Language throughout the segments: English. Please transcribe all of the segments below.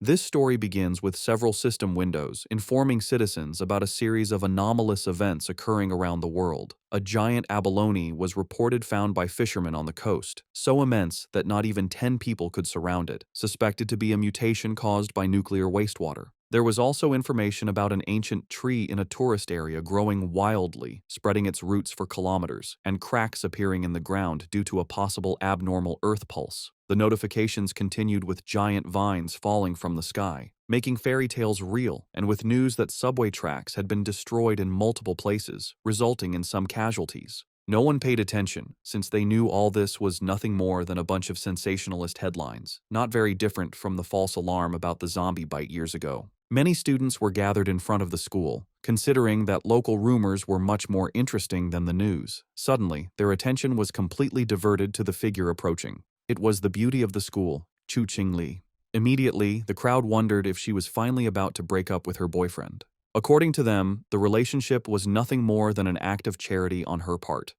This story begins with several system windows informing citizens about a series of anomalous events occurring around the world. A giant abalone was reported found by fishermen on the coast, so immense that not even 10 people could surround it, suspected to be a mutation caused by nuclear wastewater. There was also information about an ancient tree in a tourist area growing wildly, spreading its roots for kilometers, and cracks appearing in the ground due to a possible abnormal earth pulse. The notifications continued with giant vines falling from the sky, making fairy tales real, and with news that subway tracks had been destroyed in multiple places, resulting in some casualties. No one paid attention, since they knew all this was nothing more than a bunch of sensationalist headlines, not very different from the false alarm about the zombie bite years ago. Many students were gathered in front of the school, considering that local rumors were much more interesting than the news. Suddenly, their attention was completely diverted to the figure approaching. It was the beauty of the school, Chu Qingli. Immediately, the crowd wondered if she was finally about to break up with her boyfriend. According to them, the relationship was nothing more than an act of charity on her part.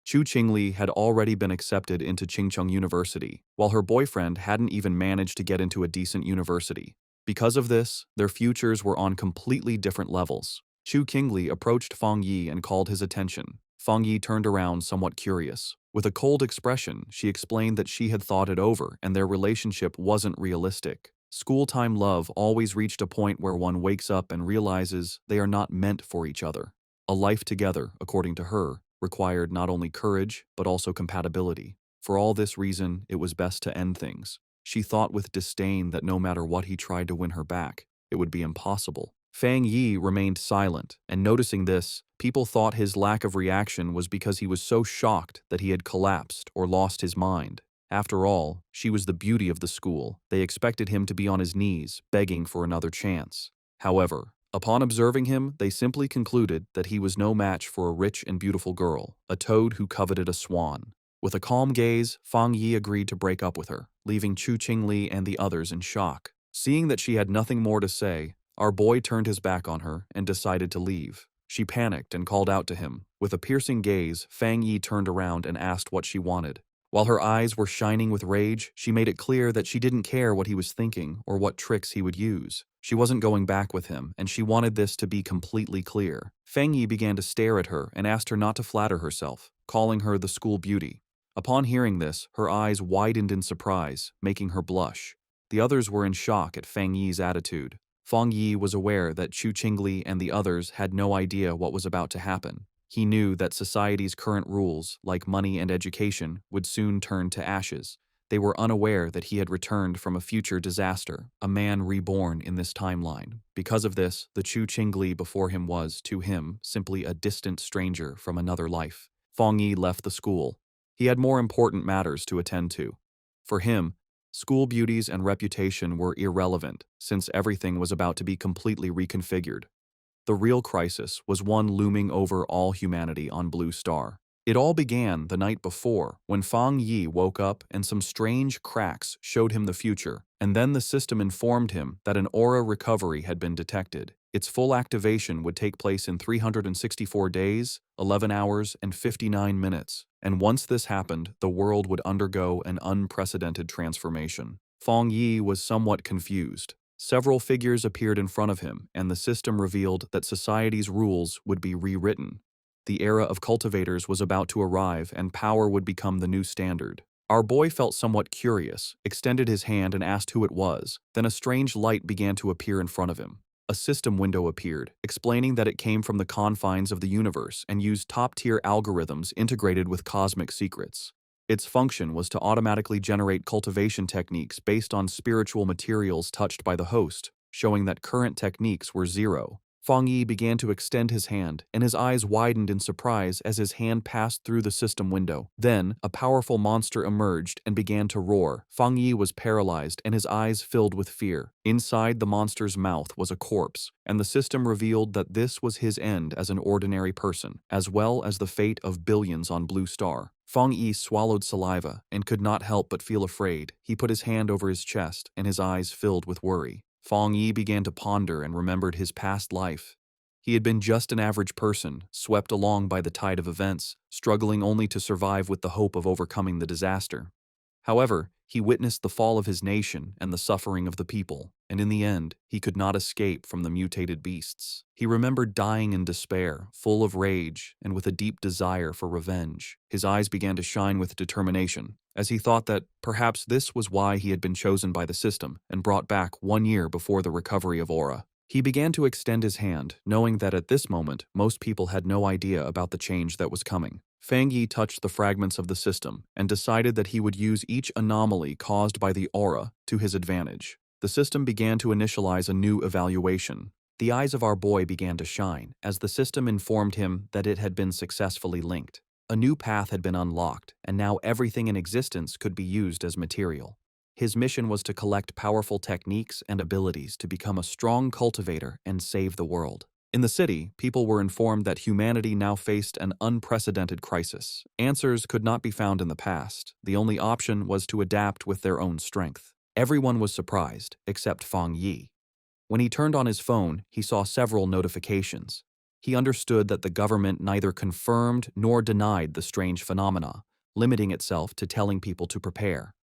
Chu Qingli had already been accepted into Qingcheng University, while her boyfriend hadn't even managed to get into a decent university. Because of this, their futures were on completely different levels. Chu Qingli approached Fang Yi and called his attention. Fang Yi turned around somewhat curious. With a cold expression, she explained that she had thought it over and their relationship wasn't realistic. School-time love always reached a point where one wakes up and realizes they are not meant for each other. A life together, according to her, required not only courage but also compatibility. For all this reason, it was best to end things. She thought with disdain that no matter what he tried to win her back, it would be impossible. Fang Yi remained silent, and noticing this, people thought his lack of reaction was because he was so shocked that he had collapsed or lost his mind. After all, she was the beauty of the school. They expected him to be on his knees, begging for another chance. However, upon observing him, they simply concluded that he was no match for a rich and beautiful girl, a toad who coveted a swan. With a calm gaze, Fang Yi agreed to break up with her, leaving Chu Qingli and the others in shock. Seeing that she had nothing more to say, our boy turned his back on her and decided to leave. She panicked and called out to him. With a piercing gaze, Fang Yi turned around and asked what she wanted. While her eyes were shining with rage, she made it clear that she didn't care what he was thinking or what tricks he would use. She wasn't going back with him, and she wanted this to be completely clear. Fang Yi began to stare at her and asked her not to flatter herself, calling her the school beauty. Upon hearing this, her eyes widened in surprise, making her blush. The others were in shock at Fang Yi's attitude. Fang Yi was aware that Chu Qingli and the others had no idea what was about to happen. He knew that society's current rules, like money and education, would soon turn to ashes. They were unaware that he had returned from a future disaster, a man reborn in this timeline. Because of this, the Chu Qingli before him was, to him, simply a distant stranger from another life. Fang Yi left the school. He had more important matters to attend to. For him, school beauties and reputation were irrelevant, since everything was about to be completely reconfigured. The real crisis was one looming over all humanity on Blue Star. It all began the night before, when Fang Yi woke up and some strange cracks showed him the future, and then the system informed him that an aura recovery had been detected. Its full activation would take place in 364 days, 11 hours, and 59 minutes, and once this happened, the world would undergo an unprecedented transformation. Fang Yi was somewhat confused. Several figures appeared in front of him, and the system revealed that society's rules would be rewritten. The era of cultivators was about to arrive, and power would become the new standard. Our boy felt somewhat curious, extended his hand and asked who it was. Then a strange light began to appear in front of him. A system window appeared, explaining that it came from the confines of the universe and used top-tier algorithms integrated with cosmic secrets. Its function was to automatically generate cultivation techniques based on spiritual materials touched by the host, showing that current techniques were zero. Fang Yi began to extend his hand, and his eyes widened in surprise as his hand passed through the system window. Then, a powerful monster emerged and began to roar. Fang Yi was paralyzed and his eyes filled with fear. Inside the monster's mouth was a corpse, and the system revealed that this was his end as an ordinary person, as well as the fate of billions on Blue Star. Fang Yi swallowed saliva and could not help but feel afraid. He put his hand over his chest, and his eyes filled with worry. Fang Yi began to ponder and remembered his past life. He had been just an average person, swept along by the tide of events, struggling only to survive with the hope of overcoming the disaster. However, he witnessed the fall of his nation and the suffering of the people, and in the end, he could not escape from the mutated beasts. He remembered dying in despair, full of rage, and with a deep desire for revenge. His eyes began to shine with determination, as he thought that perhaps this was why he had been chosen by the system and brought back 1 year before the recovery of Aura. He began to extend his hand, knowing that at this moment, most people had no idea about the change that was coming. Fang Yi touched the fragments of the system and decided that he would use each anomaly caused by the aura to his advantage. The system began to initialize a new evaluation. The eyes of our boy began to shine as the system informed him that it had been successfully linked. A new path had been unlocked, and now everything in existence could be used as material. His mission was to collect powerful techniques and abilities to become a strong cultivator and save the world. In the city, people were informed that humanity now faced an unprecedented crisis. Answers could not be found in the past. The only option was to adapt with their own strength. Everyone was surprised, except Fang Yi. When he turned on his phone, he saw several notifications. He understood that the government neither confirmed nor denied the strange phenomena, limiting itself to telling people to prepare.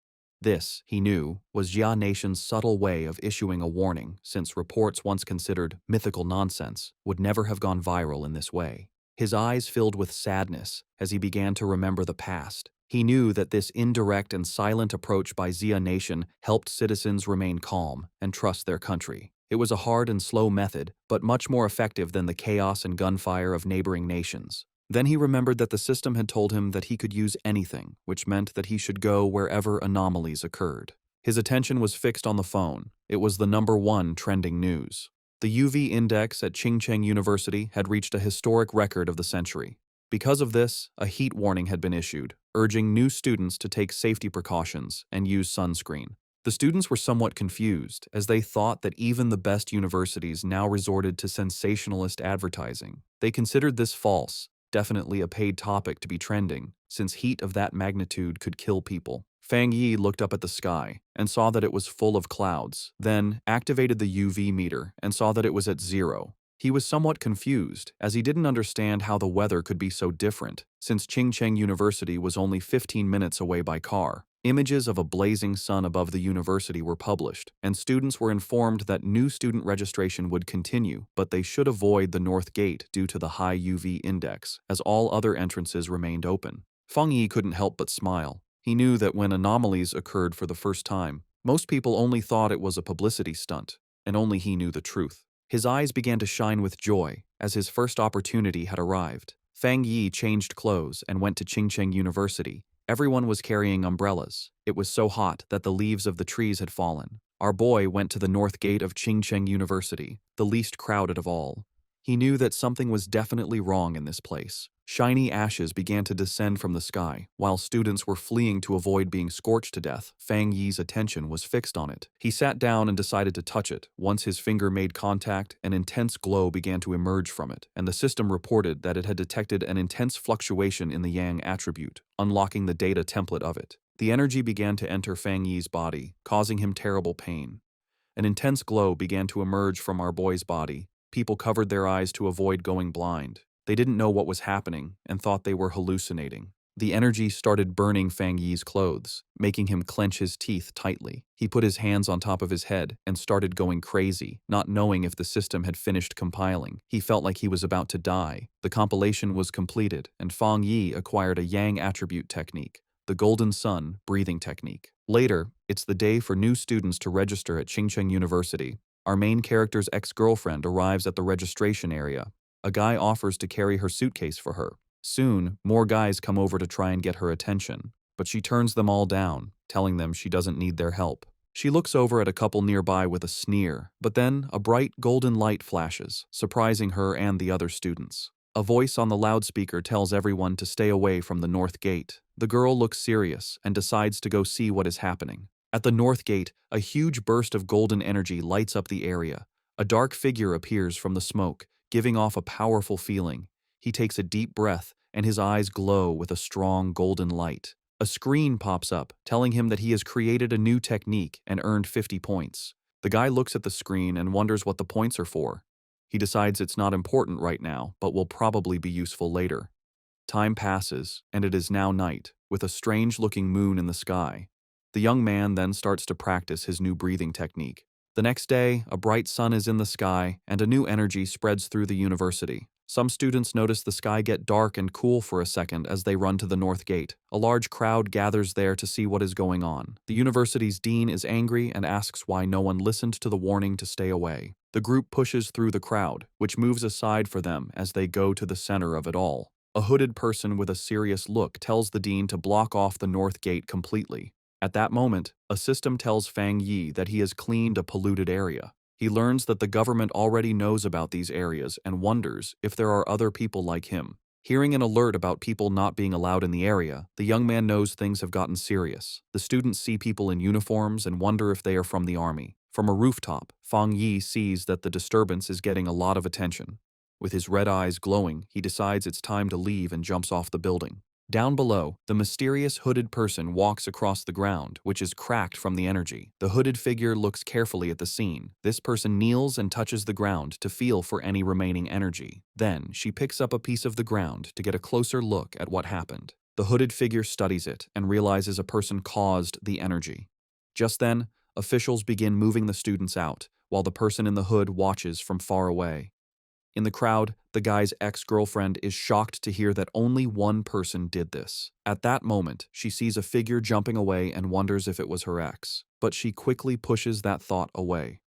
This, he knew, was Jia Nation's subtle way of issuing a warning, since reports once considered mythical nonsense would never have gone viral in this way. His eyes filled with sadness as he began to remember the past. He knew that this indirect and silent approach by Jia Nation helped citizens remain calm and trust their country. It was a hard and slow method, but much more effective than the chaos and gunfire of neighboring nations. Then he remembered that the system had told him that he could use anything, which meant that he should go wherever anomalies occurred. His attention was fixed on the phone. It was the #1 trending news. The UV index at Qingcheng University had reached a historic record of the century. Because of this, a heat warning had been issued, urging new students to take safety precautions and use sunscreen. The students were somewhat confused, as they thought that even the best universities now resorted to sensationalist advertising. They considered this false, definitely a paid topic to be trending, since heat of that magnitude could kill people. Fang Yi looked up at the sky and saw that it was full of clouds, then activated the UV meter and saw that it was at 0. He was somewhat confused, as he didn't understand how the weather could be so different, since Qingcheng University was only 15 minutes away by car. Images of a blazing sun above the university were published, and students were informed that new student registration would continue, but they should avoid the north gate due to the high UV index, as all other entrances remained open. Feng Yi couldn't help but smile. He knew that when anomalies occurred for the first time, most people only thought it was a publicity stunt, and only he knew the truth. His eyes began to shine with joy, as his first opportunity had arrived. Fang Yi changed clothes and went to Qingcheng University. Everyone was carrying umbrellas. It was so hot that the leaves of the trees had fallen. Our boy went to the north gate of Qingcheng University, the least crowded of all. He knew that something was definitely wrong in this place. Shiny ashes began to descend from the sky. While students were fleeing to avoid being scorched to death, Fang Yi's attention was fixed on it. He sat down and decided to touch it. Once his finger made contact, an intense glow began to emerge from it, and the system reported that it had detected an intense fluctuation in the Yang attribute, unlocking the data template of it. The energy began to enter Fang Yi's body, causing him terrible pain. An intense glow began to emerge from our boy's body. People covered their eyes to avoid going blind. They didn't know what was happening and thought they were hallucinating. The energy started burning Fang Yi's clothes, making him clench his teeth tightly. He put his hands on top of his head and started going crazy, not knowing if the system had finished compiling. He felt like he was about to die. The compilation was completed, and Fang Yi acquired a Yang attribute technique, the Golden Sun breathing technique. Later, it's the day for new students to register at Qingcheng University. Our main character's ex-girlfriend arrives at the registration area. A guy offers to carry her suitcase for her. Soon, more guys come over to try and get her attention, but she turns them all down, telling them she doesn't need their help. She looks over at a couple nearby with a sneer, but then a bright golden light flashes, surprising her and the other students. A voice on the loudspeaker tells everyone to stay away from the north gate. The girl looks serious and decides to go see what is happening. At the north gate, a huge burst of golden energy lights up the area. A dark figure appears from the smoke, giving off a powerful feeling. He takes a deep breath, and his eyes glow with a strong golden light. A screen pops up, telling him that he has created a new technique and earned 50 points. The guy looks at the screen and wonders what the points are for. He decides it's not important right now, but will probably be useful later. Time passes, and it is now night, with a strange-looking moon in the sky. The young man then starts to practice his new breathing technique. The next day, a bright sun is in the sky, and a new energy spreads through the university. Some students notice the sky get dark and cool for a second as they run to the north gate. A large crowd gathers there to see what is going on. The university's dean is angry and asks why no one listened to the warning to stay away. The group pushes through the crowd, which moves aside for them as they go to the center of it all. A hooded person with a serious look tells the dean to block off the north gate completely. At that moment, a system tells Fang Yi that he has cleaned a polluted area. He learns that the government already knows about these areas and wonders if there are other people like him. Hearing an alert about people not being allowed in the area, the young man knows things have gotten serious. The students see people in uniforms and wonder if they are from the army. From a rooftop, Fang Yi sees that the disturbance is getting a lot of attention. With his red eyes glowing, he decides it's time to leave and jumps off the building. Down below, the mysterious hooded person walks across the ground, which is cracked from the energy. The hooded figure looks carefully at the scene. This person kneels and touches the ground to feel for any remaining energy. Then, she picks up a piece of the ground to get a closer look at what happened. The hooded figure studies it and realizes a person caused the energy. Just then, officials begin moving the students out, while the person in the hood watches from far away. In the crowd, the guy's ex-girlfriend is shocked to hear that only one person did this. At that moment, she sees a figure jumping away and wonders if it was her ex, but she quickly pushes that thought away.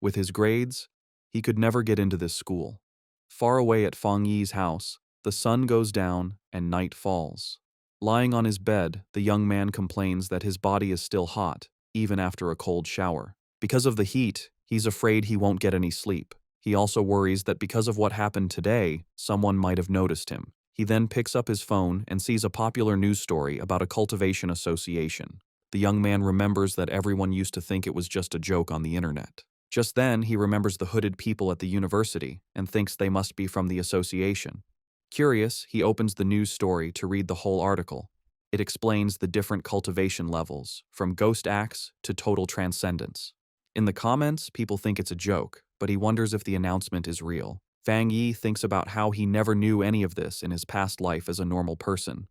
With his grades, he could never get into this school. Far away at Fang Yi's house, the sun goes down and night falls. Lying on his bed, the young man complains that his body is still hot, even after a cold shower. Because of the heat, he's afraid he won't get any sleep. He also worries that because of what happened today, someone might have noticed him. He then picks up his phone and sees a popular news story about a cultivation association. The young man remembers that everyone used to think it was just a joke on the internet. Just then, he remembers the hooded people at the university and thinks they must be from the association. Curious, he opens the news story to read the whole article. It explains the different cultivation levels, from ghost acts to total transcendence. In the comments, people think it's a joke, but he wonders if the announcement is real. Fang Yi thinks about how he never knew any of this in his past life as a normal person.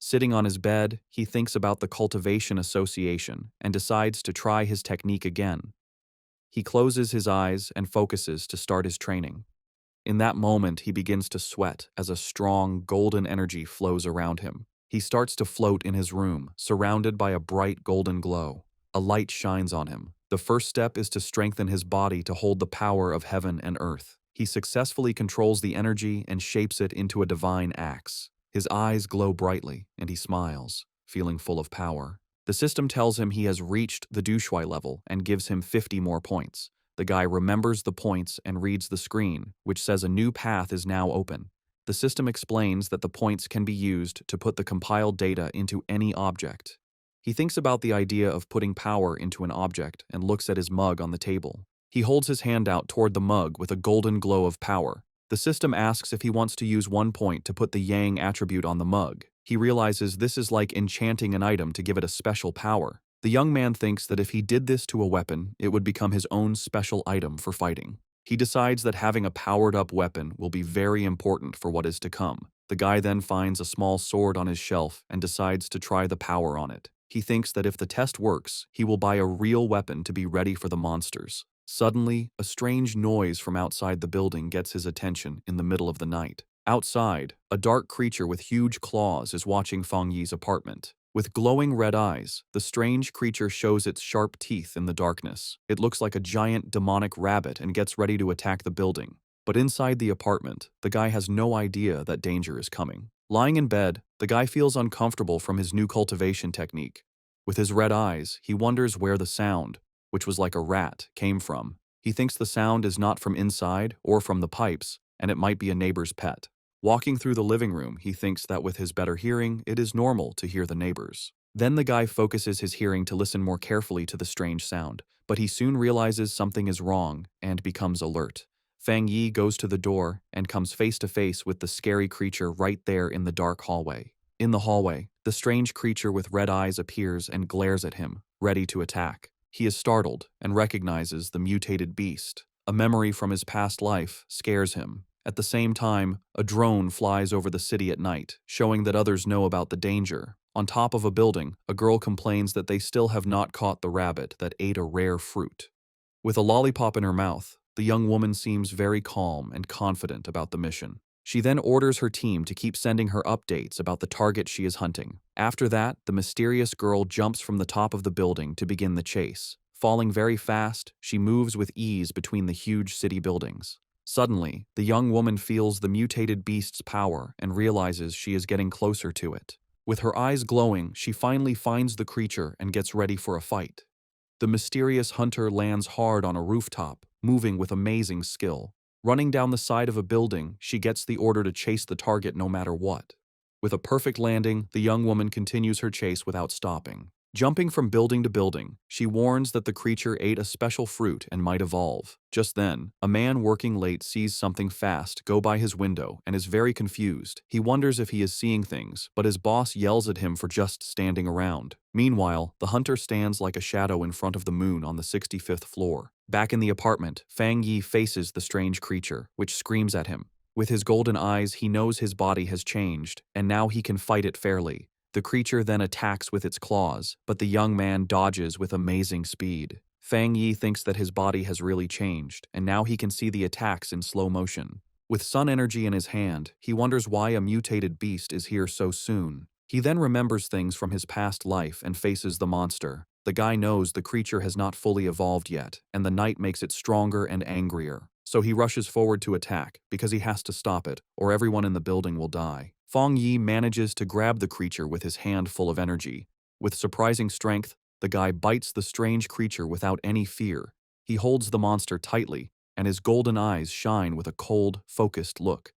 Sitting on his bed, he thinks about the cultivation association and decides to try his technique again. He closes his eyes and focuses to start his training. In that moment, he begins to sweat as a strong, golden energy flows around him. He starts to float in his room, surrounded by a bright golden glow. A light shines on him. The first step is to strengthen his body to hold the power of heaven and earth. He successfully controls the energy and shapes it into a divine axe. His eyes glow brightly, and he smiles, feeling full of power. The system tells him he has reached the Dushui level and gives him 50 more points. The guy remembers the points and reads the screen, which says a new path is now open. The system explains that the points can be used to put the compiled data into any object. He thinks about the idea of putting power into an object and looks at his mug on the table. He holds his hand out toward the mug with a golden glow of power. The system asks if he wants to use 1 point to put the yang attribute on the mug. He realizes this is like enchanting an item to give it a special power. The young man thinks that if he did this to a weapon, it would become his own special item for fighting. He decides that having a powered-up weapon will be very important for what is to come. The guy then finds a small sword on his shelf and decides to try the power on it. He thinks that if the test works, he will buy a real weapon to be ready for the monsters. Suddenly, a strange noise from outside the building gets his attention in the middle of the night. Outside, a dark creature with huge claws is watching Fang Yi's apartment. With glowing red eyes, the strange creature shows its sharp teeth in the darkness. It looks like a giant demonic rabbit and gets ready to attack the building. But inside the apartment, the guy has no idea that danger is coming. Lying in bed, the guy feels uncomfortable from his new cultivation technique. With his red eyes, he wonders where the sound, which was like a rat, came from. He thinks the sound is not from inside or from the pipes, and it might be a neighbor's pet. Walking through the living room, he thinks that with his better hearing, it is normal to hear the neighbors. Then the guy focuses his hearing to listen more carefully to the strange sound, but he soon realizes something is wrong and becomes alert. Fang Yi goes to the door and comes face to face with the scary creature right there in the dark hallway. In the hallway, the strange creature with red eyes appears and glares at him, ready to attack. He is startled and recognizes the mutated beast. A memory from his past life scares him. At the same time, a drone flies over the city at night, showing that others know about the danger. On top of a building, a girl complains that they still have not caught the rabbit that ate a rare fruit. With a lollipop in her mouth, the young woman seems very calm and confident about the mission. She then orders her team to keep sending her updates about the target she is hunting. After that, the mysterious girl jumps from the top of the building to begin the chase. Falling very fast, she moves with ease between the huge city buildings. Suddenly, the young woman feels the mutated beast's power and realizes she is getting closer to it. With her eyes glowing, she finally finds the creature and gets ready for a fight. The mysterious hunter lands hard on a rooftop, moving with amazing skill. Running down the side of a building, she gets the order to chase the target no matter what. With a perfect landing, the young woman continues her chase without stopping. Jumping from building to building, she warns that the creature ate a special fruit and might evolve. Just then, a man working late sees something fast go by his window and is very confused. He wonders if he is seeing things, but his boss yells at him for just standing around. Meanwhile, the hunter stands like a shadow in front of the moon on the 65th floor. Back in the apartment, Fang Yi faces the strange creature, which screams at him. With his golden eyes, he knows his body has changed, and now he can fight it fairly. The creature then attacks with its claws, but the young man dodges with amazing speed. Fang Yi thinks that his body has really changed, and now he can see the attacks in slow motion. With sun energy in his hand, he wonders why a mutated beast is here so soon. He then remembers things from his past life and faces the monster. The guy knows the creature has not fully evolved yet, and the night makes it stronger and angrier. So he rushes forward to attack, because he has to stop it, or everyone in the building will die. Fang Yi manages to grab the creature with his hand full of energy. With surprising strength, the guy bites the strange creature without any fear. He holds the monster tightly, and his golden eyes shine with a cold, focused look.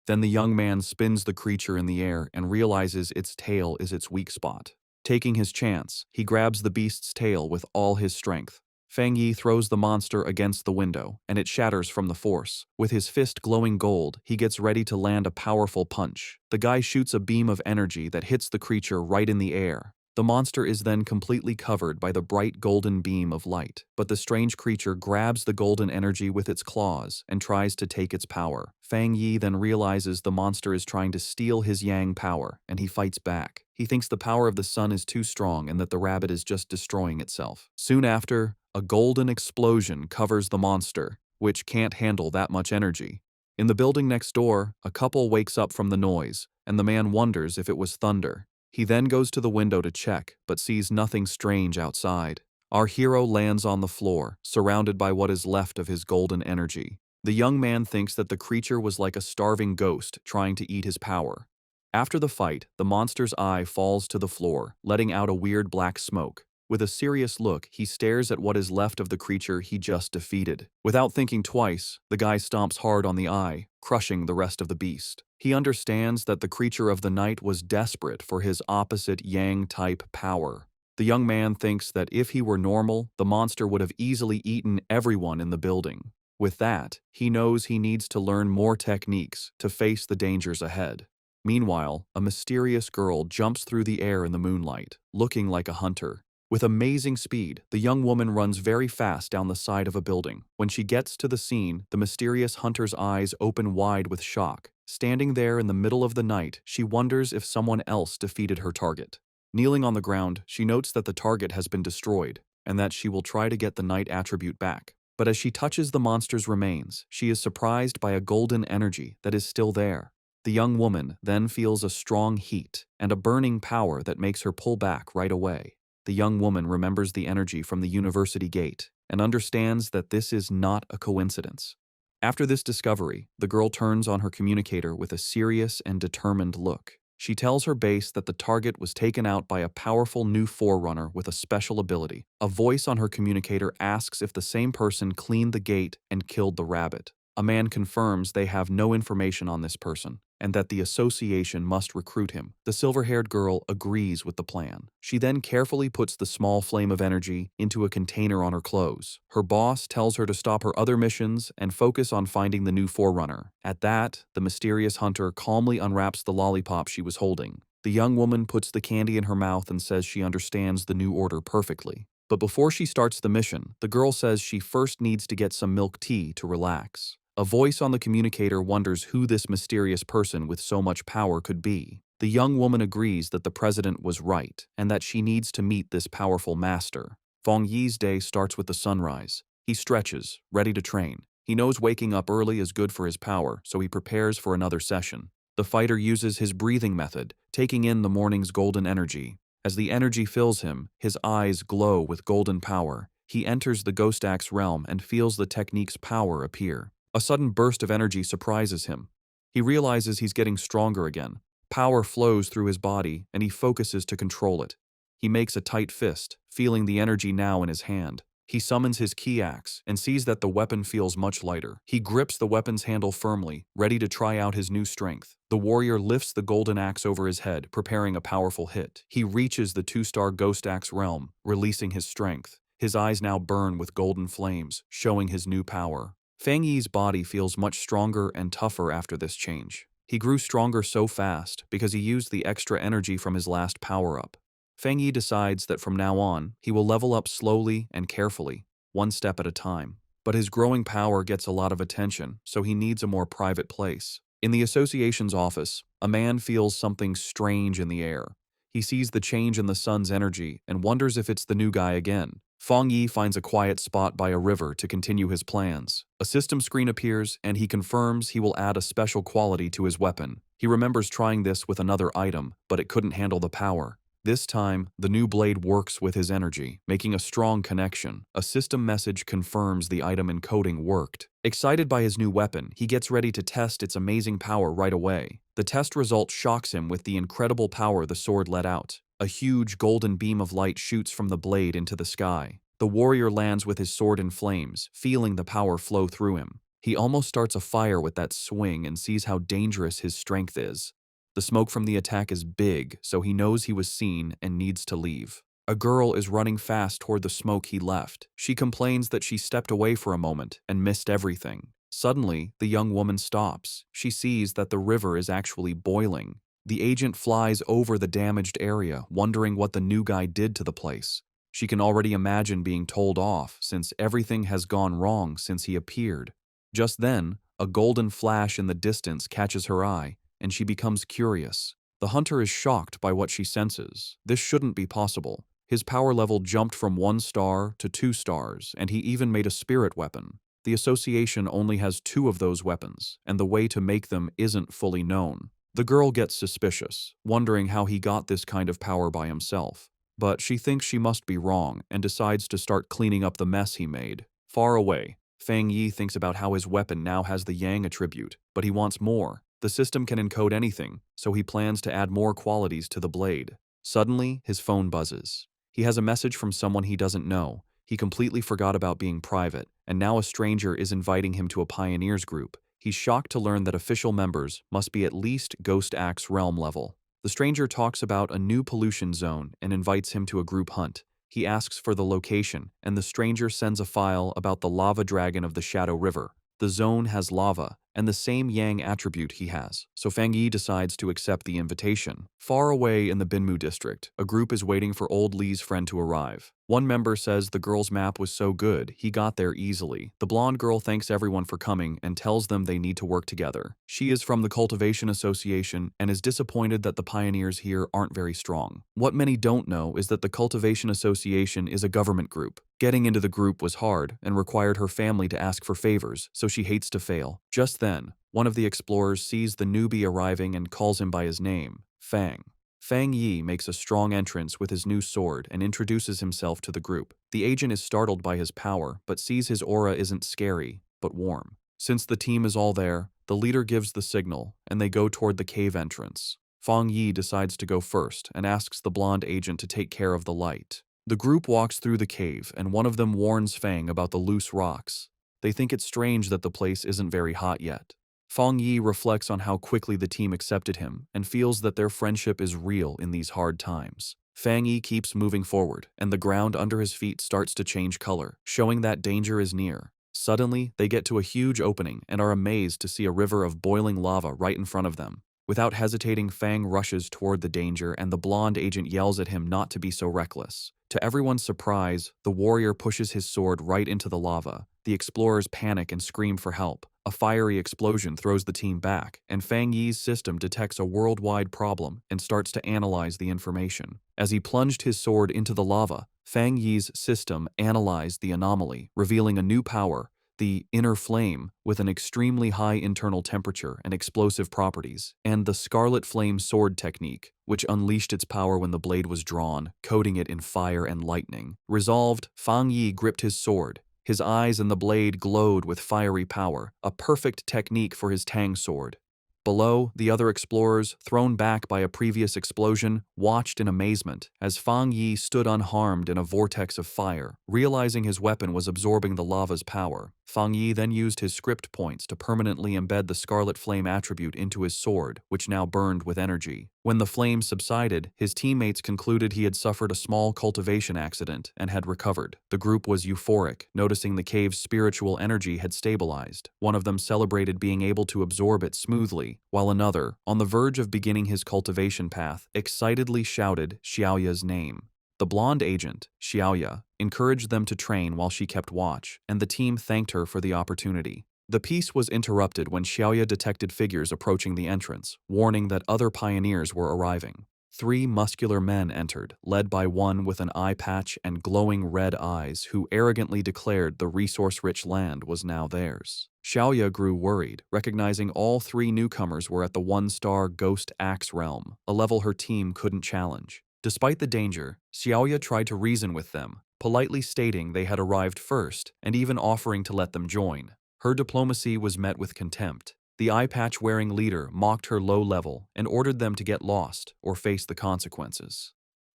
Then the young man spins the creature in the air and realizes its tail is its weak spot. Taking his chance, he grabs the beast's tail with all his strength. Fang Yi throws the monster against the window, and it shatters from the force. With his fist glowing gold, he gets ready to land a powerful punch. The guy shoots a beam of energy that hits the creature right in the air. The monster is then completely covered by the bright golden beam of light, but the strange creature grabs the golden energy with its claws and tries to take its power. Fang Yi then realizes the monster is trying to steal his yang power, and he fights back. He thinks the power of the sun is too strong and that the rabbit is just destroying itself. Soon after, a golden explosion covers the monster, which can't handle that much energy. In the building next door, a couple wakes up from the noise, and the man wonders if it was thunder. He then goes to the window to check, but sees nothing strange outside. Our hero lands on the floor, surrounded by what is left of his golden energy. The young man thinks that the creature was like a starving ghost trying to eat his power. After the fight, the monster's eye falls to the floor, letting out a weird black smoke. With a serious look, he stares at what is left of the creature he just defeated. Without thinking twice, the guy stomps hard on the eye, crushing the rest of the beast. He understands that the creature of the night was desperate for his opposite yang-type power. The young man thinks that if he were normal, the monster would have easily eaten everyone in the building. With that, he knows he needs to learn more techniques to face the dangers ahead. Meanwhile, a mysterious girl jumps through the air in the moonlight, looking like a hunter. With amazing speed, the young woman runs very fast down the side of a building. When she gets to the scene, the mysterious hunter's eyes open wide with shock. Standing there in the middle of the night, she wonders if someone else defeated her target. Kneeling on the ground, she notes that the target has been destroyed, and that she will try to get the night attribute back. But as she touches the monster's remains, she is surprised by a golden energy that is still there. The young woman then feels a strong heat and a burning power that makes her pull back right away. The young woman remembers the energy from the university gate and understands that this is not a coincidence. After this discovery, the girl turns on her communicator with a serious and determined look. She tells her base that the target was taken out by a powerful new forerunner with a special ability. A voice on her communicator asks if the same person cleaned the gate and killed the rabbit. A man confirms they have no information on this person, and that the association must recruit him. The silver-haired girl agrees with the plan. She then carefully puts the small flame of energy into a container on her clothes. Her boss tells her to stop her other missions and focus on finding the new forerunner. At that, the mysterious hunter calmly unwraps the lollipop she was holding. The young woman puts the candy in her mouth and says she understands the new order perfectly. But before she starts the mission, the girl says she first needs to get some milk tea to relax. A voice on the communicator wonders who this mysterious person with so much power could be. The young woman agrees that the president was right and that she needs to meet this powerful master. Feng Yi's day starts with the sunrise. He stretches, ready to train. He knows waking up early is good for his power, so he prepares for another session. The fighter uses his breathing method, taking in the morning's golden energy. As the energy fills him, his eyes glow with golden power. He enters the Ghost Axe realm and feels the technique's power appear. A sudden burst of energy surprises him. He realizes he's getting stronger again. Power flows through his body, and he focuses to control it. He makes a tight fist, feeling the energy now in his hand. He summons his key axe and sees that the weapon feels much lighter. He grips the weapon's handle firmly, ready to try out his new strength. The warrior lifts the golden axe over his head, preparing a powerful hit. He reaches the 2-star Ghost Axe realm, releasing his strength. His eyes now burn with golden flames, showing his new power. Feng Yi's body feels much stronger and tougher after this change. He grew stronger so fast because he used the extra energy from his last power-up. Feng Yi decides that from now on, he will level up slowly and carefully, one step at a time. But his growing power gets a lot of attention, so he needs a more private place. In the association's office, a man feels something strange in the air. He sees the change in the sun's energy and wonders if it's the new guy again. Feng Yi finds a quiet spot by a river to continue his plans. A system screen appears, and he confirms he will add a special quality to his weapon. He remembers trying this with another item, but it couldn't handle the power. This time, the new blade works with his energy, making a strong connection. A system message confirms the item encoding worked. Excited by his new weapon, he gets ready to test its amazing power right away. The test result shocks him with the incredible power the sword let out. A huge golden beam of light shoots from the blade into the sky. The warrior lands with his sword in flames, feeling the power flow through him. He almost starts a fire with that swing and sees how dangerous his strength is. The smoke from the attack is big, so he knows he was seen and needs to leave. A girl is running fast toward the smoke he left. She complains that she stepped away for a moment and missed everything. Suddenly, the young woman stops. She sees that the river is actually boiling. The agent flies over the damaged area, wondering what the new guy did to the place. She can already imagine being told off, since everything has gone wrong since he appeared. Just then, a golden flash in the distance catches her eye, and she becomes curious. The hunter is shocked by what she senses. This shouldn't be possible. His power level jumped from 1 star to 2 stars, and he even made a spirit weapon. The association only has 2 of those weapons, and the way to make them isn't fully known. The girl gets suspicious, wondering how he got this kind of power by himself. But she thinks she must be wrong and decides to start cleaning up the mess he made. Far away, Feng Yi thinks about how his weapon now has the Yang attribute, but he wants more. The system can encode anything, so he plans to add more qualities to the blade. Suddenly, his phone buzzes. He has a message from someone he doesn't know. He completely forgot about being private, and now a stranger is inviting him to a pioneers group. He's shocked to learn that official members must be at least Ghost Axe realm level. The stranger talks about a new pollution zone and invites him to a group hunt. He asks for the location, and the stranger sends a file about the lava dragon of the Shadow River. The zone has lava, and the same Yang attribute he has, so Feng Yi decides to accept the invitation. Far away in the Binmu district, a group is waiting for old Li's friend to arrive. One member says the girl's map was so good, he got there easily. The blonde girl thanks everyone for coming and tells them they need to work together. She is from the Cultivation Association and is disappointed that the pioneers here aren't very strong. What many don't know is that the Cultivation Association is a government group. Getting into the group was hard and required her family to ask for favors, so she hates to fail. Just then, one of the explorers sees the newbie arriving and calls him by his name, Fang. Feng Yi makes a strong entrance with his new sword and introduces himself to the group. The agent is startled by his power, but sees his aura isn't scary, but warm. Since the team is all there, the leader gives the signal, and they go toward the cave entrance. Feng Yi decides to go first and asks the blonde agent to take care of the light. The group walks through the cave, and one of them warns Fang about the loose rocks. They think it's strange that the place isn't very hot yet. Feng Yi reflects on how quickly the team accepted him and feels that their friendship is real in these hard times. Feng Yi keeps moving forward, and the ground under his feet starts to change color, showing that danger is near. Suddenly, they get to a huge opening and are amazed to see a river of boiling lava right in front of them. Without hesitating, Fang rushes toward the danger and the blonde agent yells at him not to be so reckless. To everyone's surprise, the warrior pushes his sword right into the lava. The explorers panic and scream for help. A fiery explosion throws the team back, and Fang Yi's system detects a worldwide problem and starts to analyze the information. As he plunged his sword into the lava, Fang Yi's system analyzed the anomaly, revealing a new power, the inner flame, with an extremely high internal temperature and explosive properties, and the scarlet flame sword technique, which unleashed its power when the blade was drawn, coating it in fire and lightning. Resolved, Fang Yi gripped his sword. His eyes and the blade glowed with fiery power, a perfect technique for his Tang sword. Below, the other explorers, thrown back by a previous explosion, watched in amazement as Fang Yi stood unharmed in a vortex of fire. Realizing his weapon was absorbing the lava's power, Fang Yi then used his script points to permanently embed the scarlet flame attribute into his sword, which now burned with energy. When the flames subsided, his teammates concluded he had suffered a small cultivation accident and had recovered. The group was euphoric, noticing the cave's spiritual energy had stabilized. One of them celebrated being able to absorb it smoothly, while another, on the verge of beginning his cultivation path, excitedly shouted Xiaoya's name. The blonde agent, Xiaoya, encouraged them to train while she kept watch, and the team thanked her for the opportunity. The peace was interrupted when Xiaoya detected figures approaching the entrance, warning that other pioneers were arriving. 3 muscular men entered, led by one with an eye patch and glowing red eyes who arrogantly declared the resource-rich land was now theirs. Xiaoya grew worried, recognizing all 3 newcomers were at the 1-star Ghost Axe realm, a level her team couldn't challenge. Despite the danger, Xiaoya tried to reason with them, politely stating they had arrived first and even offering to let them join. Her diplomacy was met with contempt. The eye-patch-wearing leader mocked her low level and ordered them to get lost or face the consequences.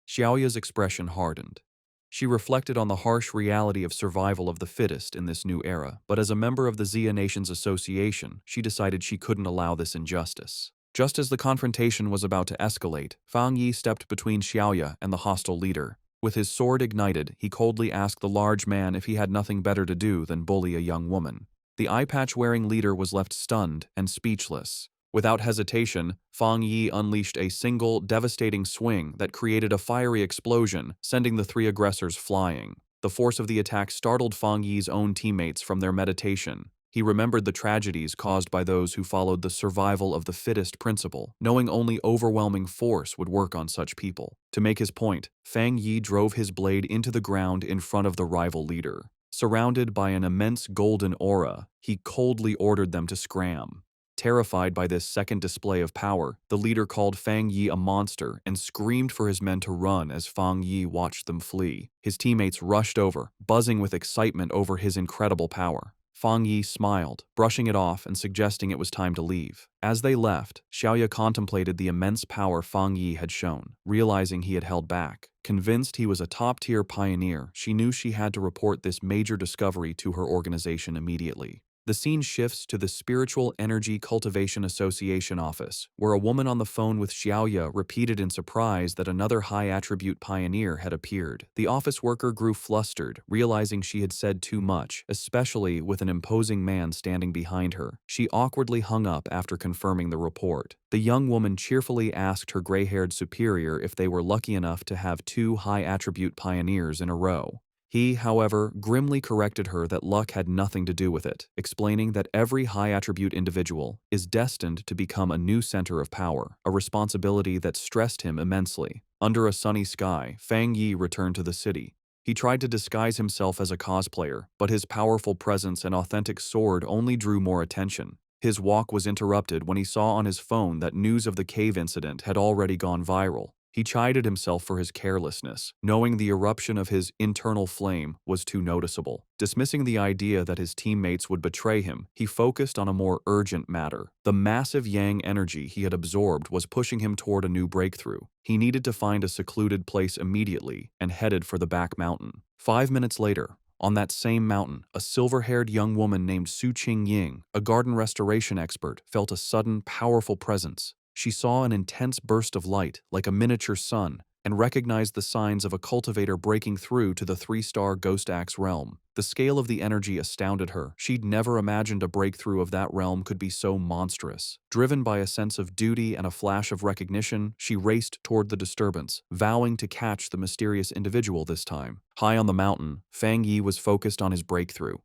Xiaoya's expression hardened. She reflected on the harsh reality of survival of the fittest in this new era, but as a member of the Xia Nations Association, she decided she couldn't allow this injustice. Just as the confrontation was about to escalate, Fang Yi stepped between Xiaoya and the hostile leader. With his sword ignited, he coldly asked the large man if he had nothing better to do than bully a young woman. The eye-patch-wearing leader was left stunned and speechless. Without hesitation, Fang Yi unleashed a single, devastating swing that created a fiery explosion, sending the 3 aggressors flying. The force of the attack startled Fang Yi's own teammates from their meditation. He remembered the tragedies caused by those who followed the survival of the fittest principle, knowing only overwhelming force would work on such people. To make his point, Fang Yi drove his blade into the ground in front of the rival leader. Surrounded by an immense golden aura, he coldly ordered them to scram. Terrified by this second display of power, the leader called Fang Yi a monster and screamed for his men to run as Fang Yi watched them flee. His teammates rushed over, buzzing with excitement over his incredible power. Fang Yi smiled, brushing it off and suggesting it was time to leave. As they left, Xiaoya contemplated the immense power Fang Yi had shown, realizing he had held back. Convinced he was a top-tier pioneer, she knew she had to report this major discovery to her organization immediately. The scene shifts to the Spiritual Energy Cultivation Association office, where a woman on the phone with Xiaoya repeated in surprise that another high-attribute pioneer had appeared. The office worker grew flustered, realizing she had said too much, especially with an imposing man standing behind her. She awkwardly hung up after confirming the report. The young woman cheerfully asked her gray-haired superior if they were lucky enough to have 2 high-attribute pioneers in a row. He, however, grimly corrected her that luck had nothing to do with it, explaining that every high-attribute individual is destined to become a new center of power, a responsibility that stressed him immensely. Under a sunny sky, Fang Yi returned to the city. He tried to disguise himself as a cosplayer, but his powerful presence and authentic sword only drew more attention. His walk was interrupted when he saw on his phone that news of the cave incident had already gone viral. He chided himself for his carelessness, knowing the eruption of his internal flame was too noticeable. Dismissing the idea that his teammates would betray him, he focused on a more urgent matter. The massive yang energy he had absorbed was pushing him toward a new breakthrough. He needed to find a secluded place immediately and headed for the back mountain. 5 minutes later, on that same mountain, a silver-haired young woman named Su Qingying, a garden restoration expert, felt a sudden, powerful presence. She saw an intense burst of light, like a miniature sun, and recognized the signs of a cultivator breaking through to the 3-star Ghost Axe realm. The scale of the energy astounded her. She'd never imagined a breakthrough of that realm could be so monstrous. Driven by a sense of duty and a flash of recognition, she raced toward the disturbance, vowing to catch the mysterious individual this time. High on the mountain, Fang Yi was focused on his breakthrough.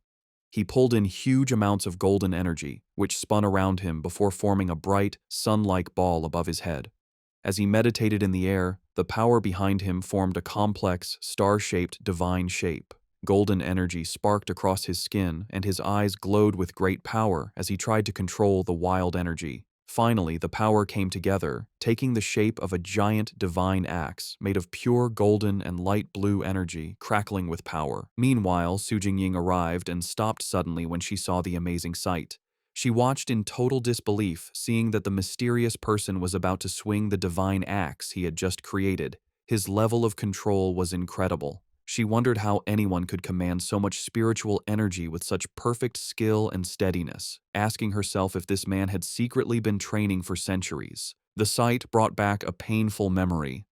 He pulled in huge amounts of golden energy, which spun around him before forming a bright, sun-like ball above his head. As he meditated in the air, the power behind him formed a complex, star-shaped divine shape. Golden energy sparked across his skin, and his eyes glowed with great power as he tried to control the wild energy. Finally, the power came together, taking the shape of a giant divine axe made of pure golden and light blue energy, crackling with power. Meanwhile, Su Jingying arrived and stopped suddenly when she saw the amazing sight. She watched in total disbelief, seeing that the mysterious person was about to swing the divine axe he had just created. His level of control was incredible. She wondered how anyone could command so much spiritual energy with such perfect skill and steadiness, asking herself if this man had secretly been training for centuries. The sight brought back a painful memory.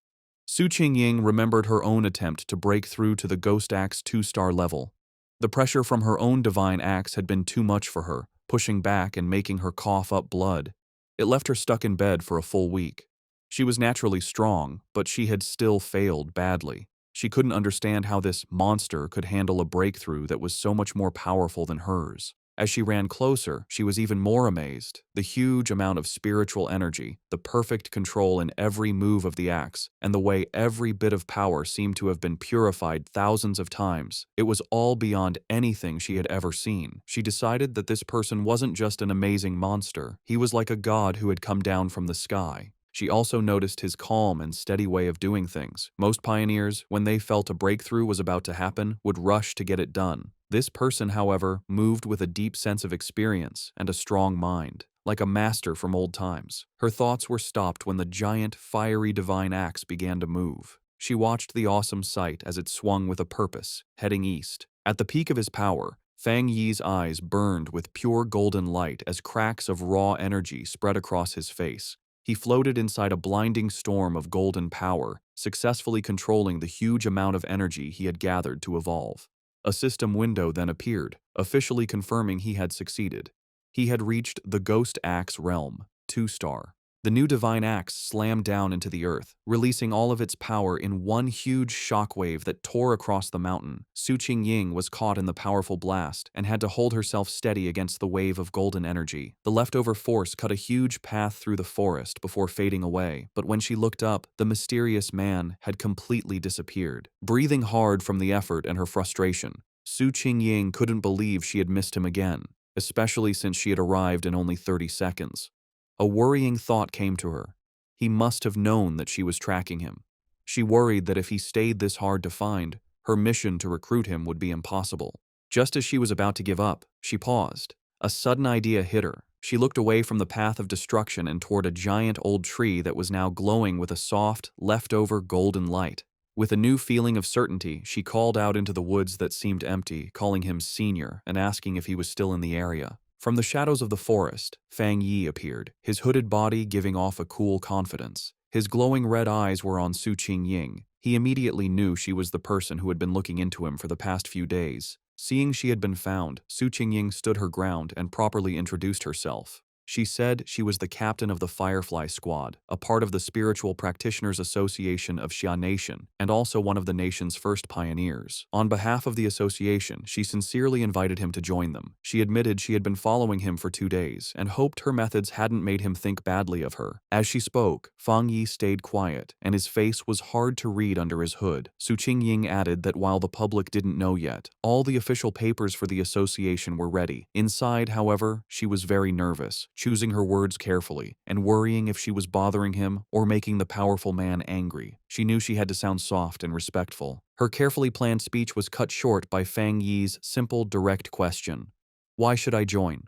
Su Qingying remembered her own attempt to break through to the Ghost Axe 2-star level. The pressure from her own divine axe had been too much for her, pushing back and making her cough up blood. It left her stuck in bed for a full week. She was naturally strong, but she had still failed badly. She couldn't understand how this monster could handle a breakthrough that was so much more powerful than hers. As she ran closer, she was even more amazed. The huge amount of spiritual energy, the perfect control in every move of the axe, and the way every bit of power seemed to have been purified thousands of times. It was all beyond anything she had ever seen. She decided that this person wasn't just an amazing monster. He was like a god who had come down from the sky. She also noticed his calm and steady way of doing things. Most pioneers, when they felt a breakthrough was about to happen, would rush to get it done. This person, however, moved with a deep sense of experience and a strong mind, like a master from old times. Her thoughts were stopped when the giant, fiery divine axe began to move. She watched the awesome sight as it swung with a purpose, heading east. At the peak of his power, Fang Yi's eyes burned with pure golden light as cracks of raw energy spread across his face. He floated inside a blinding storm of golden power, successfully controlling the huge amount of energy he had gathered to evolve. A system window then appeared, officially confirming he had succeeded. He had reached the Ghost Axe realm, 2-star. The new divine axe slammed down into the earth, releasing all of its power in one huge shockwave that tore across the mountain. Su Qingying was caught in the powerful blast and had to hold herself steady against the wave of golden energy. The leftover force cut a huge path through the forest before fading away, but when she looked up, the mysterious man had completely disappeared. Breathing hard from the effort and her frustration, Su Qingying couldn't believe she had missed him again, especially since she had arrived in only 30 seconds. A worrying thought came to her. He must have known that she was tracking him. She worried that if he stayed this hard to find, her mission to recruit him would be impossible. Just as she was about to give up, she paused. A sudden idea hit her. She looked away from the path of destruction and toward a giant old tree that was now glowing with a soft, leftover golden light. With a new feeling of certainty, she called out into the woods that seemed empty, calling him Senior and asking if he was still in the area. From the shadows of the forest, Fang Yi appeared, his hooded body giving off a cool confidence. His glowing red eyes were on Su Qingying. He immediately knew she was the person who had been looking into him for the past few days. Seeing she had been found, Su Qingying stood her ground and properly introduced herself. She said she was the captain of the Firefly Squad, a part of the Spiritual Practitioners Association of Xia Nation, and also one of the nation's first pioneers. On behalf of the association, she sincerely invited him to join them. She admitted she had been following him for 2 days and hoped her methods hadn't made him think badly of her. As she spoke, Fang Yi stayed quiet, and his face was hard to read under his hood. Su Qingying added that while the public didn't know yet, all the official papers for the association were ready. Inside, however, she was very nervous, choosing her words carefully, and worrying if she was bothering him or making the powerful man angry. She knew she had to sound soft and respectful. Her carefully planned speech was cut short by Fang Yi's simple, direct question. "Why should I join?"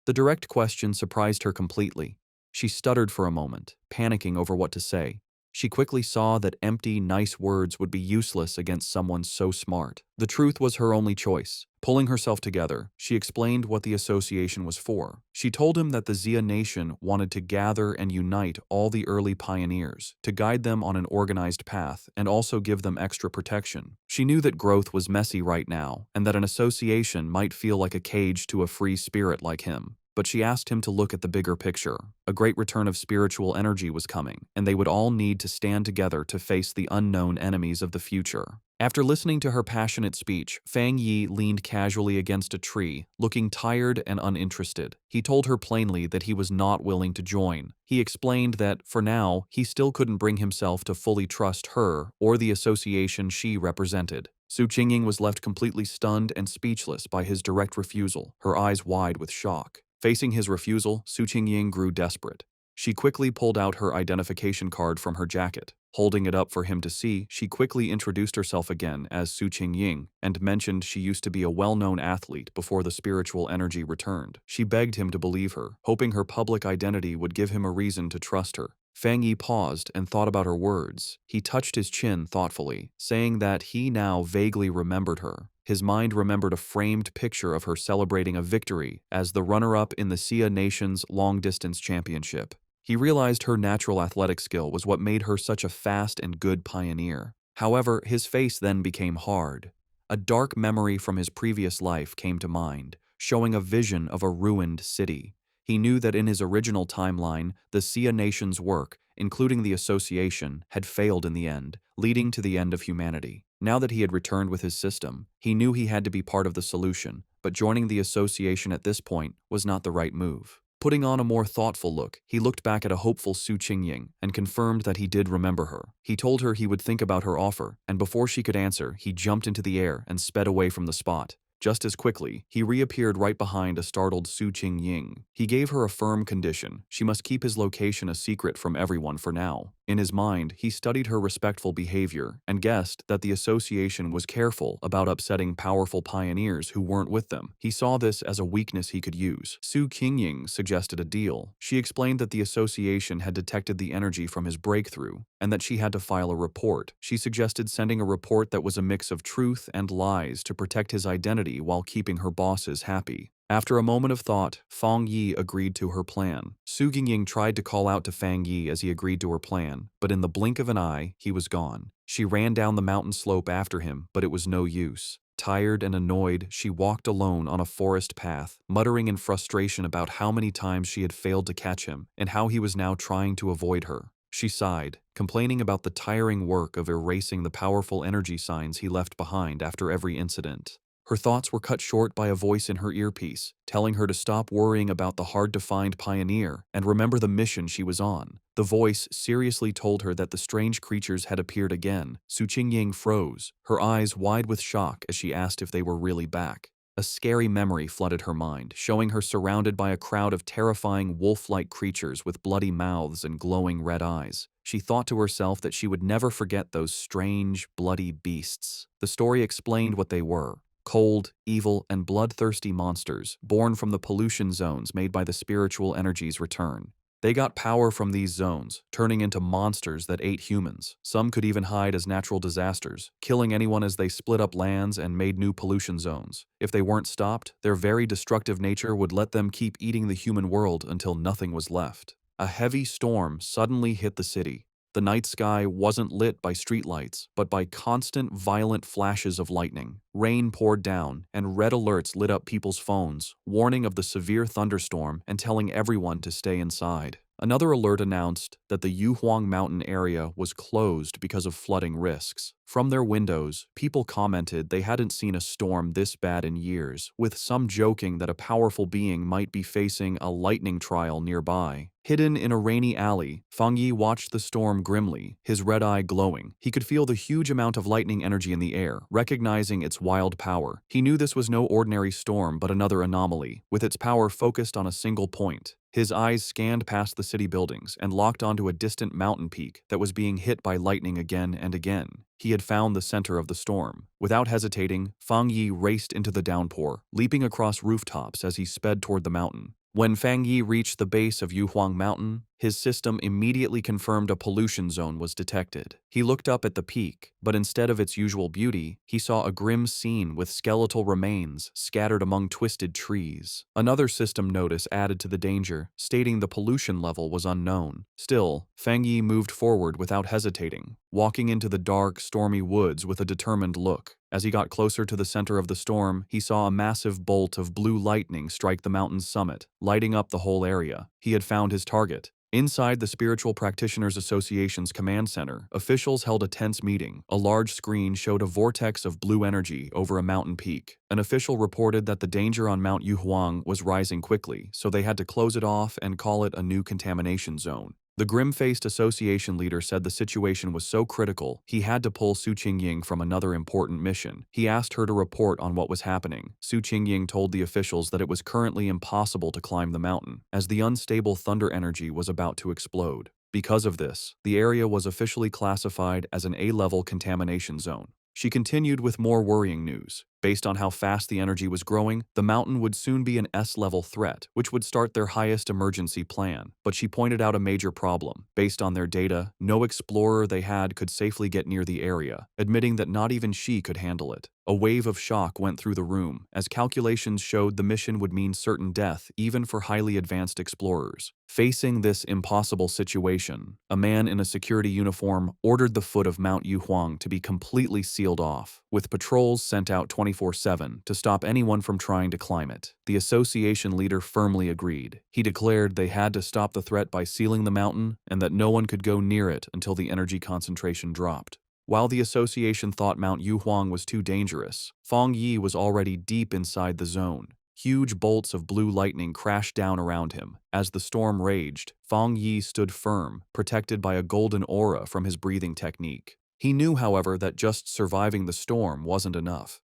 The direct question surprised her completely. She stuttered for a moment, panicking over what to say. She quickly saw that empty, nice words would be useless against someone so smart. The truth was her only choice. Pulling herself together, she explained what the association was for. She told him that the Xia nation wanted to gather and unite all the early pioneers, to guide them on an organized path and also give them extra protection. She knew that growth was messy right now, and that an association might feel like a cage to a free spirit like him. But she asked him to look at the bigger picture. A great return of spiritual energy was coming, and they would all need to stand together to face the unknown enemies of the future. After listening to her passionate speech, Fang Yi leaned casually against a tree, looking tired and uninterested. He told her plainly that he was not willing to join. He explained that, for now, he still couldn't bring himself to fully trust her or the association she represented. Su Qingying was left completely stunned and speechless by his direct refusal, her eyes wide with shock. Facing his refusal, Su Qingying grew desperate. She quickly pulled out her identification card from her jacket. Holding it up for him to see, she quickly introduced herself again as Su Qingying and mentioned she used to be a well-known athlete before the spiritual energy returned. She begged him to believe her, hoping her public identity would give him a reason to trust her. Fang Yi paused and thought about her words. He touched his chin thoughtfully, saying that he now vaguely remembered her. His mind remembered a framed picture of her celebrating a victory as the runner-up in the Xia Nation's long-distance championship. He realized her natural athletic skill was what made her such a fast and good pioneer. However, his face then became hard. A dark memory from his previous life came to mind, showing a vision of a ruined city. He knew that in his original timeline, the Xia Nation's work, including the association, had failed in the end, leading to the end of humanity. Now that he had returned with his system, he knew he had to be part of the solution, but joining the association at this point was not the right move. Putting on a more thoughtful look, he looked back at a hopeful Su Qingying and confirmed that he did remember her. He told her he would think about her offer, and before she could answer, he jumped into the air and sped away from the spot. Just as quickly, he reappeared right behind a startled Su Qingying. He gave her a firm condition. She must keep his location a secret from everyone for now. In his mind, he studied her respectful behavior and guessed that the association was careful about upsetting powerful pioneers who weren't with them. He saw this as a weakness he could use. Su Qingying suggested a deal. She explained that the association had detected the energy from his breakthrough and that she had to file a report. She suggested sending a report that was a mix of truth and lies to protect his identity while keeping her bosses happy. After a moment of thought, Fang Yi agreed to her plan. Su Qingying tried to call out to Fang Yi as he agreed to her plan, but in the blink of an eye, he was gone. She ran down the mountain slope after him, but it was no use. Tired and annoyed, she walked alone on a forest path, muttering in frustration about how many times she had failed to catch him and how he was now trying to avoid her. She sighed, complaining about the tiring work of erasing the powerful energy signs he left behind after every incident. Her thoughts were cut short by a voice in her earpiece, telling her to stop worrying about the hard-to-find pioneer and remember the mission she was on. The voice seriously told her that the strange creatures had appeared again. Su Qingying froze, her eyes wide with shock as she asked if they were really back. A scary memory flooded her mind, showing her surrounded by a crowd of terrifying wolf-like creatures with bloody mouths and glowing red eyes. She thought to herself that she would never forget those strange, bloody beasts. The story explained what they were. Cold, evil, and bloodthirsty monsters born from the pollution zones made by the spiritual energy's return. They got power from these zones, turning into monsters that ate humans. Some could even hide as natural disasters, killing anyone as they split up lands and made new pollution zones. If they weren't stopped, their very destructive nature would let them keep eating the human world until nothing was left. A heavy storm suddenly hit the city. The night sky wasn't lit by streetlights, but by constant, violent flashes of lightning. Rain poured down, and red alerts lit up people's phones, warning of the severe thunderstorm and telling everyone to stay inside. Another alert announced that the Yuhuang Mountain area was closed because of flooding risks. From their windows, people commented they hadn't seen a storm this bad in years, with some joking that a powerful being might be facing a lightning trial nearby. Hidden in a rainy alley, Fang Yi watched the storm grimly, his red eye glowing. He could feel the huge amount of lightning energy in the air, recognizing its wild power. He knew this was no ordinary storm but another anomaly, with its power focused on a single point. His eyes scanned past the city buildings and locked onto a distant mountain peak that was being hit by lightning again and again. He had found the center of the storm. Without hesitating, Fang Yi raced into the downpour, leaping across rooftops as he sped toward the mountain. When Fang Yi reached the base of Yuhuang Mountain, his system immediately confirmed a pollution zone was detected. He looked up at the peak, but instead of its usual beauty, he saw a grim scene with skeletal remains scattered among twisted trees. Another system notice added to the danger, stating the pollution level was unknown. Still, Fang Yi moved forward without hesitating, walking into the dark, stormy woods with a determined look. As he got closer to the center of the storm, he saw a massive bolt of blue lightning strike the mountain's summit, lighting up the whole area. He had found his target. Inside the Spiritual Practitioners Association's command center, officials held a tense meeting. A large screen showed a vortex of blue energy over a mountain peak. An official reported that the danger on Mount Yuhuang was rising quickly, so they had to close it off and call it a new contamination zone. The grim-faced association leader said the situation was so critical, he had to pull Su Qingying from another important mission. He asked her to report on what was happening. Su Qingying told the officials that it was currently impossible to climb the mountain, as the unstable thunder energy was about to explode. Because of this, the area was officially classified as an A-level contamination zone. She continued with more worrying news. Based on how fast the energy was growing, the mountain would soon be an S-level threat, which would start their highest emergency plan. But she pointed out a major problem. Based on their data, no explorer they had could safely get near the area, admitting that not even she could handle it. A wave of shock went through the room, as calculations showed the mission would mean certain death even for highly advanced explorers. Facing this impossible situation, a man in a security uniform ordered the foot of Mount Yuhuang to be completely sealed off, with patrols sent out 24/7 to stop anyone from trying to climb it. The association leader firmly agreed. He declared they had to stop the threat by sealing the mountain and that no one could go near it until the energy concentration dropped. While the association thought Mount Yuhuang was too dangerous, Fang Yi was already deep inside the zone. Huge bolts of blue lightning crashed down around him. As the storm raged, Fang Yi stood firm, protected by a golden aura from his breathing technique. He knew, however, that just surviving the storm wasn't enough.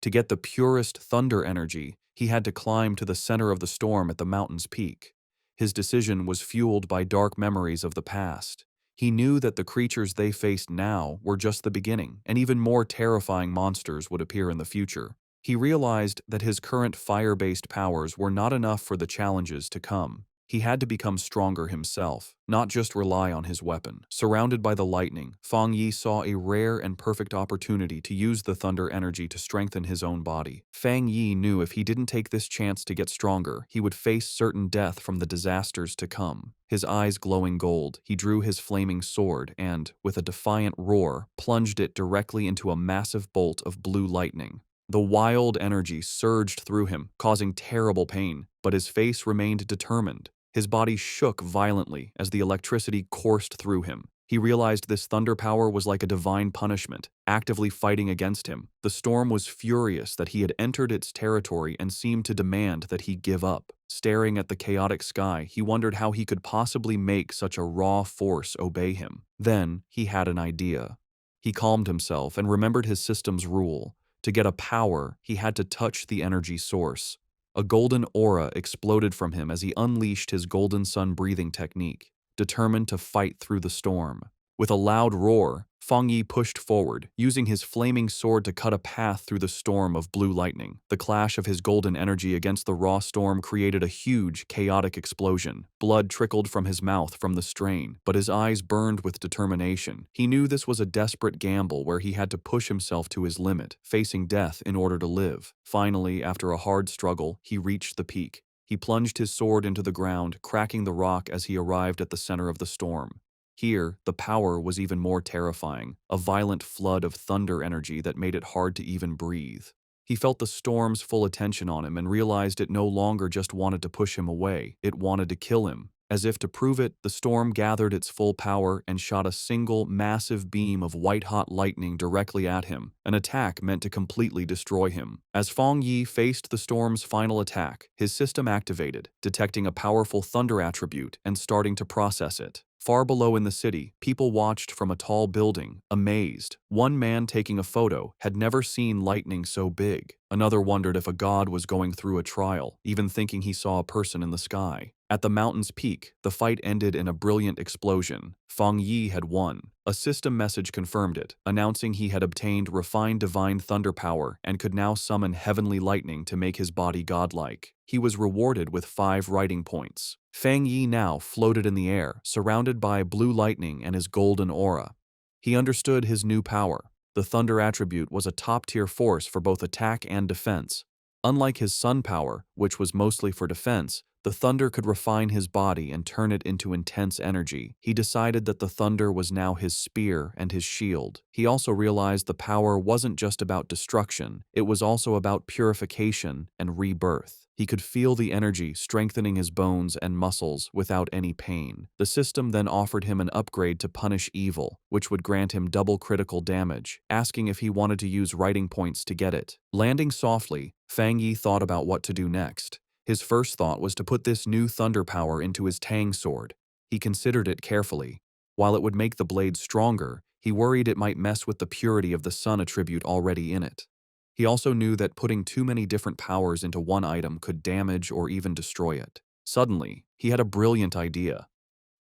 To get the purest thunder energy, he had to climb to the center of the storm at the mountain's peak. His decision was fueled by dark memories of the past. He knew that the creatures they faced now were just the beginning, and even more terrifying monsters would appear in the future. He realized that his current fire-based powers were not enough for the challenges to come. He had to become stronger himself, not just rely on his weapon. Surrounded by the lightning, Fang Yi saw a rare and perfect opportunity to use the thunder energy to strengthen his own body. Fang Yi knew if he didn't take this chance to get stronger, he would face certain death from the disasters to come. His eyes glowing gold, he drew his flaming sword and, with a defiant roar, plunged it directly into a massive bolt of blue lightning. The wild energy surged through him, causing terrible pain, but his face remained determined. His body shook violently as the electricity coursed through him. He realized this thunder power was like a divine punishment, actively fighting against him. The storm was furious that he had entered its territory and seemed to demand that he give up. Staring at the chaotic sky, he wondered how he could possibly make such a raw force obey him. Then, he had an idea. He calmed himself and remembered his system's rule. To get a power, he had to touch the energy source. A golden aura exploded from him as he unleashed his golden sun breathing technique, determined to fight through the storm. With a loud roar, Fang Yi pushed forward, using his flaming sword to cut a path through the storm of blue lightning. The clash of his golden energy against the raw storm created a huge, chaotic explosion. Blood trickled from his mouth from the strain, but his eyes burned with determination. He knew this was a desperate gamble where he had to push himself to his limit, facing death in order to live. Finally, after a hard struggle, he reached the peak. He plunged his sword into the ground, cracking the rock as he arrived at the center of the storm. Here, the power was even more terrifying, a violent flood of thunder energy that made it hard to even breathe. He felt the storm's full attention on him and realized it no longer just wanted to push him away, it wanted to kill him. As if to prove it, the storm gathered its full power and shot a single, massive beam of white-hot lightning directly at him, an attack meant to completely destroy him. As Fang Yi faced the storm's final attack, his system activated, detecting a powerful thunder attribute and starting to process it. Far below in the city, people watched from a tall building, amazed. One man taking a photo had never seen lightning so big. Another wondered if a god was going through a trial, even thinking he saw a person in the sky. At the mountain's peak, the fight ended in a brilliant explosion. Feng Yi had won. A system message confirmed it, announcing he had obtained refined divine thunder power and could now summon heavenly lightning to make his body godlike. He was rewarded with 5 writing points. Feng Yi now floated in the air, surrounded by blue lightning and his golden aura. He understood his new power. The thunder attribute was a top-tier force for both attack and defense. Unlike his sun power, which was mostly for defense, the thunder could refine his body and turn it into intense energy. He decided that the thunder was now his spear and his shield. He also realized the power wasn't just about destruction, it was also about purification and rebirth. He could feel the energy strengthening his bones and muscles without any pain. The system then offered him an upgrade to punish evil, which would grant him double critical damage, asking if he wanted to use writing points to get it. Landing softly, Feng Yi thought about what to do next. His first thought was to put this new thunder power into his Tang sword. He considered it carefully. While it would make the blade stronger, he worried it might mess with the purity of the sun attribute already in it. He also knew that putting too many different powers into one item could damage or even destroy it. Suddenly, he had a brilliant idea.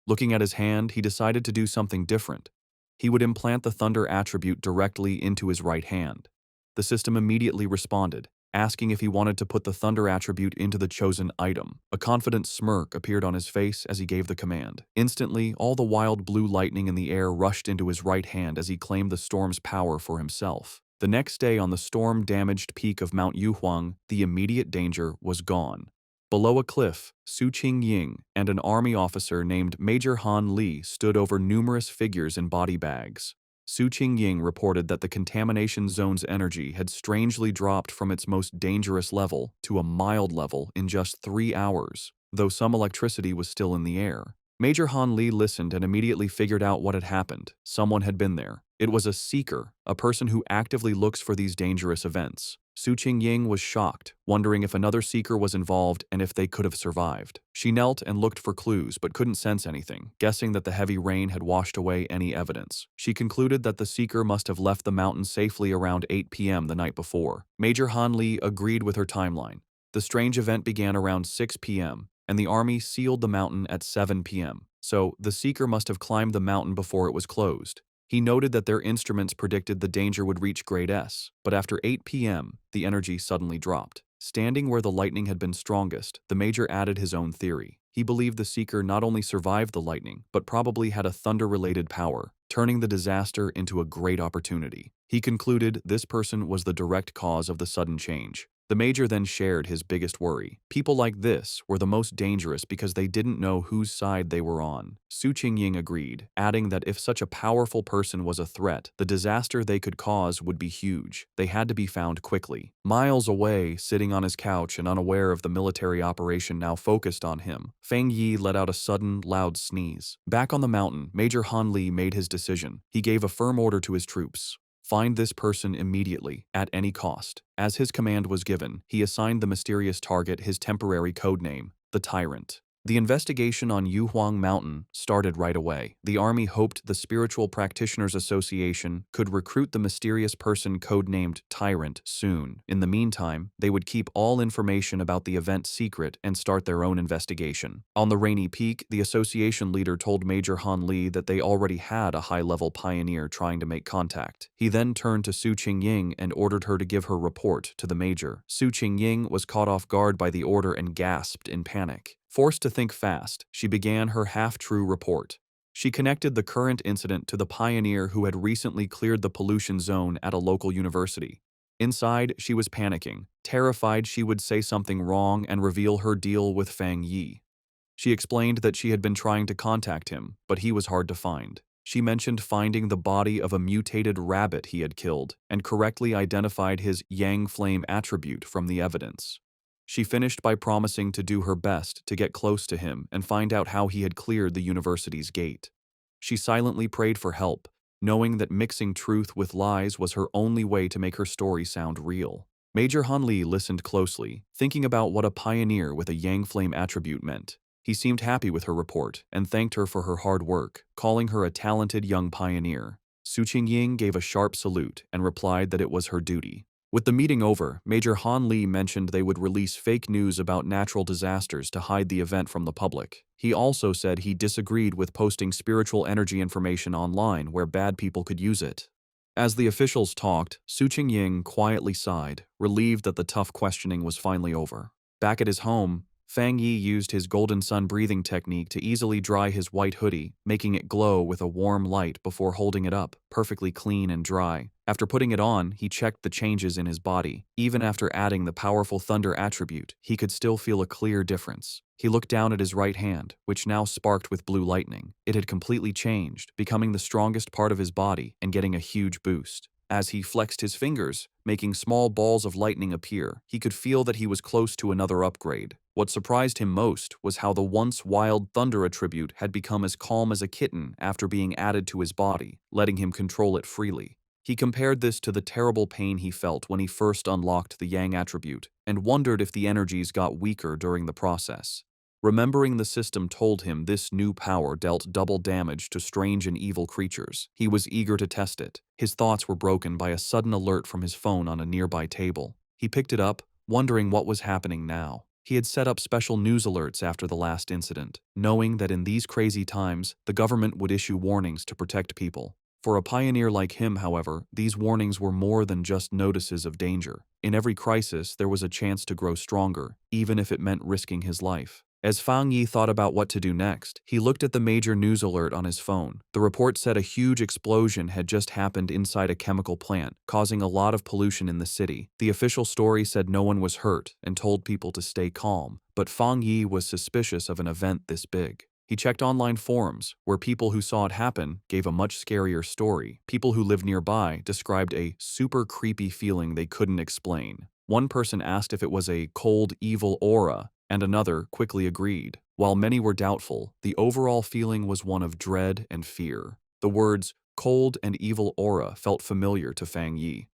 Looking at his hand, he decided to do something different. He would implant the thunder attribute directly into his right hand. The system immediately responded, asking if he wanted to put the thunder attribute into the chosen item. A confident smirk appeared on his face as he gave the command. Instantly, all the wild blue lightning in the air rushed into his right hand as he claimed the storm's power for himself. The next day on the storm-damaged peak of Mount Yuhuang, the immediate danger was gone. Below a cliff, Su Qingying and an army officer named Major Han Li stood over numerous figures in body bags. Su Qingying reported that the contamination zone's energy had strangely dropped from its most dangerous level to a mild level in just 3 hours, though some electricity was still in the air. Major Han Li listened and immediately figured out what had happened. Someone had been there. It was a seeker, a person who actively looks for these dangerous events. Su Qingying was shocked, wondering if another seeker was involved and if they could have survived. She knelt and looked for clues but couldn't sense anything, guessing that the heavy rain had washed away any evidence. She concluded that the seeker must have left the mountain safely around 8 p.m. the night before. Major Han Li agreed with her timeline. The strange event began around 6 p.m., and the army sealed the mountain at 7 p.m., so the seeker must have climbed the mountain before it was closed. He noted that their instruments predicted the danger would reach grade S, but after 8 p.m., the energy suddenly dropped. Standing where the lightning had been strongest, the major added his own theory. He believed the seeker not only survived the lightning, but probably had a thunder-related power, turning the disaster into a great opportunity. He concluded this person was the direct cause of the sudden change. The major then shared his biggest worry. People like this were the most dangerous because they didn't know whose side they were on. Su Qingying agreed, adding that if such a powerful person was a threat, the disaster they could cause would be huge. They had to be found quickly. Miles away, sitting on his couch and unaware of the military operation now focused on him, Feng Yi let out a sudden, loud sneeze. Back on the mountain, Major Han Li made his decision. He gave a firm order to his troops. Find this person immediately, at any cost. As his command was given, he assigned the mysterious target his temporary codename, the Tyrant. The investigation on Yuhuang Mountain started right away. The army hoped the Spiritual Practitioners Association could recruit the mysterious person codenamed Tyrant soon. In the meantime, they would keep all information about the event secret and start their own investigation. On the rainy peak, the association leader told Major Han Li that they already had a high-level pioneer trying to make contact. He then turned to Su Qingying and ordered her to give her report to the major. Su Qingying was caught off guard by the order and gasped in panic. Forced to think fast, she began her half-true report. She connected the current incident to the pioneer who had recently cleared the pollution zone at a local university. Inside, she was panicking, terrified she would say something wrong and reveal her deal with Feng Yi. She explained that she had been trying to contact him, but he was hard to find. She mentioned finding the body of a mutated rabbit he had killed and correctly identified his Yang Flame attribute from the evidence. She finished by promising to do her best to get close to him and find out how he had cleared the university's gate. She silently prayed for help, knowing that mixing truth with lies was her only way to make her story sound real. Major Han Li listened closely, thinking about what a pioneer with a Yang Flame attribute meant. He seemed happy with her report and thanked her for her hard work, calling her a talented young pioneer. Su Qingying gave a sharp salute and replied that it was her duty. With the meeting over, Major Han Li mentioned they would release fake news about natural disasters to hide the event from the public. He also said he disagreed with posting spiritual energy information online where bad people could use it. As the officials talked, Su Qingying quietly sighed, relieved that the tough questioning was finally over. Back at his home, Fang Yi used his golden sun breathing technique to easily dry his white hoodie, making it glow with a warm light before holding it up, perfectly clean and dry. After putting it on, he checked the changes in his body. Even after adding the powerful thunder attribute, he could still feel a clear difference. He looked down at his right hand, which now sparked with blue lightning. It had completely changed, becoming the strongest part of his body and getting a huge boost. As he flexed his fingers, making small balls of lightning appear, he could feel that he was close to another upgrade. What surprised him most was how the once wild thunder attribute had become as calm as a kitten after being added to his body, letting him control it freely. He compared this to the terrible pain he felt when he first unlocked the Yang attribute, and wondered if the energies got weaker during the process. Remembering the system told him this new power dealt double damage to strange and evil creatures, he was eager to test it. His thoughts were broken by a sudden alert from his phone on a nearby table. He picked it up, wondering what was happening now. He had set up special news alerts after the last incident, knowing that in these crazy times, the government would issue warnings to protect people. For a pioneer like him, however, these warnings were more than just notices of danger. In every crisis, there was a chance to grow stronger, even if it meant risking his life. As Fang Yi thought about what to do next, he looked at the major news alert on his phone. The report said a huge explosion had just happened inside a chemical plant, causing a lot of pollution in the city. The official story said no one was hurt and told people to stay calm, but Fang Yi was suspicious of an event this big. He checked online forums, where people who saw it happen gave a much scarier story. People who lived nearby described a super creepy feeling they couldn't explain. One person asked if it was a cold, evil aura, and another quickly agreed. While many were doubtful, the overall feeling was one of dread and fear. The words cold and evil aura felt familiar to Fang Yi.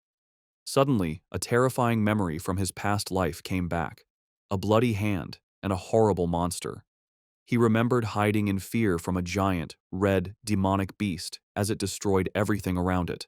Suddenly, a terrifying memory from his past life came back. A bloody hand and a horrible monster. He remembered hiding in fear from a giant, red, demonic beast as it destroyed everything around it.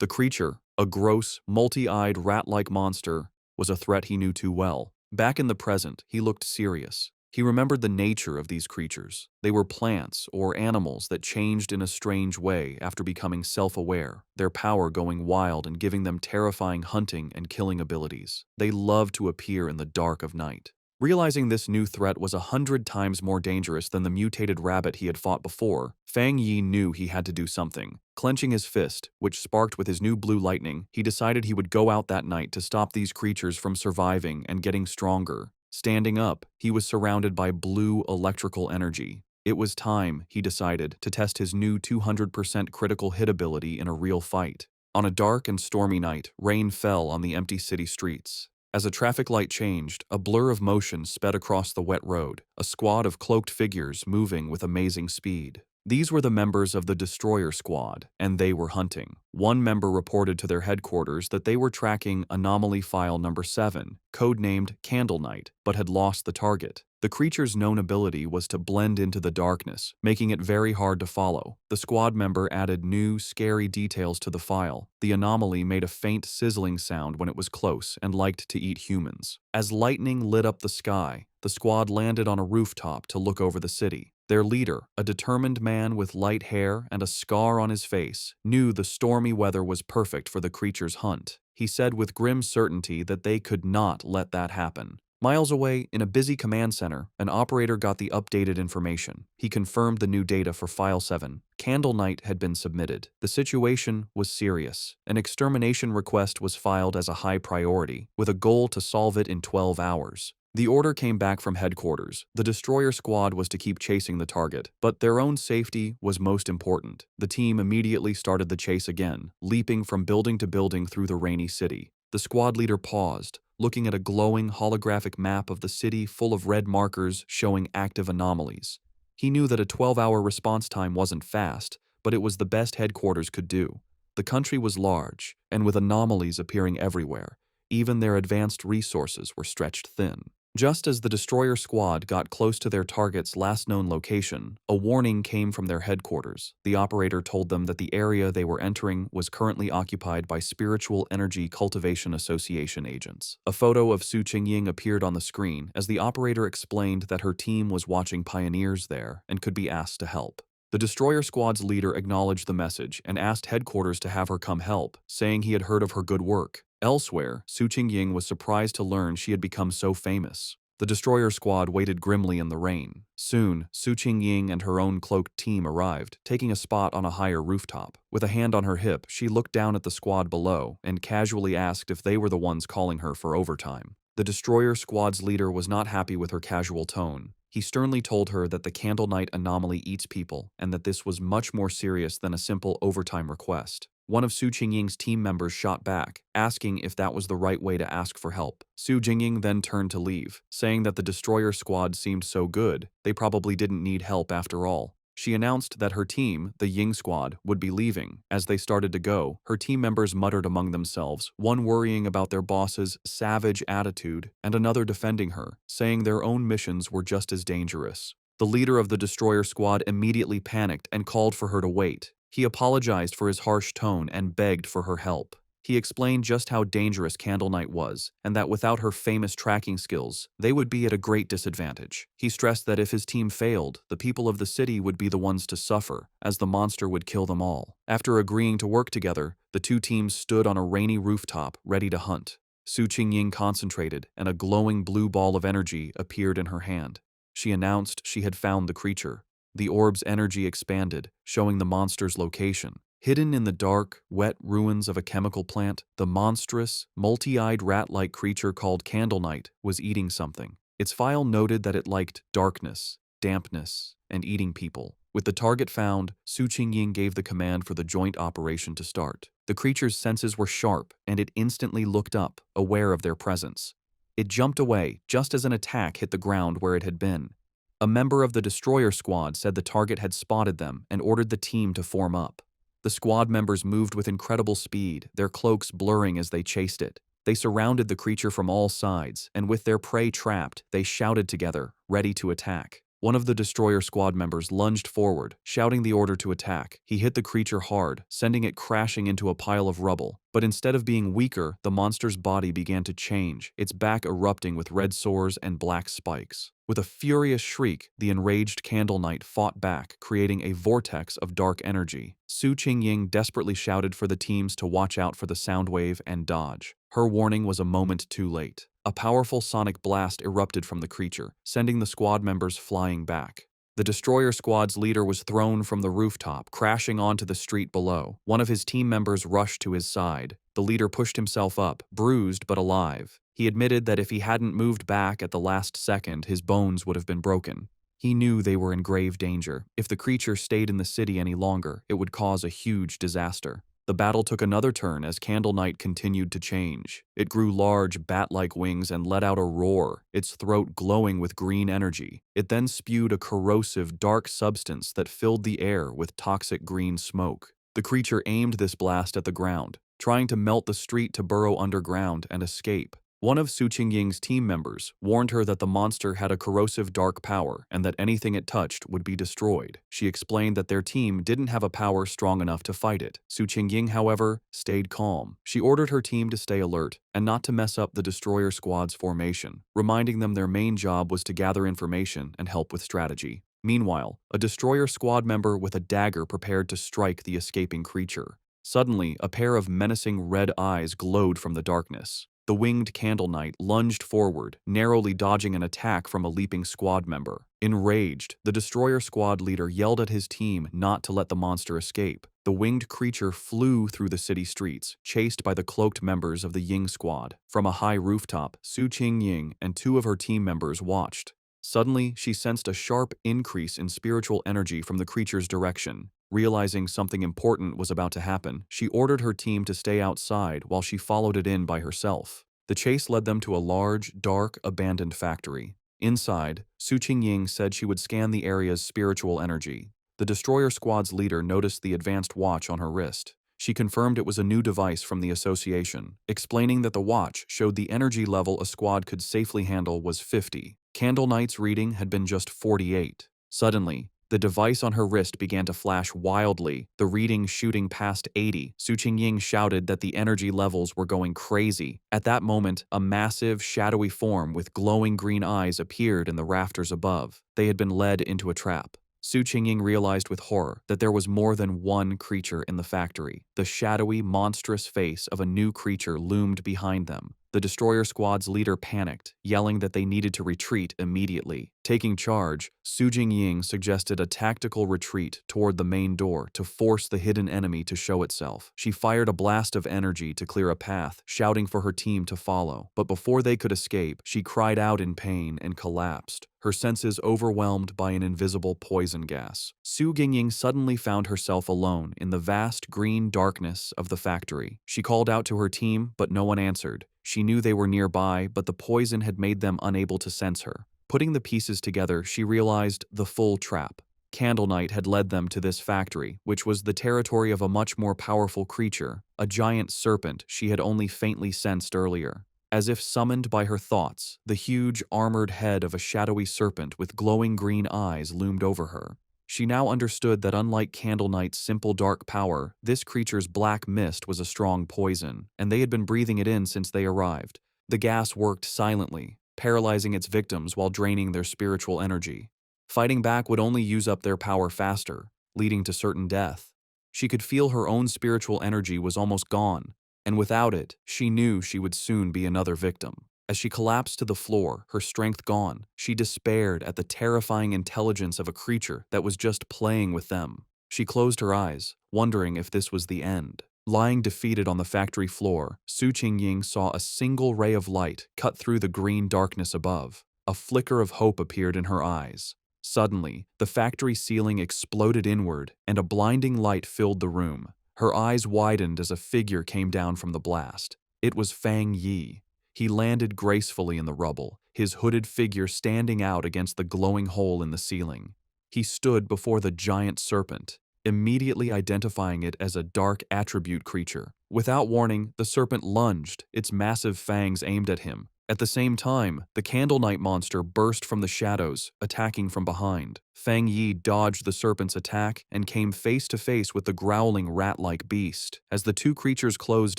The creature, a gross, multi-eyed rat-like monster, was a threat he knew too well. Back in the present, he looked serious. He remembered the nature of these creatures. They were plants or animals that changed in a strange way after becoming self-aware, their power going wild and giving them terrifying hunting and killing abilities. They loved to appear in the dark of night. Realizing this new threat was 100 times more dangerous than the mutated rabbit he had fought before, Fang Yi knew he had to do something. Clenching his fist, which sparked with his new blue lightning, he decided he would go out that night to stop these creatures from surviving and getting stronger. Standing up, he was surrounded by blue electrical energy. It was time, he decided, to test his new 200% critical hit ability in a real fight. On a dark and stormy night, rain fell on the empty city streets. As a traffic light changed, a blur of motion sped across the wet road, a squad of cloaked figures moving with amazing speed. These were the members of the Destroyer Squad, and they were hunting. One member reported to their headquarters that they were tracking Anomaly File Number 7, codenamed Candle Knight, but had lost the target. The creature's known ability was to blend into the darkness, making it very hard to follow. The squad member added new, scary details to the file. The anomaly made a faint sizzling sound when it was close and liked to eat humans. As lightning lit up the sky, the squad landed on a rooftop to look over the city. Their leader, a determined man with light hair and a scar on his face, knew the stormy weather was perfect for the creature's hunt. He said with grim certainty that they could not let that happen. Miles away, in a busy command center, an operator got the updated information. He confirmed the new data for File 7. Candle Knight had been submitted. The situation was serious. An extermination request was filed as a high priority, with a goal to solve it in 12 hours. The order came back from headquarters. The Destroyer Squad was to keep chasing the target, but their own safety was most important. The team immediately started the chase again, leaping from building to building through the rainy city. The squad leader paused, looking at a glowing holographic map of the city full of red markers showing active anomalies. He knew that a 12-hour response time wasn't fast, but it was the best headquarters could do. The country was large, and with anomalies appearing everywhere, even their advanced resources were stretched thin. Just as the destroyer squad got close to their target's last known location, a warning came from their headquarters. The operator told them that the area they were entering was currently occupied by Spiritual Energy Cultivation Association agents. A photo of Su Qingying appeared on the screen as the operator explained that her team was watching pioneers there and could be asked to help. The destroyer squad's leader acknowledged the message and asked headquarters to have her come help, saying he had heard of her good work. Elsewhere, Su Qingying was surprised to learn she had become so famous. The destroyer squad waited grimly in the rain. Soon, Su Qingying and her own cloaked team arrived, taking a spot on a higher rooftop. With a hand on her hip, she looked down at the squad below and casually asked if they were the ones calling her for overtime. The destroyer squad's leader was not happy with her casual tone. He sternly told her that the Candle Night anomaly eats people and that this was much more serious than a simple overtime request. One of Su Qingying's team members shot back, asking if that was the right way to ask for help. Su Qingying then turned to leave, saying that the destroyer squad seemed so good, they probably didn't need help after all. She announced that her team, the Ying squad, would be leaving. As they started to go, her team members muttered among themselves, one worrying about their boss's savage attitude and another defending her, saying their own missions were just as dangerous. The leader of the destroyer squad immediately panicked and called for her to wait. He apologized for his harsh tone and begged for her help. He explained just how dangerous Candle Night was, and that without her famous tracking skills, they would be at a great disadvantage. He stressed that if his team failed, the people of the city would be the ones to suffer, as the monster would kill them all. After agreeing to work together, the two teams stood on a rainy rooftop, ready to hunt. Su Qingying concentrated, and a glowing blue ball of energy appeared in her hand. She announced she had found the creature. The orb's energy expanded, showing the monster's location. Hidden in the dark, wet ruins of a chemical plant, the monstrous, multi-eyed rat-like creature called Candle Night was eating something. Its file noted that it liked darkness, dampness, and eating people. With the target found, Su Qingying gave the command for the joint operation to start. The creature's senses were sharp, and it instantly looked up, aware of their presence. It jumped away, just as an attack hit the ground where it had been. A member of the destroyer squad said the target had spotted them and ordered the team to form up. The squad members moved with incredible speed, their cloaks blurring as they chased it. They surrounded the creature from all sides, and with their prey trapped, they shouted together, ready to attack. One of the destroyer squad members lunged forward, shouting the order to attack. He hit the creature hard, sending it crashing into a pile of rubble. But instead of being weaker, the monster's body began to change, its back erupting with red sores and black spikes. With a furious shriek, the enraged Candle Knight fought back, creating a vortex of dark energy. Su Qingying desperately shouted for the teams to watch out for the sound wave and dodge. Her warning was a moment too late. A powerful sonic blast erupted from the creature, sending the squad members flying back. The destroyer squad's leader was thrown from the rooftop, crashing onto the street below. One of his team members rushed to his side. The leader pushed himself up, bruised but alive. He admitted that if he hadn't moved back at the last second, his bones would have been broken. He knew they were in grave danger. If the creature stayed in the city any longer, it would cause a huge disaster. The battle took another turn as Candle Night continued to change. It grew large, bat-like wings and let out a roar, its throat glowing with green energy. It then spewed a corrosive, dark substance that filled the air with toxic green smoke. The creature aimed this blast at the ground, trying to melt the street to burrow underground and escape. One of Su Qingying's team members warned her that the monster had a corrosive dark power and that anything it touched would be destroyed. She explained that their team didn't have a power strong enough to fight it. Su Qingying, however, stayed calm. She ordered her team to stay alert and not to mess up the destroyer squad's formation, reminding them their main job was to gather information and help with strategy. Meanwhile, a destroyer squad member with a dagger prepared to strike the escaping creature. Suddenly, a pair of menacing red eyes glowed from the darkness. The winged Candle Knight lunged forward, narrowly dodging an attack from a leaping squad member. Enraged, the destroyer squad leader yelled at his team not to let the monster escape. The winged creature flew through the city streets, chased by the cloaked members of the Ying squad. From a high rooftop, Su Qingying and two of her team members watched. Suddenly, she sensed a sharp increase in spiritual energy from the creature's direction. Realizing something important was about to happen, she ordered her team to stay outside while she followed it in by herself. The chase led them to a large, dark, abandoned factory. Inside, Su Qingying said she would scan the area's spiritual energy. The destroyer squad's leader noticed the advanced watch on her wrist. She confirmed it was a new device from the association, explaining that the watch showed the energy level a squad could safely handle was 50. Candle Knight's reading had been just 48. Suddenly, the device on her wrist began to flash wildly, the reading shooting past 80. Su Qingying shouted that the energy levels were going crazy. At that moment, a massive, shadowy form with glowing green eyes appeared in the rafters above. They had been led into a trap. Su Qingying realized with horror that there was more than one creature in the factory. The shadowy, monstrous face of a new creature loomed behind them. The destroyer squad's leader panicked, yelling that they needed to retreat immediately. Taking charge, Su Jingying suggested a tactical retreat toward the main door to force the hidden enemy to show itself. She fired a blast of energy to clear a path, shouting for her team to follow. But before they could escape, she cried out in pain and collapsed, her senses overwhelmed by an invisible poison gas. Su Jingying suddenly found herself alone in the vast green darkness of the factory. She called out to her team, but no one answered. She knew they were nearby, but the poison had made them unable to sense her. Putting the pieces together, she realized the full trap. Candle Knight had led them to this factory, which was the territory of a much more powerful creature, a giant serpent she had only faintly sensed earlier. As if summoned by her thoughts, the huge, armored head of a shadowy serpent with glowing green eyes loomed over her. She now understood that unlike Candle Knight's simple dark power, this creature's black mist was a strong poison, and they had been breathing it in since they arrived. The gas worked silently, paralyzing its victims while draining their spiritual energy. Fighting back would only use up their power faster, leading to certain death. She could feel her own spiritual energy was almost gone, and without it, she knew she would soon be another victim. As she collapsed to the floor, her strength gone, she despaired at the terrifying intelligence of a creature that was just playing with them. She closed her eyes, wondering if this was the end. Lying defeated on the factory floor, Su Qingying saw a single ray of light cut through the green darkness above. A flicker of hope appeared in her eyes. Suddenly, the factory ceiling exploded inward, and a blinding light filled the room. Her eyes widened as a figure came down from the blast. It was Fang Yi. He landed gracefully in the rubble, his hooded figure standing out against the glowing hole in the ceiling. He stood before the giant serpent, immediately identifying it as a dark attribute creature. Without warning, the serpent lunged, its massive fangs aimed at him. At the same time, the Candle Knight monster burst from the shadows, attacking from behind. Fang Yi dodged the serpent's attack and came face to face with the growling rat-like beast. As the two creatures closed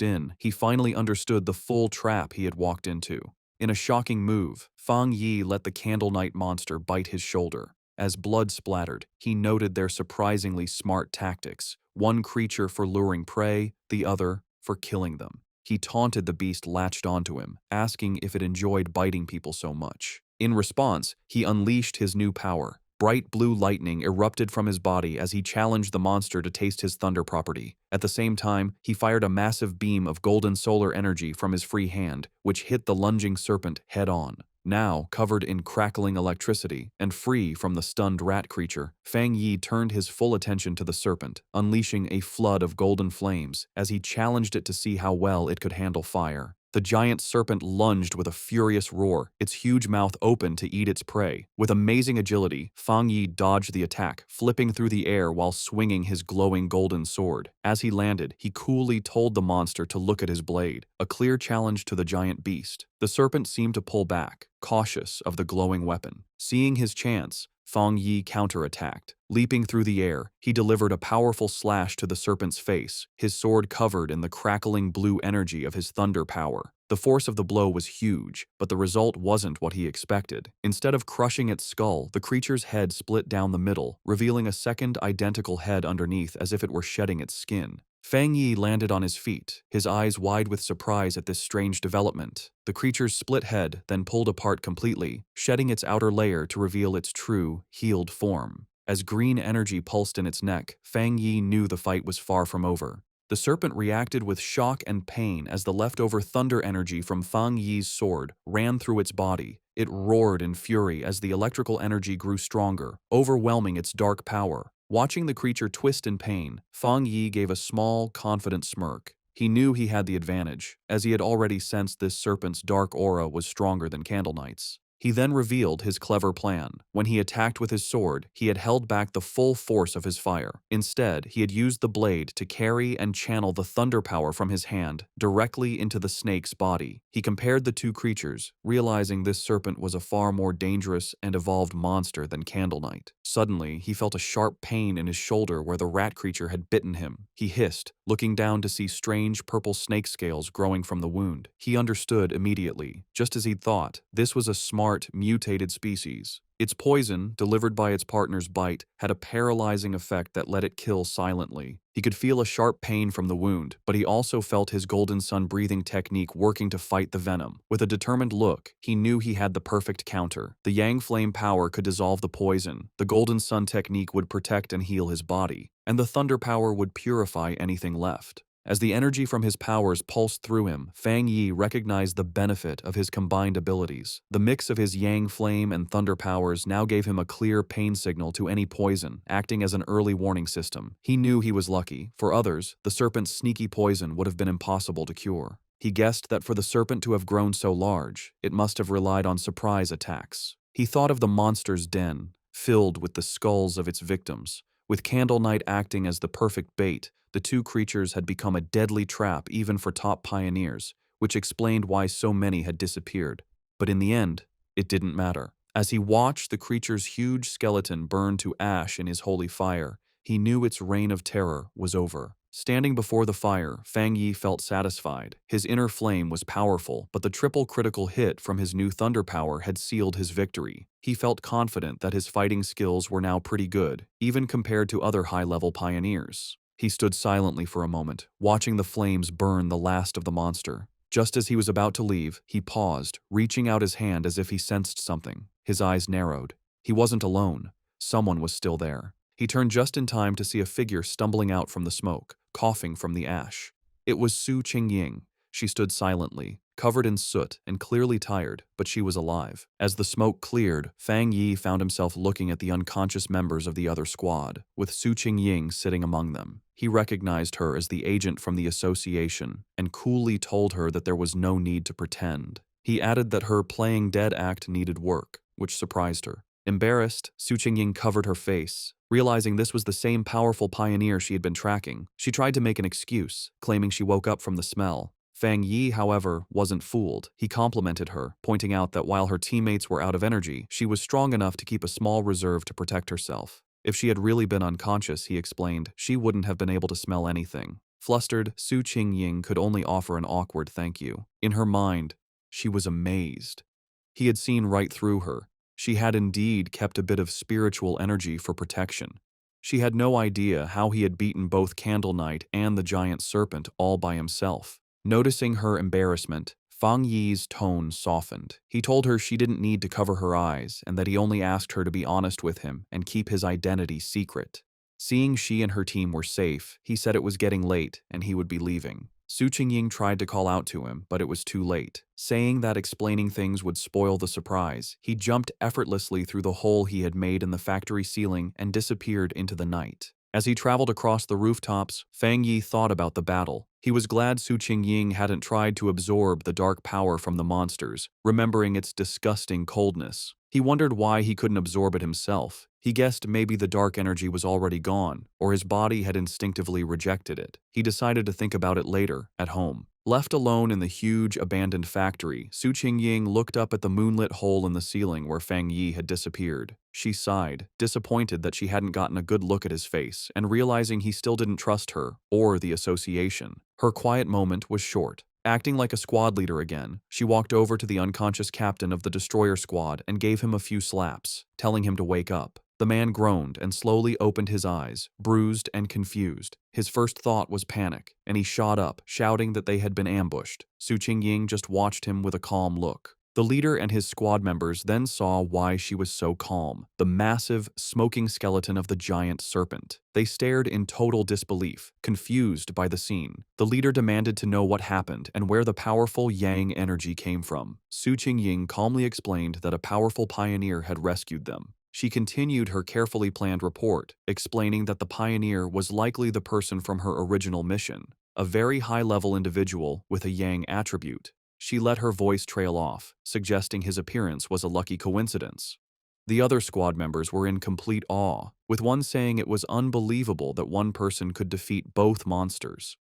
in, he finally understood the full trap he had walked into. In a shocking move, Fang Yi let the Candle Knight monster bite his shoulder. As blood splattered, he noted their surprisingly smart tactics, one creature for luring prey, the other for killing them. He taunted the beast latched onto him, asking if it enjoyed biting people so much. In response, he unleashed his new power. Bright blue lightning erupted from his body as he challenged the monster to taste his thunder property. At the same time, he fired a massive beam of golden solar energy from his free hand, which hit the lunging serpent head-on. Now, covered in crackling electricity and free from the stunned rat creature, Fang Yi turned his full attention to the serpent, unleashing a flood of golden flames as he challenged it to see how well it could handle fire. The giant serpent lunged with a furious roar, its huge mouth open to eat its prey. With amazing agility, Fang Yi dodged the attack, flipping through the air while swinging his glowing golden sword. As he landed, he coolly told the monster to look at his blade, a clear challenge to the giant beast. The serpent seemed to pull back, cautious of the glowing weapon. Seeing his chance, Fang Yi counterattacked. Leaping through the air, he delivered a powerful slash to the serpent's face, his sword covered in the crackling blue energy of his thunder power. The force of the blow was huge, but the result wasn't what he expected. Instead of crushing its skull, the creature's head split down the middle, revealing a second identical head underneath as if it were shedding its skin. Fang Yi landed on his feet, his eyes wide with surprise at this strange development. The creature's split head then pulled apart completely, shedding its outer layer to reveal its true, healed form. As green energy pulsed in its neck, Fang Yi knew the fight was far from over. The serpent reacted with shock and pain as the leftover thunder energy from Fang Yi's sword ran through its body. It roared in fury as the electrical energy grew stronger, overwhelming its dark power. Watching the creature twist in pain, Fang Yi gave a small, confident smirk. He knew he had the advantage, as he had already sensed this serpent's dark aura was stronger than Candle Knight's. He then revealed his clever plan. When he attacked with his sword, he had held back the full force of his fire. Instead, he had used the blade to carry and channel the thunder power from his hand directly into the snake's body. He compared the two creatures, realizing this serpent was a far more dangerous and evolved monster than Candle Knight. Suddenly, he felt a sharp pain in his shoulder where the rat creature had bitten him. He hissed, looking down to see strange purple snake scales growing from the wound. He understood immediately. Just as he'd thought, this was a smart, mutated species. Its poison, delivered by its partner's bite, had a paralyzing effect that let it kill silently. He could feel a sharp pain from the wound, but he also felt his Golden Sun breathing technique working to fight the venom. With a determined look, he knew he had the perfect counter. The Yang Flame power could dissolve the poison, the Golden Sun technique would protect and heal his body, and the Thunder power would purify anything left. As the energy from his powers pulsed through him, Fang Yi recognized the benefit of his combined abilities. The mix of his Yang Flame and Thunder powers now gave him a clear pain signal to any poison, acting as an early warning system. He knew he was lucky. For others, the serpent's sneaky poison would have been impossible to cure. He guessed that for the serpent to have grown so large, it must have relied on surprise attacks. He thought of the monster's den, filled with the skulls of its victims. With Candle Knight acting as the perfect bait, the two creatures had become a deadly trap even for top pioneers, which explained why so many had disappeared. But in the end, it didn't matter. As he watched the creature's huge skeleton burn to ash in his holy fire, he knew its reign of terror was over. Standing before the fire, Fang Yi felt satisfied. His inner flame was powerful, but the triple critical hit from his new thunder power had sealed his victory. He felt confident that his fighting skills were now pretty good, even compared to other high-level pioneers. He stood silently for a moment, watching the flames burn the last of the monster. Just as he was about to leave, he paused, reaching out his hand as if he sensed something. His eyes narrowed. He wasn't alone. Someone was still there. He turned just in time to see a figure stumbling out from the smoke, coughing from the ash. It was Su Qingying. She stood silently, covered in soot and clearly tired, but she was alive. As the smoke cleared, Fang Yi found himself looking at the unconscious members of the other squad, with Su Qingying sitting among them. He recognized her as the agent from the association and coolly told her that there was no need to pretend. He added that her playing dead act needed work, which surprised her. Embarrassed, Su Qingying covered her face. Realizing this was the same powerful pioneer she had been tracking, she tried to make an excuse, claiming she woke up from the smell. Fang Yi, however, wasn't fooled. He complimented her, pointing out that while her teammates were out of energy, she was strong enough to keep a small reserve to protect herself. If she had really been unconscious, he explained, she wouldn't have been able to smell anything. Flustered, Su Qingying could only offer an awkward thank you. In her mind, she was amazed. He had seen right through her. She had indeed kept a bit of spiritual energy for protection. She had no idea how he had beaten both Candle Knight and the giant serpent all by himself. Noticing her embarrassment, Fang Yi's tone softened. He told her she didn't need to cover her eyes and that he only asked her to be honest with him and keep his identity secret. Seeing she and her team were safe, he said it was getting late and he would be leaving. Su Qingying tried to call out to him, but it was too late. Saying that explaining things would spoil the surprise, he jumped effortlessly through the hole he had made in the factory ceiling and disappeared into the night. As he traveled across the rooftops, Fang Yi thought about the battle. He was glad Su Qingying hadn't tried to absorb the dark power from the monsters, remembering its disgusting coldness. He wondered why he couldn't absorb it himself. He guessed maybe the dark energy was already gone, or his body had instinctively rejected it. He decided to think about it later, at home. Left alone in the huge, abandoned factory, Su Qingying looked up at the moonlit hole in the ceiling where Fang Yi had disappeared. She sighed, disappointed that she hadn't gotten a good look at his face, and realizing he still didn't trust her, or the association. Her quiet moment was short. Acting like a squad leader again, she walked over to the unconscious captain of the destroyer squad and gave him a few slaps, telling him to wake up. The man groaned and slowly opened his eyes, bruised and confused. His first thought was panic, and he shot up, shouting that they had been ambushed. Su Qingying just watched him with a calm look. The leader and his squad members then saw why she was so calm: the massive, smoking skeleton of the giant serpent. They stared in total disbelief, confused by the scene. The leader demanded to know what happened and where the powerful Yang energy came from. Su Qingying calmly explained that a powerful pioneer had rescued them. She continued her carefully planned report, explaining that the pioneer was likely the person from her original mission, a very high-level individual with a Yang attribute. She let her voice trail off, suggesting his appearance was a lucky coincidence. The other squad members were in complete awe, with one saying it was unbelievable that one person could defeat both monsters.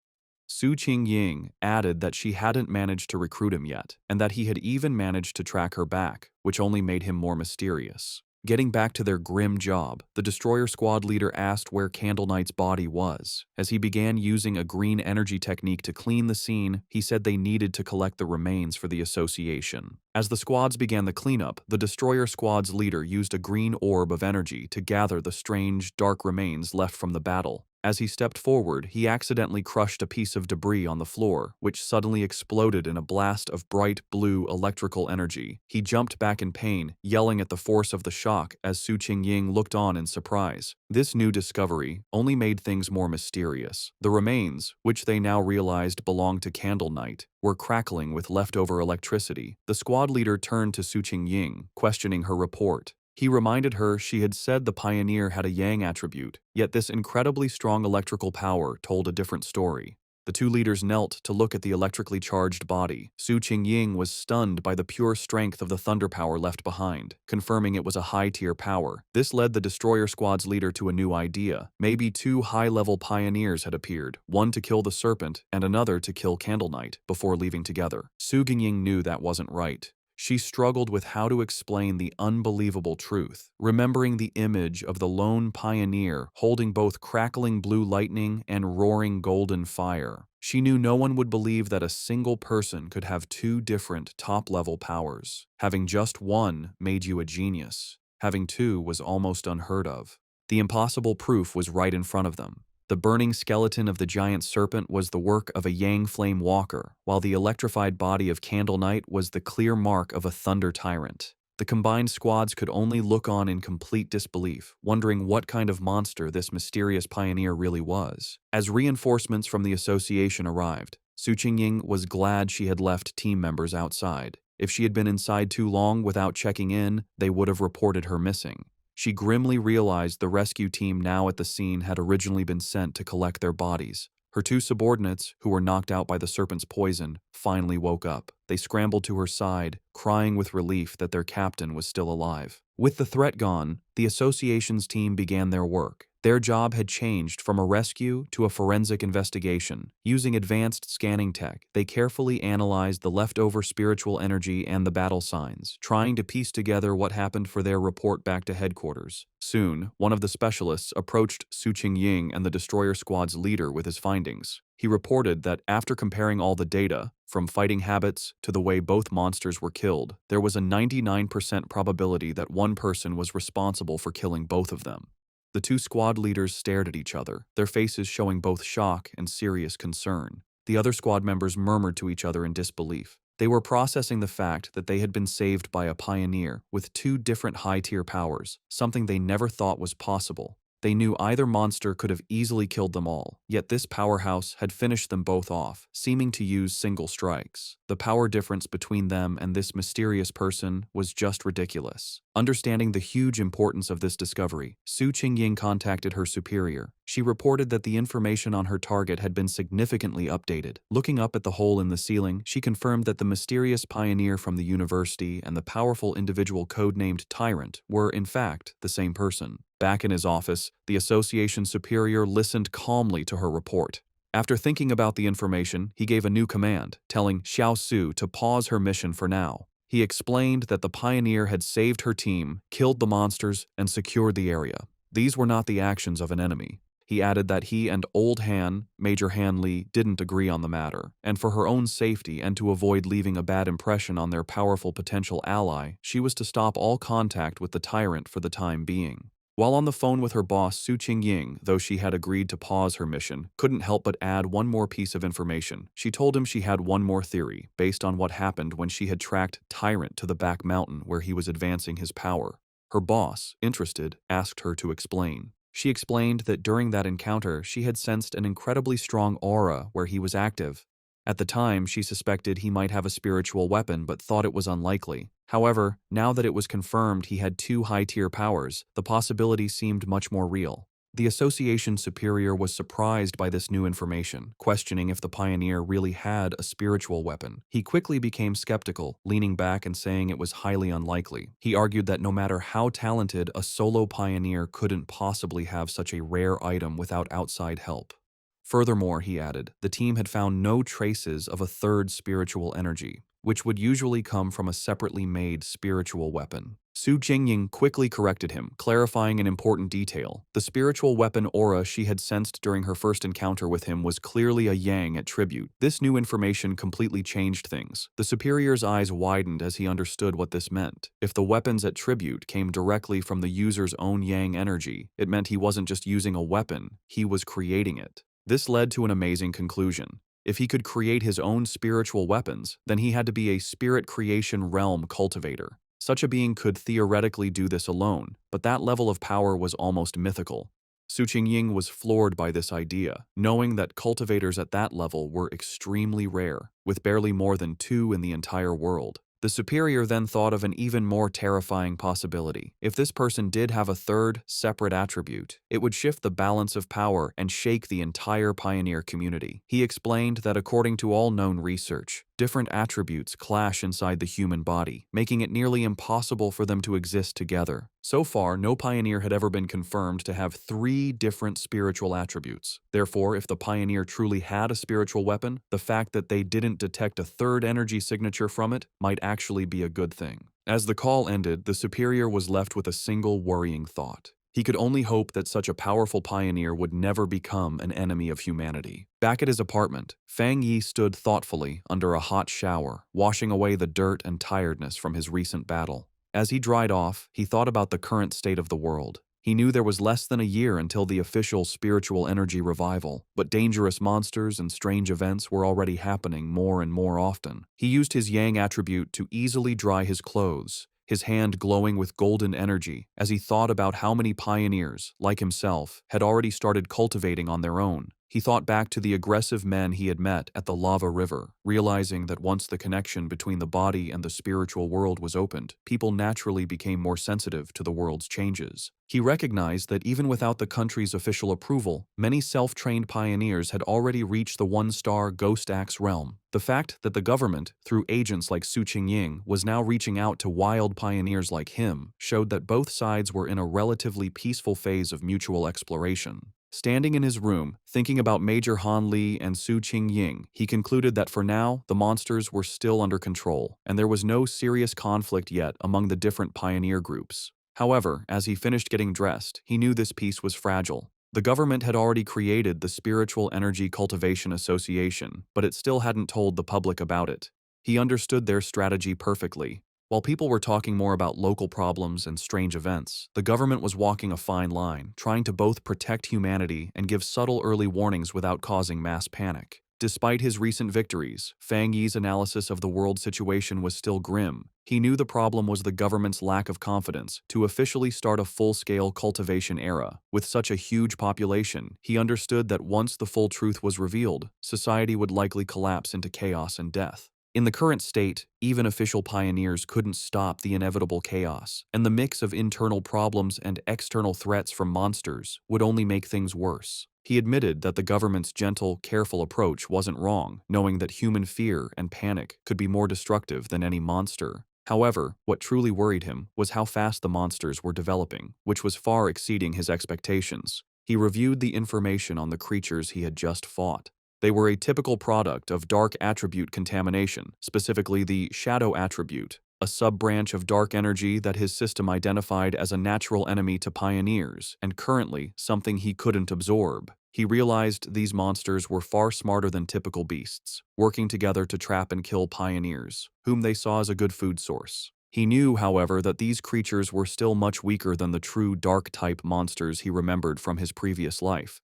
Su Qingying added that she hadn't managed to recruit him yet, and that he had even managed to track her back, which only made him more mysterious. Getting back to their grim job, the destroyer squad leader asked where Candle Knight's body was. As he began using a green energy technique to clean the scene, he said they needed to collect the remains for the association. As the squads began the cleanup, the destroyer squad's leader used a green orb of energy to gather the strange, dark remains left from the battle. As he stepped forward, he accidentally crushed a piece of debris on the floor, which suddenly exploded in a blast of bright blue electrical energy. He jumped back in pain, yelling at the force of the shock as Su Qingying looked on in surprise. This new discovery only made things more mysterious. The remains, which they now realized belonged to Candle Knight, were crackling with leftover electricity. The squad leader turned to Su Qingying, questioning her report. He reminded her she had said the pioneer had a yang attribute, yet this incredibly strong electrical power told a different story. The two leaders knelt to look at the electrically charged body. Su Qingying was stunned by the pure strength of the thunder power left behind, confirming it was a high-tier power. This led the destroyer squad's leader to a new idea. Maybe two high-level pioneers had appeared, one to kill the serpent and another to kill Candle Knight, before leaving together. Su Qingying knew that wasn't right. She struggled with how to explain the unbelievable truth, remembering the image of the lone pioneer holding both crackling blue lightning and roaring golden fire. She knew no one would believe that a single person could have two different top-level powers. Having just one made you a genius. Having two was almost unheard of. The impossible proof was right in front of them. The burning skeleton of the giant serpent was the work of a Yang Flame Walker, while the electrified body of Candle Knight was the clear mark of a Thunder Tyrant. The combined squads could only look on in complete disbelief, wondering what kind of monster this mysterious pioneer really was. As reinforcements from the association arrived, Su Qingying was glad she had left team members outside. If she had been inside too long without checking in, they would have reported her missing. She grimly realized the rescue team now at the scene had originally been sent to collect their bodies. Her two subordinates, who were knocked out by the serpent's poison, finally woke up. They scrambled to her side, crying with relief that their captain was still alive. With the threat gone, the association's team began their work. Their job had changed from a rescue to a forensic investigation. Using advanced scanning tech, they carefully analyzed the leftover spiritual energy and the battle signs, trying to piece together what happened for their report back to headquarters. Soon, one of the specialists approached Su Qingying and the destroyer squad's leader with his findings. He reported that after comparing all the data, from fighting habits to the way both monsters were killed, there was a 99% probability that one person was responsible for killing both of them. The two squad leaders stared at each other, their faces showing both shock and serious concern. The other squad members murmured to each other in disbelief. They were processing the fact that they had been saved by a pioneer with two different high-tier powers, something they never thought was possible. They knew either monster could have easily killed them all, yet this powerhouse had finished them both off, seeming to use single strikes. The power difference between them and this mysterious person was just ridiculous. Understanding the huge importance of this discovery, Su Qingying contacted her superior. She reported that the information on her target had been significantly updated. Looking up at the hole in the ceiling, she confirmed that the mysterious pioneer from the university and the powerful individual codenamed Tyrant were, in fact, the same person. Back in his office, the association superior listened calmly to her report. After thinking about the information, he gave a new command, telling Xiao Su to pause her mission for now. He explained that the pioneer had saved her team, killed the monsters, and secured the area. These were not the actions of an enemy. He added that he and Old Han, Major Han Li, didn't agree on the matter, and for her own safety and to avoid leaving a bad impression on their powerful potential ally, she was to stop all contact with the tyrant for the time being. While on the phone with her boss, Su Qingying, though she had agreed to pause her mission, couldn't help but add one more piece of information. She told him she had one more theory, based on what happened when she had tracked Tyrant to the back mountain where he was advancing his power. Her boss, interested, asked her to explain. She explained that during that encounter, she had sensed an incredibly strong aura where he was active. At the time, she suspected he might have a spiritual weapon but thought it was unlikely. However, now that it was confirmed he had two high-tier powers, the possibility seemed much more real. The association superior was surprised by this new information, questioning if the pioneer really had a spiritual weapon. He quickly became skeptical, leaning back and saying it was highly unlikely. He argued that no matter how talented, a solo pioneer couldn't possibly have such a rare item without outside help. Furthermore, he added, the team had found no traces of a third spiritual energy, which would usually come from a separately made spiritual weapon. Su Jingying quickly corrected him, clarifying an important detail. The spiritual weapon aura she had sensed during her first encounter with him was clearly a yang attribute. This new information completely changed things. The superior's eyes widened as he understood what this meant. If the weapon's attribute came directly from the user's own yang energy, it meant he wasn't just using a weapon, he was creating it. This led to an amazing conclusion. If he could create his own spiritual weapons, then he had to be a spirit creation realm cultivator. Such a being could theoretically do this alone, but that level of power was almost mythical. Su Qingying was floored by this idea, knowing that cultivators at that level were extremely rare, with barely more than 2 in the entire world. The superior then thought of an even more terrifying possibility. If this person did have a third, separate attribute, it would shift the balance of power and shake the entire pioneer community. He explained that according to all known research, different attributes clash inside the human body, making it nearly impossible for them to exist together. So far, no pioneer had ever been confirmed to have 3 different spiritual attributes. Therefore, if the pioneer truly had a spiritual weapon, the fact that they didn't detect a third energy signature from it might actually be a good thing. As the call ended, the superior was left with a single worrying thought. He could only hope that such a powerful pioneer would never become an enemy of humanity. Back at his apartment, Fang Yi stood thoughtfully under a hot shower, washing away the dirt and tiredness from his recent battle. As he dried off, he thought about the current state of the world. He knew there was less than a year until the official spiritual energy revival, but dangerous monsters and strange events were already happening more and more often. He used his yang attribute to easily dry his clothes, his hand glowing with golden energy as he thought about how many pioneers, like himself, had already started cultivating on their own. He thought back to the aggressive men he had met at the lava river, realizing that once the connection between the body and the spiritual world was opened, people naturally became more sensitive to the world's changes. He recognized that even without the country's official approval, many self-trained pioneers had already reached the 1-star Ghost Axe realm. The fact that the government, through agents like Su Qingying, was now reaching out to wild pioneers like him showed that both sides were in a relatively peaceful phase of mutual exploration. Standing in his room, thinking about Major Han Li and Su Qingying, he concluded that for now, the monsters were still under control, and there was no serious conflict yet among the different pioneer groups. However, as he finished getting dressed, he knew this peace was fragile. The government had already created the Spiritual Energy Cultivation Association, but it still hadn't told the public about it. He understood their strategy perfectly. While people were talking more about local problems and strange events, the government was walking a fine line, trying to both protect humanity and give subtle early warnings without causing mass panic. Despite his recent victories, Fang Yi's analysis of the world situation was still grim. He knew the problem was the government's lack of confidence to officially start a full-scale cultivation era. With such a huge population, he understood that once the full truth was revealed, society would likely collapse into chaos and death. In the current state, even official pioneers couldn't stop the inevitable chaos, and the mix of internal problems and external threats from monsters would only make things worse. He admitted that the government's gentle, careful approach wasn't wrong, knowing that human fear and panic could be more destructive than any monster. However, what truly worried him was how fast the monsters were developing, which was far exceeding his expectations. He reviewed the information on the creatures he had just fought. They were a typical product of dark attribute contamination, specifically the shadow attribute, a sub-branch of dark energy that his system identified as a natural enemy to pioneers, and currently something he couldn't absorb. He realized these monsters were far smarter than typical beasts, working together to trap and kill pioneers, whom they saw as a good food source. He knew, however, that these creatures were still much weaker than the true dark-type monsters he remembered from his previous life.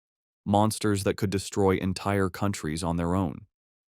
Monsters that could destroy entire countries on their own.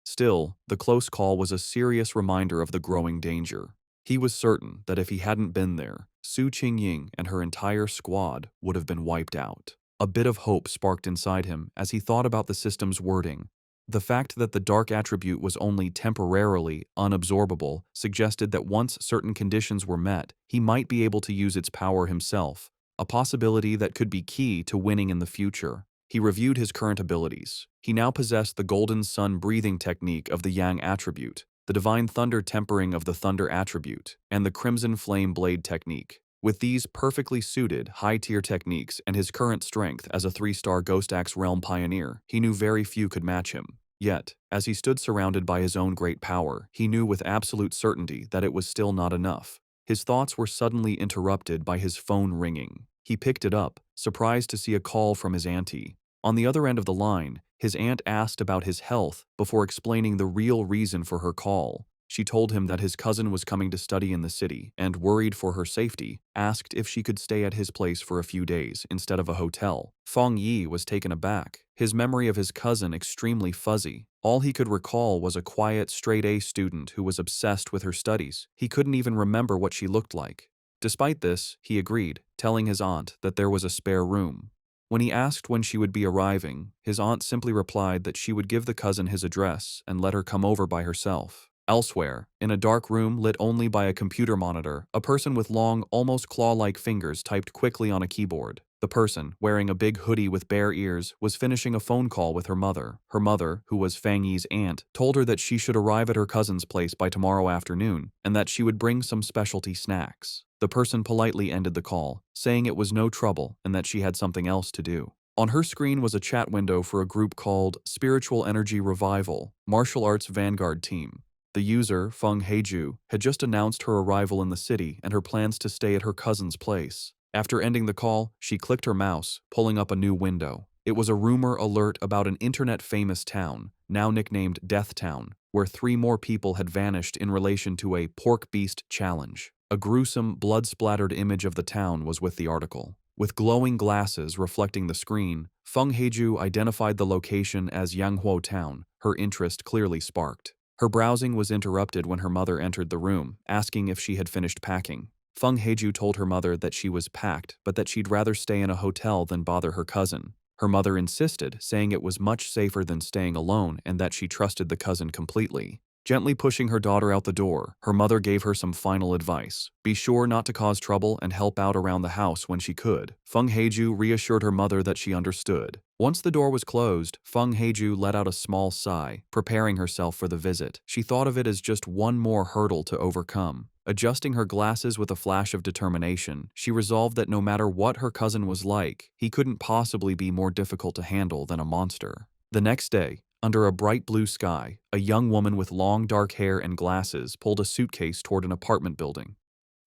Still, the close call was a serious reminder of the growing danger. He was certain that if he hadn't been there, Su Qingying and her entire squad would have been wiped out. A bit of hope sparked inside him as he thought about the system's wording. The fact that the dark attribute was only temporarily unabsorbable suggested that once certain conditions were met, he might be able to use its power himself. a possibility that could be key to winning in the future. He reviewed his current abilities. He now possessed the golden sun breathing technique of the yang attribute, the divine thunder tempering of the thunder attribute, and the crimson flame blade technique. With these perfectly suited, high-tier techniques and his current strength as a 3-star Ghost Axe Realm pioneer, he knew very few could match him. Yet, as he stood surrounded by his own great power, he knew with absolute certainty that it was still not enough. His thoughts were suddenly interrupted by his phone ringing. He picked it up, surprised to see a call from his auntie. On the other end of the line, his aunt asked about his health before explaining the real reason for her call. She told him that his cousin was coming to study in the city and, worried for her safety, asked if she could stay at his place for a few days instead of a hotel. Feng Yi was taken aback, his memory of his cousin extremely fuzzy. All he could recall was a quiet, straight-A student who was obsessed with her studies. He couldn't even remember what she looked like. Despite this, he agreed, telling his aunt that there was a spare room. When he asked when she would be arriving, his aunt simply replied that she would give the cousin his address and let her come over by herself. Elsewhere, in a dark room lit only by a computer monitor, a person with long, almost claw-like fingers typed quickly on a keyboard. The person, wearing a big hoodie with bare ears, was finishing a phone call with her mother. Her mother, who was Feng Yi's aunt, told her that she should arrive at her cousin's place by tomorrow afternoon and that she would bring some specialty snacks. The person politely ended the call, saying it was no trouble and that she had something else to do. On her screen was a chat window for a group called Spiritual Energy Revival, Martial Arts Vanguard Team. The user, Feng Heiju, had just announced her arrival in the city and her plans to stay at her cousin's place. After ending the call, she clicked her mouse, pulling up a new window. It was a rumor alert about an internet-famous town, now nicknamed Death Town, where 3 more people had vanished in relation to a pork beast challenge. A gruesome, blood-splattered image of the town was with the article. With glowing glasses reflecting the screen, Feng Heiju identified the location as Yanghuo Town, her interest clearly sparked. Her browsing was interrupted when her mother entered the room, asking if she had finished packing. Feng Heiju told her mother that she was packed, but that she'd rather stay in a hotel than bother her cousin. Her mother insisted, saying it was much safer than staying alone and that she trusted the cousin completely. Gently pushing her daughter out the door, her mother gave her some final advice. Be sure not to cause trouble and help out around the house when she could. Feng Heiju reassured her mother that she understood. Once the door was closed, Feng Heiju let out a small sigh, preparing herself for the visit. She thought of it as just one more hurdle to overcome. Adjusting her glasses with a flash of determination, she resolved that no matter what her cousin was like, he couldn't possibly be more difficult to handle than a monster. The next day, under a bright blue sky, a young woman with long dark hair and glasses pulled a suitcase toward an apartment building.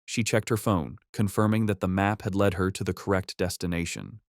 She checked her phone, confirming that the map had led her to the correct destination.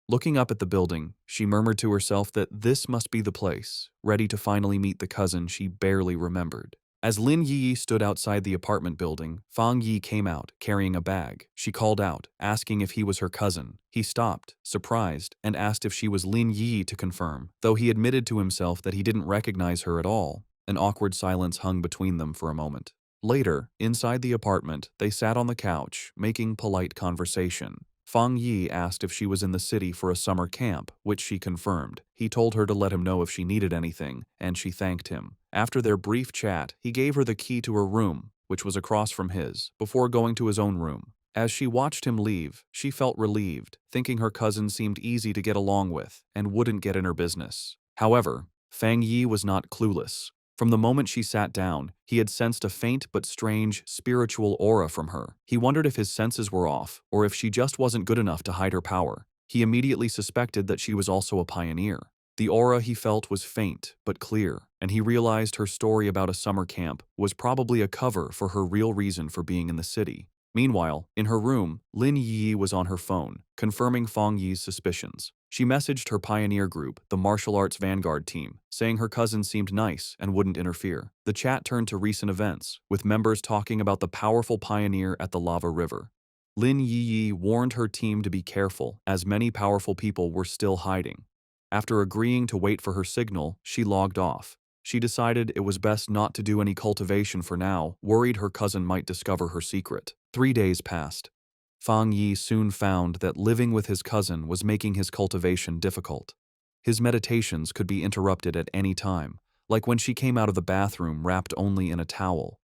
Looking up at the building, she murmured to herself that this must be the place, ready to finally meet the cousin she barely remembered. As Lin Yi stood outside the apartment building, Fang Yi came out, carrying a bag. She called out, asking if he was her cousin. He stopped, surprised, and asked if she was Lin Yi to confirm, though he admitted to himself that he didn't recognize her at all. An awkward silence hung between them for a moment. Later, inside the apartment, they sat on the couch, making polite conversation. Fang Yi asked if she was in the city for a summer camp, which she confirmed. He told her to let him know if she needed anything, and she thanked him. After their brief chat, he gave her the key to her room, which was across from his, before going to his own room. As she watched him leave, she felt relieved, thinking her cousin seemed easy to get along with and wouldn't get in her business. However, Fang Yi was not clueless. From the moment she sat down, he had sensed a faint but strange spiritual aura from her. He wondered if his senses were off, or if she just wasn't good enough to hide her power. He immediately suspected that she was also a pioneer. The aura he felt was faint but clear, and he realized her story about a summer camp was probably a cover for her real reason for being in the city. Meanwhile, in her room, Lin Yi was on her phone, confirming Fang Yi's suspicions. She messaged her pioneer group, the Martial Arts Vanguard Team, saying her cousin seemed nice and wouldn't interfere. The chat turned to recent events, with members talking about the powerful pioneer at the lava river. Lin Yi warned her team to be careful, as many powerful people were still hiding. After agreeing to wait for her signal, she logged off. She decided it was best not to do any cultivation for now, worried her cousin might discover her secret. 3 days passed. Fang Yi soon found that living with his cousin was making his cultivation difficult. His meditations could be interrupted at any time, like when she came out of the bathroom wrapped only in a towel.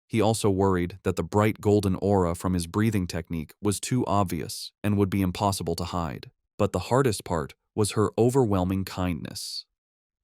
He also worried that the bright golden aura from his breathing technique was too obvious and would be impossible to hide. But the hardest part was her overwhelming kindness.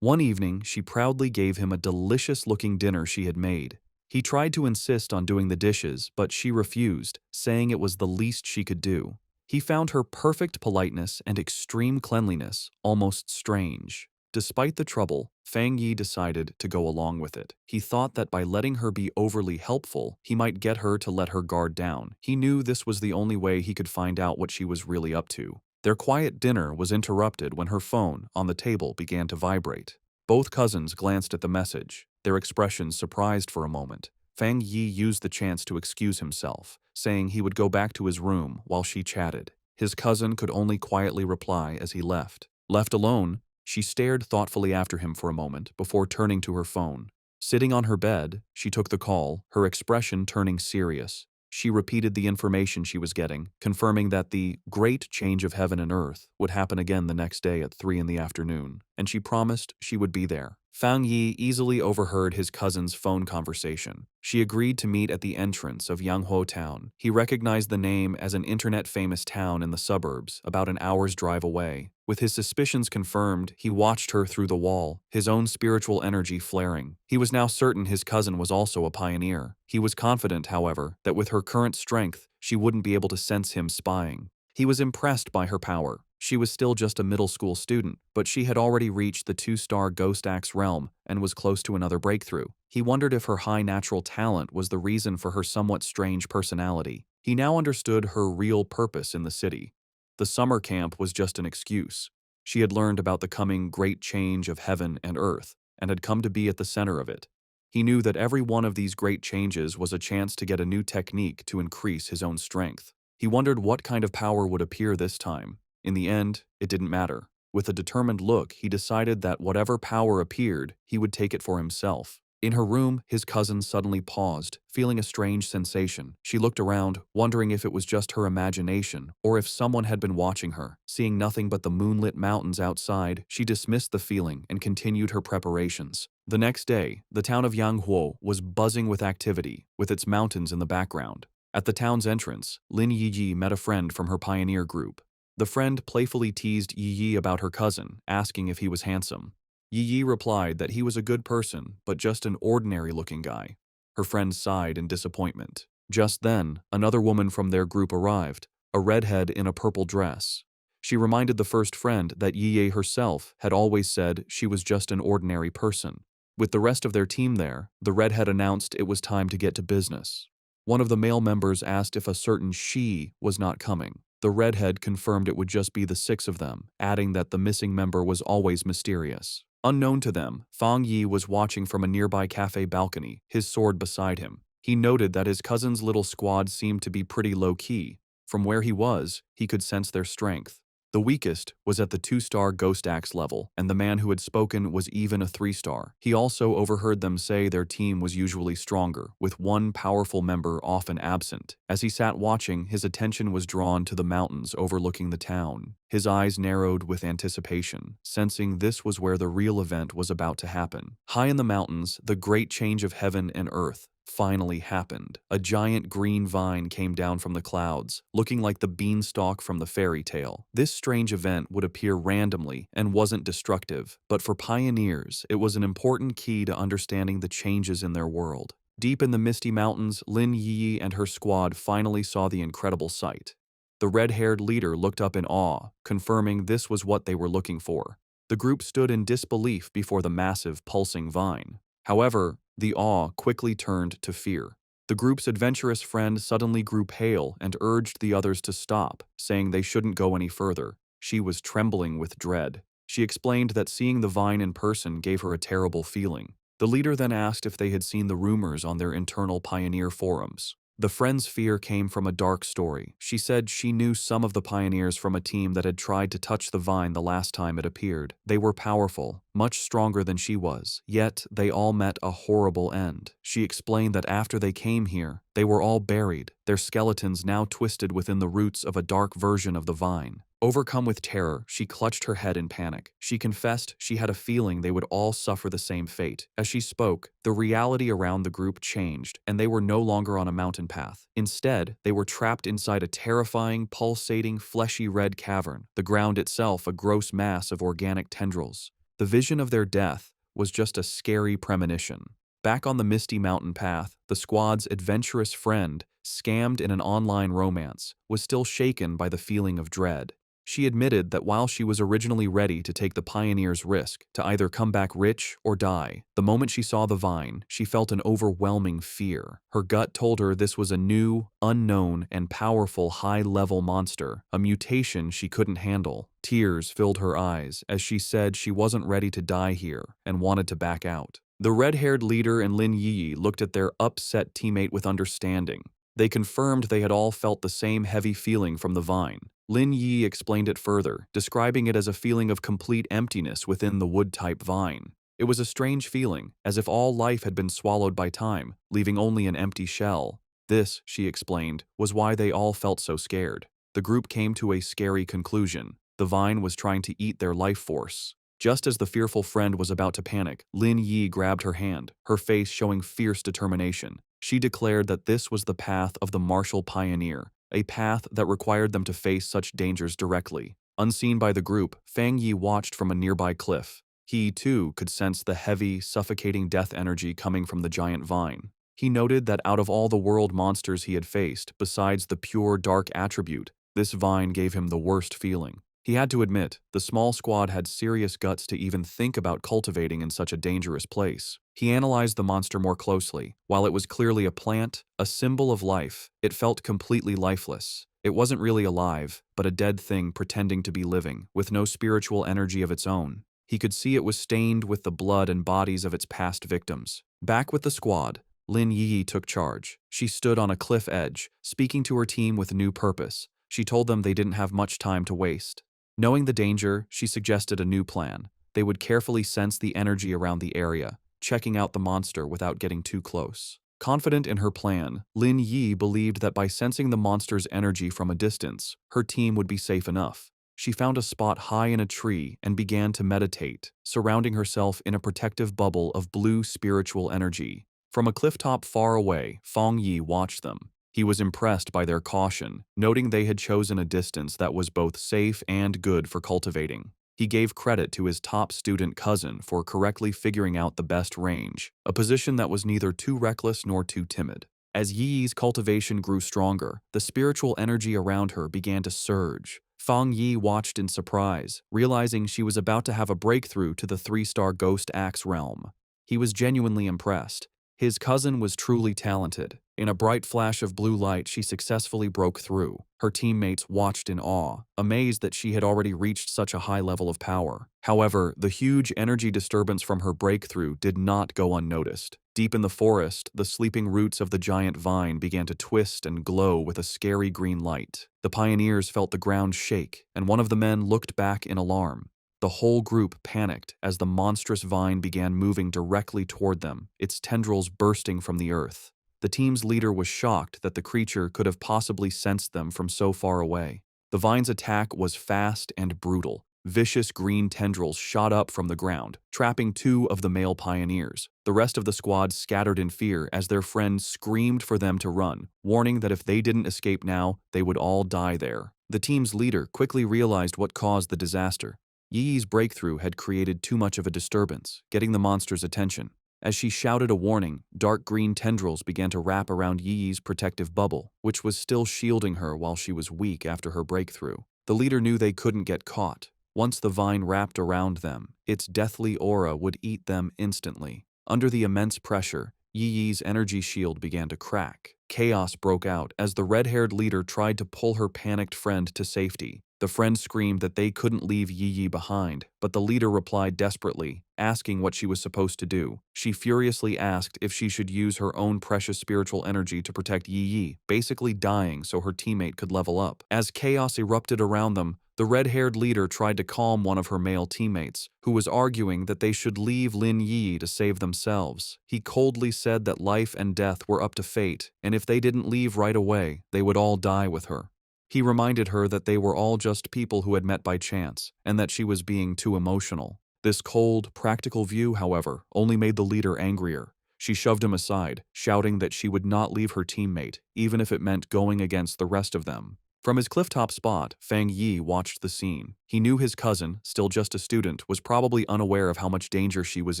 One evening, she proudly gave him a delicious-looking dinner she had made. He tried to insist on doing the dishes, but she refused, saying it was the least she could do. He found her perfect politeness and extreme cleanliness almost strange. Despite the trouble, Fang Yi decided to go along with it. He thought that by letting her be overly helpful, he might get her to let her guard down. He knew this was the only way he could find out what she was really up to. Their quiet dinner was interrupted when her phone on the table began to vibrate. Both cousins glanced at the message, their expressions surprised for a moment. Fang Yi used the chance to excuse himself, saying he would go back to his room while she chatted. His cousin could only quietly reply as he left. Left alone, she stared thoughtfully after him for a moment before turning to her phone. Sitting on her bed, she took the call, her expression turning serious. She repeated the information she was getting, confirming that the great change of heaven and earth would happen again the next day at 3 in the afternoon, and she promised she would be there. Fang Yi easily overheard his cousin's phone conversation. She agreed to meet at the entrance of Yanghuo Town. He recognized the name as an internet-famous town in the suburbs, about an hour's drive away. With his suspicions confirmed, he watched her through the wall, his own spiritual energy flaring. He was now certain his cousin was also a pioneer. He was confident, however, that with her current strength, she wouldn't be able to sense him spying. He was impressed by her power. She was still just a middle school student, but she had already reached the 2-star Ghost Axe realm and was close to another breakthrough. He wondered if her high natural talent was the reason for her somewhat strange personality. He now understood her real purpose in the city. The summer camp was just an excuse. She had learned about the coming great change of heaven and earth, and had come to be at the center of it. He knew that every one of these great changes was a chance to get a new technique to increase his own strength. He wondered what kind of power would appear this time. In the end, it didn't matter. With a determined look, he decided that whatever power appeared, he would take it for himself. In her room, his cousin suddenly paused, feeling a strange sensation. She looked around, wondering if it was just her imagination or if someone had been watching her. Seeing nothing but the moonlit mountains outside, she dismissed the feeling and continued her preparations. The next day, the town of Yanghuo was buzzing with activity, with its mountains in the background. At the town's entrance, Lin Yiyi met a friend from her pioneer group. The friend playfully teased Yiyi about her cousin, asking if he was handsome. Yiyi replied that he was a good person, but just an ordinary-looking guy. Her friend sighed in disappointment. Just then, another woman from their group arrived, a redhead in a purple dress. She reminded the first friend that Yiyi herself had always said she was just an ordinary person. With the rest of their team there, the redhead announced it was time to get to business. One of the male members asked if a certain she was not coming. The redhead confirmed it would just be the 6 of them, adding that the missing member was always mysterious. Unknown to them, Fang Yi was watching from a nearby cafe balcony, his sword beside him. He noted that his cousin's little squad seemed to be pretty low-key. From where he was, he could sense their strength. The weakest was at the 2-star Ghost Axe level, and the man who had spoken was even a 3-star. He also overheard them say their team was usually stronger, with one powerful member often absent. As he sat watching, his attention was drawn to the mountains overlooking the town. His eyes narrowed with anticipation, sensing this was where the real event was about to happen. High in the mountains, the great change of heaven and earth finally happened. A giant green vine came down from the clouds, looking like the beanstalk from the fairy tale. This strange event would appear randomly and wasn't destructive, but for pioneers, it was an important key to understanding the changes in their world. Deep in the misty mountains, Lin Yi and her squad finally saw the incredible sight. The red-haired leader looked up in awe, confirming this was what they were looking for. The group stood in disbelief before the massive, pulsing vine. However, the awe quickly turned to fear. The group's adventurous friend suddenly grew pale and urged the others to stop, saying they shouldn't go any further. She was trembling with dread. She explained that seeing the vine in person gave her a terrible feeling. The leader then asked if they had seen the rumors on their internal pioneer forums. The friend's fear came from a dark story. She said she knew some of the pioneers from a team that had tried to touch the vine the last time it appeared. They were powerful, much stronger than she was, yet they all met a horrible end. She explained that after they came here, they were all buried, their skeletons now twisted within the roots of a dark version of the vine. Overcome with terror, she clutched her head in panic. She confessed she had a feeling they would all suffer the same fate. As she spoke, the reality around the group changed, and they were no longer on a mountain path. Instead, they were trapped inside a terrifying, pulsating, fleshy red cavern, the ground itself a gross mass of organic tendrils. The vision of their death was just a scary premonition. Back on the misty mountain path, the squad's adventurous friend, scammed in an online romance, was still shaken by the feeling of dread. She admitted that while she was originally ready to take the pioneer's risk, to either come back rich or die, the moment she saw the vine, she felt an overwhelming fear. Her gut told her this was a new, unknown, and powerful high-level monster, a mutation she couldn't handle. Tears filled her eyes as she said she wasn't ready to die here and wanted to back out. The red-haired leader and Lin Yi looked at their upset teammate with understanding. They confirmed they had all felt the same heavy feeling from the vine. Lin Yi explained it further, describing it as a feeling of complete emptiness within the wood-type vine. It was a strange feeling, as if all life had been swallowed by time, leaving only an empty shell. This, she explained, was why they all felt so scared. The group came to a scary conclusion. The vine was trying to eat their life force. Just as the fearful friend was about to panic, Lin Yi grabbed her hand, her face showing fierce determination. She declared that this was the path of the martial pioneer, a path that required them to face such dangers directly. Unseen by the group, Fang Yi watched from a nearby cliff. He, too, could sense the heavy, suffocating death energy coming from the giant vine. He noted that out of all the world monsters he had faced, besides the pure dark attribute, this vine gave him the worst feeling. He had to admit, the small squad had serious guts to even think about cultivating in such a dangerous place. He analyzed the monster more closely. While it was clearly a plant, a symbol of life, it felt completely lifeless. It wasn't really alive, but a dead thing pretending to be living, with no spiritual energy of its own. He could see it was stained with the blood and bodies of its past victims. Back with the squad, Lin Yi took charge. She stood on a cliff edge, speaking to her team with new purpose. She told them they didn't have much time to waste. Knowing the danger, she suggested a new plan. They would carefully sense the energy around the area, checking out the monster without getting too close. Confident in her plan, Lin Yi believed that by sensing the monster's energy from a distance, her team would be safe enough. She found a spot high in a tree and began to meditate, surrounding herself in a protective bubble of blue spiritual energy. From a clifftop far away, Fang Yi watched them. He was impressed by their caution, noting they had chosen a distance that was both safe and good for cultivating. He gave credit to his top student cousin for correctly figuring out the best range, a position that was neither too reckless nor too timid. As Yi's cultivation grew stronger, the spiritual energy around her began to surge. Fang Yi watched in surprise, realizing she was about to have a breakthrough to the 3-star Ghost Axe realm. He was genuinely impressed. His cousin was truly talented. In a bright flash of blue light, she successfully broke through. Her teammates watched in awe, amazed that she had already reached such a high level of power. However, the huge energy disturbance from her breakthrough did not go unnoticed. Deep in the forest, the sleeping roots of the giant vine began to twist and glow with a scary green light. The pioneers felt the ground shake, and one of the men looked back in alarm. The whole group panicked as the monstrous vine began moving directly toward them, its tendrils bursting from the earth. The team's leader was shocked that the creature could have possibly sensed them from so far away. The vine's attack was fast and brutal. Vicious green tendrils shot up from the ground, trapping 2 of the male pioneers. The rest of the squad scattered in fear as their friend screamed for them to run, warning that if they didn't escape now, they would all die there. The team's leader quickly realized what caused the disaster. Yi's breakthrough had created too much of a disturbance, getting the monster's attention. As she shouted a warning, dark green tendrils began to wrap around Yi's protective bubble, which was still shielding her while she was weak after her breakthrough. The leader knew they couldn't get caught. Once the vine wrapped around them, its deathly aura would eat them instantly. Under the immense pressure, Yi's energy shield began to crack. Chaos broke out as the red-haired leader tried to pull her panicked friend to safety. The friend screamed that they couldn't leave Yi behind, but the leader replied desperately, asking what she was supposed to do. She furiously asked if she should use her own precious spiritual energy to protect Yi, basically dying so her teammate could level up. As chaos erupted around them, the red-haired leader tried to calm one of her male teammates, who was arguing that they should leave Lin Yi to save themselves. He coldly said that life and death were up to fate, and if they didn't leave right away, they would all die with her. He reminded her that they were all just people who had met by chance, and that she was being too emotional. This cold, practical view, however, only made the leader angrier. She shoved him aside, shouting that she would not leave her teammate, even if it meant going against the rest of them. From his clifftop spot, Fang Yi watched the scene. He knew his cousin, still just a student, was probably unaware of how much danger she was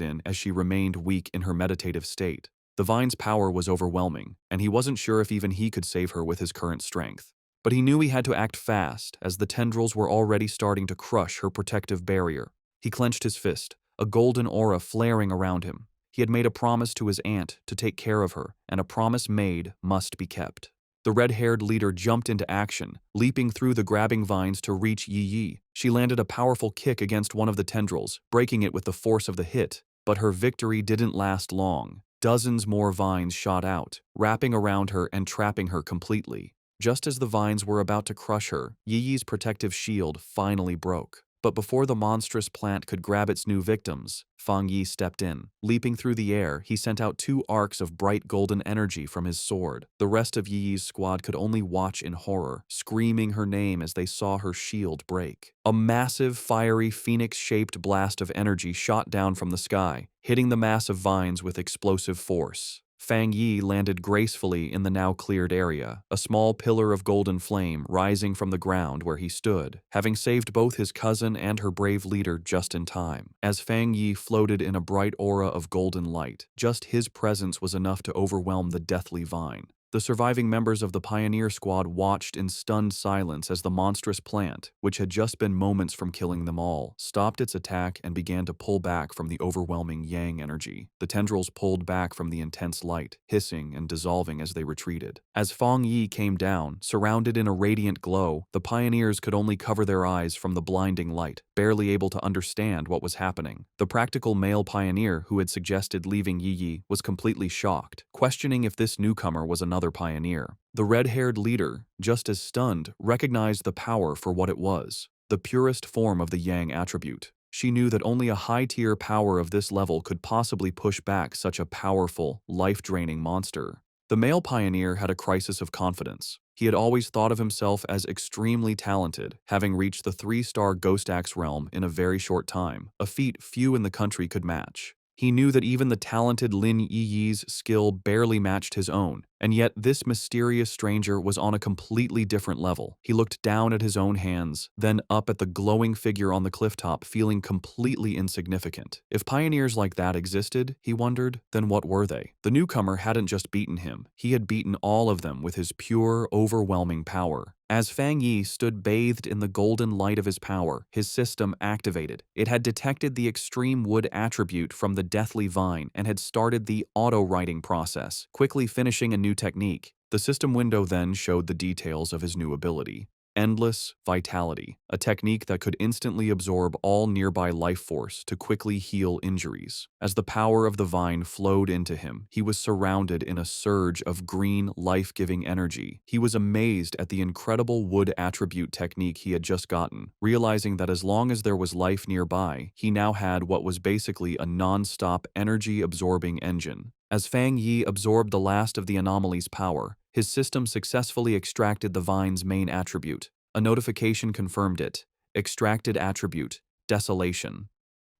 in as she remained weak in her meditative state. The vine's power was overwhelming, and he wasn't sure if even he could save her with his current strength. But he knew he had to act fast, as the tendrils were already starting to crush her protective barrier. He clenched his fist, a golden aura flaring around him. He had made a promise to his aunt to take care of her, and a promise made must be kept. The red-haired leader jumped into action, leaping through the grabbing vines to reach Yi Yi. She landed a powerful kick against one of the tendrils, breaking it with the force of the hit. But her victory didn't last long. Dozens more vines shot out, wrapping around her and trapping her completely. Just as the vines were about to crush her, Yi Yi's protective shield finally broke. But before the monstrous plant could grab its new victims, Fang Yi stepped in. Leaping through the air, he sent out 2 arcs of bright golden energy from his sword. The rest of Yi Yi's squad could only watch in horror, screaming her name as they saw her shield break. A massive, fiery, phoenix-shaped blast of energy shot down from the sky, hitting the mass of vines with explosive force. Fang Yi landed gracefully in the now cleared area, a small pillar of golden flame rising from the ground where he stood, having saved both his cousin and her brave leader just in time. As Fang Yi floated in a bright aura of golden light, just his presence was enough to overwhelm the deathly vine. The surviving members of the pioneer squad watched in stunned silence as the monstrous plant, which had just been moments from killing them all, stopped its attack and began to pull back from the overwhelming yang energy. The tendrils pulled back from the intense light, hissing and dissolving as they retreated. As Fang Yi came down, surrounded in a radiant glow, the pioneers could only cover their eyes from the blinding light, barely able to understand what was happening. The practical male pioneer who had suggested leaving Yi Yi was completely shocked, questioning if this newcomer was another pioneer. The red-haired leader, just as stunned, recognized the power for what it was, the purest form of the yang attribute. She knew that only a high-tier power of this level could possibly push back such a powerful, life-draining monster. The male pioneer had a crisis of confidence. He had always thought of himself as extremely talented, having reached the 3-star Ghost Axe realm in a very short time, a feat few in the country could match. He knew that even the talented Lin Yi Yi's skill barely matched his own, and yet this mysterious stranger was on a completely different level. He looked down at his own hands, then up at the glowing figure on the clifftop, feeling completely insignificant. If pioneers like that existed, he wondered, then what were they? The newcomer hadn't just beaten him, he had beaten all of them with his pure, overwhelming power. As Fang Yi stood bathed in the golden light of his power, his system activated. It had detected the extreme wood attribute from the deathly vine and had started the auto-writing process, quickly finishing a new technique. The system window then showed the details of his new ability. Endless Vitality, a technique that could instantly absorb all nearby life force to quickly heal injuries. As the power of the vine flowed into him, he was surrounded in a surge of green, life-giving energy. He was amazed at the incredible wood attribute technique he had just gotten, realizing that as long as there was life nearby, he now had what was basically a non-stop energy-absorbing engine. As Fang Yi absorbed the last of the anomaly's power, his system successfully extracted the vine's main attribute. A notification confirmed it. Extracted attribute, Desolation.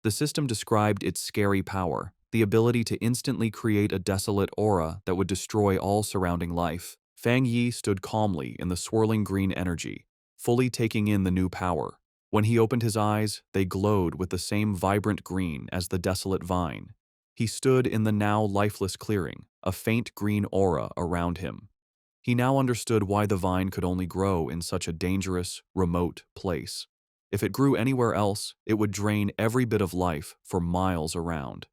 The system described its scary power, the ability to instantly create a desolate aura that would destroy all surrounding life. Fang Yi stood calmly in the swirling green energy, fully taking in the new power. When he opened his eyes, they glowed with the same vibrant green as the desolate vine. He stood in the now lifeless clearing, a faint green aura around him. He now understood why the vine could only grow in such a dangerous, remote place. If it grew anywhere else, it would drain every bit of life for miles around.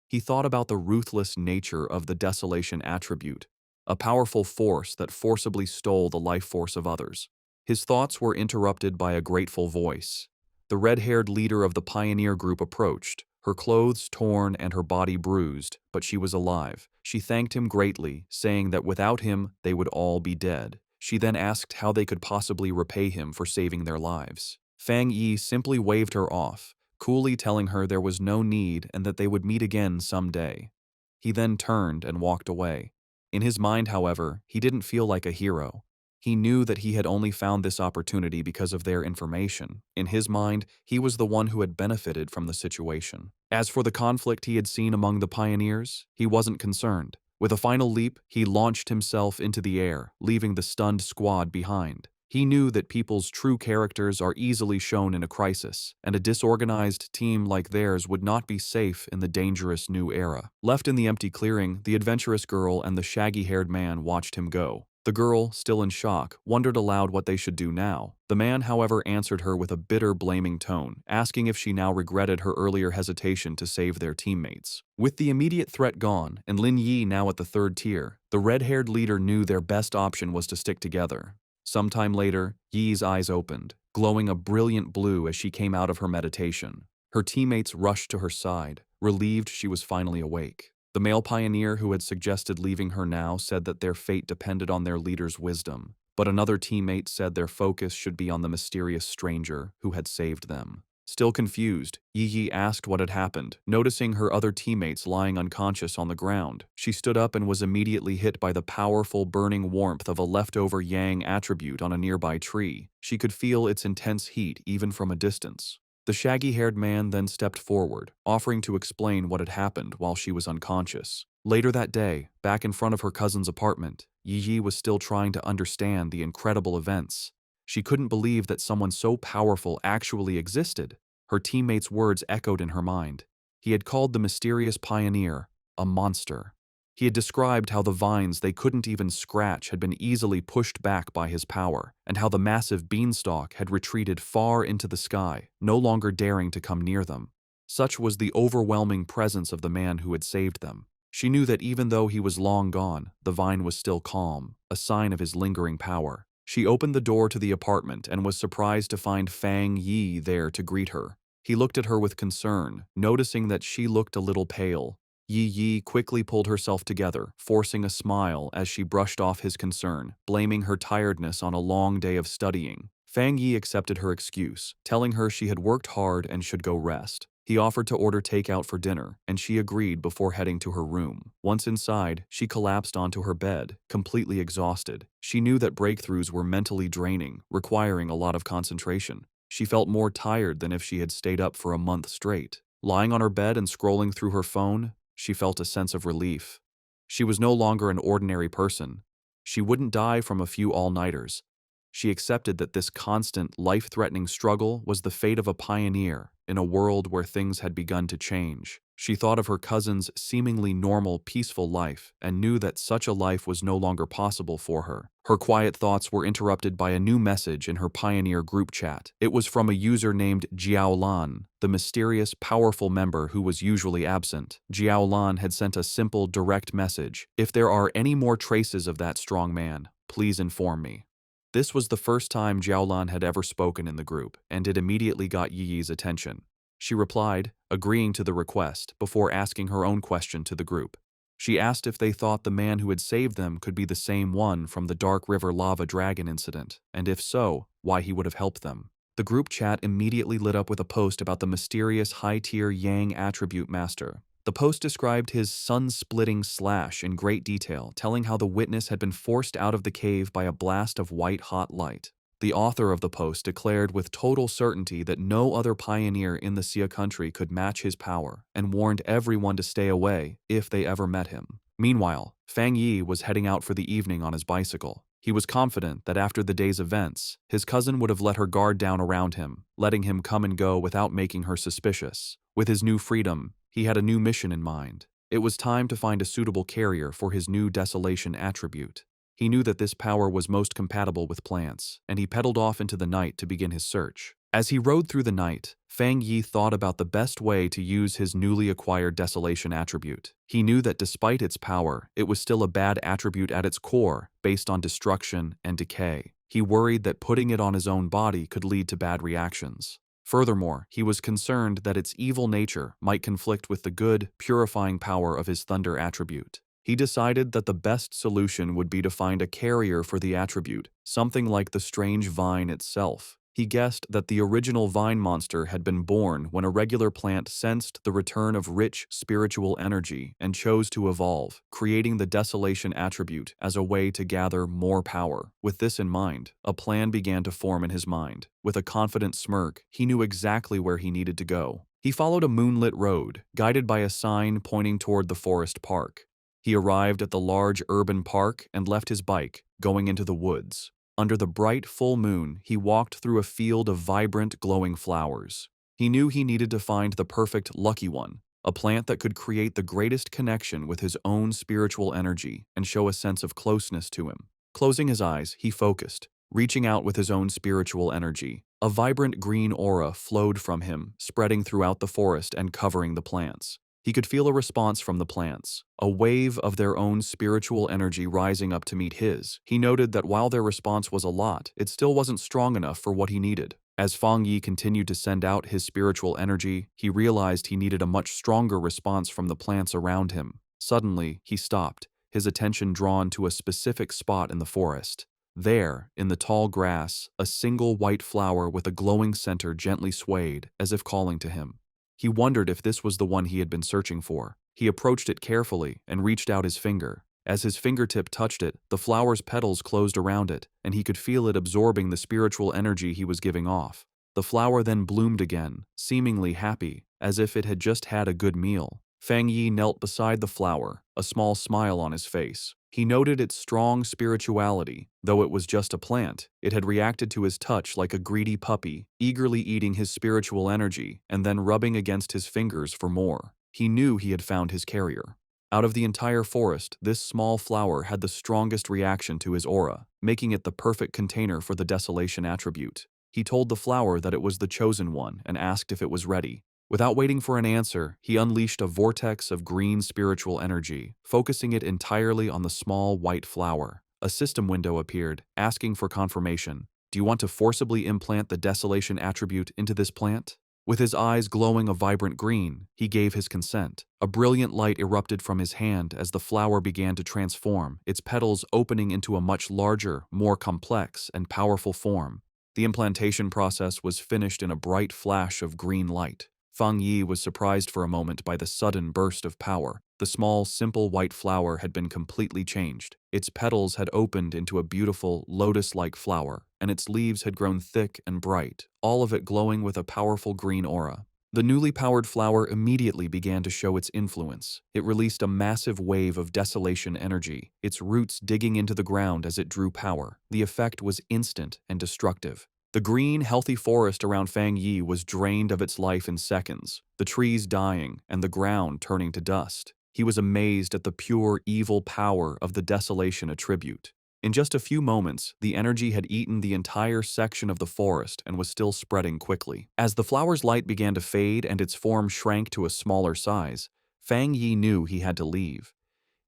He thought about the ruthless nature of the desolation attribute, a powerful force that forcibly stole the life force of others. His thoughts were interrupted by a grateful voice. The red-haired leader of the pioneer group approached, her clothes torn and her body bruised, but she was alive. She thanked him greatly, saying that without him, they would all be dead. She then asked how they could possibly repay him for saving their lives. Fang Yi simply waved her off, coolly telling her there was no need and that they would meet again someday. He then turned and walked away. In his mind, however, he didn't feel like a hero. He knew that he had only found this opportunity because of their information. In his mind, he was the one who had benefited from the situation. As for the conflict he had seen among the pioneers, he wasn't concerned. With a final leap, he launched himself into the air, leaving the stunned squad behind. He knew that people's true characters are easily shown in a crisis, and a disorganized team like theirs would not be safe in the dangerous new era. Left in the empty clearing, the adventurous girl and the shaggy-haired man watched him go. The girl, still in shock, wondered aloud what they should do now. The man, however, answered her with a bitter, blaming tone, asking if she now regretted her earlier hesitation to save their teammates. With the immediate threat gone, and Lin Yi now at the third tier, the red-haired leader knew their best option was to stick together. Sometime later, Yi's eyes opened, glowing a brilliant blue as she came out of her meditation. Her teammates rushed to her side, relieved she was finally awake. The male pioneer who had suggested leaving her now said that their fate depended on their leader's wisdom, but another teammate said their focus should be on the mysterious stranger who had saved them. Still confused, Yi asked what had happened. Noticing her other teammates lying unconscious on the ground, she stood up and was immediately hit by the powerful burning warmth of a leftover yang attribute on a nearby tree. She could feel its intense heat even from a distance. The shaggy-haired man then stepped forward, offering to explain what had happened while she was unconscious. Later that day, back in front of her cousin's apartment, Yi was still trying to understand the incredible events. She couldn't believe that someone so powerful actually existed. Her teammates' words echoed in her mind. He had called the mysterious pioneer a monster. He had described how the vines they couldn't even scratch had been easily pushed back by his power, and how the massive beanstalk had retreated far into the sky, no longer daring to come near them. Such was the overwhelming presence of the man who had saved them. She knew that even though he was long gone, the vine was still calm, a sign of his lingering power. She opened the door to the apartment and was surprised to find Fang Yi there to greet her. He looked at her with concern, noticing that she looked a little pale. Yi quickly pulled herself together, forcing a smile as she brushed off his concern, blaming her tiredness on a long day of studying. Fang Yi accepted her excuse, telling her she had worked hard and should go rest. He offered to order takeout for dinner, and she agreed before heading to her room. Once inside, she collapsed onto her bed, completely exhausted. She knew that breakthroughs were mentally draining, requiring a lot of concentration. She felt more tired than if she had stayed up for a month straight. Lying on her bed and scrolling through her phone, she felt a sense of relief. She was no longer an ordinary person. She wouldn't die from a few all-nighters. She accepted that this constant, life-threatening struggle was the fate of a pioneer in a world where things had begun to change. She thought of her cousin's seemingly normal, peaceful life and knew that such a life was no longer possible for her. Her quiet thoughts were interrupted by a new message in her Pioneer group chat. It was from a user named Jiaolan, the mysterious, powerful member who was usually absent. Jiaolan had sent a simple, direct message. "If there are any more traces of that strong man, please inform me." This was the first time Jiaolan had ever spoken in the group, and it immediately got Yi's attention. She replied, agreeing to the request, before asking her own question to the group. She asked if they thought the man who had saved them could be the same one from the Dark River Lava Dragon incident, and if so, why he would have helped them. The group chat immediately lit up with a post about the mysterious high-tier Yang attribute master. The post described his sun-splitting slash in great detail, telling how the witness had been forced out of the cave by a blast of white-hot light. The author of the post declared with total certainty that no other pioneer in the Xia country could match his power, and warned everyone to stay away if they ever met him. Meanwhile, Fang Yi was heading out for the evening on his bicycle. He was confident that after the day's events, his cousin would have let her guard down around him, letting him come and go without making her suspicious. With his new freedom, he had a new mission in mind. It was time to find a suitable carrier for his new desolation attribute. He knew that this power was most compatible with plants, and he pedaled off into the night to begin his search. As he rode through the night, Fang Yi thought about the best way to use his newly acquired desolation attribute. He knew that despite its power, it was still a bad attribute at its core, based on destruction and decay. He worried that putting it on his own body could lead to bad reactions. Furthermore, he was concerned that its evil nature might conflict with the good, purifying power of his thunder attribute. He decided that the best solution would be to find a carrier for the attribute, something like the strange vine itself. He guessed that the original vine monster had been born when a regular plant sensed the return of rich spiritual energy and chose to evolve, creating the desolation attribute as a way to gather more power. With this in mind, a plan began to form in his mind. With a confident smirk, he knew exactly where he needed to go. He followed a moonlit road, guided by a sign pointing toward the forest park. He arrived at the large urban park and left his bike, going into the woods. Under the bright full moon, he walked through a field of vibrant, glowing flowers. He knew he needed to find the perfect lucky one, a plant that could create the greatest connection with his own spiritual energy and show a sense of closeness to him. Closing his eyes, he focused, reaching out with his own spiritual energy. A vibrant green aura flowed from him, spreading throughout the forest and covering the plants. He could feel a response from the plants, a wave of their own spiritual energy rising up to meet his. He noted that while their response was a lot, it still wasn't strong enough for what he needed. As Fang Yi continued to send out his spiritual energy, he realized he needed a much stronger response from the plants around him. Suddenly, he stopped, his attention drawn to a specific spot in the forest. There, in the tall grass, a single white flower with a glowing center gently swayed, as if calling to him. He wondered if this was the one he had been searching for. He approached it carefully and reached out his finger. As his fingertip touched it, the flower's petals closed around it, and he could feel it absorbing the spiritual energy he was giving off. The flower then bloomed again, seemingly happy, as if it had just had a good meal. Fang Yi knelt beside the flower, a small smile on his face. He noted its strong spirituality. Though it was just a plant, it had reacted to his touch like a greedy puppy, eagerly eating his spiritual energy and then rubbing against his fingers for more. He knew he had found his carrier. Out of the entire forest, this small flower had the strongest reaction to his aura, making it the perfect container for the desolation attribute. He told the flower that it was the chosen one and asked if it was ready. Without waiting for an answer, he unleashed a vortex of green spiritual energy, focusing it entirely on the small white flower. A system window appeared, asking for confirmation. Do you want to forcibly implant the desolation attribute into this plant? With his eyes glowing a vibrant green, he gave his consent. A brilliant light erupted from his hand as the flower began to transform, its petals opening into a much larger, more complex, and powerful form. The implantation process was finished in a bright flash of green light. Fang Yi was surprised for a moment by the sudden burst of power. The small, simple white flower had been completely changed. Its petals had opened into a beautiful, lotus-like flower, and its leaves had grown thick and bright, all of it glowing with a powerful green aura. The newly powered flower immediately began to show its influence. It released a massive wave of desolation energy, its roots digging into the ground as it drew power. The effect was instant and destructive. The green, healthy forest around Fang Yi was drained of its life in seconds, the trees dying and the ground turning to dust. He was amazed at the pure, evil power of the desolation attribute. In just a few moments, the energy had eaten the entire section of the forest and was still spreading quickly. As the flower's light began to fade and its form shrank to a smaller size, Fang Yi knew he had to leave.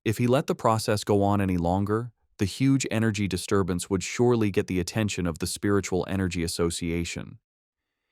If he let the process go on any longer, the huge energy disturbance would surely get the attention of the Spiritual Energy Association.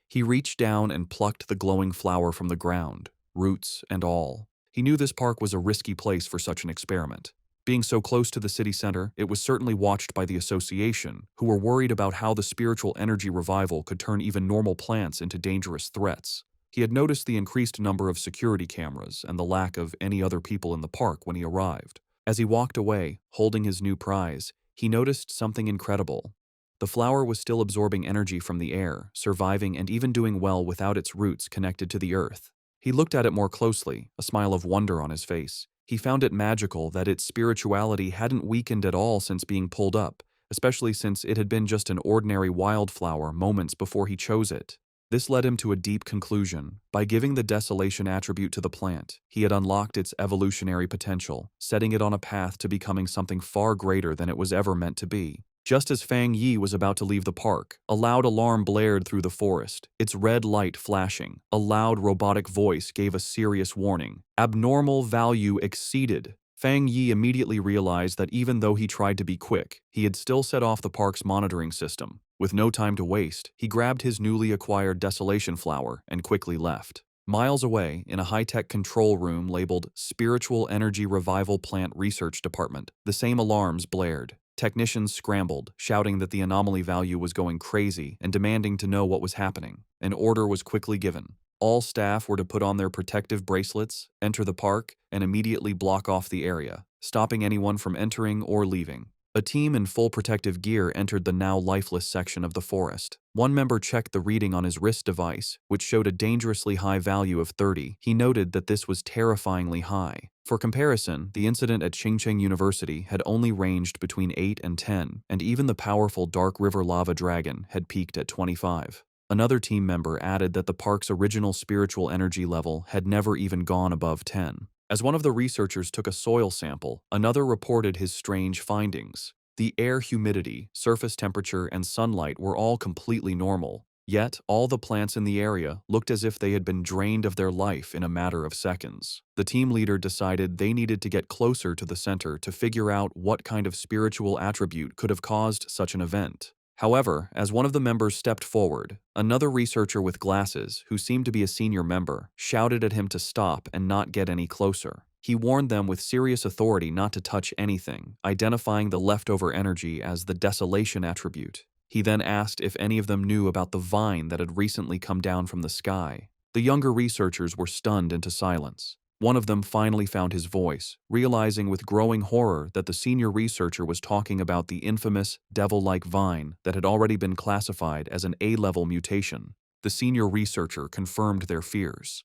He reached down and plucked the glowing flower from the ground, roots and all. He knew this park was a risky place for such an experiment. Being so close to the city center, it was certainly watched by the association, who were worried about how the spiritual energy revival could turn even normal plants into dangerous threats. He had noticed the increased number of security cameras and the lack of any other people in the park when he arrived. As he walked away, holding his new prize, he noticed something incredible. The flower was still absorbing energy from the air, surviving and even doing well without its roots connected to the earth. He looked at it more closely, a smile of wonder on his face. He found it magical that its spirituality hadn't weakened at all since being pulled up, especially since it had been just an ordinary wildflower moments before he chose it. This led him to a deep conclusion. By giving the desolation attribute to the plant, he had unlocked its evolutionary potential, setting it on a path to becoming something far greater than it was ever meant to be. Just as Fang Yi was about to leave the park, a loud alarm blared through the forest, its red light flashing. A loud robotic voice gave a serious warning. Abnormal value exceeded. Fang Yi immediately realized that even though he tried to be quick, he had still set off the park's monitoring system. With no time to waste, he grabbed his newly acquired desolation flower and quickly left. Miles away, in a high-tech control room labeled Spiritual Energy Revival Plant Research Department, the same alarms blared. Technicians scrambled, shouting that the anomaly value was going crazy and demanding to know what was happening. An order was quickly given. All staff were to put on their protective bracelets, enter the park, and immediately block off the area, stopping anyone from entering or leaving. A team in full protective gear entered the now lifeless section of the forest. One member checked the reading on his wrist device, which showed a dangerously high value of 30. He noted that this was terrifyingly high. For comparison, the incident at Qingcheng University had only ranged between 8 and 10, and even the powerful Dark River lava dragon had peaked at 25. Another team member added that the park's original spiritual energy level had never even gone above 10. As one of the researchers took a soil sample, another reported his strange findings. The air humidity, surface temperature, and sunlight were all completely normal. Yet, all the plants in the area looked as if they had been drained of their life in a matter of seconds. The team leader decided they needed to get closer to the center to figure out what kind of spiritual attribute could have caused such an event. However, as one of the members stepped forward, another researcher with glasses, who seemed to be a senior member, shouted at him to stop and not get any closer. He warned them with serious authority not to touch anything, identifying the leftover energy as the desolation attribute. He then asked if any of them knew about the vine that had recently come down from the sky. The younger researchers were stunned into silence. One of them finally found his voice, realizing with growing horror that the senior researcher was talking about the infamous devil-like vine that had already been classified as an A-level mutation. The senior researcher confirmed their fears.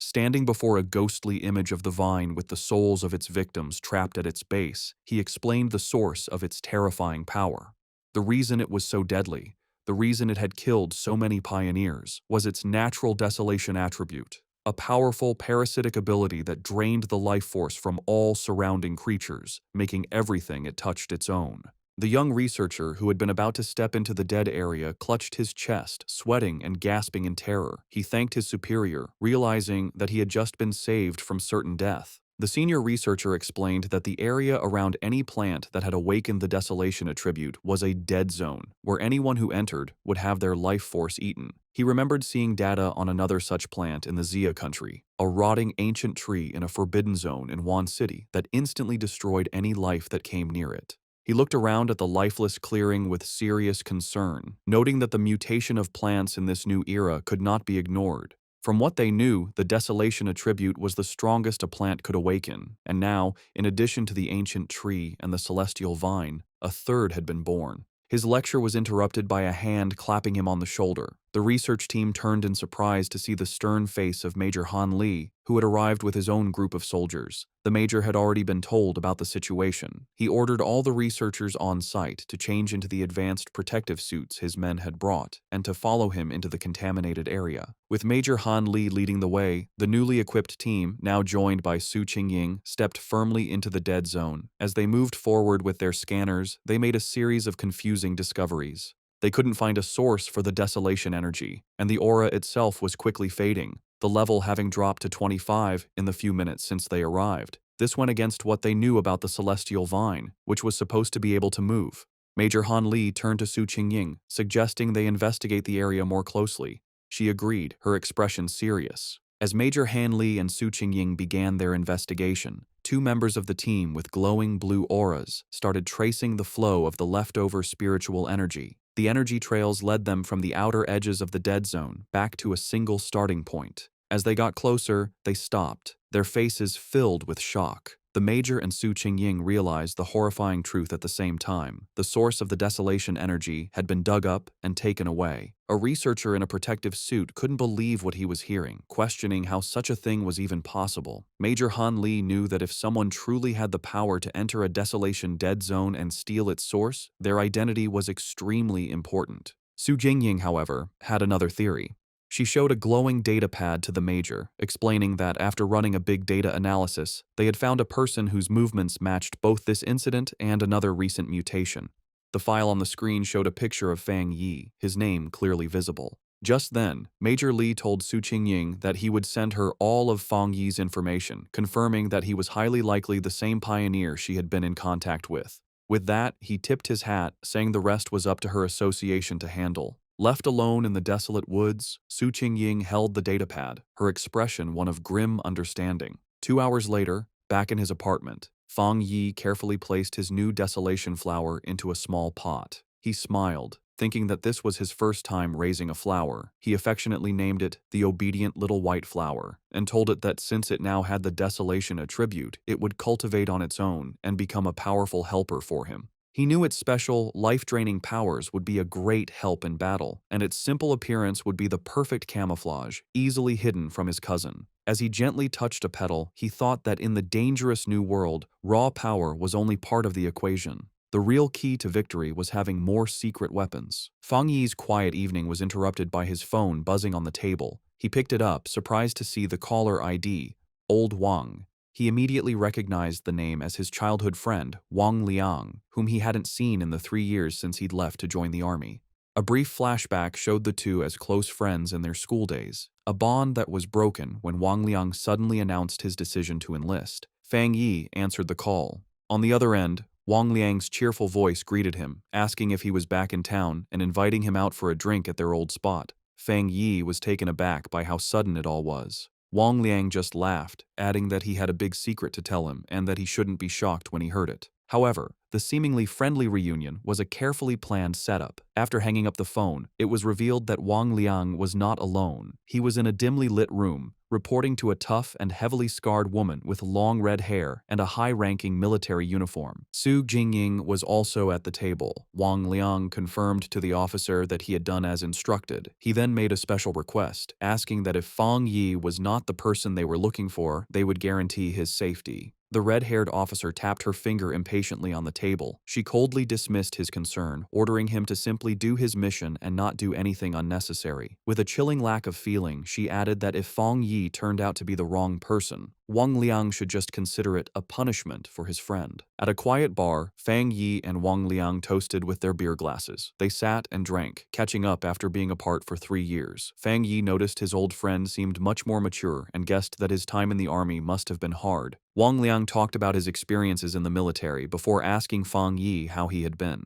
Standing before a ghostly image of the vine with the souls of its victims trapped at its base, he explained the source of its terrifying power. The reason it was so deadly, the reason it had killed so many pioneers, was its natural desolation attribute. A powerful parasitic ability that drained the life force from all surrounding creatures, making everything it touched its own. The young researcher, who had been about to step into the dead area, clutched his chest, sweating and gasping in terror. He thanked his superior, realizing that he had just been saved from certain death. The senior researcher explained that the area around any plant that had awakened the desolation attribute was a dead zone, where anyone who entered would have their life force eaten. He remembered seeing data on another such plant in the Xia country, a rotting ancient tree in a forbidden zone in Wan City that instantly destroyed any life that came near it. He looked around at the lifeless clearing with serious concern, noting that the mutation of plants in this new era could not be ignored. From what they knew, the desolation attribute was the strongest a plant could awaken, and now, in addition to the ancient tree and the celestial vine, a third had been born. His lecture was interrupted by a hand clapping him on the shoulder. The research team turned in surprise to see the stern face of Major Han Li, who had arrived with his own group of soldiers. The major had already been told about the situation. He ordered all the researchers on site to change into the advanced protective suits his men had brought, and to follow him into the contaminated area. With Major Han Li leading the way, the newly equipped team, now joined by Su Qingying, stepped firmly into the dead zone. As they moved forward with their scanners, they made a series of confusing discoveries. They couldn't find a source for the desolation energy, and the aura itself was quickly fading, the level having dropped to 25 in the few minutes since they arrived. This went against what they knew about the celestial vine, which was supposed to be able to move. Major Han Li turned to Su Qingying, suggesting they investigate the area more closely. She agreed, her expression serious. As Major Han Li and Su Qingying began their investigation, two members of the team with glowing blue auras started tracing the flow of the leftover spiritual energy. The energy trails led them from the outer edges of the dead zone back to a single starting point. As they got closer, they stopped, their faces filled with shock. The Major and Su Qingying realized the horrifying truth at the same time. The source of the desolation energy had been dug up and taken away. A researcher in a protective suit couldn't believe what he was hearing, questioning how such a thing was even possible. Major Han Li knew that if someone truly had the power to enter a desolation dead zone and steal its source, their identity was extremely important. Su Jingying, however, had another theory. She showed a glowing data pad to the Major, explaining that after running a big data analysis, they had found a person whose movements matched both this incident and another recent mutation. The file on the screen showed a picture of Fang Yi, his name clearly visible. Just then, Major Li told Su Qingying that he would send her all of Fang Yi's information, confirming that he was highly likely the same pioneer she had been in contact with. With that, he tipped his hat, saying the rest was up to her association to handle. Left alone in the desolate woods, Su Qingying held the datapad, her expression one of grim understanding. 2 hours later, back in his apartment, Fang Yi carefully placed his new desolation flower into a small pot. He smiled, thinking that this was his first time raising a flower. He affectionately named it the obedient little white flower, and told it that since it now had the desolation attribute, it would cultivate on its own and become a powerful helper for him. He knew its special, life-draining powers would be a great help in battle, and its simple appearance would be the perfect camouflage, easily hidden from his cousin. As he gently touched a petal, he thought that in the dangerous new world, raw power was only part of the equation. The real key to victory was having more secret weapons. Fang Yi's quiet evening was interrupted by his phone buzzing on the table. He picked it up, surprised to see the caller ID, Old Wang. He immediately recognized the name as his childhood friend, Wang Liang, whom he hadn't seen in the 3 years since he'd left to join the army. A brief flashback showed the two as close friends in their school days, a bond that was broken when Wang Liang suddenly announced his decision to enlist. Fang Yi answered the call. On the other end, Wang Liang's cheerful voice greeted him, asking if he was back in town and inviting him out for a drink at their old spot. Fang Yi was taken aback by how sudden it all was. Wang Liang just laughed, adding that he had a big secret to tell him and that he shouldn't be shocked when he heard it. However, the seemingly friendly reunion was a carefully planned setup. After hanging up the phone, it was revealed that Wang Liang was not alone. He was in a dimly lit room, reporting to a tough and heavily scarred woman with long red hair and a high-ranking military uniform. Su Jingying was also at the table. Wang Liang confirmed to the officer that he had done as instructed. He then made a special request, asking that if Fang Yi was not the person they were looking for, they would guarantee his safety. The red-haired officer tapped her finger impatiently on the table. She coldly dismissed his concern, ordering him to simply do his mission and not do anything unnecessary. With a chilling lack of feeling, she added that if Fang Yi turned out to be the wrong person, Wang Liang should just consider it a punishment for his friend. At a quiet bar, Fang Yi and Wang Liang toasted with their beer glasses. They sat and drank, catching up after being apart for 3 years. Fang Yi noticed his old friend seemed much more mature and guessed that his time in the army must have been hard. Wang Liang talked about his experiences in the military before asking Fang Yi how he had been.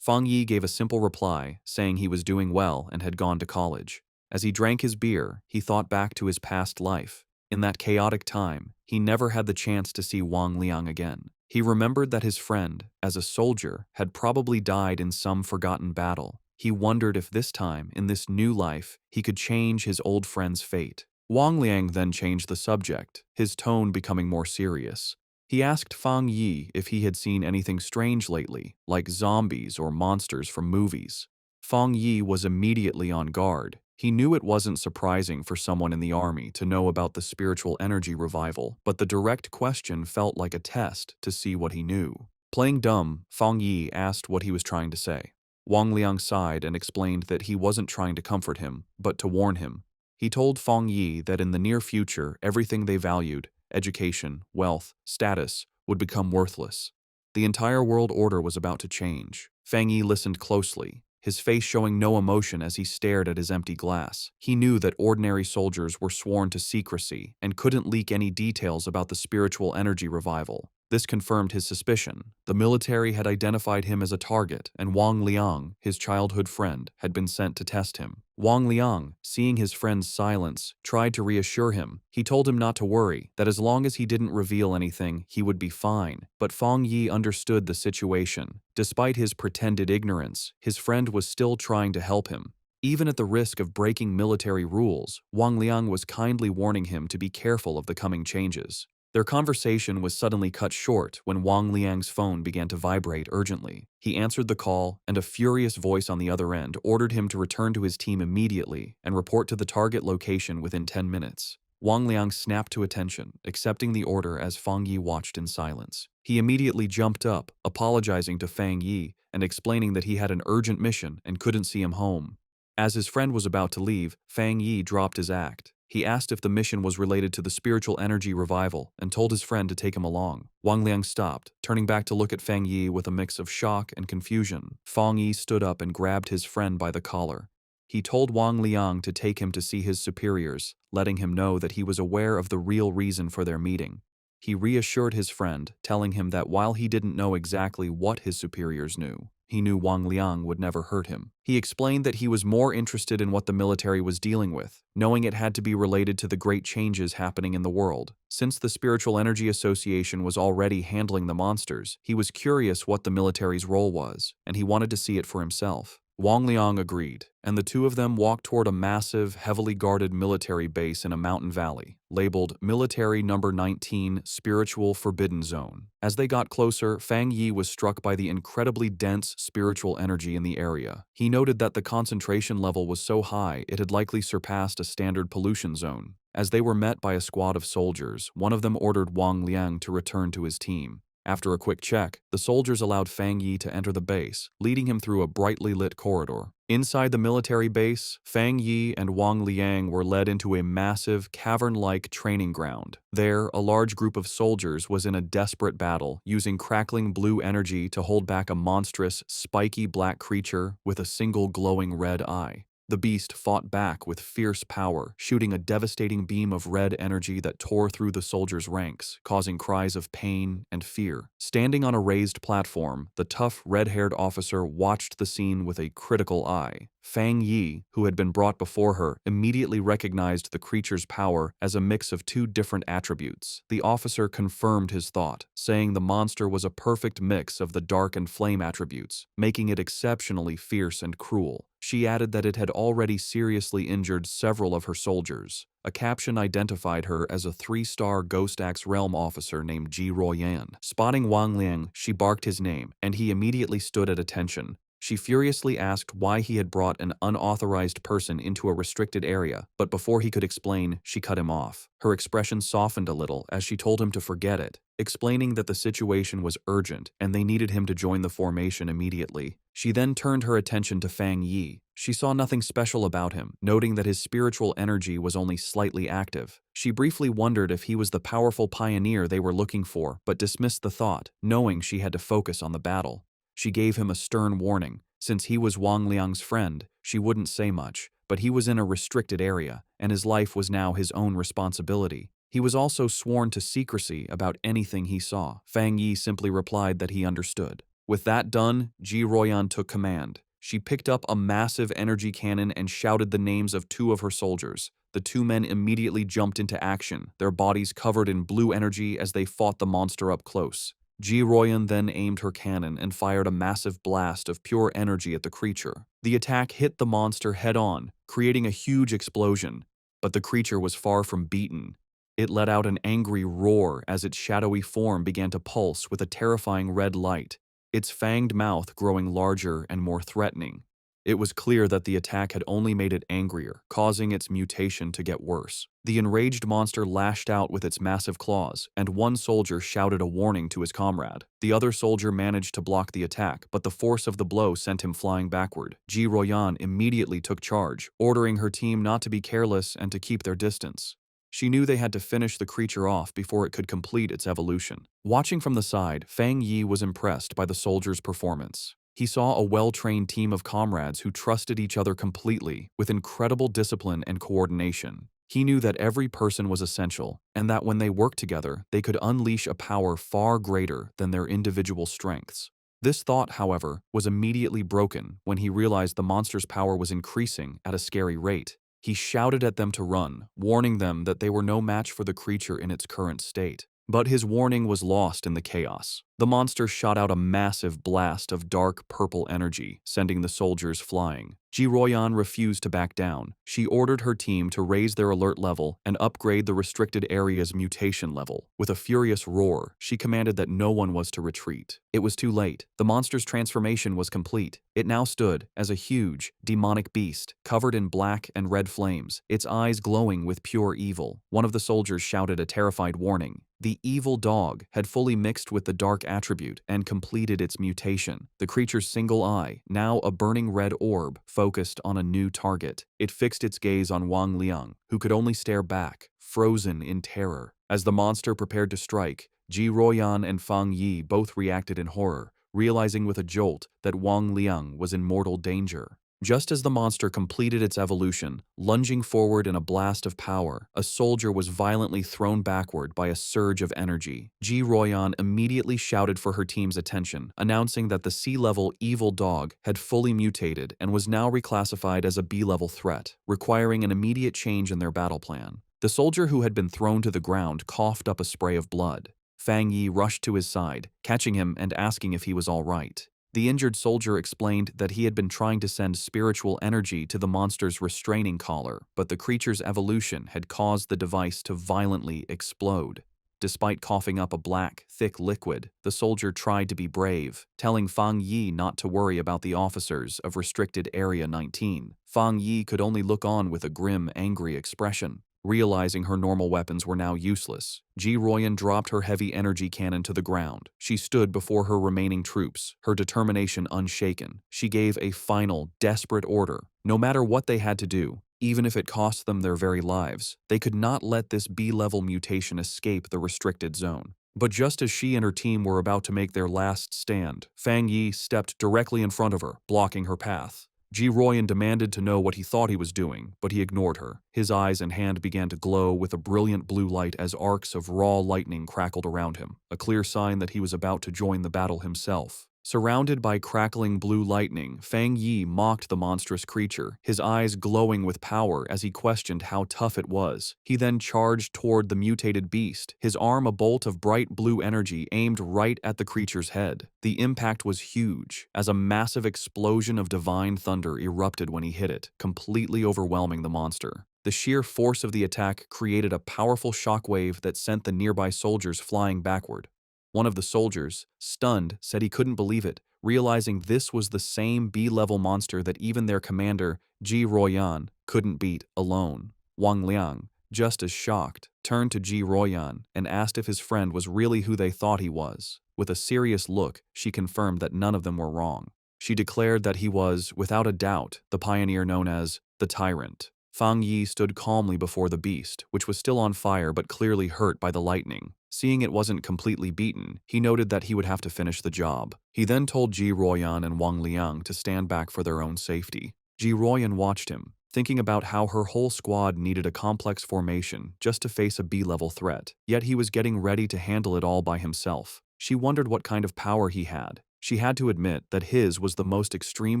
Fang Yi gave a simple reply, saying he was doing well and had gone to college. As he drank his beer, he thought back to his past life. In that chaotic time, he never had the chance to see Wang Liang again. He remembered that his friend, as a soldier, had probably died in some forgotten battle. He wondered if this time, in this new life, he could change his old friend's fate. Wang Liang then changed the subject, his tone becoming more serious. He asked Fang Yi if he had seen anything strange lately, like zombies or monsters from movies. Fang Yi was immediately on guard. He knew it wasn't surprising for someone in the army to know about the spiritual energy revival, but the direct question felt like a test to see what he knew. Playing dumb, Fang Yi asked what he was trying to say. Wang Liang sighed and explained that he wasn't trying to comfort him, but to warn him. He told Fang Yi that in the near future, everything they valued, education, wealth, status, would become worthless. The entire world order was about to change. Fang Yi listened closely, his face showing no emotion as he stared at his empty glass. He knew that ordinary soldiers were sworn to secrecy and couldn't leak any details about the spiritual energy revival. This confirmed his suspicion. The military had identified him as a target, and Wang Liang, his childhood friend, had been sent to test him. Wang Liang, seeing his friend's silence, tried to reassure him. He told him not to worry, that as long as he didn't reveal anything, he would be fine. But Fang Yi understood the situation. Despite his pretended ignorance, his friend was still trying to help him. Even at the risk of breaking military rules, Wang Liang was kindly warning him to be careful of the coming changes. Their conversation was suddenly cut short when Wang Liang's phone began to vibrate urgently. He answered the call, and a furious voice on the other end ordered him to return to his team immediately and report to the target location within 10 minutes. Wang Liang snapped to attention, accepting the order as Fang Yi watched in silence. He immediately jumped up, apologizing to Fang Yi and explaining that he had an urgent mission and couldn't see him home. As his friend was about to leave, Fang Yi dropped his act. He asked if the mission was related to the spiritual energy revival and told his friend to take him along. Wang Liang stopped, turning back to look at Fang Yi with a mix of shock and confusion. Fang Yi stood up and grabbed his friend by the collar. He told Wang Liang to take him to see his superiors, letting him know that he was aware of the real reason for their meeting. He reassured his friend, telling him that while he didn't know exactly what his superiors knew, he knew Wang Liang would never hurt him. He explained that he was more interested in what the military was dealing with, knowing it had to be related to the great changes happening in the world. Since the Spiritual Energy Association was already handling the monsters, he was curious what the military's role was, and he wanted to see it for himself. Wang Liang agreed, and the two of them walked toward a massive, heavily guarded military base in a mountain valley, labeled Military Number 19 Spiritual Forbidden Zone. As they got closer, Fang Yi was struck by the incredibly dense spiritual energy in the area. He noted that the concentration level was so high it had likely surpassed a standard pollution zone. As they were met by a squad of soldiers, one of them ordered Wang Liang to return to his team. After a quick check, the soldiers allowed Fang Yi to enter the base, leading him through a brightly lit corridor. Inside the military base, Fang Yi and Wang Liang were led into a massive, cavern-like training ground. There, a large group of soldiers was in a desperate battle, using crackling blue energy to hold back a monstrous, spiky black creature with a single glowing red eye. The beast fought back with fierce power, shooting a devastating beam of red energy that tore through the soldiers' ranks, causing cries of pain and fear. Standing on a raised platform, the tough, red-haired officer watched the scene with a critical eye. Fang Yi, who had been brought before her, immediately recognized the creature's power as a mix of two different attributes. The officer confirmed his thought, saying the monster was a perfect mix of the dark and flame attributes, making it exceptionally fierce and cruel. She added that it had already seriously injured several of her soldiers. A caption identified her as a 3-star Ghost Axe Realm officer named Ji Royan. Spotting Wang Liang, she barked his name, and he immediately stood at attention. She furiously asked why he had brought an unauthorized person into a restricted area, but before he could explain, she cut him off. Her expression softened a little as she told him to forget it, explaining that the situation was urgent and they needed him to join the formation immediately. She then turned her attention to Fang Yi. She saw nothing special about him, noting that his spiritual energy was only slightly active. She briefly wondered if he was the powerful pioneer they were looking for, but dismissed the thought, knowing she had to focus on the battle. She gave him a stern warning. Since he was Wang Liang's friend, she wouldn't say much, but he was in a restricted area, and his life was now his own responsibility. He was also sworn to secrecy about anything he saw. Fang Yi simply replied that he understood. With that done, Ji Royan took command. She picked up a massive energy cannon and shouted the names of two of her soldiers. The two men immediately jumped into action, their bodies covered in blue energy as they fought the monster up close. Ji Royan then aimed her cannon and fired a massive blast of pure energy at the creature. The attack hit the monster head-on, creating a huge explosion, but the creature was far from beaten. It let out an angry roar as its shadowy form began to pulse with a terrifying red light, its fanged mouth growing larger and more threatening. It was clear that the attack had only made it angrier, causing its mutation to get worse. The enraged monster lashed out with its massive claws, and one soldier shouted a warning to his comrade. The other soldier managed to block the attack, but the force of the blow sent him flying backward. Ji Royan immediately took charge, ordering her team not to be careless and to keep their distance. She knew they had to finish the creature off before it could complete its evolution. Watching from the side, Fang Yi was impressed by the soldiers' performance. He saw a well-trained team of comrades who trusted each other completely, with incredible discipline and coordination. He knew that every person was essential, and that when they worked together, they could unleash a power far greater than their individual strengths. This thought, however, was immediately broken when he realized the monster's power was increasing at a scary rate. He shouted at them to run, warning them that they were no match for the creature in its current state. But his warning was lost in the chaos. The monster shot out a massive blast of dark purple energy, sending the soldiers flying. Ji Royan refused to back down. She ordered her team to raise their alert level and upgrade the restricted area's mutation level. With a furious roar, she commanded that no one was to retreat. It was too late. The monster's transformation was complete. It now stood as a huge, demonic beast, covered in black and red flames, its eyes glowing with pure evil. One of the soldiers shouted a terrified warning. The evil dog had fully mixed with the dark attribute and completed its mutation. The creature's single eye, now a burning red orb, focused on a new target. It fixed its gaze on Wang Liang, who could only stare back, frozen in terror. As the monster prepared to strike, Ji Royan and Fang Yi both reacted in horror, realizing with a jolt that Wang Liang was in mortal danger. Just as the monster completed its evolution, lunging forward in a blast of power, a soldier was violently thrown backward by a surge of energy. Ji Royan immediately shouted for her team's attention, announcing that the C-level evil dog had fully mutated and was now reclassified as a B-level threat, requiring an immediate change in their battle plan. The soldier who had been thrown to the ground coughed up a spray of blood. Fang Yi rushed to his side, catching him and asking if he was all right. The injured soldier explained that he had been trying to send spiritual energy to the monster's restraining collar, but the creature's evolution had caused the device to violently explode. Despite coughing up a black, thick liquid, the soldier tried to be brave, telling Fang Yi not to worry about the officers of Restricted Area 19. Fang Yi could only look on with a grim, angry expression. Realizing her normal weapons were now useless, Ji Royan dropped her heavy energy cannon to the ground. She stood before her remaining troops, her determination unshaken. She gave a final, desperate order. No matter what they had to do, even if it cost them their very lives, they could not let this B-level mutation escape the restricted zone. But just as she and her team were about to make their last stand, Fang Yi stepped directly in front of her, blocking her path. Ji Royan demanded to know what he thought he was doing, but he ignored her. His eyes and hand began to glow with a brilliant blue light as arcs of raw lightning crackled around him, a clear sign that he was about to join the battle himself. Surrounded by crackling blue lightning, Fang Yi mocked the monstrous creature, his eyes glowing with power as he questioned how tough it was. He then charged toward the mutated beast, his arm a bolt of bright blue energy aimed right at the creature's head. The impact was huge, as a massive explosion of divine thunder erupted when he hit it, completely overwhelming the monster. The sheer force of the attack created a powerful shockwave that sent the nearby soldiers flying backward. One of the soldiers, stunned, said he couldn't believe it, realizing this was the same B-level monster that even their commander, Ji Royan, couldn't beat alone. Wang Liang, just as shocked, turned to Ji Royan and asked if his friend was really who they thought he was. With a serious look, she confirmed that none of them were wrong. She declared that he was, without a doubt, the pioneer known as the Tyrant. Fang Yi stood calmly before the beast, which was still on fire but clearly hurt by the lightning. Seeing it wasn't completely beaten, he noted that he would have to finish the job. He then told Ji Royan and Wang Liang to stand back for their own safety. Ji Royan watched him, thinking about how her whole squad needed a complex formation just to face a B-level threat, yet he was getting ready to handle it all by himself. She wondered what kind of power he had. She had to admit that his was the most extreme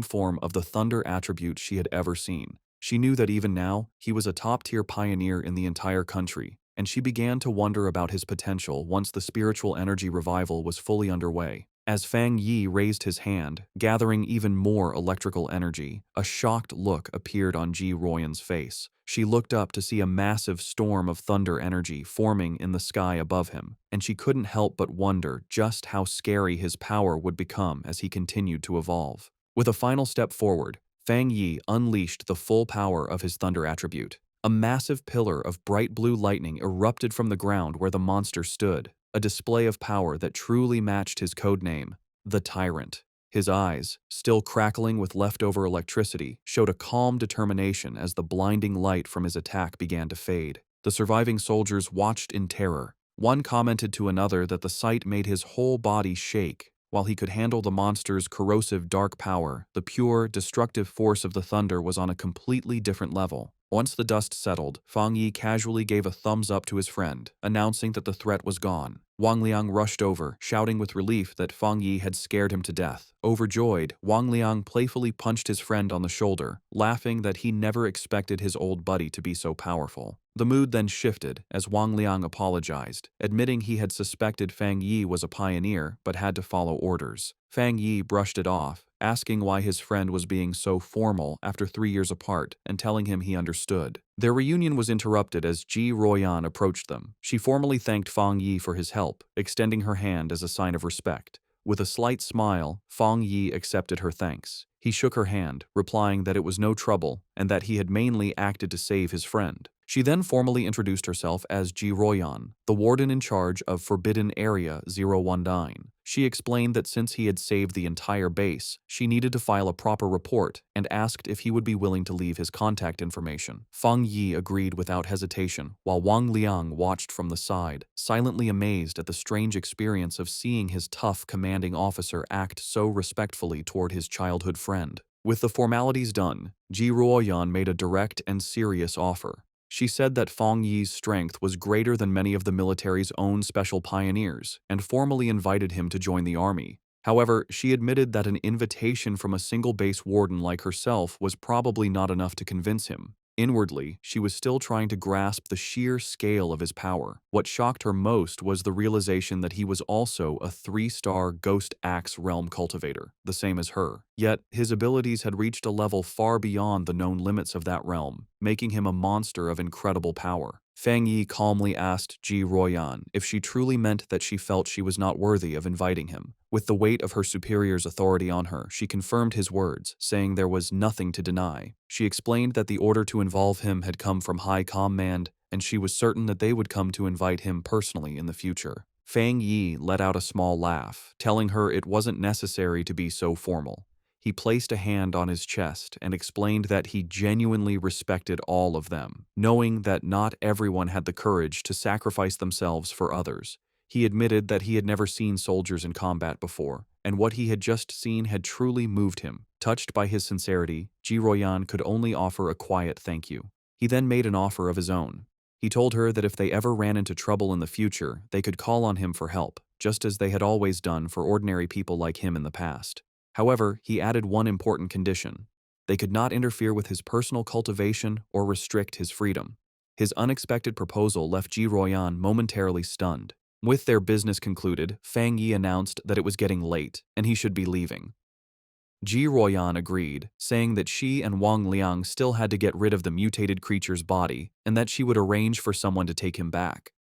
form of the thunder attribute she had ever seen. She knew that even now, he was a top-tier pioneer in the entire country, and she began to wonder about his potential once the spiritual energy revival was fully underway. As Fang Yi raised his hand, gathering even more electrical energy, a shocked look appeared on Ji Royan's face. She looked up to see a massive storm of thunder energy forming in the sky above him, and she couldn't help but wonder just how scary his power would become as he continued to evolve. With a final step forward, Fang Yi unleashed the full power of his thunder attribute. A massive pillar of bright blue lightning erupted from the ground where the monster stood, a display of power that truly matched his codename, the Tyrant. His eyes, still crackling with leftover electricity, showed a calm determination as the blinding light from his attack began to fade. The surviving soldiers watched in terror. One commented to another that the sight made his whole body shake. While he could handle the monster's corrosive dark power, the pure, destructive force of the thunder was on a completely different level. Once the dust settled, Fang Yi casually gave a thumbs up to his friend, announcing that the threat was gone. Wang Liang rushed over, shouting with relief that Fang Yi had scared him to death. Overjoyed, Wang Liang playfully punched his friend on the shoulder, laughing that he never expected his old buddy to be so powerful. The mood then shifted as Wang Liang apologized, admitting he had suspected Fang Yi was a pioneer but had to follow orders. Fang Yi brushed it off, asking why his friend was being so formal after 3 years apart and telling him he understood. Their reunion was interrupted as Ji Royan approached them. She formally thanked Fang Yi for his help, extending her hand as a sign of respect. With a slight smile, Fang Yi accepted her thanks. He shook her hand, replying that it was no trouble and that he had mainly acted to save his friend. She then formally introduced herself as Ji Royan, the warden in charge of Forbidden Area 019. She explained that since he had saved the entire base, she needed to file a proper report and asked if he would be willing to leave his contact information. Fang Yi agreed without hesitation, while Wang Liang watched from the side, silently amazed at the strange experience of seeing his tough commanding officer act so respectfully toward his childhood friend. With the formalities done, Ji Ruoyan made a direct and serious offer. She said that Fang Yi's strength was greater than many of the military's own special pioneers and formally invited him to join the army. However, she admitted that an invitation from a single base warden like herself was probably not enough to convince him. Inwardly, she was still trying to grasp the sheer scale of his power. What shocked her most was the realization that he was also a 3-star Ghost Axe realm cultivator, the same as her. Yet, his abilities had reached a level far beyond the known limits of that realm, making him a monster of incredible power. Fang Yi calmly asked Ji Ruoyan if she truly meant that she felt she was not worthy of inviting him. With the weight of her superior's authority on her, she confirmed his words, saying there was nothing to deny. She explained that the order to involve him had come from high command, and she was certain that they would come to invite him personally in the future. Fang Yi let out a small laugh, telling her it wasn't necessary to be so formal. He placed a hand on his chest and explained that he genuinely respected all of them, knowing that not everyone had the courage to sacrifice themselves for others. He admitted that he had never seen soldiers in combat before, and what he had just seen had truly moved him. Touched by his sincerity, Ji Ruoyan could only offer a quiet thank you. He then made an offer of his own. He told her that if they ever ran into trouble in the future, they could call on him for help, just as they had always done for ordinary people like him in the past. However, he added one important condition. They could not interfere with his personal cultivation or restrict his freedom. His unexpected proposal left Ji Ruoyan momentarily stunned. With their business concluded, Fang Yi announced that it was getting late and he should be leaving. Ji Ruoyan agreed, saying that she and Wang Liang still had to get rid of the mutated creature's body and that she would arrange for someone to take him back.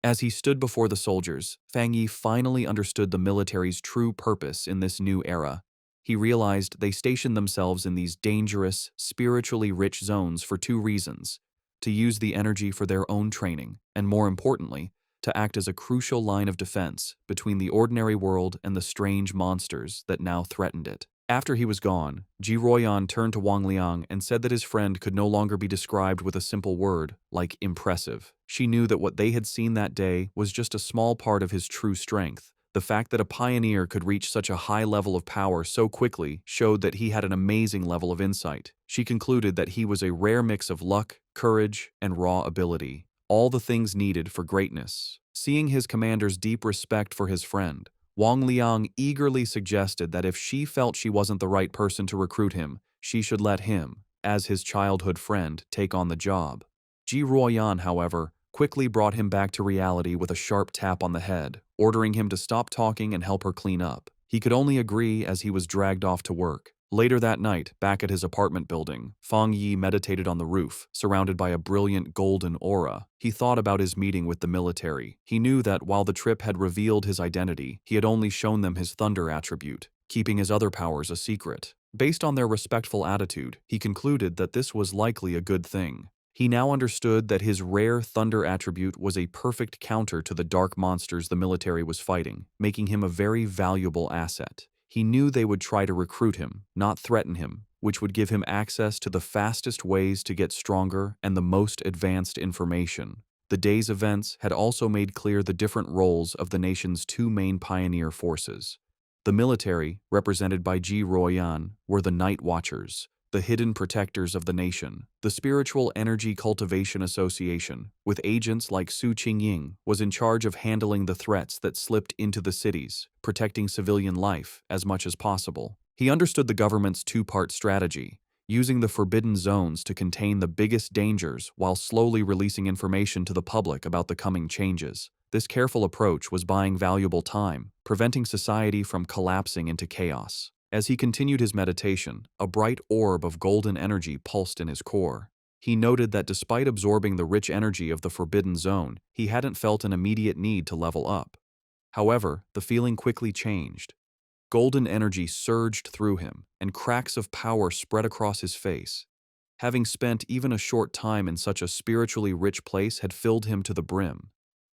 As he stood before the soldiers, Fang Yi finally understood the military's true purpose in this new era. He realized they stationed themselves in these dangerous, spiritually rich zones for 2 reasons: to use the energy for their own training, and more importantly, to act as a crucial line of defense between the ordinary world and the strange monsters that now threatened it. After he was gone, Ji Ruoyan turned to Wang Liang and said that his friend could no longer be described with a simple word, like impressive. She knew that what they had seen that day was just a small part of his true strength. The fact that a pioneer could reach such a high level of power so quickly showed that he had an amazing level of insight. She concluded that he was a rare mix of luck, courage, and raw ability, all the things needed for greatness. Seeing his commander's deep respect for his friend, Wang Liang eagerly suggested that if she felt she wasn't the right person to recruit him, she should let him, as his childhood friend, take on the job. Ji Ruoyan, however, quickly brought him back to reality with a sharp tap on the head, ordering him to stop talking and help her clean up. He could only agree as he was dragged off to work. Later that night, back at his apartment building, Fang Yi meditated on the roof, surrounded by a brilliant golden aura. He thought about his meeting with the military. He knew that while the trip had revealed his identity, he had only shown them his thunder attribute, keeping his other powers a secret. Based on their respectful attitude, he concluded that this was likely a good thing. He now understood that his rare thunder attribute was a perfect counter to the dark monsters the military was fighting, making him a very valuable asset. He knew they would try to recruit him, not threaten him, which would give him access to the fastest ways to get stronger and the most advanced information. The day's events had also made clear the different roles of the nation's 2 main pioneer forces. The military, represented by Ji Ruoyan, were the Night Watchers, the hidden protectors of the nation. The Spiritual Energy Cultivation Association, with agents like Su Qingying, was in charge of handling the threats that slipped into the cities, protecting civilian life as much as possible. He understood the government's 2-part strategy, using the forbidden zones to contain the biggest dangers while slowly releasing information to the public about the coming changes. This careful approach was buying valuable time, preventing society from collapsing into chaos. As he continued his meditation, a bright orb of golden energy pulsed in his core. He noted that despite absorbing the rich energy of the forbidden zone, he hadn't felt an immediate need to level up. However, the feeling quickly changed. Golden energy surged through him, and cracks of power spread across his face. Having spent even a short time in such a spiritually rich place had filled him to the brim.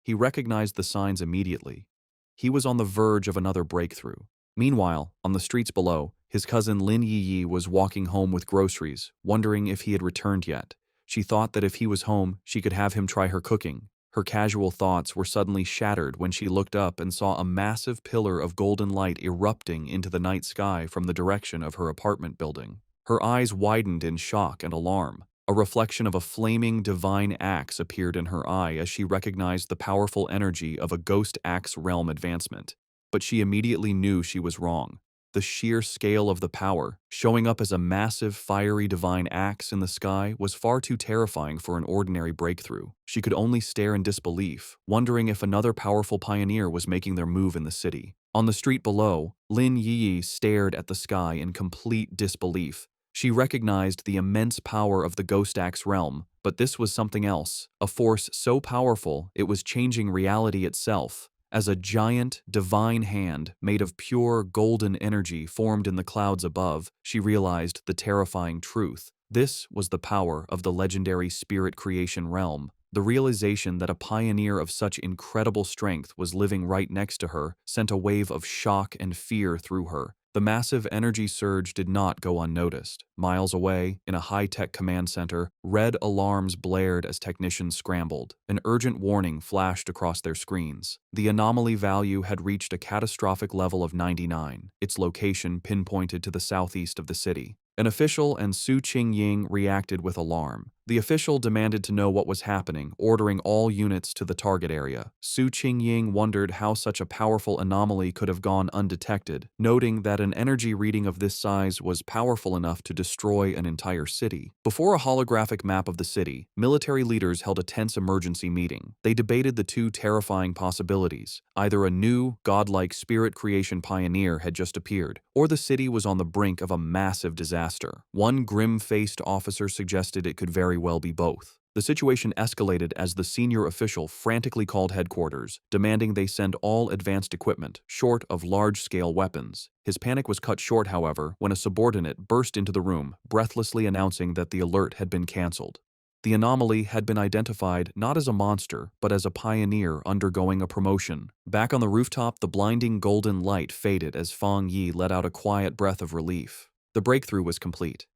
He recognized the signs immediately. He was on the verge of another breakthrough. Meanwhile, on the streets below, his cousin Lin Yi was walking home with groceries, wondering if he had returned yet. She thought that if he was home, she could have him try her cooking. Her casual thoughts were suddenly shattered when she looked up and saw a massive pillar of golden light erupting into the night sky from the direction of her apartment building. Her eyes widened in shock and alarm. A reflection of a flaming divine axe appeared in her eye as she recognized the powerful energy of a ghost axe realm advancement. But she immediately knew she was wrong. The sheer scale of the power, showing up as a massive, fiery divine axe in the sky, was far too terrifying for an ordinary breakthrough. She could only stare in disbelief, wondering if another powerful pioneer was making their move in the city. On the street below, Lin Yi stared at the sky in complete disbelief. She recognized the immense power of the Ghost Axe realm, but this was something else, a force so powerful it was changing reality itself. As a giant, divine hand made of pure golden energy formed in the clouds above, she realized the terrifying truth. This was the power of the legendary spirit creation realm. The realization that a pioneer of such incredible strength was living right next to her sent a wave of shock and fear through her. The massive energy surge did not go unnoticed. Miles away, in a high-tech command center, red alarms blared as technicians scrambled. An urgent warning flashed across their screens. The anomaly value had reached a catastrophic level of 99, its location pinpointed to the southeast of the city. An official and Su Qingying reacted with alarm. The official demanded to know what was happening, ordering all units to the target area. Su Qingying wondered how such a powerful anomaly could have gone undetected, noting that an energy reading of this size was powerful enough to destroy an entire city. Before a holographic map of the city, military leaders held a tense emergency meeting. They debated the two terrifying possibilities. Either a new, godlike spirit creation pioneer had just appeared, or the city was on the brink of a massive disaster. One grim-faced officer suggested it could very well be both. The situation escalated as the senior official frantically called headquarters, demanding they send all advanced equipment, short of large-scale weapons. His panic was cut short, however, when a subordinate burst into the room, breathlessly announcing that the alert had been cancelled. The anomaly had been identified not as a monster, but as a pioneer undergoing a promotion. Back on the rooftop, the blinding golden light faded as Fang Yi let out a quiet breath of relief. The breakthrough was complete.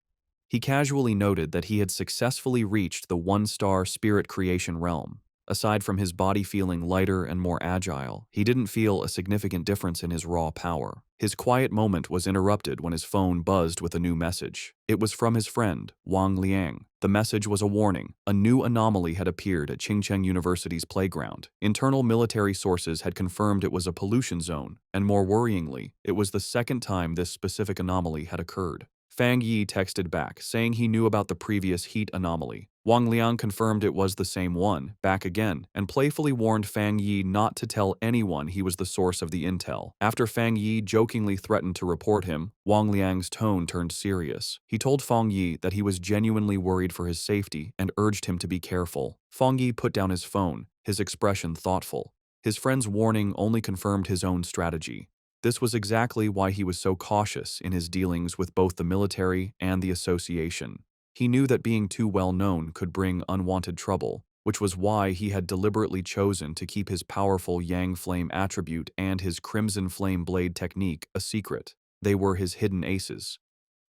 He casually noted that he had successfully reached the one-star spirit creation realm. Aside from his body feeling lighter and more agile, he didn't feel a significant difference in his raw power. His quiet moment was interrupted when his phone buzzed with a new message. It was from his friend, Wang Liang. The message was a warning. A new anomaly had appeared at Qingcheng University's playground. Internal military sources had confirmed it was a pollution zone, and more worryingly, it was the second time this specific anomaly had occurred. Fang Yi texted back, saying he knew about the previous heat anomaly. Wang Liang confirmed it was the same one, back again, and playfully warned Fang Yi not to tell anyone he was the source of the intel. After Fang Yi jokingly threatened to report him, Wang Liang's tone turned serious. He told Fang Yi that he was genuinely worried for his safety and urged him to be careful. Fang Yi put down his phone, his expression thoughtful. His friend's warning only confirmed his own strategy. This was exactly why he was so cautious in his dealings with both the military and the association. He knew that being too well known could bring unwanted trouble, which was why he had deliberately chosen to keep his powerful Yang Flame attribute and his Crimson Flame Blade technique a secret. They were his hidden aces.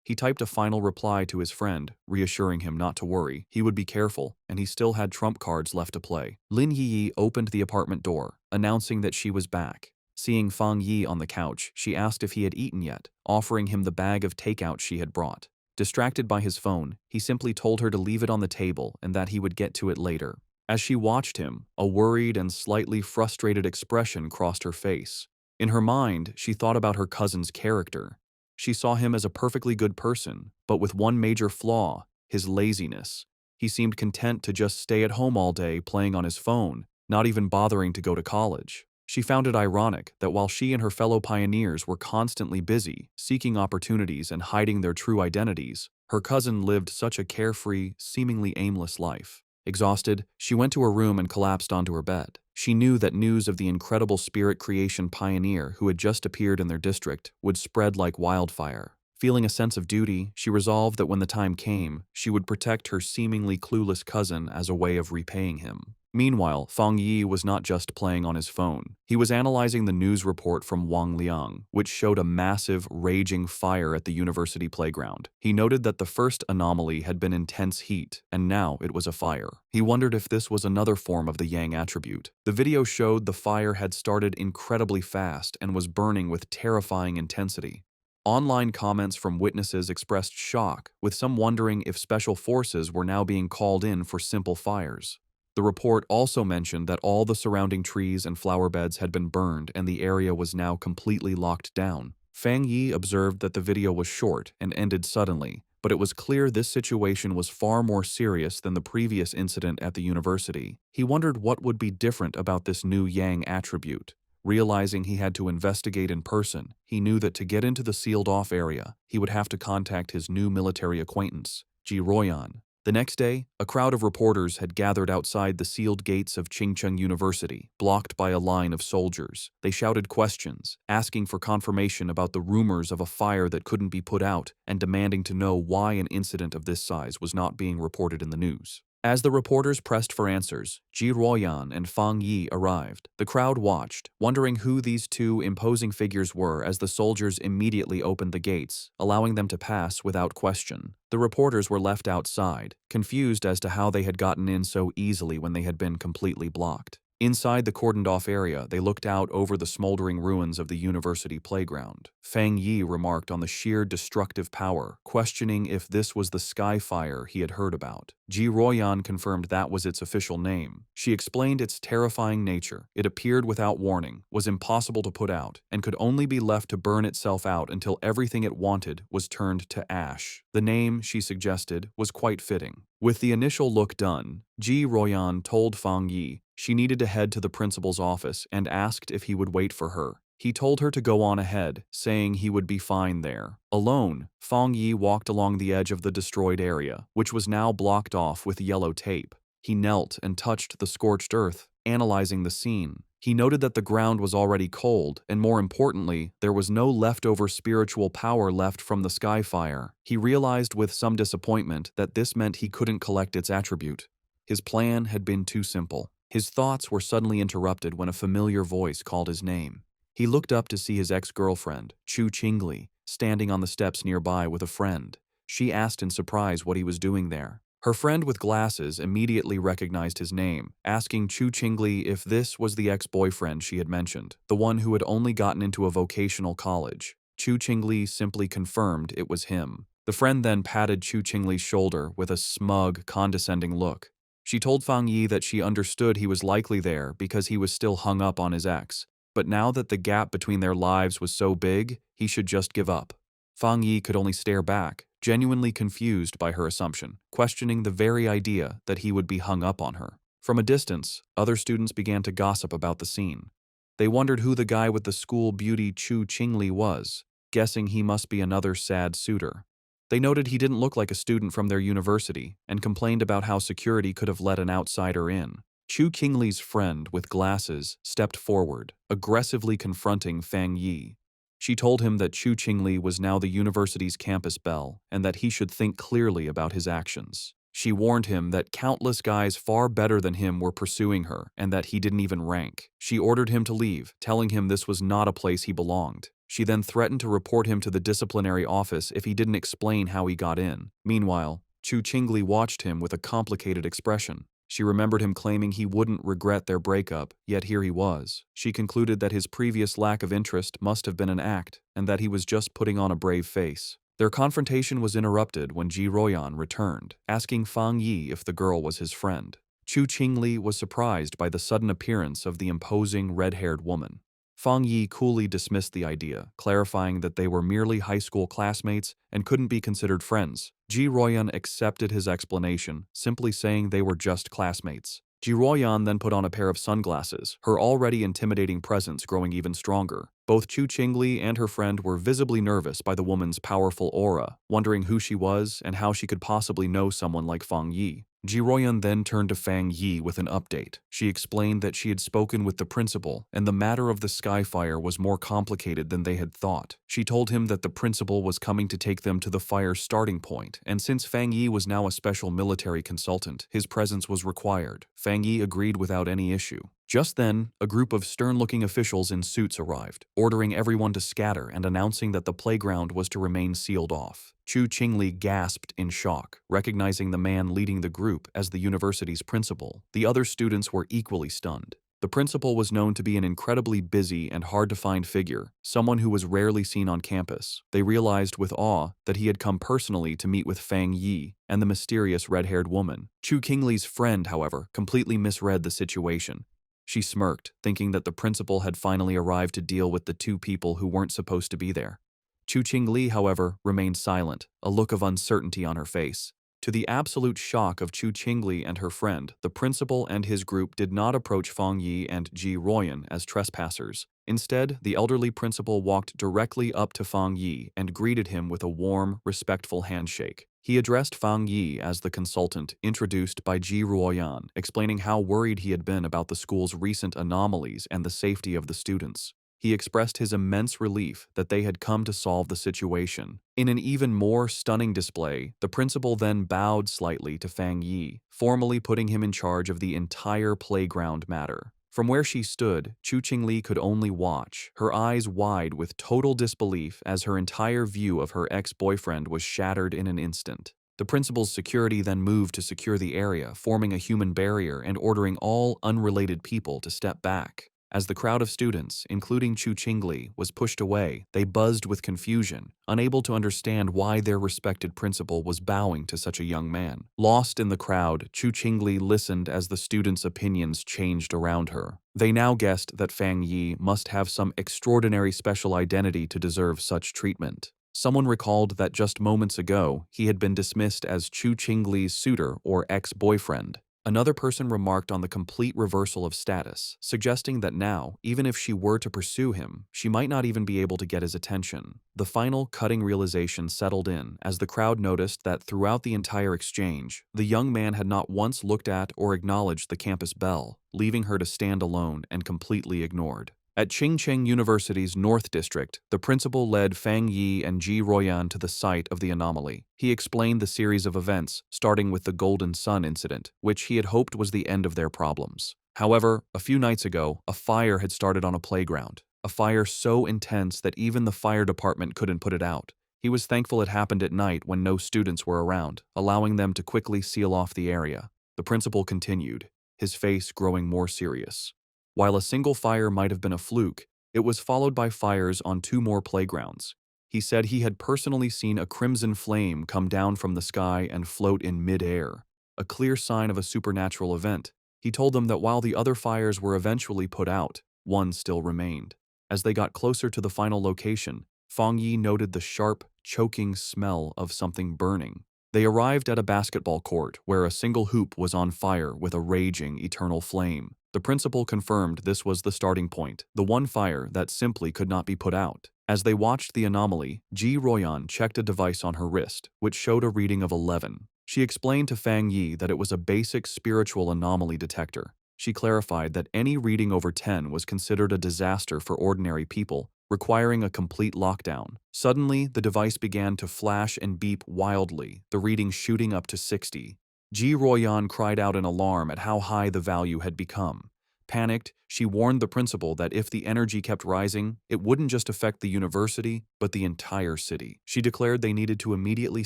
He typed a final reply to his friend, reassuring him not to worry. He would be careful, and he still had trump cards left to play. Lin Yi opened the apartment door, announcing that she was back. Seeing Fang Yi on the couch, she asked if he had eaten yet, offering him the bag of takeout she had brought. Distracted by his phone, he simply told her to leave it on the table and that he would get to it later. As she watched him, a worried and slightly frustrated expression crossed her face. In her mind, she thought about her cousin's character. She saw him as a perfectly good person, but with one major flaw, his laziness. He seemed content to just stay at home all day playing on his phone, not even bothering to go to college. She found it ironic that while she and her fellow pioneers were constantly busy, seeking opportunities and hiding their true identities, her cousin lived such a carefree, seemingly aimless life. Exhausted, she went to her room and collapsed onto her bed. She knew that news of the incredible spirit creation pioneer who had just appeared in their district would spread like wildfire. Feeling a sense of duty, she resolved that when the time came, she would protect her seemingly clueless cousin as a way of repaying him. Meanwhile, Fang Yi was not just playing on his phone. He was analyzing the news report from Wang Liang, which showed a massive, raging fire at the university playground. He noted that the first anomaly had been intense heat, and now it was a fire. He wondered if this was another form of the Yang attribute. The video showed the fire had started incredibly fast and was burning with terrifying intensity. Online comments from witnesses expressed shock, with some wondering if special forces were now being called in for simple fires. The report also mentioned that all the surrounding trees and flower beds had been burned and the area was now completely locked down. Fang Yi observed that the video was short and ended suddenly, but it was clear this situation was far more serious than the previous incident at the university. He wondered what would be different about this new Yang attribute. Realizing he had to investigate in person, he knew that to get into the sealed-off area, he would have to contact his new military acquaintance, Ji Royan. The next day, a crowd of reporters had gathered outside the sealed gates of Chingcheng University, blocked by a line of soldiers. They shouted questions, asking for confirmation about the rumors of a fire that couldn't be put out, and demanding to know why an incident of this size was not being reported in the news. As the reporters pressed for answers, Ji Ruoyan and Fang Yi arrived. The crowd watched, wondering who these two imposing figures were as the soldiers immediately opened the gates, allowing them to pass without question. The reporters were left outside, confused as to how they had gotten in so easily when they had been completely blocked. Inside the cordoned-off area, they looked out over the smoldering ruins of the university playground. Fang Yi remarked on the sheer destructive power, questioning if this was the sky fire he had heard about. Ji Ruoyan confirmed that was its official name. She explained its terrifying nature. It appeared without warning, was impossible to put out, and could only be left to burn itself out until everything it wanted was turned to ash. The name, she suggested, was quite fitting. With the initial look done, Ji Ruoyan told Fang Yi she needed to head to the principal's office and asked if he would wait for her. He told her to go on ahead, saying he would be fine there. Alone, Fang Yi walked along the edge of the destroyed area, which was now blocked off with yellow tape. He knelt and touched the scorched earth, analyzing the scene. He noted that the ground was already cold, and more importantly, there was no leftover spiritual power left from the sky fire. He realized with some disappointment that this meant he couldn't collect its attribute. His plan had been too simple. His thoughts were suddenly interrupted when a familiar voice called his name. He looked up to see his ex-girlfriend, Chu Qingli, standing on the steps nearby with a friend. She asked in surprise what he was doing there. Her friend with glasses immediately recognized his name, asking Chu Qingli if this was the ex-boyfriend she had mentioned, the one who had only gotten into a vocational college. Chu Qingli simply confirmed it was him. The friend then patted Chu Qingli's shoulder with a smug, condescending look. She told Fang Yi that she understood he was likely there because he was still hung up on his ex, but now that the gap between their lives was so big, he should just give up. Fang Yi could only stare back, genuinely confused by her assumption, questioning the very idea that he would be hung up on her. From a distance, other students began to gossip about the scene. They wondered who the guy with the school beauty Chu Qingli was, guessing he must be another sad suitor. They noted he didn't look like a student from their university and complained about how security could have let an outsider in. Chu Qingli's friend with glasses stepped forward, aggressively confronting Fang Yi. She told him that Chu Qingli was now the university's campus belle and that he should think clearly about his actions. She warned him that countless guys far better than him were pursuing her and that he didn't even rank. She ordered him to leave, telling him this was not a place he belonged. She then threatened to report him to the disciplinary office if he didn't explain how he got in. Meanwhile, Chu Qingli watched him with a complicated expression. She remembered him claiming he wouldn't regret their breakup, yet here he was. She concluded that his previous lack of interest must have been an act, and that he was just putting on a brave face. Their confrontation was interrupted when Ji Royan returned, asking Fang Yi if the girl was his friend. Chu Qingli was surprised by the sudden appearance of the imposing red-haired woman. Fang Yi coolly dismissed the idea, clarifying that they were merely high school classmates and couldn't be considered friends. Ji Royan accepted his explanation, simply saying they were just classmates. Ji Royan then put on a pair of sunglasses, her already intimidating presence growing even stronger. Both Chu Qingli and her friend were visibly nervous by the woman's powerful aura, wondering who she was and how she could possibly know someone like Fang Yi. Ji Ruoyan then turned to Fang Yi with an update. She explained that she had spoken with the principal, and the matter of the Skyfire was more complicated than they had thought. She told him that the principal was coming to take them to the fire's starting point, and since Fang Yi was now a special military consultant, his presence was required. Fang Yi agreed without any issue. Just then, a group of stern-looking officials in suits arrived, ordering everyone to scatter and announcing that the playground was to remain sealed off. Chu Qingli gasped in shock, recognizing the man leading the group as the university's principal. The other students were equally stunned. The principal was known to be an incredibly busy and hard-to-find figure, someone who was rarely seen on campus. They realized with awe that he had come personally to meet with Fang Yi and the mysterious red-haired woman. Chu Qingli's friend, however, completely misread the situation. She smirked, thinking that the principal had finally arrived to deal with the two people who weren't supposed to be there. Chu Qingli, however, remained silent, a look of uncertainty on her face. To the absolute shock of Chu Qingli and her friend, the principal and his group did not approach Fang Yi and Ji Ruoyan as trespassers. Instead, the elderly principal walked directly up to Fang Yi and greeted him with a warm, respectful handshake. He addressed Fang Yi as the consultant introduced by Ji Ruoyan, explaining how worried he had been about the school's recent anomalies and the safety of the students. He expressed his immense relief that they had come to solve the situation. In an even more stunning display, the principal then bowed slightly to Fang Yi, formally putting him in charge of the entire playground matter. From where she stood, Chu Qingli could only watch, her eyes wide with total disbelief as her entire view of her ex-boyfriend was shattered in an instant. The principal's security then moved to secure the area, forming a human barrier and ordering all unrelated people to step back. As the crowd of students, including Chu Qingli, was pushed away, they buzzed with confusion, unable to understand why their respected principal was bowing to such a young man. Lost in the crowd, Chu Qingli listened as the students' opinions changed around her. They now guessed that Fang Yi must have some extraordinary special identity to deserve such treatment. Someone recalled that just moments ago, he had been dismissed as Chu Qingli's suitor or ex-boyfriend. Another person remarked on the complete reversal of status, suggesting that now, even if she were to pursue him, she might not even be able to get his attention. The final cutting realization settled in as the crowd noticed that throughout the entire exchange, the young man had not once looked at or acknowledged the campus belle, leaving her to stand alone and completely ignored. At Qingcheng University's North District, the principal led Fang Yi and Ji Ruoyan to the site of the anomaly. He explained the series of events, starting with the Golden Sun incident, which he had hoped was the end of their problems. However, a few nights ago, a fire had started on a playground. A fire so intense that even the fire department couldn't put it out. He was thankful it happened at night when no students were around, allowing them to quickly seal off the area. The principal continued, his face growing more serious. While a single fire might have been a fluke, it was followed by fires on 2 more playgrounds. He said he had personally seen a crimson flame come down from the sky and float in mid-air, a clear sign of a supernatural event. He told them that while the other fires were eventually put out, one still remained. As they got closer to the final location, Fang Yi noted the sharp, choking smell of something burning. They arrived at a basketball court where a single hoop was on fire with a raging eternal flame. The principal confirmed this was the starting point, the one fire that simply could not be put out. As they watched the anomaly, Ji Ruoyan checked a device on her wrist, which showed a reading of 11. She explained to Fang Yi that it was a basic spiritual anomaly detector. She clarified that any reading over 10 was considered a disaster for ordinary people, requiring a complete lockdown. Suddenly, the device began to flash and beep wildly, the reading shooting up to 60. Ji Ruoyan cried out in alarm at how high the value had become. Panicked, she warned the principal that if the energy kept rising, it wouldn't just affect the university, but the entire city. She declared they needed to immediately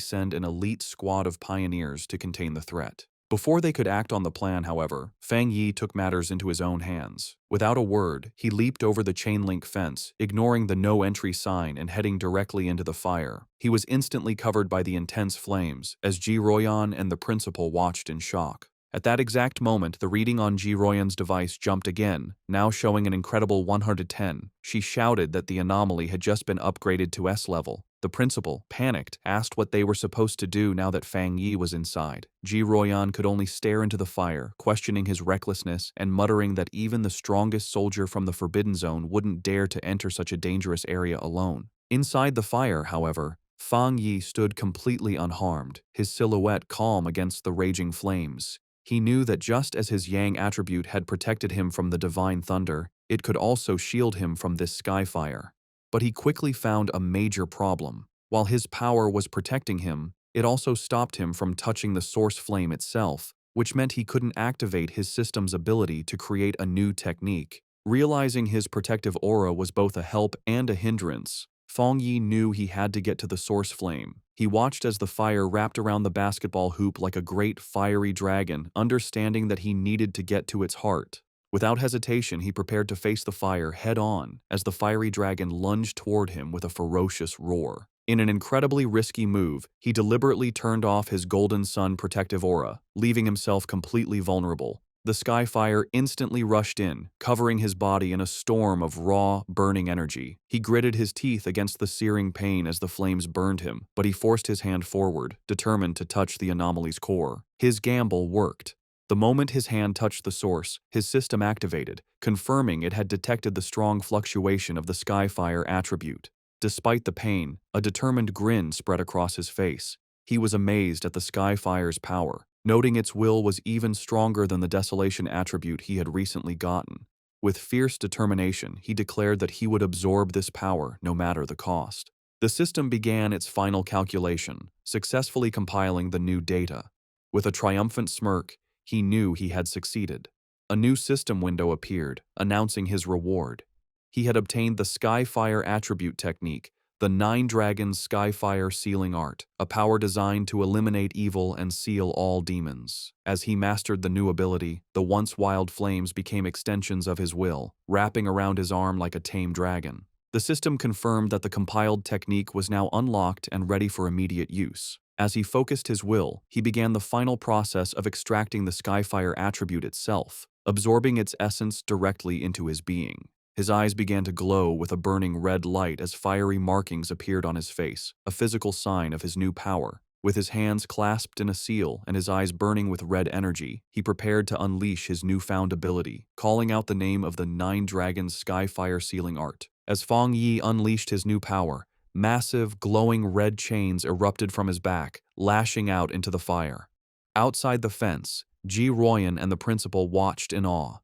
send an elite squad of pioneers to contain the threat. Before they could act on the plan, however, Fang Yi took matters into his own hands. Without a word, he leaped over the chain-link fence, ignoring the no-entry sign and heading directly into the fire. He was instantly covered by the intense flames, as Ji Ruoyan and the principal watched in shock. At that exact moment, the reading on Ji Ruoyan's device jumped again, now showing an incredible 110. She shouted that the anomaly had just been upgraded to S level. The principal, panicked, asked what they were supposed to do now that Fang Yi was inside. Ji Ruoyan could only stare into the fire, questioning his recklessness and muttering that even the strongest soldier from the Forbidden Zone wouldn't dare to enter such a dangerous area alone. Inside the fire, however, Fang Yi stood completely unharmed, his silhouette calm against the raging flames. He knew that just as his Yang attribute had protected him from the divine thunder, it could also shield him from this sky fire. But he quickly found a major problem. While his power was protecting him, it also stopped him from touching the source flame itself, which meant he couldn't activate his system's ability to create a new technique. Realizing his protective aura was both a help and a hindrance, Fang Yi knew he had to get to the source flame. He watched as the fire wrapped around the basketball hoop like a great fiery dragon, understanding that he needed to get to its heart. Without hesitation, he prepared to face the fire head-on as the fiery dragon lunged toward him with a ferocious roar. In an incredibly risky move, he deliberately turned off his Golden Sun protective aura, leaving himself completely vulnerable. The sky fire instantly rushed in, covering his body in a storm of raw, burning energy. He gritted his teeth against the searing pain as the flames burned him, but he forced his hand forward, determined to touch the anomaly's core. His gamble worked. The moment his hand touched the source, his system activated, confirming it had detected the strong fluctuation of the Skyfire attribute. Despite the pain, a determined grin spread across his face. He was amazed at the Skyfire's power, noting its will was even stronger than the Desolation attribute he had recently gotten. With fierce determination, he declared that he would absorb this power no matter the cost. The system began its final calculation, successfully compiling the new data. With a triumphant smirk, he knew he had succeeded. A new system window appeared, announcing his reward. He had obtained the Skyfire attribute technique, the Nine Dragons Skyfire Sealing Art, a power designed to eliminate evil and seal all demons. As he mastered the new ability, the once wild flames became extensions of his will, wrapping around his arm like a tame dragon. The system confirmed that the compiled technique was now unlocked and ready for immediate use. As he focused his will, he began the final process of extracting the Skyfire attribute itself, absorbing its essence directly into his being. His eyes began to glow with a burning red light as fiery markings appeared on his face, a physical sign of his new power. With his hands clasped in a seal and his eyes burning with red energy, he prepared to unleash his newfound ability, calling out the name of the Nine Dragons Skyfire Sealing Art. As Fang Yi unleashed his new power, massive, glowing red chains erupted from his back, lashing out into the fire. Outside the fence, Ji Ruoyan and the principal watched in awe.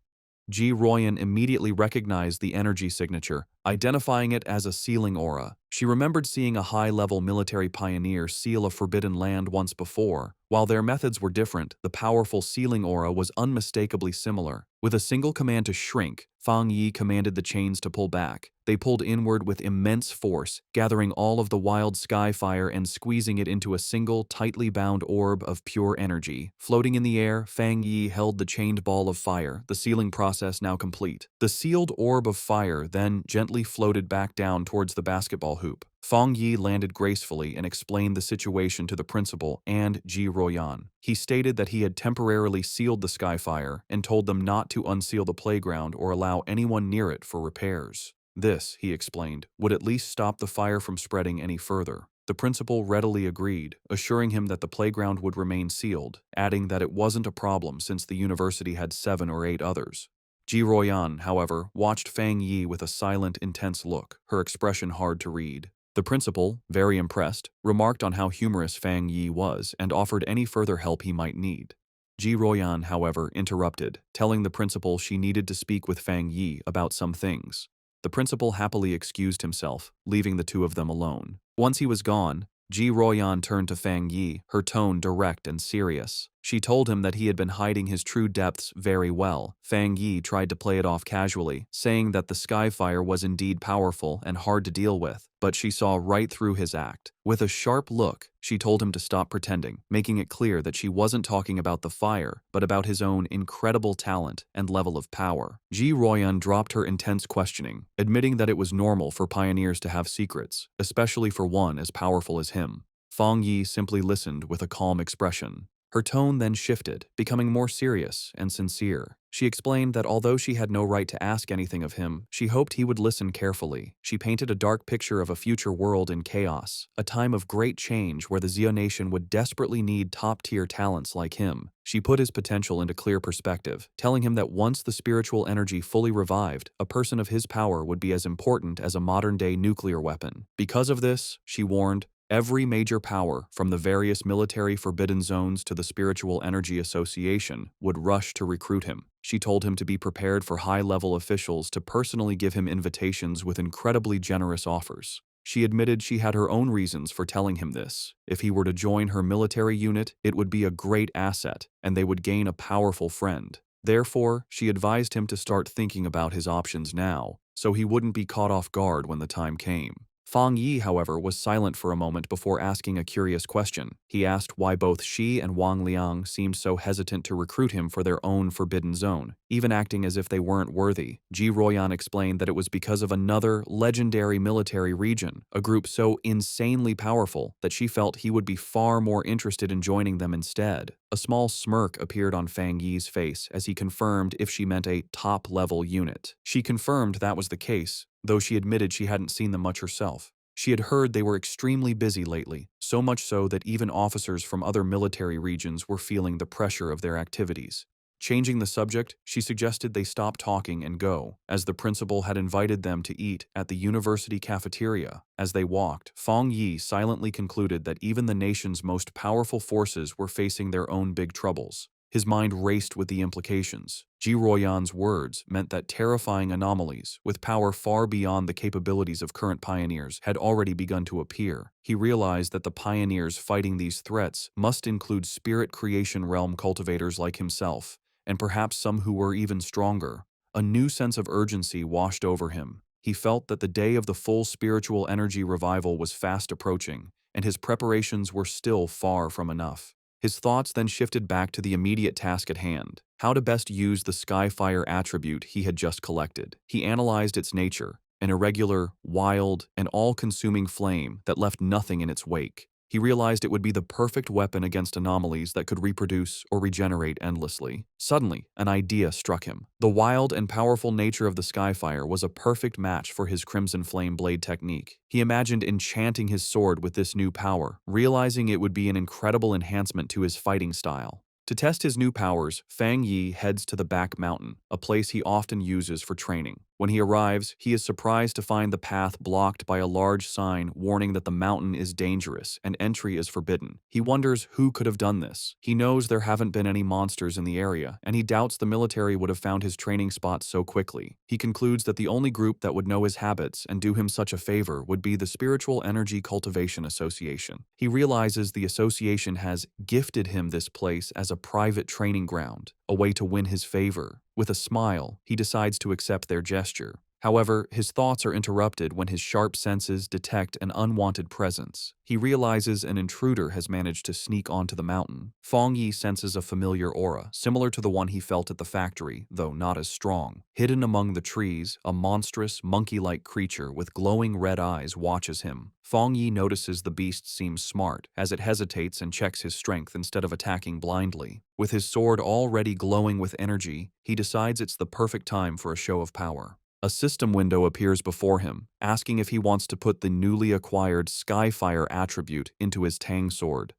Ji Ruoyan immediately recognized the energy signature, identifying it as a sealing aura. She remembered seeing a high-level military pioneer seal a forbidden land once before. While their methods were different, the powerful sealing aura was unmistakably similar. With a single command to shrink, Fang Yi commanded the chains to pull back. They pulled inward with immense force, gathering all of the wild sky fire and squeezing it into a single, tightly bound orb of pure energy. Floating in the air, Fang Yi held the chained ball of fire, the sealing process now complete. The sealed orb of fire then gently floated back down towards the basketball hoop. Fang Yi landed gracefully and explained the situation to the principal and Ji Ruoyan. He stated that he had temporarily sealed the Skyfire and told them not to unseal the playground or allow anyone near it for repairs. This, he explained, would at least stop the fire from spreading any further. The principal readily agreed, assuring him that the playground would remain sealed, adding that it wasn't a problem since the university had 7 or 8 others. Ji Ruoyan, however, watched Fang Yi with a silent, intense look, her expression hard to read. The principal, very impressed, remarked on how humorous Fang Yi was and offered any further help he might need. Ji Ruoyan, however, interrupted, telling the principal she needed to speak with Fang Yi about some things. The principal happily excused himself, leaving the two of them alone. Once he was gone, Ji Ruoyan turned to Fang Yi, her tone direct and serious. She told him that he had been hiding his true depths very well. Fang Yi tried to play it off casually, saying that the Skyfire was indeed powerful and hard to deal with, but she saw right through his act. With a sharp look, she told him to stop pretending, making it clear that she wasn't talking about the fire, but about his own incredible talent and level of power. Ji Ruoyan dropped her intense questioning, admitting that it was normal for pioneers to have secrets, especially for one as powerful as him. Fang Yi simply listened with a calm expression. Her tone then shifted, becoming more serious and sincere. She explained that although she had no right to ask anything of him, she hoped he would listen carefully. She painted a dark picture of a future world in chaos, a time of great change where the Zio nation would desperately need top-tier talents like him. She put his potential into clear perspective, telling him that once the spiritual energy fully revived, a person of his power would be as important as a modern-day nuclear weapon. Because of this, she warned, every major power, from the various military forbidden zones to the Spiritual Energy Association, would rush to recruit him. She told him to be prepared for high-level officials to personally give him invitations with incredibly generous offers. She admitted she had her own reasons for telling him this. If he were to join her military unit, it would be a great asset, and they would gain a powerful friend. Therefore, she advised him to start thinking about his options now, so he wouldn't be caught off guard when the time came. Fang Yi, however, was silent for a moment before asking a curious question. He asked why both she and Wang Liang seemed so hesitant to recruit him for their own forbidden zone, even acting as if they weren't worthy. Ji Royan explained that it was because of another legendary military region, a group so insanely powerful that she felt he would be far more interested in joining them instead. A small smirk appeared on Fang Yi's face as he confirmed if she meant a top-level unit. She confirmed that was the case, though she admitted she hadn't seen them much herself. She had heard they were extremely busy lately, so much so that even officers from other military regions were feeling the pressure of their activities. Changing the subject, she suggested they stop talking and go, as the principal had invited them to eat at the university cafeteria. As they walked, Fang Yi silently concluded that even the nation's most powerful forces were facing their own big troubles. His mind raced with the implications. Ji Royan's words meant that terrifying anomalies, with power far beyond the capabilities of current pioneers, had already begun to appear. He realized that the pioneers fighting these threats must include spirit creation realm cultivators like himself, and perhaps some who were even stronger. A new sense of urgency washed over him. He felt that the day of the full spiritual energy revival was fast approaching, and his preparations were still far from enough. His thoughts then shifted back to the immediate task at hand, how to best use the Skyfire attribute he had just collected. He analyzed its nature, an irregular, wild, and all-consuming flame that left nothing in its wake. He realized it would be the perfect weapon against anomalies that could reproduce or regenerate endlessly. Suddenly, an idea struck him. The wild and powerful nature of the Skyfire was a perfect match for his Crimson Flame Blade technique. He imagined enchanting his sword with this new power, realizing it would be an incredible enhancement to his fighting style. To test his new powers, Fang Yi heads to the back mountain, a place he often uses for training. When he arrives, he is surprised to find the path blocked by a large sign warning that the mountain is dangerous and entry is forbidden. He wonders who could have done this. He knows there haven't been any monsters in the area, and he doubts the military would have found his training spot so quickly. He concludes that the only group that would know his habits and do him such a favor would be the Spiritual Energy Cultivation Association. He realizes the association has gifted him this place as a private training ground, a way to win his favor. With a smile, he decides to accept their gesture. However, his thoughts are interrupted when his sharp senses detect an unwanted presence. He realizes an intruder has managed to sneak onto the mountain. Fang Yi senses a familiar aura, similar to the one he felt at the factory, though not as strong. Hidden among the trees, a monstrous, monkey-like creature with glowing red eyes watches him. Fang Yi notices the beast seems smart, as it hesitates and checks his strength instead of attacking blindly. With his sword already glowing with energy, he decides it's the perfect time for a show of power. A system window appears before him, asking if he wants to put the newly acquired Skyfire attribute into his Tang sword.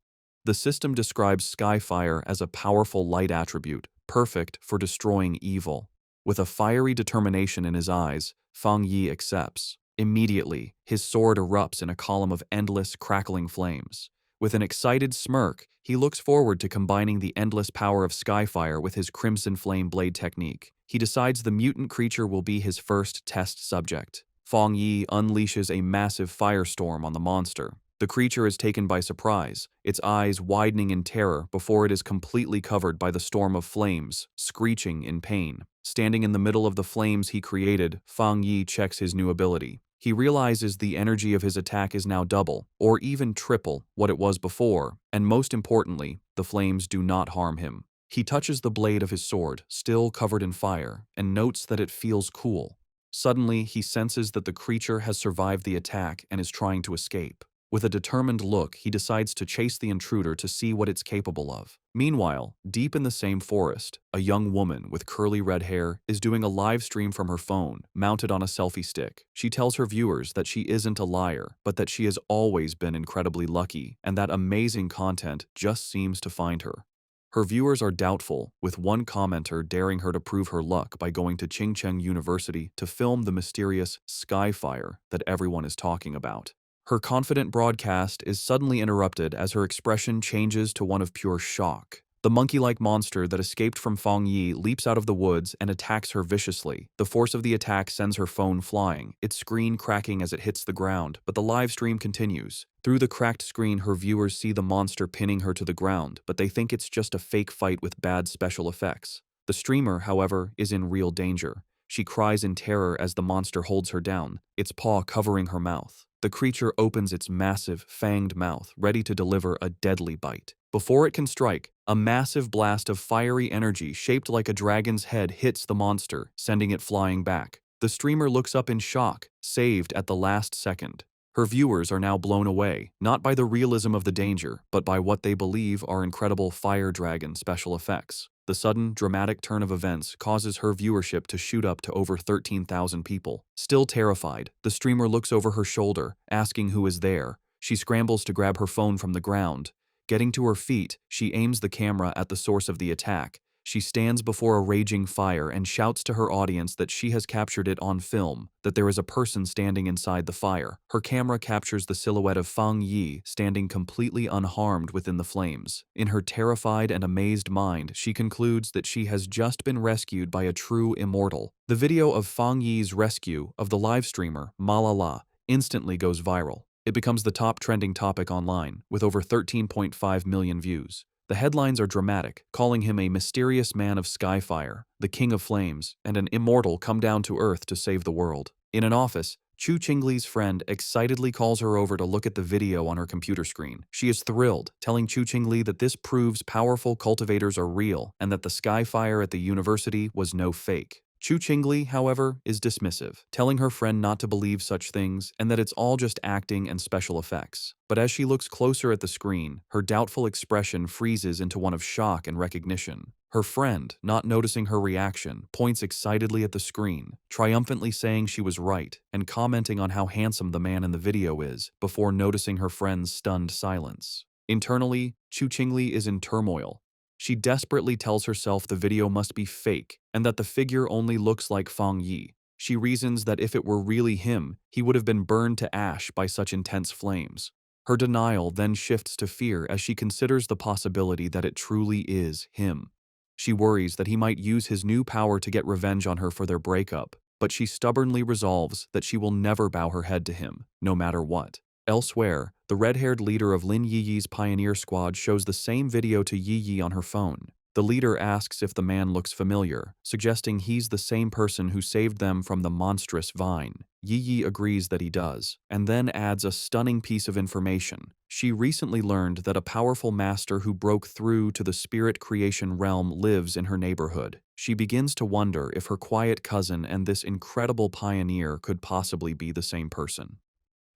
The system describes Skyfire as a powerful light attribute, perfect for destroying evil. With a fiery determination in his eyes, Fang Yi accepts. Immediately, his sword erupts in a column of endless, crackling flames. With an excited smirk, he looks forward to combining the endless power of Skyfire with his Crimson Flame Blade technique. He decides the mutant creature will be his first test subject. Fang Yi unleashes a massive firestorm on the monster. The creature is taken by surprise, its eyes widening in terror before it is completely covered by the storm of flames, screeching in pain. Standing in the middle of the flames he created, Fang Yi checks his new ability. He realizes the energy of his attack is now double, or even triple, what it was before, and most importantly, the flames do not harm him. He touches the blade of his sword, still covered in fire, and notes that it feels cool. Suddenly, he senses that the creature has survived the attack and is trying to escape. With a determined look, he decides to chase the intruder to see what it's capable of. Meanwhile, deep in the same forest, a young woman with curly red hair is doing a live stream from her phone, mounted on a selfie stick. She tells her viewers that she isn't a liar, but that she has always been incredibly lucky, and that amazing content just seems to find her. Her viewers are doubtful, with one commenter daring her to prove her luck by going to Chingcheng University to film the mysterious sky fire that everyone is talking about. Her confident broadcast is suddenly interrupted as her expression changes to one of pure shock. The monkey-like monster that escaped from Fang Yi leaps out of the woods and attacks her viciously. The force of the attack sends her phone flying, its screen cracking as it hits the ground, but the live stream continues. Through the cracked screen, her viewers see the monster pinning her to the ground, but they think it's just a fake fight with bad special effects. The streamer, however, is in real danger. She cries in terror as the monster holds her down, its paw covering her mouth. The creature opens its massive, fanged mouth, ready to deliver a deadly bite. Before it can strike, a massive blast of fiery energy shaped like a dragon's head hits the monster, sending it flying back. The streamer looks up in shock, saved at the last second. Her viewers are now blown away, not by the realism of the danger, but by what they believe are incredible fire dragon special effects. The sudden, dramatic turn of events causes her viewership to shoot up to over 13,000 people. Still terrified, the streamer looks over her shoulder, asking who is there. She scrambles to grab her phone from the ground. Getting to her feet, she aims the camera at the source of the attack. She stands before a raging fire and shouts to her audience that she has captured it on film, that there is a person standing inside the fire. Her camera captures the silhouette of Fang Yi standing completely unharmed within the flames. In her terrified and amazed mind, she concludes that she has just been rescued by a true immortal. The video of Fang Yi's rescue of the live streamer, Malala, instantly goes viral. It becomes the top trending topic online, with over 13.5 million views. The headlines are dramatic, calling him a mysterious man of skyfire, the king of flames, and an immortal come down to earth to save the world. In an office, Chu Qingli's friend excitedly calls her over to look at the video on her computer screen. She is thrilled, telling Chu Qingli that this proves powerful cultivators are real and that the skyfire at the university was no fake. Chu Qingli, however, is dismissive, telling her friend not to believe such things and that it's all just acting and special effects. But as she looks closer at the screen, her doubtful expression freezes into one of shock and recognition. Her friend, not noticing her reaction, points excitedly at the screen, triumphantly saying she was right and commenting on how handsome the man in the video is, before noticing her friend's stunned silence. Internally, Chu Qingli is in turmoil. She desperately tells herself the video must be fake and that the figure only looks like Fang Yi. She reasons that if it were really him, he would have been burned to ash by such intense flames. Her denial then shifts to fear as she considers the possibility that it truly is him. She worries that he might use his new power to get revenge on her for their breakup, but she stubbornly resolves that she will never bow her head to him, no matter what. Elsewhere, the red-haired leader of Lin Yiyi's pioneer squad shows the same video to Yiyi on her phone. The leader asks if the man looks familiar, suggesting he's the same person who saved them from the monstrous vine. Yiyi agrees that he does, and then adds a stunning piece of information. She recently learned that a powerful master who broke through to the spirit creation realm lives in her neighborhood. She begins to wonder if her quiet cousin and this incredible pioneer could possibly be the same person.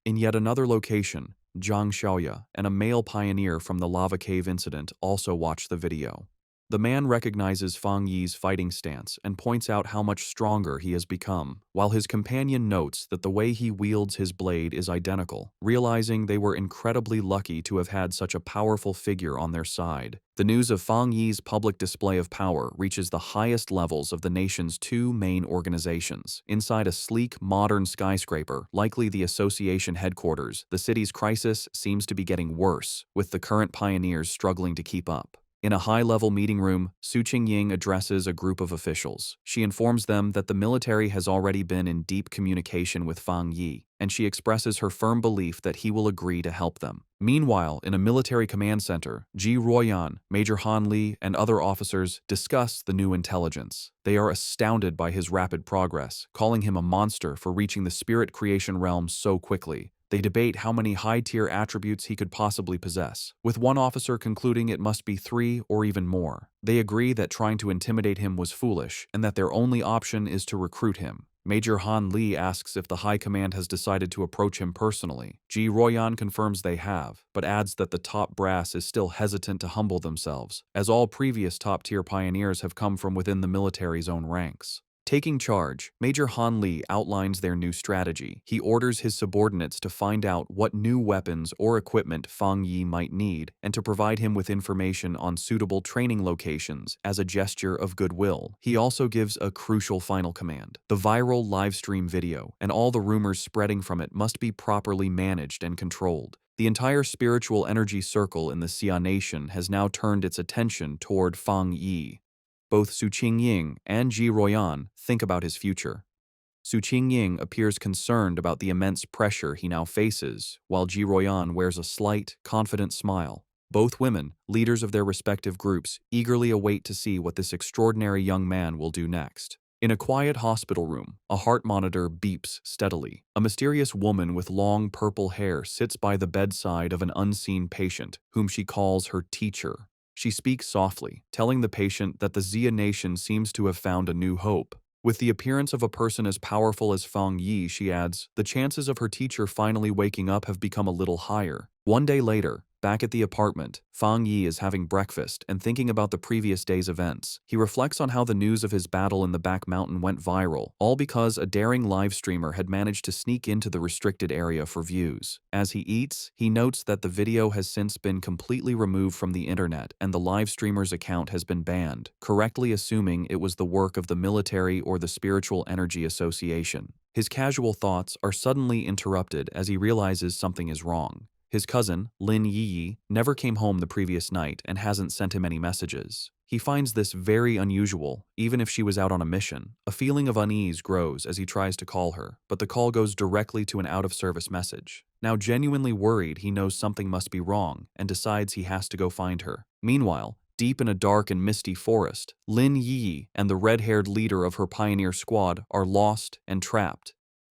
In yet another location, Zhang Xiaoya and a male pioneer from the lava cave incident also watch the video. The man recognizes Fang Yi's fighting stance and points out how much stronger he has become, while his companion notes that the way he wields his blade is identical, realizing they were incredibly lucky to have had such a powerful figure on their side. The news of Fang Yi's public display of power reaches the highest levels of the nation's two main organizations. Inside a sleek, modern skyscraper, likely the association headquarters, the city's crisis seems to be getting worse, with the current pioneers struggling to keep up. In a high-level meeting room, Su Qingying addresses a group of officials. She informs them that the military has already been in deep communication with Fang Yi, and she expresses her firm belief that he will agree to help them. Meanwhile, in a military command center, Ji Ruoyan, Major Han Li, and other officers discuss the new intelligence. They are astounded by his rapid progress, calling him a monster for reaching the spirit creation realm so quickly. They debate how many high-tier attributes he could possibly possess, with one officer concluding it must be 3 or even more. They agree that trying to intimidate him was foolish and that their only option is to recruit him. Major Han Li asks if the High Command has decided to approach him personally. Ji Royan confirms they have, but adds that the top brass is still hesitant to humble themselves, as all previous top-tier pioneers have come from within the military's own ranks. Taking charge, Major Han Li outlines their new strategy. He orders his subordinates to find out what new weapons or equipment Fang Yi might need and to provide him with information on suitable training locations as a gesture of goodwill. He also gives a crucial final command. The viral livestream video and all the rumors spreading from it must be properly managed and controlled. The entire spiritual energy circle in the Xia nation has now turned its attention toward Fang Yi. Both Su Qingying and Ji Royan think about his future. Su Qingying appears concerned about the immense pressure he now faces, while Ji Royan wears a slight, confident smile. Both women, leaders of their respective groups, eagerly await to see what this extraordinary young man will do next. In a quiet hospital room, a heart monitor beeps steadily. A mysterious woman with long purple hair sits by the bedside of an unseen patient, whom she calls her teacher. She speaks softly, telling the patient that the Xia nation seems to have found a new hope. With the appearance of a person as powerful as Fang Yi, she adds, the chances of her teacher finally waking up have become a little higher. One day later, back at the apartment, Fang Yi is having breakfast and thinking about the previous day's events. He reflects on how the news of his battle in the back mountain went viral, all because a daring live streamer had managed to sneak into the restricted area for views. As he eats, he notes that the video has since been completely removed from the internet and the live streamer's account has been banned, correctly assuming it was the work of the military or the Spiritual Energy Association. His casual thoughts are suddenly interrupted as he realizes something is wrong. His cousin, Lin Yi, never came home the previous night and hasn't sent him any messages. He finds this very unusual, even if she was out on a mission. A feeling of unease grows as he tries to call her, but the call goes directly to an out-of-service message. Now genuinely worried, he knows something must be wrong and decides he has to go find her. Meanwhile, deep in a dark and misty forest, Lin Yi and the red-haired leader of her pioneer squad are lost and trapped.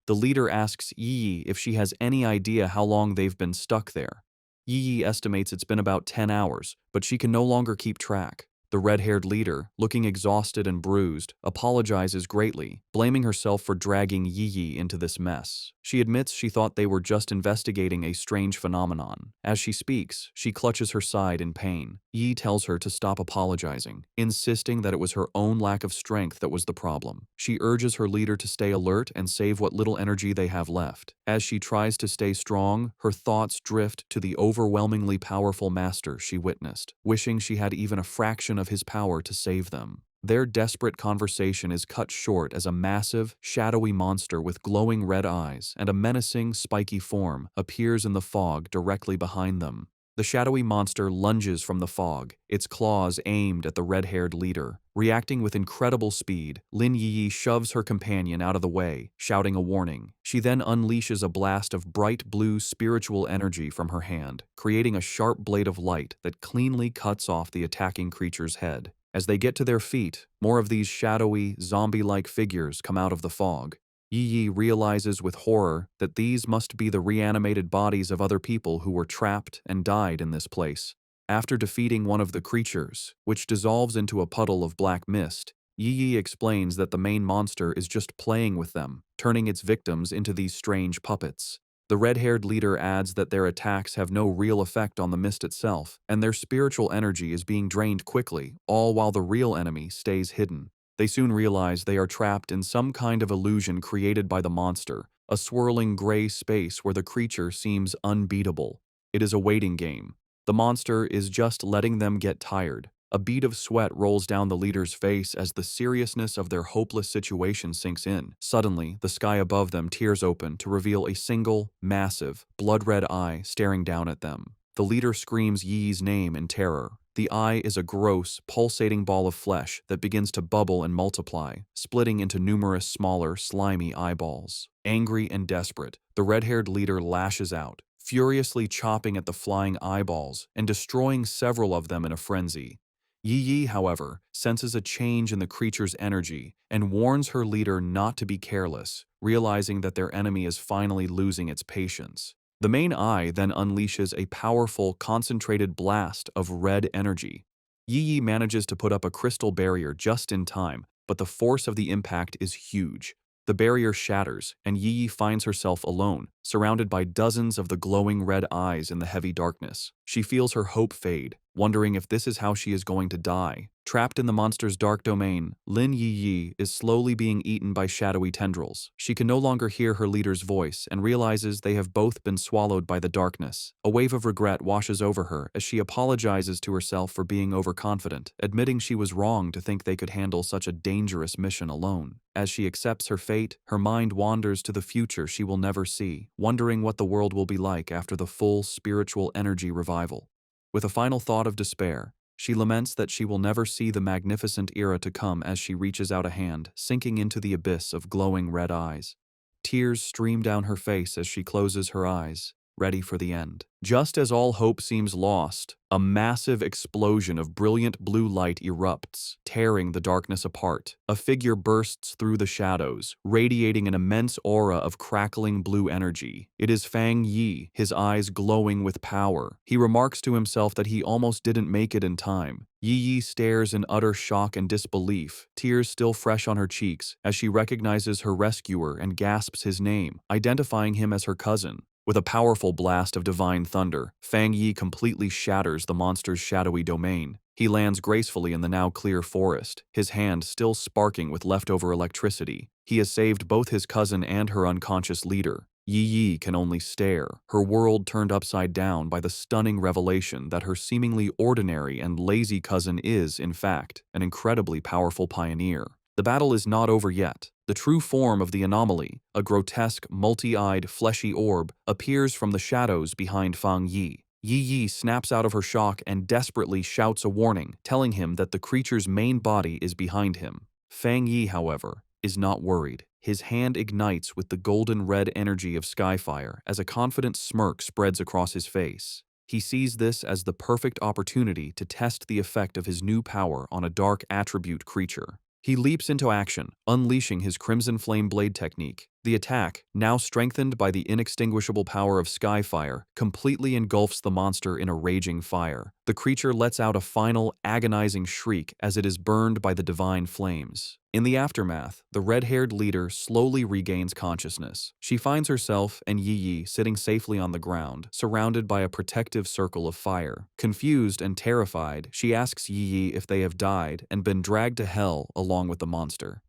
The leader asks Yi if she has any idea how long they've been stuck there. Yi estimates it's been about 10 hours, but she can no longer keep track. The red-haired leader, looking exhausted and bruised, apologizes greatly, blaming herself for dragging Yi into this mess. She admits she thought they were just investigating a strange phenomenon. As she speaks, she clutches her side in pain. Yi tells her to stop apologizing, insisting that it was her own lack of strength that was the problem. She urges her leader to stay alert and save what little energy they have left. As she tries to stay strong, her thoughts drift to the overwhelmingly powerful master she witnessed, wishing she had even a fraction of his power to save them. Their desperate conversation is cut short as a massive, shadowy monster with glowing red eyes and a menacing, spiky form appears in the fog directly behind them. The shadowy monster lunges from the fog, its claws aimed at the red-haired leader. Reacting with incredible speed, Lin Yi shoves her companion out of the way, shouting a warning. She then unleashes a blast of bright blue spiritual energy from her hand, creating a sharp blade of light that cleanly cuts off the attacking creature's head. As they get to their feet, more of these shadowy, zombie-like figures come out of the fog. Yi realizes with horror that these must be the reanimated bodies of other people who were trapped and died in this place. After defeating one of the creatures, which dissolves into a puddle of black mist, Yi explains that the main monster is just playing with them, turning its victims into these strange puppets. The red-haired leader adds that their attacks have no real effect on the mist itself, and their spiritual energy is being drained quickly, all while the real enemy stays hidden. They soon realize they are trapped in some kind of illusion created by the monster, a swirling gray space where the creature seems unbeatable. It is a waiting game. The monster is just letting them get tired. A bead of sweat rolls down the leader's face as the seriousness of their hopeless situation sinks in. Suddenly, the sky above them tears open to reveal a single, massive, blood-red eye staring down at them. The leader screams Yi's name in terror. The eye is a gross, pulsating ball of flesh that begins to bubble and multiply, splitting into numerous smaller, slimy eyeballs. Angry and desperate, the red-haired leader lashes out, furiously chopping at the flying eyeballs and destroying several of them in a frenzy. Yi, however, senses a change in the creature's energy and warns her leader not to be careless, realizing that their enemy is finally losing its patience. The main eye then unleashes a powerful, concentrated blast of red energy. Yi manages to put up a crystal barrier just in time, but the force of the impact is huge. The barrier shatters, and Yi finds herself alone, surrounded by dozens of the glowing red eyes in the heavy darkness. She feels her hope fade, wondering if this is how she is going to die. Trapped in the monster's dark domain, Lin Yi is slowly being eaten by shadowy tendrils. She can no longer hear her leader's voice and realizes they have both been swallowed by the darkness. A wave of regret washes over her as she apologizes to herself for being overconfident, admitting she was wrong to think they could handle such a dangerous mission alone. As she accepts her fate, her mind wanders to the future she will never see, wondering what the world will be like after the full spiritual energy revival. With a final thought of despair, she laments that she will never see the magnificent era to come as she reaches out a hand, sinking into the abyss of glowing red eyes. Tears stream down her face as she closes her eyes, ready for the end. Just as all hope seems lost, a massive explosion of brilliant blue light erupts, tearing the darkness apart. A figure bursts through the shadows, radiating an immense aura of crackling blue energy. It is Fang Yi, his eyes glowing with power. He remarks to himself that he almost didn't make it in time. Yi stares in utter shock and disbelief, tears still fresh on her cheeks, as she recognizes her rescuer and gasps his name, identifying him as her cousin. With a powerful blast of divine thunder, Fang Yi completely shatters the monster's shadowy domain. He lands gracefully in the now clear forest, his hand still sparking with leftover electricity. He has saved both his cousin and her unconscious leader. Yi can only stare, her world turned upside down by the stunning revelation that her seemingly ordinary and lazy cousin is, in fact, an incredibly powerful pioneer. The battle is not over yet. The true form of the anomaly, a grotesque, multi-eyed, fleshy orb, appears from the shadows behind Fang Yi. Yi snaps out of her shock and desperately shouts a warning, telling him that the creature's main body is behind him. Fang Yi, however, is not worried. His hand ignites with the golden red energy of Skyfire as a confident smirk spreads across his face. He sees this as the perfect opportunity to test the effect of his new power on a dark attribute creature. He leaps into action, unleashing his Crimson Flame Blade technique. The attack, now strengthened by the inextinguishable power of Skyfire, completely engulfs the monster in a raging fire. The creature lets out a final, agonizing shriek as it is burned by the divine flames. In the aftermath, the red-haired leader slowly regains consciousness. She finds herself and Yi sitting safely on the ground, surrounded by a protective circle of fire. Confused and terrified, she asks Yi if they have died and been dragged to hell along with the monster.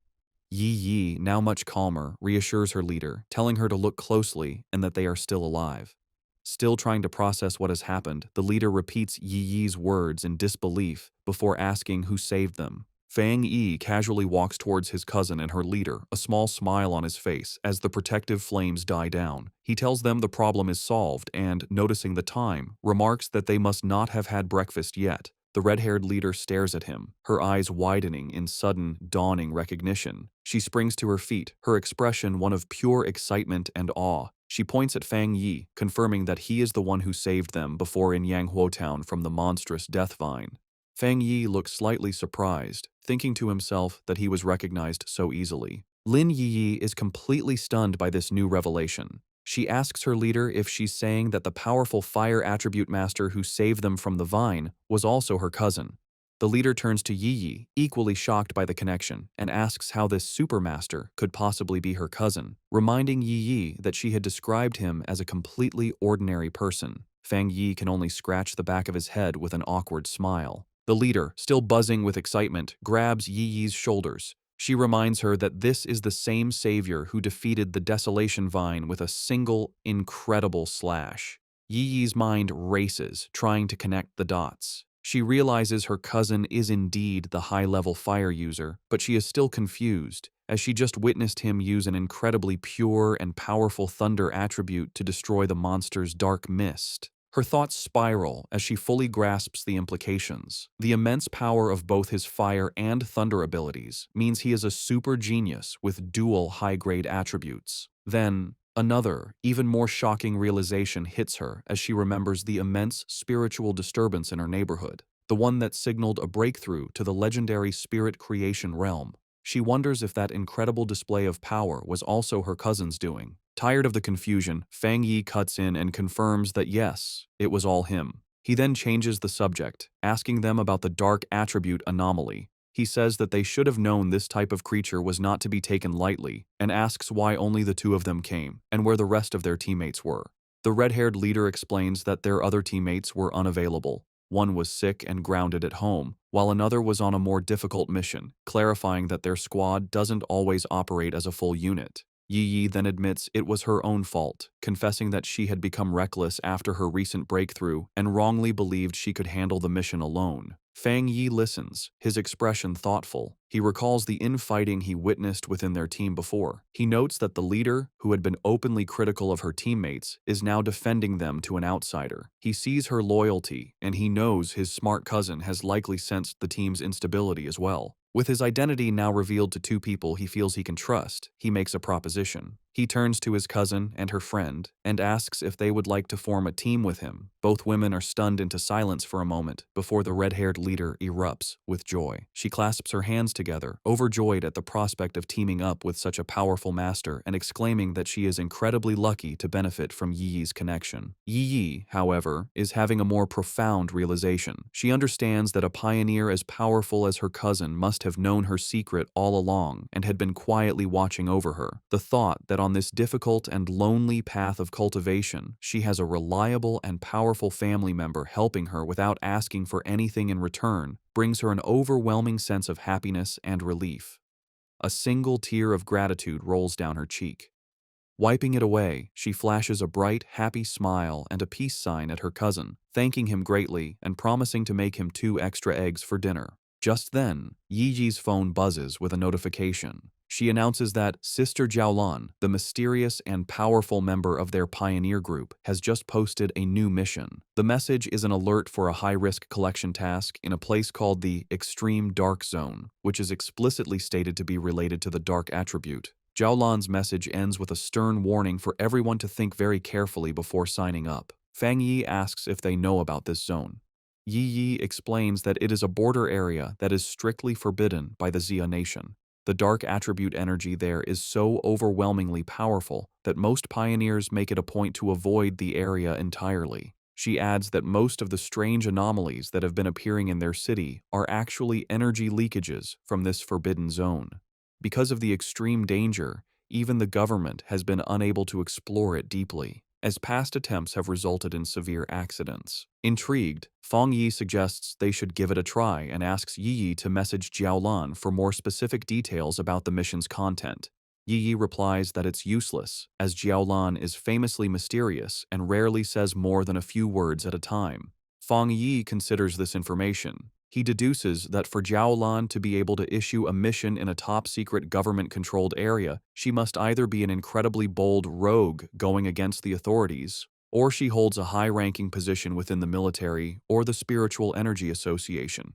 Yi, now much calmer, reassures her leader, telling her to look closely and that they are still alive. Still trying to process what has happened, the leader repeats Yi's words in disbelief before asking who saved them. Fang Yi casually walks towards his cousin and her leader, a small smile on his face as the protective flames die down. He tells them the problem is solved and, noticing the time, remarks that they must not have had breakfast yet. The red-haired leader stares at him, her eyes widening in sudden, dawning recognition. She springs to her feet, her expression one of pure excitement and awe. She points at Fang Yi, confirming that he is the one who saved them before in Yanghuo Town from the monstrous death vine. Fang Yi looks slightly surprised, thinking to himself that he was recognized so easily. Lin Yi is completely stunned by this new revelation. She asks her leader if she's saying that the powerful fire attribute master who saved them from the vine was also her cousin. The leader turns to Yi, equally shocked by the connection, and asks how this supermaster could possibly be her cousin, reminding Yi that she had described him as a completely ordinary person. Fang Yi can only scratch the back of his head with an awkward smile. The leader, still buzzing with excitement, grabs Yi's shoulders. She reminds her that this is the same savior who defeated the Desolation Vine with a single, incredible slash. Yi's mind races, trying to connect the dots. She realizes her cousin is indeed the high-level fire user, but she is still confused, as she just witnessed him use an incredibly pure and powerful thunder attribute to destroy the monster's dark mist. Her thoughts spiral as she fully grasps the implications. The immense power of both his fire and thunder abilities means he is a super genius with dual high-grade attributes. Then, another, even more shocking realization hits her as she remembers the immense spiritual disturbance in her neighborhood, the one that signaled a breakthrough to the legendary spirit creation realm. She wonders if that incredible display of power was also her cousin's doing. Tired of the confusion, Fang Yi cuts in and confirms that yes, it was all him. He then changes the subject, asking them about the dark attribute anomaly. He says that they should have known this type of creature was not to be taken lightly, and asks why only the two of them came and where the rest of their teammates were. The red-haired leader explains that their other teammates were unavailable. One was sick and grounded at home, while another was on a more difficult mission, clarifying that their squad doesn't always operate as a full unit. Yi Yi then admits it was her own fault, confessing that she had become reckless after her recent breakthrough and wrongly believed she could handle the mission alone. Fang Yi listens, his expression thoughtful. He recalls the infighting he witnessed within their team before. He notes that the leader, who had been openly critical of her teammates, is now defending them to an outsider. He sees her loyalty, and he knows his smart cousin has likely sensed the team's instability as well. With his identity now revealed to two people he feels he can trust, he makes a proposition. He turns to his cousin and her friend and asks if they would like to form a team with him. Both women are stunned into silence for a moment before the red-haired leader erupts with joy. She clasps her hands together, overjoyed at the prospect of teaming up with such a powerful master and exclaiming that she is incredibly lucky to benefit from Yi Yi's connection. Yi Yi, however, is having a more profound realization. She understands that a pioneer as powerful as her cousin must have known her secret all along and had been quietly watching over her. The thought that on this difficult and lonely path of cultivation, she has a reliable and powerful family member helping her without asking for anything in return brings her an overwhelming sense of happiness and relief. A single tear of gratitude rolls down her cheek. Wiping it away, she flashes a bright, happy smile and a peace sign at her cousin, thanking him greatly and promising to make him 2 extra eggs for dinner. Just then, Yi Yi's phone buzzes with a notification. She announces that Sister Jiaolan, the mysterious and powerful member of their pioneer group, has just posted a new mission. The message is an alert for a high-risk collection task in a place called the Extreme Dark Zone, which is explicitly stated to be related to the dark attribute. Jiaolan's message ends with a stern warning for everyone to think very carefully before signing up. Fang Yi asks if they know about this zone. Yi Yi explains that it is a border area that is strictly forbidden by the Xia nation. The dark attribute energy there is so overwhelmingly powerful that most pioneers make it a point to avoid the area entirely. She adds that most of the strange anomalies that have been appearing in their city are actually energy leakages from this forbidden zone. Because of the extreme danger, even the government has been unable to explore it deeply, as past attempts have resulted in severe accidents. Intrigued, Fang Yi suggests they should give it a try and asks Yi Yi to message Jiaolan for more specific details about the mission's content. Yi Yi replies that it's useless, as Jiaolan is famously mysterious and rarely says more than a few words at a time. Fang Yi considers this information. He deduces that for Jiaolan to be able to issue a mission in a top-secret government-controlled area, she must either be an incredibly bold rogue going against the authorities, or she holds a high-ranking position within the military or the Spiritual Energy Association.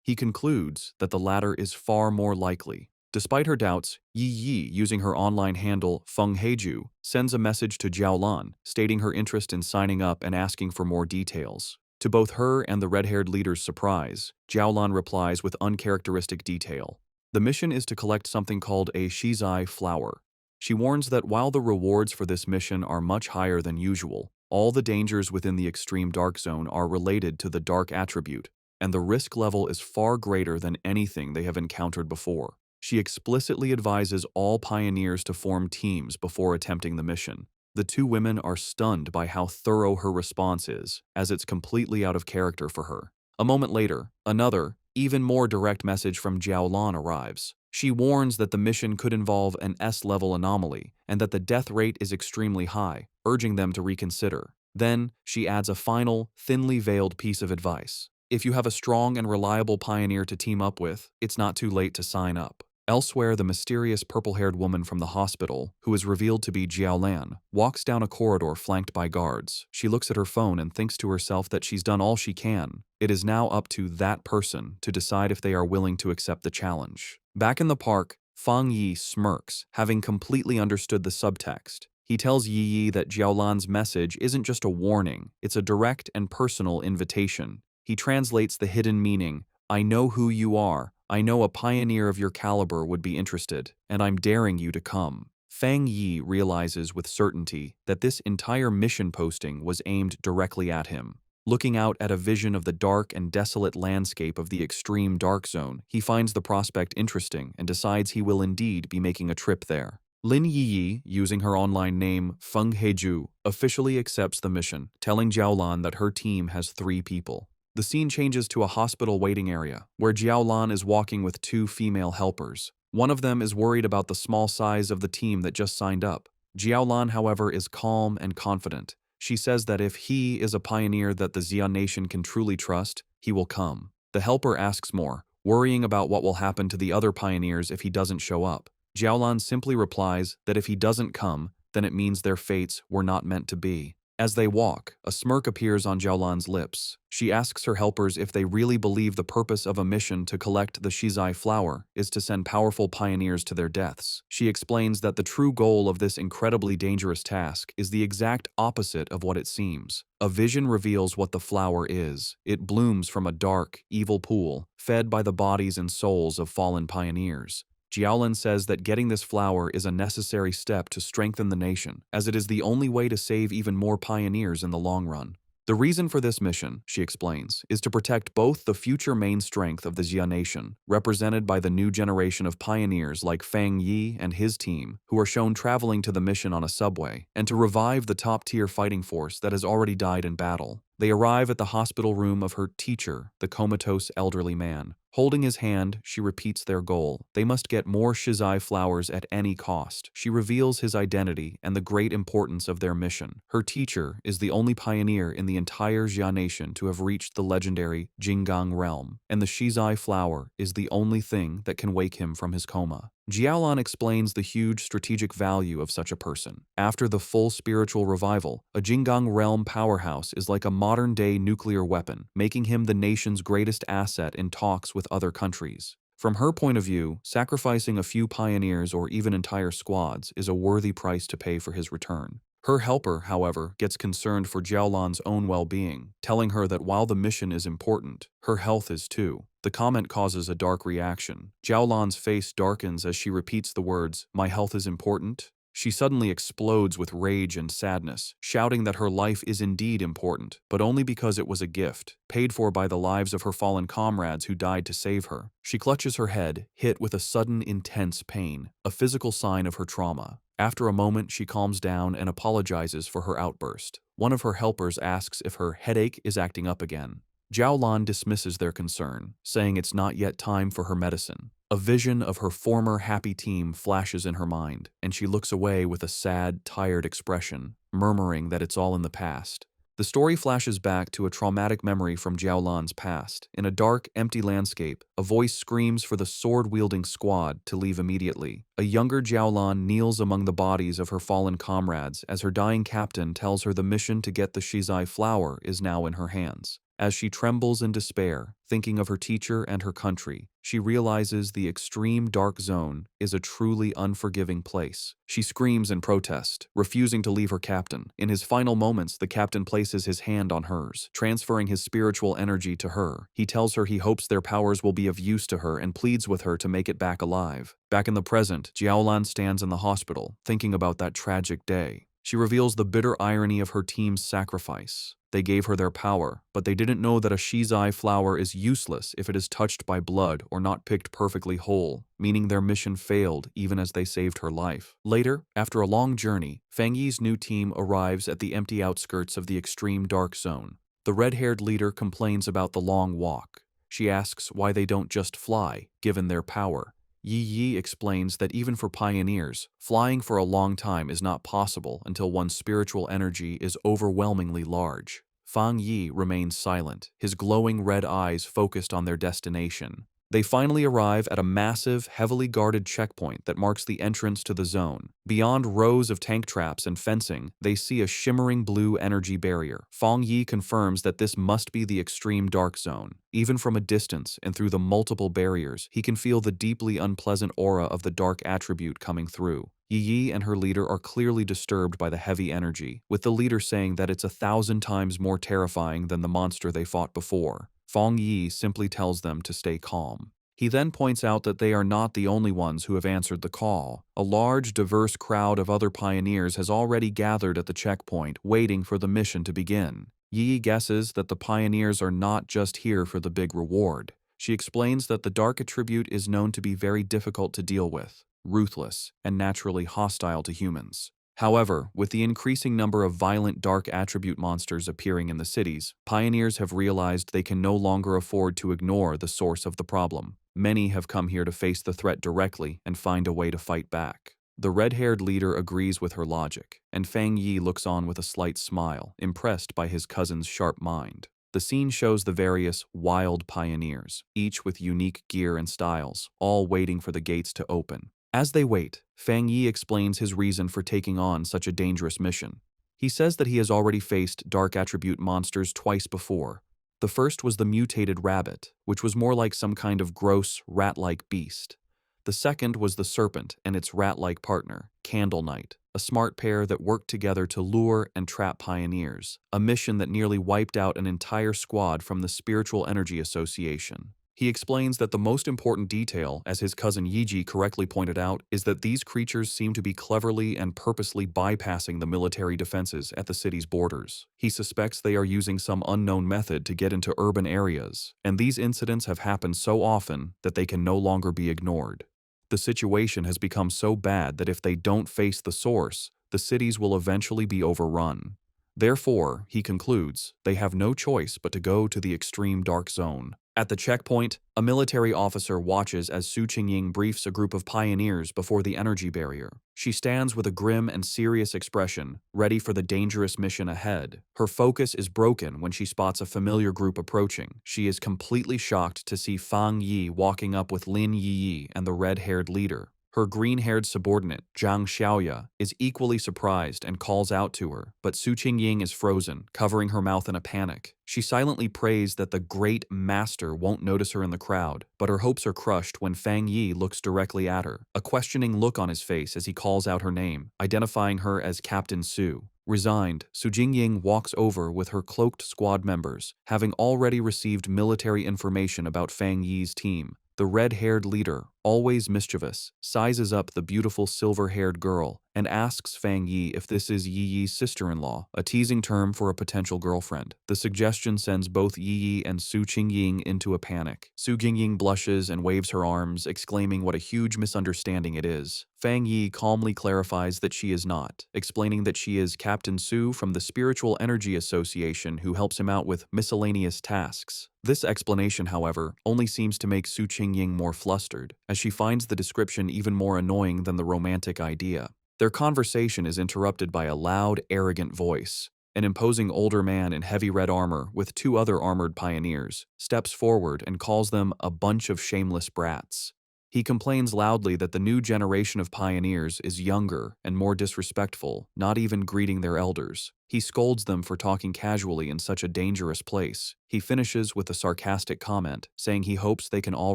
He concludes that the latter is far more likely. Despite her doubts, Yi Yi, using her online handle Feng Heiju, sends a message to Jiaolan, stating her interest in signing up and asking for more details. To both her and the red-haired leader's surprise, Jiaolan replies with uncharacteristic detail. The mission is to collect something called a shizai flower. She warns that while the rewards for this mission are much higher than usual, all the dangers within the extreme dark zone are related to the dark attribute, and the risk level is far greater than anything they have encountered before. She explicitly advises all pioneers to form teams before attempting the mission. The two women are stunned by how thorough her response is, as it's completely out of character for her. A moment later, another, even more direct message from Jiaolan arrives. She warns that the mission could involve an S-level anomaly and that the death rate is extremely high, urging them to reconsider. Then, she adds a final, thinly veiled piece of advice. If you have a strong and reliable pioneer to team up with, it's not too late to sign up. Elsewhere, the mysterious purple-haired woman from the hospital, who is revealed to be Jiaolan, walks down a corridor flanked by guards. She looks at her phone and thinks to herself that she's done all she can. It is now up to that person to decide if they are willing to accept the challenge. Back in the park, Fang Yi smirks, having completely understood the subtext. He tells Yi Yi that Jiaolan's message isn't just a warning, it's a direct and personal invitation. He translates the hidden meaning, "I know who you are. I know a pioneer of your caliber would be interested, and I'm daring you to come." Fang Yi realizes with certainty that this entire mission posting was aimed directly at him. Looking out at a vision of the dark and desolate landscape of the extreme dark zone, he finds the prospect interesting and decides he will indeed be making a trip there. Lin Yiyi, using her online name Feng Heju, officially accepts the mission, telling Jiaolan that her team has 3 people. The scene changes to a hospital waiting area, where Jiaolan is walking with 2 female helpers. One of them is worried about the small size of the team that just signed up. Jiaolan, however, is calm and confident. She says that if he is a pioneer that the Xia nation can truly trust, he will come. The helper asks more, worrying about what will happen to the other pioneers if he doesn't show up. Jiaolan simply replies that if he doesn't come, then it means their fates were not meant to be. As they walk, a smirk appears on Jiaolan's lips. She asks her helpers if they really believe the purpose of a mission to collect the Shizai flower is to send powerful pioneers to their deaths. She explains that the true goal of this incredibly dangerous task is the exact opposite of what it seems. A vision reveals what the flower is. It blooms from a dark, evil pool, fed by the bodies and souls of fallen pioneers. Jiaolan says that getting this flower is a necessary step to strengthen the nation, as it is the only way to save even more pioneers in the long run. The reason for this mission, she explains, is to protect both the future main strength of the Xia nation, represented by the new generation of pioneers like Fang Yi and his team, who are shown traveling to the mission on a subway, and to revive the top-tier fighting force that has already died in battle. They arrive at the hospital room of her teacher, the comatose elderly man. Holding his hand, she repeats their goal. They must get more Shizai flowers at any cost. She reveals his identity and the great importance of their mission. Her teacher is the only pioneer in the entire Xia nation to have reached the legendary Jinggang realm, and the Shizai flower is the only thing that can wake him from his coma. Jiaolan explains the huge strategic value of such a person. After the full spiritual revival, a Jinggang realm powerhouse is like a modern-day nuclear weapon, making him the nation's greatest asset in talks with other countries. From her point of view, sacrificing a few pioneers or even entire squads is a worthy price to pay for his return. Her helper, however, gets concerned for Jiaolan's own well-being, telling her that while the mission is important, her health is too. The comment causes a dark reaction. Jiaolan's face darkens as she repeats the words, "My health is important." She suddenly explodes with rage and sadness, shouting that her life is indeed important, but only because it was a gift, paid for by the lives of her fallen comrades who died to save her. She clutches her head, hit with a sudden intense pain, a physical sign of her trauma. After a moment, she calms down and apologizes for her outburst. One of her helpers asks if her headache is acting up again. Jiaolan dismisses their concern, saying it's not yet time for her medicine. A vision of her former happy team flashes in her mind, and she looks away with a sad, tired expression, murmuring that it's all in the past. The story flashes back to a traumatic memory from Jiaolan's past. In a dark, empty landscape, a voice screams for the sword-wielding squad to leave immediately. A younger Jiaolan kneels among the bodies of her fallen comrades as her dying captain tells her the mission to get the Shizai flower is now in her hands. As she trembles in despair, thinking of her teacher and her country, she realizes the extreme dark zone is a truly unforgiving place. She screams in protest, refusing to leave her captain. In his final moments, the captain places his hand on hers, transferring his spiritual energy to her. He tells her he hopes their powers will be of use to her and pleads with her to make it back alive. Back in the present, Jiaolan stands in the hospital, thinking about that tragic day. She reveals the bitter irony of her team's sacrifice. They gave her their power, but they didn't know that a Shizai flower is useless if it is touched by blood or not picked perfectly whole, meaning their mission failed even as they saved her life. Later, after a long journey, Fang Yi's new team arrives at the empty outskirts of the extreme dark zone. The red-haired leader complains about the long walk. She asks why they don't just fly, given their power. Yi explains that even for pioneers, flying for a long time is not possible until one's spiritual energy is overwhelmingly large. Fang Yi remains silent, his glowing red eyes focused on their destination. They finally arrive at a massive, heavily guarded checkpoint that marks the entrance to the zone. Beyond rows of tank traps and fencing, they see a shimmering blue energy barrier. Fang Yi confirms that this must be the extreme dark zone. Even from a distance and through the multiple barriers, he can feel the deeply unpleasant aura of the dark attribute coming through. Yi and her leader are clearly disturbed by the heavy energy, with the leader saying that it's 1,000 times more terrifying than the monster they fought before. Fang Yi simply tells them to stay calm. He then points out that they are not the only ones who have answered the call. A large, diverse crowd of other pioneers has already gathered at the checkpoint, waiting for the mission to begin. Yi guesses that the pioneers are not just here for the big reward. She explains that the dark attribute is known to be very difficult to deal with, ruthless, and naturally hostile to humans. However, with the increasing number of violent dark attribute monsters appearing in the cities, pioneers have realized they can no longer afford to ignore the source of the problem. Many have come here to face the threat directly and find a way to fight back. The red-haired leader agrees with her logic, and Fang Yi looks on with a slight smile, impressed by his cousin's sharp mind. The scene shows the various wild pioneers, each with unique gear and styles, all waiting for the gates to open. As they wait, Fang Yi explains his reason for taking on such a dangerous mission. He says that he has already faced dark attribute monsters twice before. The first was the mutated rabbit, which was more like some kind of gross, rat-like beast. The second was the serpent and its rat-like partner, Candle Knight, a smart pair that worked together to lure and trap pioneers, a mission that nearly wiped out an entire squad from the Spiritual Energy Association. He explains that the most important detail, as his cousin Yiji correctly pointed out, is that these creatures seem to be cleverly and purposely bypassing the military defenses at the city's borders. He suspects they are using some unknown method to get into urban areas, and these incidents have happened so often that they can no longer be ignored. The situation has become so bad that if they don't face the source, the cities will eventually be overrun. Therefore, he concludes, they have no choice but to go to the extreme dark zone. At the checkpoint, a military officer watches as Su Qingying briefs a group of pioneers before the energy barrier. She stands with a grim and serious expression, ready for the dangerous mission ahead. Her focus is broken when she spots a familiar group approaching. She is completely shocked to see Fang Yi walking up with Lin Yi and the red-haired leader. Her green-haired subordinate, Zhang Xiaoya, is equally surprised and calls out to her, but Su Qingying is frozen, covering her mouth in a panic. She silently prays that the great master won't notice her in the crowd, but her hopes are crushed when Fang Yi looks directly at her, a questioning look on his face as he calls out her name, identifying her as Captain Su. Resigned, Su Jingying walks over with her cloaked squad members, having already received military information about Fang Yi's team. The red-haired leader, always mischievous, sizes up the beautiful silver-haired girl and asks Fang Yi if this is Yi Yi's sister-in-law, a teasing term for a potential girlfriend. The suggestion sends both Yi Yi and Su Qingying into a panic. Su Qingying blushes and waves her arms, exclaiming what a huge misunderstanding it is. Fang Yi calmly clarifies that she is not, explaining that she is Captain Su from the Spiritual Energy Association who helps him out with miscellaneous tasks. This explanation, however, only seems to make Su Qingying more flustered, as she finds the description even more annoying than the romantic idea. Their conversation is interrupted by a loud, arrogant voice. An imposing older man in heavy red armor with two other armored pioneers steps forward and calls them a bunch of shameless brats. He complains loudly that the new generation of pioneers is younger and more disrespectful, not even greeting their elders. He scolds them for talking casually in such a dangerous place. He finishes with a sarcastic comment, saying he hopes they can all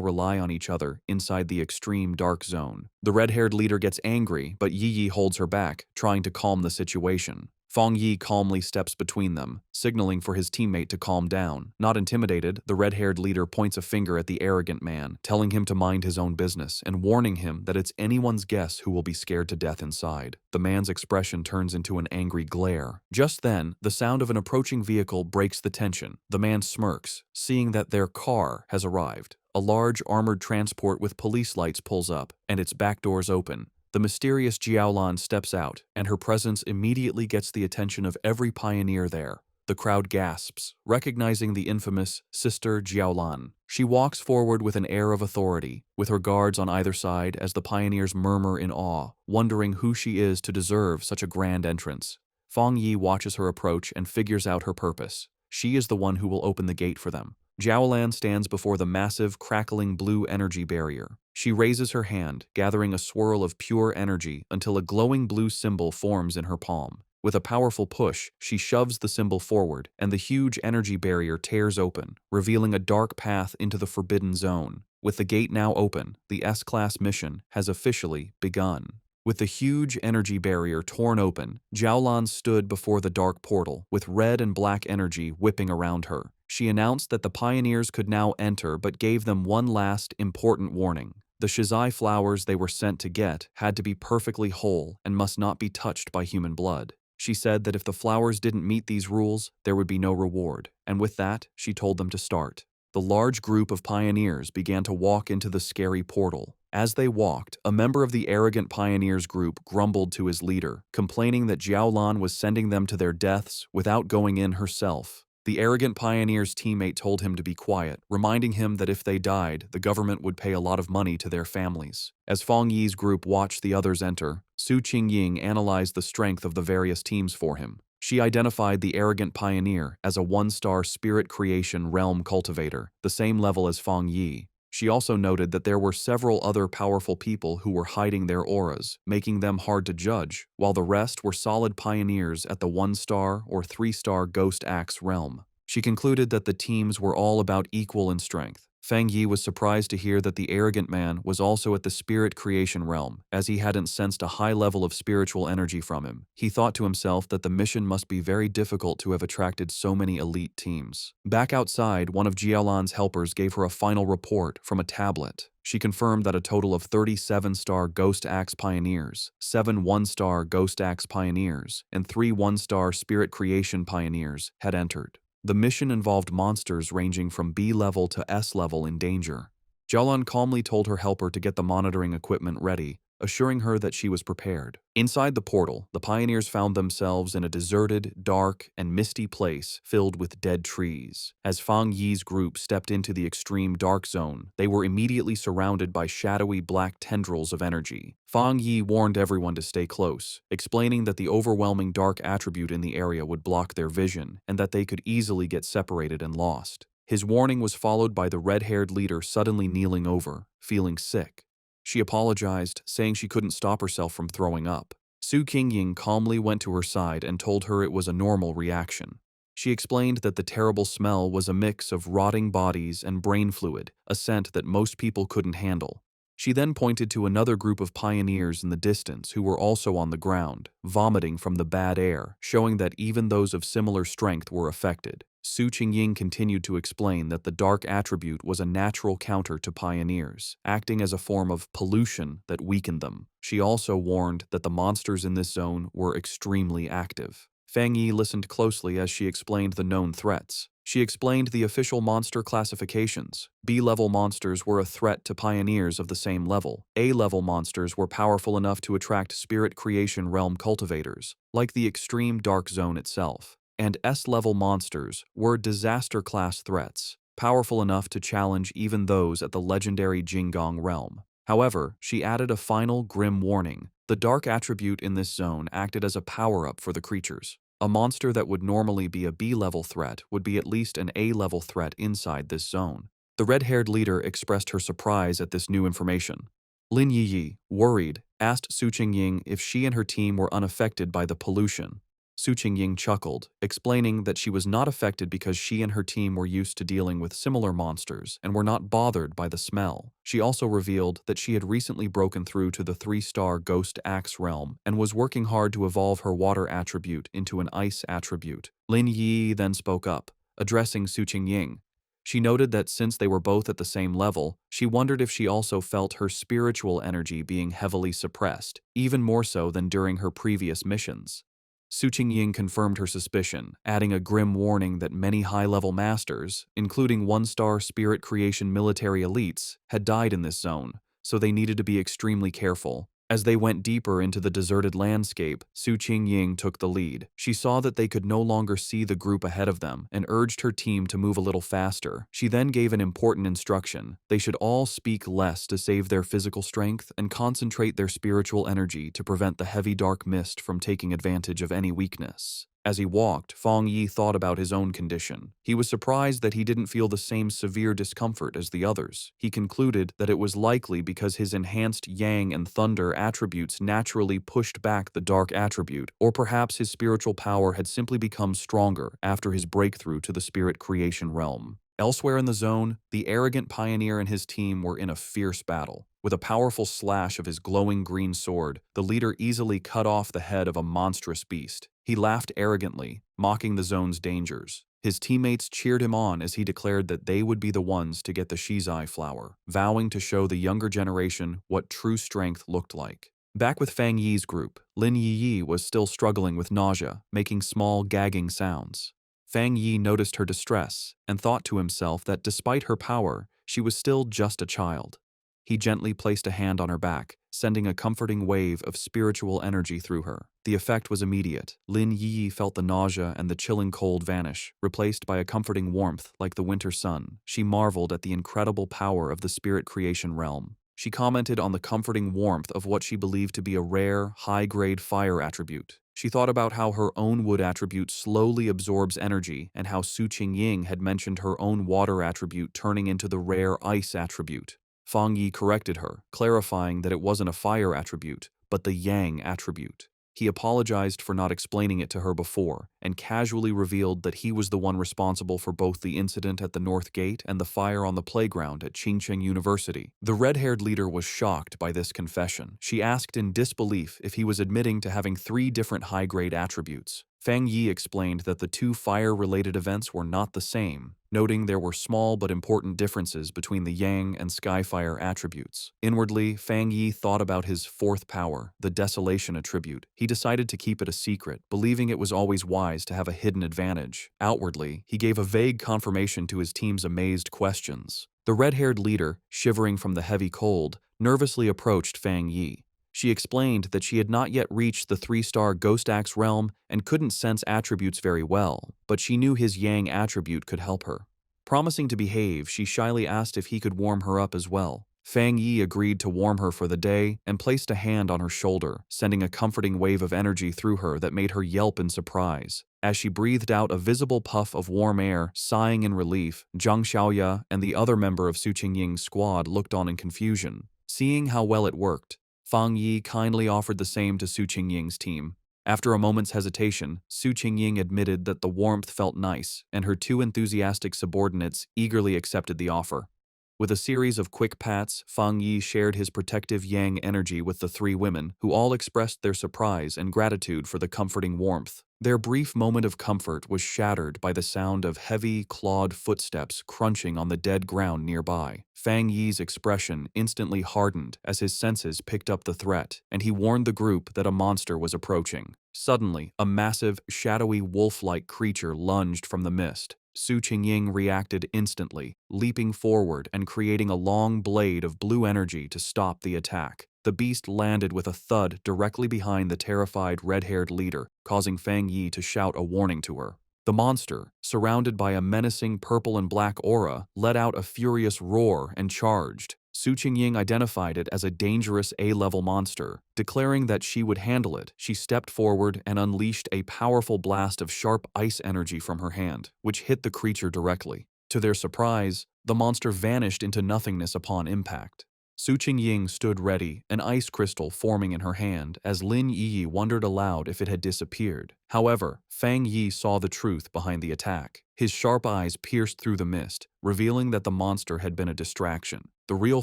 rely on each other inside the extreme dark zone. The red-haired leader gets angry, but Yi Yi holds her back, trying to calm the situation. Fang Yi calmly steps between them, signaling for his teammate to calm down. Not intimidated, the red-haired leader points a finger at the arrogant man, telling him to mind his own business and warning him that it's anyone's guess who will be scared to death inside. The man's expression turns into an angry glare. Just then, the sound of an approaching vehicle breaks the tension. The man smirks, seeing that their car has arrived. A large armored transport with police lights pulls up, and its back doors open. The mysterious Jiaolan steps out, and her presence immediately gets the attention of every pioneer there. The crowd gasps, recognizing the infamous Sister Jiaolan. She walks forward with an air of authority, with her guards on either side as the pioneers murmur in awe, wondering who she is to deserve such a grand entrance. Fang Yi watches her approach and figures out her purpose. She is the one who will open the gate for them. Jiaolan stands before the massive, crackling blue energy barrier. She raises her hand, gathering a swirl of pure energy until a glowing blue symbol forms in her palm. With a powerful push, she shoves the symbol forward, and the huge energy barrier tears open, revealing a dark path into the forbidden zone. With the gate now open, the S-Class mission has officially begun. With the huge energy barrier torn open, Jiaolan stood before the dark portal, with red and black energy whipping around her. She announced that the pioneers could now enter but gave them one last, important warning. The Shizai flowers they were sent to get had to be perfectly whole and must not be touched by human blood. She said that if the flowers didn't meet these rules, there would be no reward, and with that, she told them to start. The large group of pioneers began to walk into the scary portal. As they walked, a member of the arrogant pioneers group grumbled to his leader, complaining that Jiaolan was sending them to their deaths without going in herself. The arrogant pioneer's teammate told him to be quiet, reminding him that if they died, the government would pay a lot of money to their families. As Fang Yi's group watched the others enter, Su Qingying analyzed the strength of the various teams for him. She identified the arrogant pioneer as a one-star spirit creation realm cultivator, the same level as Fang Yi. She also noted that there were several other powerful people who were hiding their auras, making them hard to judge, while the rest were solid pioneers at the 1-star or 3-star Ghost Axe realm. She concluded that the teams were all about equal in strength. Fang Yi was surprised to hear that the arrogant man was also at the spirit creation realm, as he hadn't sensed a high level of spiritual energy from him. He thought to himself that the mission must be very difficult to have attracted so many elite teams. Back outside, one of Jiaolan's helpers gave her a final report from a tablet. She confirmed that a total of 37-star Ghost Axe Pioneers, 7 1-star Ghost Axe Pioneers, and 3 1-star Spirit Creation Pioneers had entered. The mission involved monsters ranging from B level to S level in danger. Jiaolan calmly told her helper to get the monitoring equipment ready, assuring her that she was prepared. Inside the portal, the pioneers found themselves in a deserted, dark, and misty place filled with dead trees. As Fang Yi's group stepped into the extreme dark zone, they were immediately surrounded by shadowy black tendrils of energy. Fang Yi warned everyone to stay close, explaining that the overwhelming dark attribute in the area would block their vision and that they could easily get separated and lost. His warning was followed by the red-haired leader suddenly kneeling over, feeling sick. She apologized, saying she couldn't stop herself from throwing up. Su Qingying calmly went to her side and told her it was a normal reaction. She explained that the terrible smell was a mix of rotting bodies and brain fluid, a scent that most people couldn't handle. She then pointed to another group of pioneers in the distance who were also on the ground, vomiting from the bad air, showing that even those of similar strength were affected. Su Qingying continued to explain that the dark attribute was a natural counter to pioneers, acting as a form of pollution that weakened them. She also warned that the monsters in this zone were extremely active. Fang Yi listened closely as she explained the known threats. She explained the official monster classifications. B-level monsters were a threat to pioneers of the same level. A-level monsters were powerful enough to attract spirit creation realm cultivators, like the extreme dark zone itself. And S-level monsters were disaster-class threats, powerful enough to challenge even those at the legendary Jinggong realm. However, she added a final grim warning. The dark attribute in this zone acted as a power-up for the creatures. A monster that would normally be a B-level threat would be at least an A-level threat inside this zone. The red-haired leader expressed her surprise at this new information. Lin Yiyi, worried, asked Su Qingying if she and her team were unaffected by the pollution. Su Qingying chuckled, explaining that she was not affected because she and her team were used to dealing with similar monsters and were not bothered by the smell. She also revealed that she had recently broken through to the 3-star Ghost Axe realm and was working hard to evolve her water attribute into an ice attribute. Lin Yi then spoke up, addressing Su Qingying. She noted that since they were both at the same level, she wondered if she also felt her spiritual energy being heavily suppressed, even more so than during her previous missions. Su Qingying confirmed her suspicion, adding a grim warning that many high-level masters, including 1-star spirit creation military elites, had died in this zone, so they needed to be extremely careful. As they went deeper into the deserted landscape, Su Qingying took the lead. She saw that they could no longer see the group ahead of them and urged her team to move a little faster. She then gave an important instruction. They should all speak less to save their physical strength and concentrate their spiritual energy to prevent the heavy dark mist from taking advantage of any weakness. As he walked, Fang Yi thought about his own condition. He was surprised that he didn't feel the same severe discomfort as the others. He concluded that it was likely because his enhanced yang and thunder attributes naturally pushed back the dark attribute, or perhaps his spiritual power had simply become stronger after his breakthrough to the spirit creation realm. Elsewhere in the zone, the arrogant pioneer and his team were in a fierce battle. With a powerful slash of his glowing green sword, the leader easily cut off the head of a monstrous beast. He laughed arrogantly, mocking the zone's dangers. His teammates cheered him on as he declared that they would be the ones to get the Shizai flower, vowing to show the younger generation what true strength looked like. Back with Fang Yi's group, Lin Yi was still struggling with nausea, making small gagging sounds. Fang Yi noticed her distress and thought to himself that despite her power, she was still just a child. He gently placed a hand on her back, sending a comforting wave of spiritual energy through her. The effect was immediate. Lin Yi felt the nausea and the chilling cold vanish, replaced by a comforting warmth like the winter sun. She marveled at the incredible power of the spirit creation realm. She commented on the comforting warmth of what she believed to be a rare, high-grade fire attribute. She thought about how her own wood attribute slowly absorbs energy and how Su Qingying had mentioned her own water attribute turning into the rare ice attribute. Fang Yi corrected her, clarifying that it wasn't a fire attribute, but the yang attribute. He apologized for not explaining it to her before, and casually revealed that he was the one responsible for both the incident at the North Gate and the fire on the playground at Qingcheng University. The red-haired leader was shocked by this confession. She asked in disbelief if he was admitting to having 3 different high-grade attributes. Fang Yi explained that the 2 fire-related events were not the same, noting there were small but important differences between the Yang and Skyfire attributes. Inwardly, Fang Yi thought about his 4th power, the Desolation attribute. He decided to keep it a secret, believing it was always wise to have a hidden advantage. Outwardly, he gave a vague confirmation to his team's amazed questions. The red-haired leader, shivering from the heavy cold, nervously approached Fang Yi. She explained that she had not yet reached the 3-star Ghost Axe realm and couldn't sense attributes very well, but she knew his Yang attribute could help her. Promising to behave, she shyly asked if he could warm her up as well. Fang Yi agreed to warm her for the day and placed a hand on her shoulder, sending a comforting wave of energy through her that made her yelp in surprise. As she breathed out a visible puff of warm air, sighing in relief, Zhang Xiaoya and the other member of Su Qingying's squad looked on in confusion. Seeing how well it worked, Fang Yi kindly offered the same to Su Qingying's team. After a moment's hesitation, Su Qingying admitted that the warmth felt nice, and her 2 enthusiastic subordinates eagerly accepted the offer. With a series of quick pats, Fang Yi shared his protective yang energy with the 3 women, who all expressed their surprise and gratitude for the comforting warmth. Their brief moment of comfort was shattered by the sound of heavy, clawed footsteps crunching on the dead ground nearby. Fang Yi's expression instantly hardened as his senses picked up the threat, and he warned the group that a monster was approaching. Suddenly, a massive, shadowy wolf-like creature lunged from the mist. Su Qingying reacted instantly, leaping forward and creating a long blade of blue energy to stop the attack. The beast landed with a thud directly behind the terrified red-haired leader, causing Fang Yi to shout a warning to her. The monster, surrounded by a menacing purple and black aura, let out a furious roar and charged. Su Qingying identified it as a dangerous A-level monster. Declaring that she would handle it, she stepped forward and unleashed a powerful blast of sharp ice energy from her hand, which hit the creature directly. To their surprise, the monster vanished into nothingness upon impact. Su Qingying stood ready, an ice crystal forming in her hand, as Lin Yi wondered aloud if it had disappeared. However, Fang Yi saw the truth behind the attack. His sharp eyes pierced through the mist, revealing that the monster had been a distraction. The real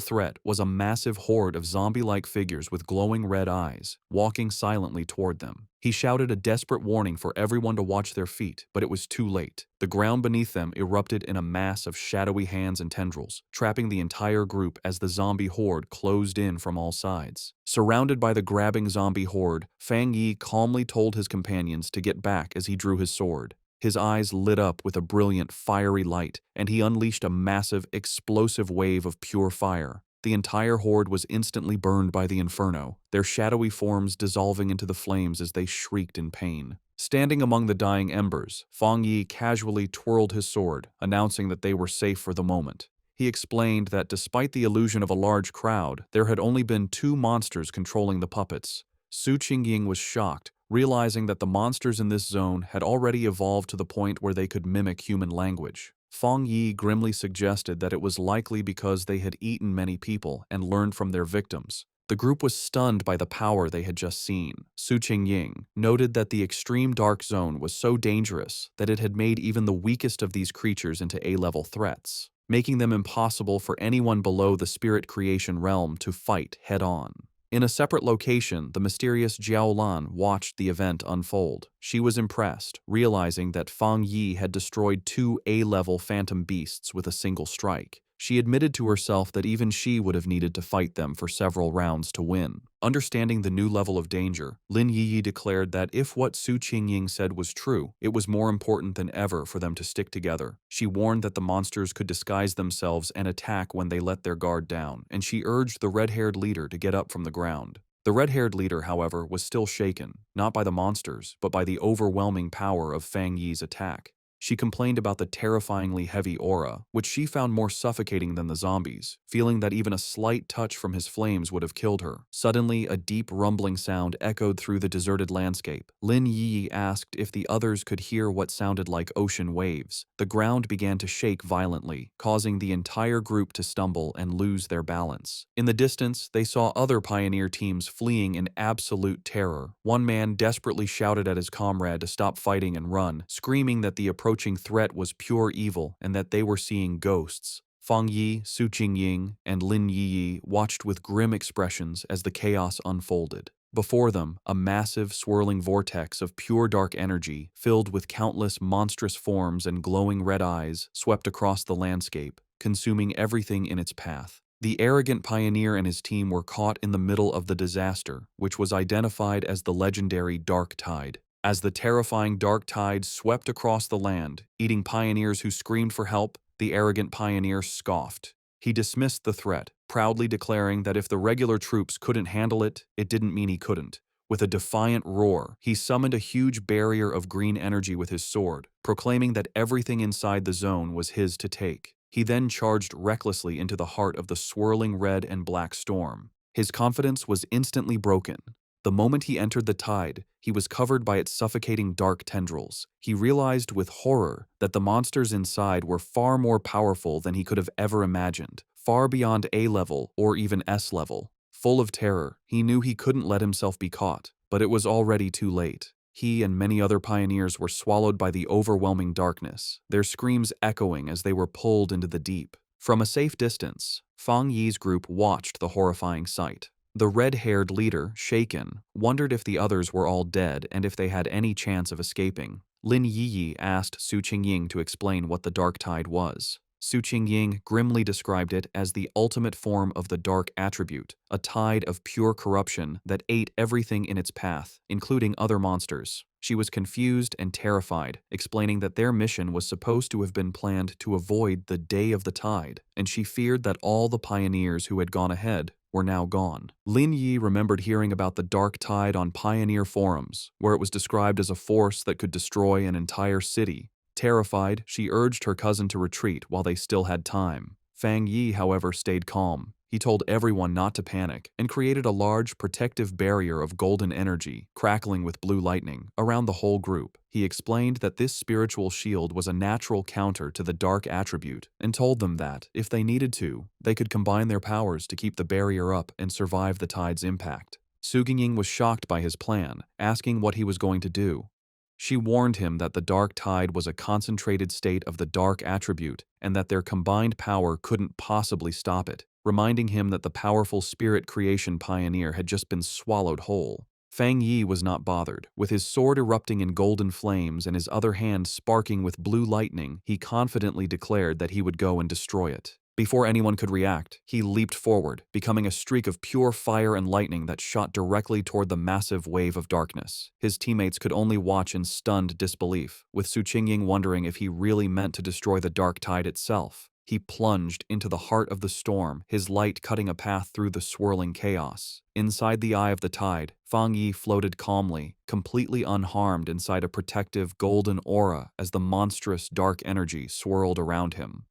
threat was a massive horde of zombie-like figures with glowing red eyes, walking silently toward them. He shouted a desperate warning for everyone to watch their feet, but it was too late. The ground beneath them erupted in a mass of shadowy hands and tendrils, trapping the entire group as the zombie horde closed in from all sides. Surrounded by the grabbing zombie horde, Fang Yi calmly told his companions to get back as he drew his sword. His eyes lit up with a brilliant, fiery light, and he unleashed a massive, explosive wave of pure fire. The entire horde was instantly burned by the inferno, their shadowy forms dissolving into the flames as they shrieked in pain. Standing among the dying embers, Fang Yi casually twirled his sword, announcing that they were safe for the moment. He explained that despite the illusion of a large crowd, there had only been 2 monsters controlling the puppets. Su Qingying was shocked, realizing that the monsters in this zone had already evolved to the point where they could mimic human language. Fang Yi grimly suggested that it was likely because they had eaten many people and learned from their victims. The group was stunned by the power they had just seen. Su Qingying noted that the extreme dark zone was so dangerous that it had made even the weakest of these creatures into A-level threats, making them impossible for anyone below the spirit creation realm to fight head-on. In a separate location, the mysterious Jiao Lan watched the event unfold. She was impressed, realizing that Fang Yi had destroyed 2 A-level phantom beasts with a single strike. She admitted to herself that even she would have needed to fight them for several rounds to win. Understanding the new level of danger, Lin Yiyi declared that if what Su Qingying said was true, it was more important than ever for them to stick together. She warned that the monsters could disguise themselves and attack when they let their guard down, and she urged the red-haired leader to get up from the ground. The red-haired leader, however, was still shaken, not by the monsters, but by the overwhelming power of Fang Yi's attack. She complained about the terrifyingly heavy aura, which she found more suffocating than the zombies, feeling that even a slight touch from his flames would have killed her. Suddenly, a deep rumbling sound echoed through the deserted landscape. Lin Yi asked if the others could hear what sounded like ocean waves. The ground began to shake violently, causing the entire group to stumble and lose their balance. In the distance, they saw other pioneer teams fleeing in absolute terror. One man desperately shouted at his comrade to stop fighting and run, screaming that the approaching threat was pure evil and that they were seeing ghosts. Fang Yi, Su Qingying, and Lin Yiyi watched with grim expressions as the chaos unfolded. Before them, a massive, swirling vortex of pure dark energy, filled with countless monstrous forms and glowing red eyes, swept across the landscape, consuming everything in its path. The arrogant pioneer and his team were caught in the middle of the disaster, which was identified as the legendary Dark Tide. As the terrifying dark tide swept across the land, eating pioneers who screamed for help, the arrogant pioneer scoffed. He dismissed the threat, proudly declaring that if the regular troops couldn't handle it, it didn't mean he couldn't. With a defiant roar, he summoned a huge barrier of green energy with his sword, proclaiming that everything inside the zone was his to take. He then charged recklessly into the heart of the swirling red and black storm. His confidence was instantly broken. The moment he entered the tide, he was covered by its suffocating dark tendrils. He realized with horror that the monsters inside were far more powerful than he could have ever imagined, far beyond A level or even S level. Full of terror, he knew he couldn't let himself be caught, but it was already too late. He and many other pioneers were swallowed by the overwhelming darkness, their screams echoing as they were pulled into the deep. From a safe distance, Fang Yi's group watched the horrifying sight. The red-haired leader, shaken, wondered if the others were all dead and if they had any chance of escaping. Lin Yiyi asked Su Qingying to explain what the dark tide was. Su Qingying grimly described it as the ultimate form of the dark attribute, a tide of pure corruption that ate everything in its path, including other monsters. She was confused and terrified, explaining that their mission was supposed to have been planned to avoid the Day of the Tide, and she feared that all the pioneers who had gone ahead were now gone. Lin Yi remembered hearing about the dark tide on pioneer forums, where it was described as a force that could destroy an entire city. Terrified, she urged her cousin to retreat while they still had time. Fang Yi, however, stayed calm. He told everyone not to panic and created a large protective barrier of golden energy, crackling with blue lightning, around the whole group. He explained that this spiritual shield was a natural counter to the dark attribute and told them that, if they needed to, they could combine their powers to keep the barrier up and survive the tide's impact. Su Qingying was shocked by his plan, asking what he was going to do. She warned him that the dark tide was a concentrated state of the dark attribute and that their combined power couldn't possibly stop it, reminding him that the powerful spirit creation pioneer had just been swallowed whole. Fang Yi was not bothered. With his sword erupting in golden flames and his other hand sparking with blue lightning, he confidently declared that he would go and destroy it. Before anyone could react, he leaped forward, becoming a streak of pure fire and lightning that shot directly toward the massive wave of darkness. His teammates could only watch in stunned disbelief, with Su Qingying wondering if he really meant to destroy the dark tide itself. He plunged into the heart of the storm, his light cutting a path through the swirling chaos. Inside the eye of the tide, Fang Yi floated calmly, completely unharmed inside a protective golden aura as the monstrous dark energy swirled around him.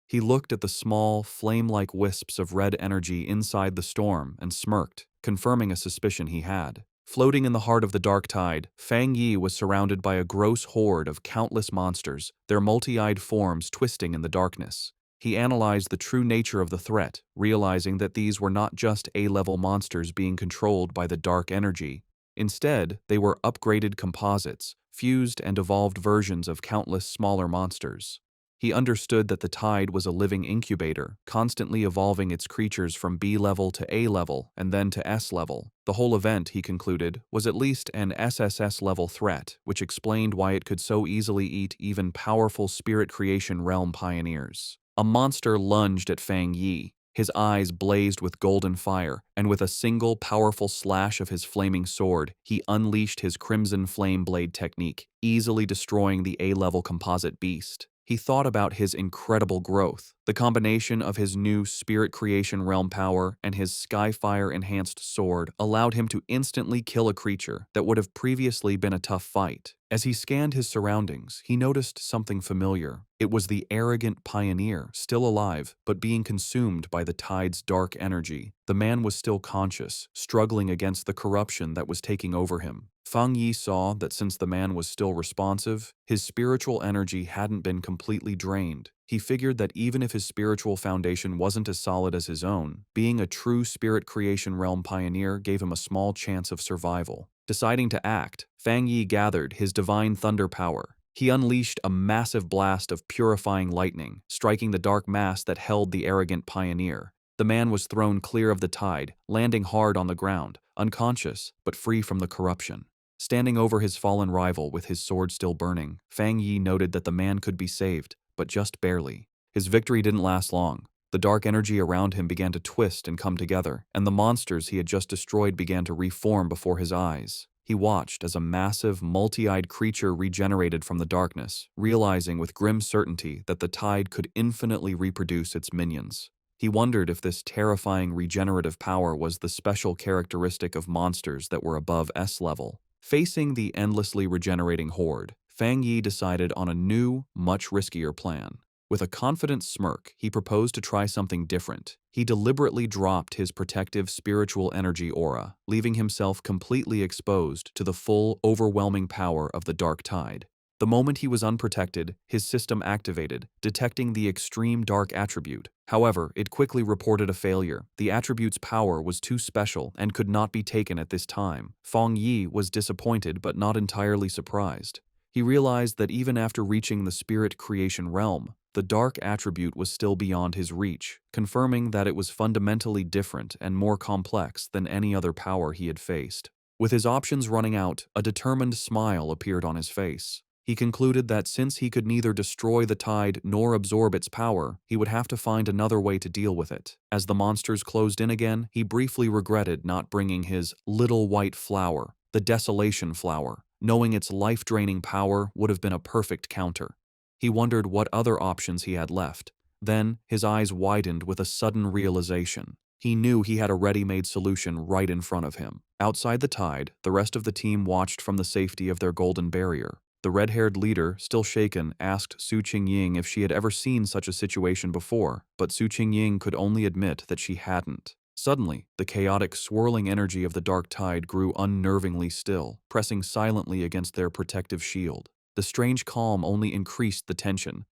He looked at the small, flame-like wisps of red energy inside the storm and smirked, confirming a suspicion he had. Floating in the heart of the dark tide, Fang Yi was surrounded by a gross horde of countless monsters, their multi-eyed forms twisting in the darkness. He analyzed the true nature of the threat, realizing that these were not just A-level monsters being controlled by the dark energy. Instead, they were upgraded composites, fused and evolved versions of countless smaller monsters. He understood that the tide was a living incubator, constantly evolving its creatures from B level to A level and then to S level. The whole event, he concluded, was at least an SSS level threat, which explained why it could so easily eat even powerful spirit creation realm pioneers. A monster lunged at Fang Yi. His eyes blazed with golden fire, and with a single powerful slash of his flaming sword, he unleashed his crimson flame blade technique, easily destroying the A-level composite beast. He thought about his incredible growth. The combination of his new Spirit Creation Realm power and his Skyfire-enhanced sword allowed him to instantly kill a creature that would have previously been a tough fight. As he scanned his surroundings, he noticed something familiar. It was the arrogant pioneer, still alive, but being consumed by the tide's dark energy. The man was still conscious, struggling against the corruption that was taking over him. Fang Yi saw that since the man was still responsive, his spiritual energy hadn't been completely drained. He figured that even if his spiritual foundation wasn't as solid as his own, being a true Spirit Creation Realm pioneer gave him a small chance of survival. Deciding to act, Fang Yi gathered his divine thunder power. He unleashed a massive blast of purifying lightning, striking the dark mass that held the arrogant pioneer. The man was thrown clear of the tide, landing hard on the ground, unconscious but free from the corruption. Standing over his fallen rival with his sword still burning, Fang Yi noted that the man could be saved, but just barely. His victory didn't last long. The dark energy around him began to twist and come together, and the monsters he had just destroyed began to reform before his eyes. He watched as a massive, multi-eyed creature regenerated from the darkness, realizing with grim certainty that the tide could infinitely reproduce its minions. He wondered if this terrifying regenerative power was the special characteristic of monsters that were above S-level. Facing the endlessly regenerating horde, Fang Yi decided on a new, much riskier plan. With a confident smirk, he proposed to try something different. He deliberately dropped his protective spiritual energy aura, leaving himself completely exposed to the full, overwhelming power of the dark tide. The moment he was unprotected, his system activated, detecting the extreme dark attribute. However, it quickly reported a failure. The attribute's power was too special and could not be taken at this time. Fang Yi was disappointed but not entirely surprised. He realized that even after reaching the Spirit Creation Realm, the dark attribute was still beyond his reach, confirming that it was fundamentally different and more complex than any other power he had faced. With his options running out, a determined smile appeared on his face. He concluded that since he could neither destroy the tide nor absorb its power, he would have to find another way to deal with it. As the monsters closed in again, he briefly regretted not bringing his little white flower, the Desolation Flower, knowing its life-draining power would have been a perfect counter. He wondered what other options he had left. Then, his eyes widened with a sudden realization. He knew he had a ready-made solution right in front of him. Outside the tide, the rest of the team watched from the safety of their golden barrier. The red-haired leader, still shaken, asked Su Qingying if she had ever seen such a situation before, but Su Qingying could only admit that she hadn't. Suddenly, the chaotic, swirling energy of the dark tide grew unnervingly still, pressing silently against their protective shield. The strange calm only increased the tension.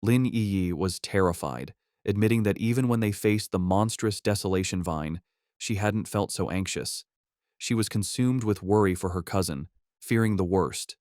Lin Yi was terrified, admitting that even when they faced the monstrous Desolation Vine, she hadn't felt so anxious. She was consumed with worry for her cousin, fearing the worst.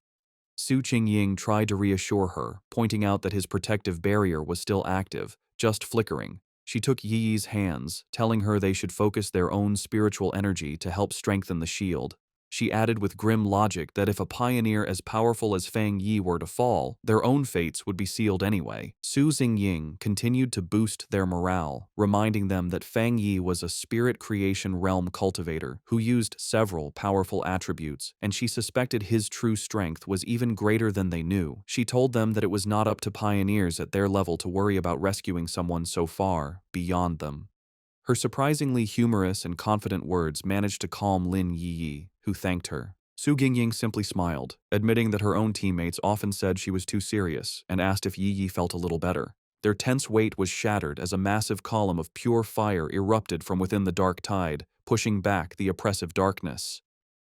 Su Qingying tried to reassure her, pointing out that his protective barrier was still active, just flickering. She took Yi's hands, telling her they should focus their own spiritual energy to help strengthen the shield. She added with grim logic that if a pioneer as powerful as Fang Yi were to fall, their own fates would be sealed anyway. Su Xingying continued to boost their morale, reminding them that Fang Yi was a Spirit Creation Realm cultivator who used several powerful attributes, and she suspected his true strength was even greater than they knew. She told them that it was not up to pioneers at their level to worry about rescuing someone so far beyond them. Her surprisingly humorous and confident words managed to calm Lin Yi, who thanked her. Su Xingying simply smiled, admitting that her own teammates often said she was too serious, and asked if Yi felt a little better. Their tense weight was shattered as a massive column of pure fire erupted from within the dark tide, pushing back the oppressive darkness.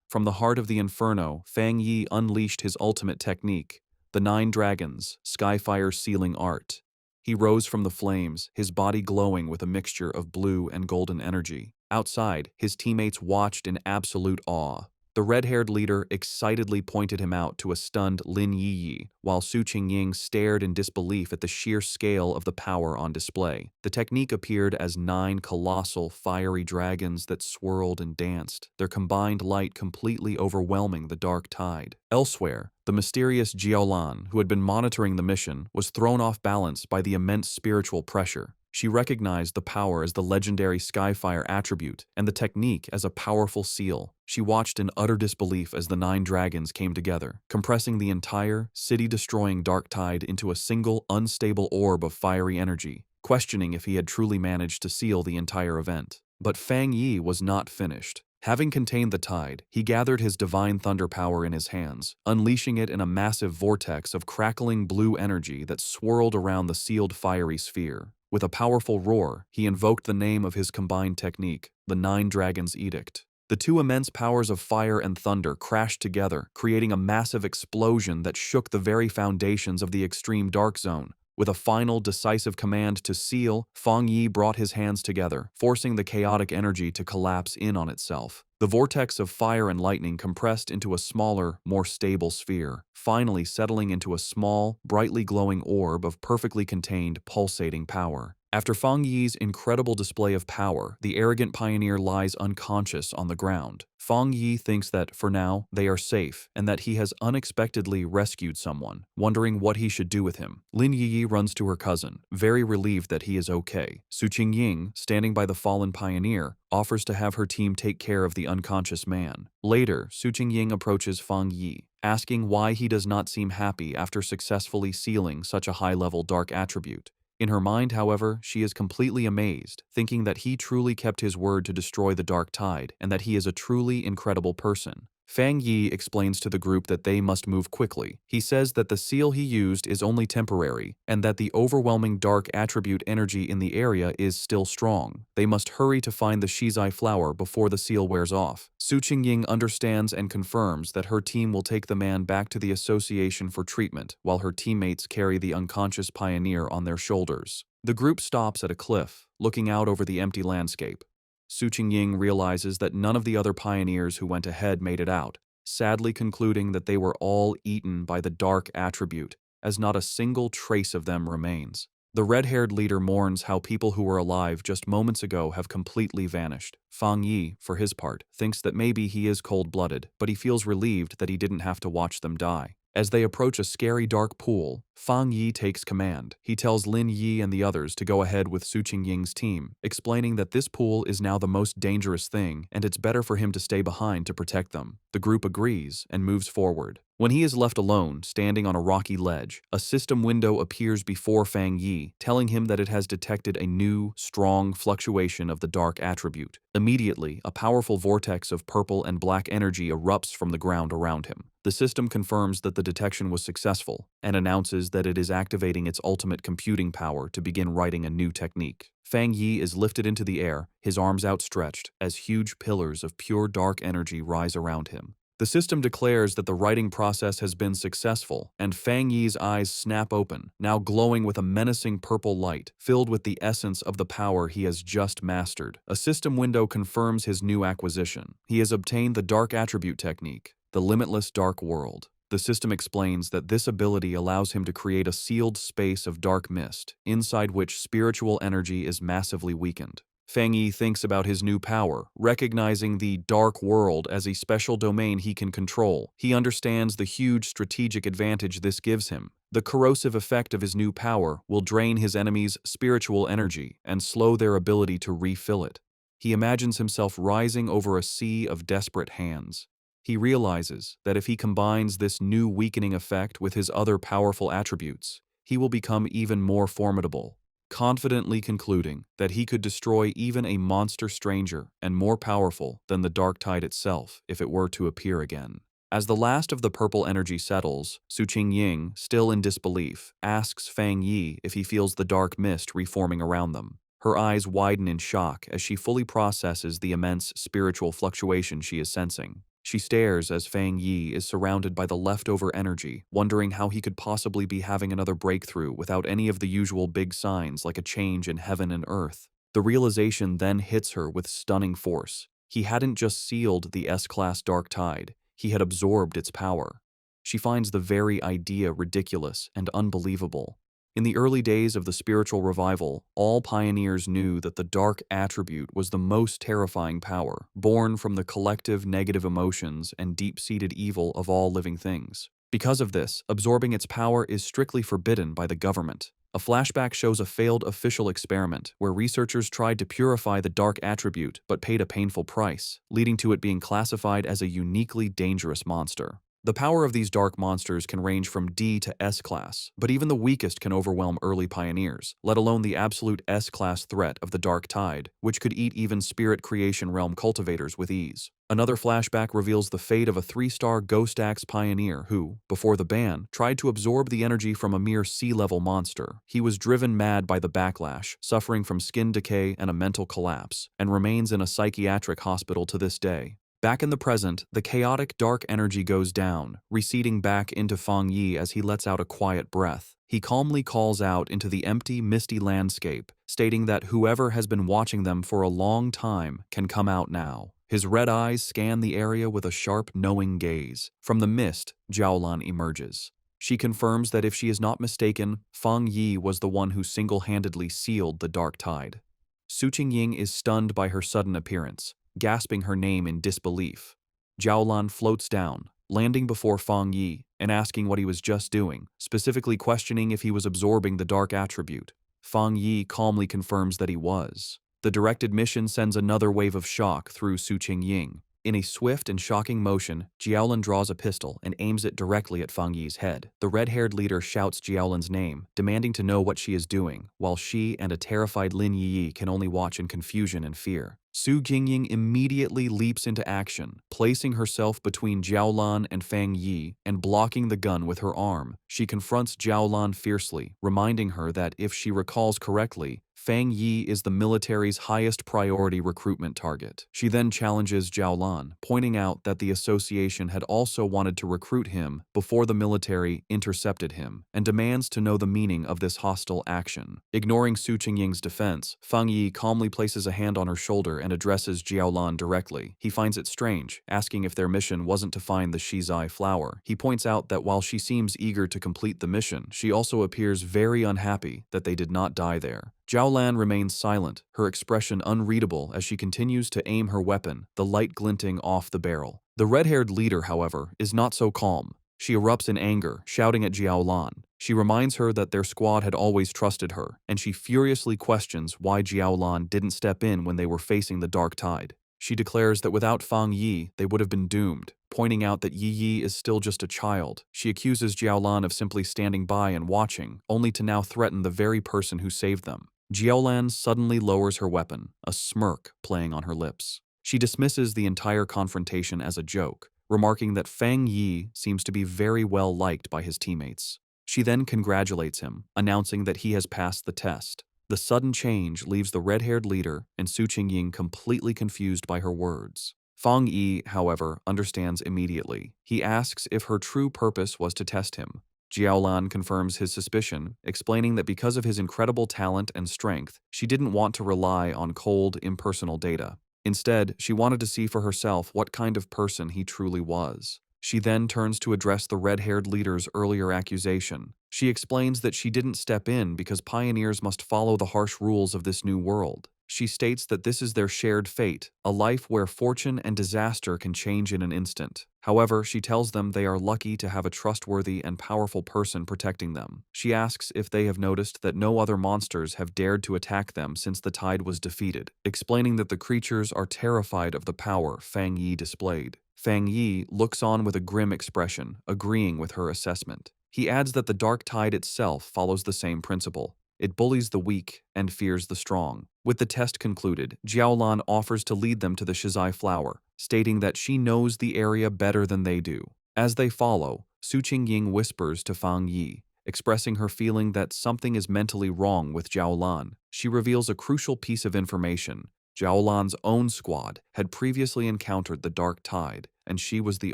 From the heart of the inferno, Fang Yi unleashed his ultimate technique, the 9 Dragons, Skyfire Sealing Art. He rose from the flames, his body glowing with a mixture of blue and golden energy. Outside, his teammates watched in absolute awe. The red-haired leader excitedly pointed him out to a stunned Lin Yi, while Su Qingying stared in disbelief at the sheer scale of the power on display. The technique appeared as 9 colossal, fiery dragons that swirled and danced, their combined light completely overwhelming the dark tide. Elsewhere, the mysterious Jiaolan, who had been monitoring the mission, was thrown off balance by the immense spiritual pressure. She recognized the power as the legendary Skyfire attribute and the technique as a powerful seal. She watched in utter disbelief as the 9 dragons came together, compressing the entire, city-destroying dark tide into a single, unstable orb of fiery energy, questioning if he had truly managed to seal the entire event. But Fang Yi was not finished. Having contained the tide, he gathered his divine thunder power in his hands, unleashing it in a massive vortex of crackling blue energy that swirled around the sealed fiery sphere. With a powerful roar, he invoked the name of his combined technique, the 9 Dragons' Edict. The 2 immense powers of fire and thunder crashed together, creating a massive explosion that shook the very foundations of the extreme dark zone. With a final, decisive command to seal, Fang Yi brought his hands together, forcing the chaotic energy to collapse in on itself. The vortex of fire and lightning compressed into a smaller, more stable sphere, finally settling into a small, brightly glowing orb of perfectly contained, pulsating power. After Fang Yi's incredible display of power, the arrogant pioneer lies unconscious on the ground. Fang Yi thinks that, for now, they are safe, and that he has unexpectedly rescued someone, wondering what he should do with him. Lin Yi runs to her cousin, very relieved that he is okay. Su Qingying, standing by the fallen pioneer, offers to have her team take care of the unconscious man. Later, Su Qingying approaches Fang Yi, asking why he does not seem happy after successfully sealing such a high-level dark attribute. In her mind, however, she is completely amazed, thinking that he truly kept his word to destroy the dark tide and that he is a truly incredible person. Fang Yi explains to the group that they must move quickly. He says that the seal he used is only temporary and that the overwhelming dark attribute energy in the area is still strong. They must hurry to find the Shizai flower before the seal wears off. Su Qingying understands and confirms that her team will take the man back to the association for treatment while her teammates carry the unconscious pioneer on their shoulders. The group stops at a cliff, looking out over the empty landscape. Su Qingying realizes that none of the other pioneers who went ahead made it out, sadly concluding that they were all eaten by the dark attribute, as not a single trace of them remains. The red-haired leader mourns how people who were alive just moments ago have completely vanished. Fang Yi, for his part, thinks that maybe he is cold-blooded, but he feels relieved that he didn't have to watch them die. As they approach a scary dark pool, Fang Yi takes command. He tells Lin Yi and the others to go ahead with Su Qingying's team, explaining that this pool is now the most dangerous thing and it's better for him to stay behind to protect them. The group agrees and moves forward. When he is left alone, standing on a rocky ledge, a system window appears before Fang Yi, telling him that it has detected a new, strong fluctuation of the dark attribute. Immediately, a powerful vortex of purple and black energy erupts from the ground around him. The system confirms that the detection was successful and announces that it is activating its ultimate computing power to begin writing a new technique. Fang Yi is lifted into the air, his arms outstretched, as huge pillars of pure dark energy rise around him. The system declares that the writing process has been successful, and Fang Yi's eyes snap open, now glowing with a menacing purple light, filled with the essence of the power he has just mastered. A system window confirms his new acquisition. He has obtained the dark attribute technique, the limitless dark world. The system explains that this ability allows him to create a sealed space of dark mist, inside which spiritual energy is massively weakened. Fang Yi thinks about his new power, recognizing the dark world as a special domain he can control. He understands the huge strategic advantage this gives him. The corrosive effect of his new power will drain his enemies' spiritual energy and slow their ability to refill it. He imagines himself rising over a sea of desperate hands. He realizes that if he combines this new weakening effect with his other powerful attributes, he will become even more formidable, confidently concluding that he could destroy even a monster stranger and more powerful than the dark tide itself if it were to appear again. As the last of the purple energy settles, Su Qingying, still in disbelief, asks Fang Yi if he feels the dark mist reforming around them. Her eyes widen in shock as she fully processes the immense spiritual fluctuation she is sensing. She stares as Fang Yi is surrounded by the leftover energy, wondering how he could possibly be having another breakthrough without any of the usual big signs like a change in heaven and earth. The realization then hits her with stunning force. He hadn't just sealed the S-class dark tide, he had absorbed its power. She finds the very idea ridiculous and unbelievable. In the early days of the spiritual revival, all pioneers knew that the dark attribute was the most terrifying power, born from the collective negative emotions and deep-seated evil of all living things. Because of this, absorbing its power is strictly forbidden by the government. A flashback shows a failed official experiment where researchers tried to purify the dark attribute but paid a painful price, leading to it being classified as a uniquely dangerous monster. The power of these dark monsters can range from D to S-class, but even the weakest can overwhelm early pioneers, let alone the absolute S-class threat of the dark tide, which could eat even spirit creation realm cultivators with ease. Another flashback reveals the fate of a 3-star Ghost Axe pioneer who, before the ban, tried to absorb the energy from a mere sea-level monster. He was driven mad by the backlash, suffering from skin decay and a mental collapse, and remains in a psychiatric hospital to this day. Back in the present, the chaotic dark energy goes down, receding back into Fang Yi as he lets out a quiet breath. He calmly calls out into the empty, misty landscape, stating that whoever has been watching them for a long time can come out now. His red eyes scan the area with a sharp, knowing gaze. From the mist, Jiaolan emerges. She confirms that if she is not mistaken, Fang Yi was the one who single-handedly sealed the dark tide. Su Qingying is stunned by her sudden appearance, gasping her name in disbelief. Jiaolan floats down, landing before Fang Yi and asking what he was just doing, specifically questioning if he was absorbing the dark attribute. Fang Yi calmly confirms that he was. The directed mission sends another wave of shock through Su Qingying. In a swift and shocking motion, Jiaolan draws a pistol and aims it directly at Fang Yi's head. The red-haired leader shouts Jiaolan's name, demanding to know what she is doing, while she and a terrified Lin Yi can only watch in confusion and fear. Su Qingying immediately leaps into action, placing herself between Jiaolan and Fang Yi and blocking the gun with her arm. She confronts Jiaolan fiercely, reminding her that if she recalls correctly, Fang Yi is the military's highest priority recruitment target. She then challenges Jiaolan, pointing out that the association had also wanted to recruit him before the military intercepted him, and demands to know the meaning of this hostile action. Ignoring Su Qingying's defense, Fang Yi calmly places a hand on her shoulder and addresses Jiaolan directly. He finds it strange, asking if their mission wasn't to find the Shizai flower. He points out that while she seems eager to complete the mission, she also appears very unhappy that they did not die there. Jiaolan remains silent, her expression unreadable as she continues to aim her weapon, the light glinting off the barrel. The red-haired leader, however, is not so calm. She erupts in anger, shouting at Jiaolan. She reminds her that their squad had always trusted her, and she furiously questions why Jiaolan didn't step in when they were facing the dark tide. She declares that without Fang Yi, they would have been doomed, pointing out that Yi is still just a child. She accuses Jiaolan of simply standing by and watching, only to now threaten the very person who saved them. Jiaolan suddenly lowers her weapon, a smirk playing on her lips. She dismisses the entire confrontation as a joke, remarking that Fang Yi seems to be very well liked by his teammates. She then congratulates him, announcing that he has passed the test. The sudden change leaves the red-haired leader and Su Qingying completely confused by her words. Fang Yi, however, understands immediately. He asks if her true purpose was to test him. Jiaolan confirms his suspicion, explaining that because of his incredible talent and strength, she didn't want to rely on cold, impersonal data. Instead, she wanted to see for herself what kind of person he truly was. She then turns to address the red-haired leader's earlier accusation. She explains that she didn't step in because pioneers must follow the harsh rules of this new world. She states that this is their shared fate, a life where fortune and disaster can change in an instant. However, she tells them they are lucky to have a trustworthy and powerful person protecting them. She asks if they have noticed that no other monsters have dared to attack them since the tide was defeated, explaining that the creatures are terrified of the power Fang Yi displayed. Fang Yi looks on with a grim expression, agreeing with her assessment. He adds that the dark tide itself follows the same principle. It bullies the weak and fears the strong. With the test concluded, Jiaolan offers to lead them to the Shizai flower, stating that she knows the area better than they do. As they follow, Su Qingying whispers to Fang Yi, expressing her feeling that something is mentally wrong with Jiaolan. She reveals a crucial piece of information. Jiaolan's own squad had previously encountered the dark tide, and she was the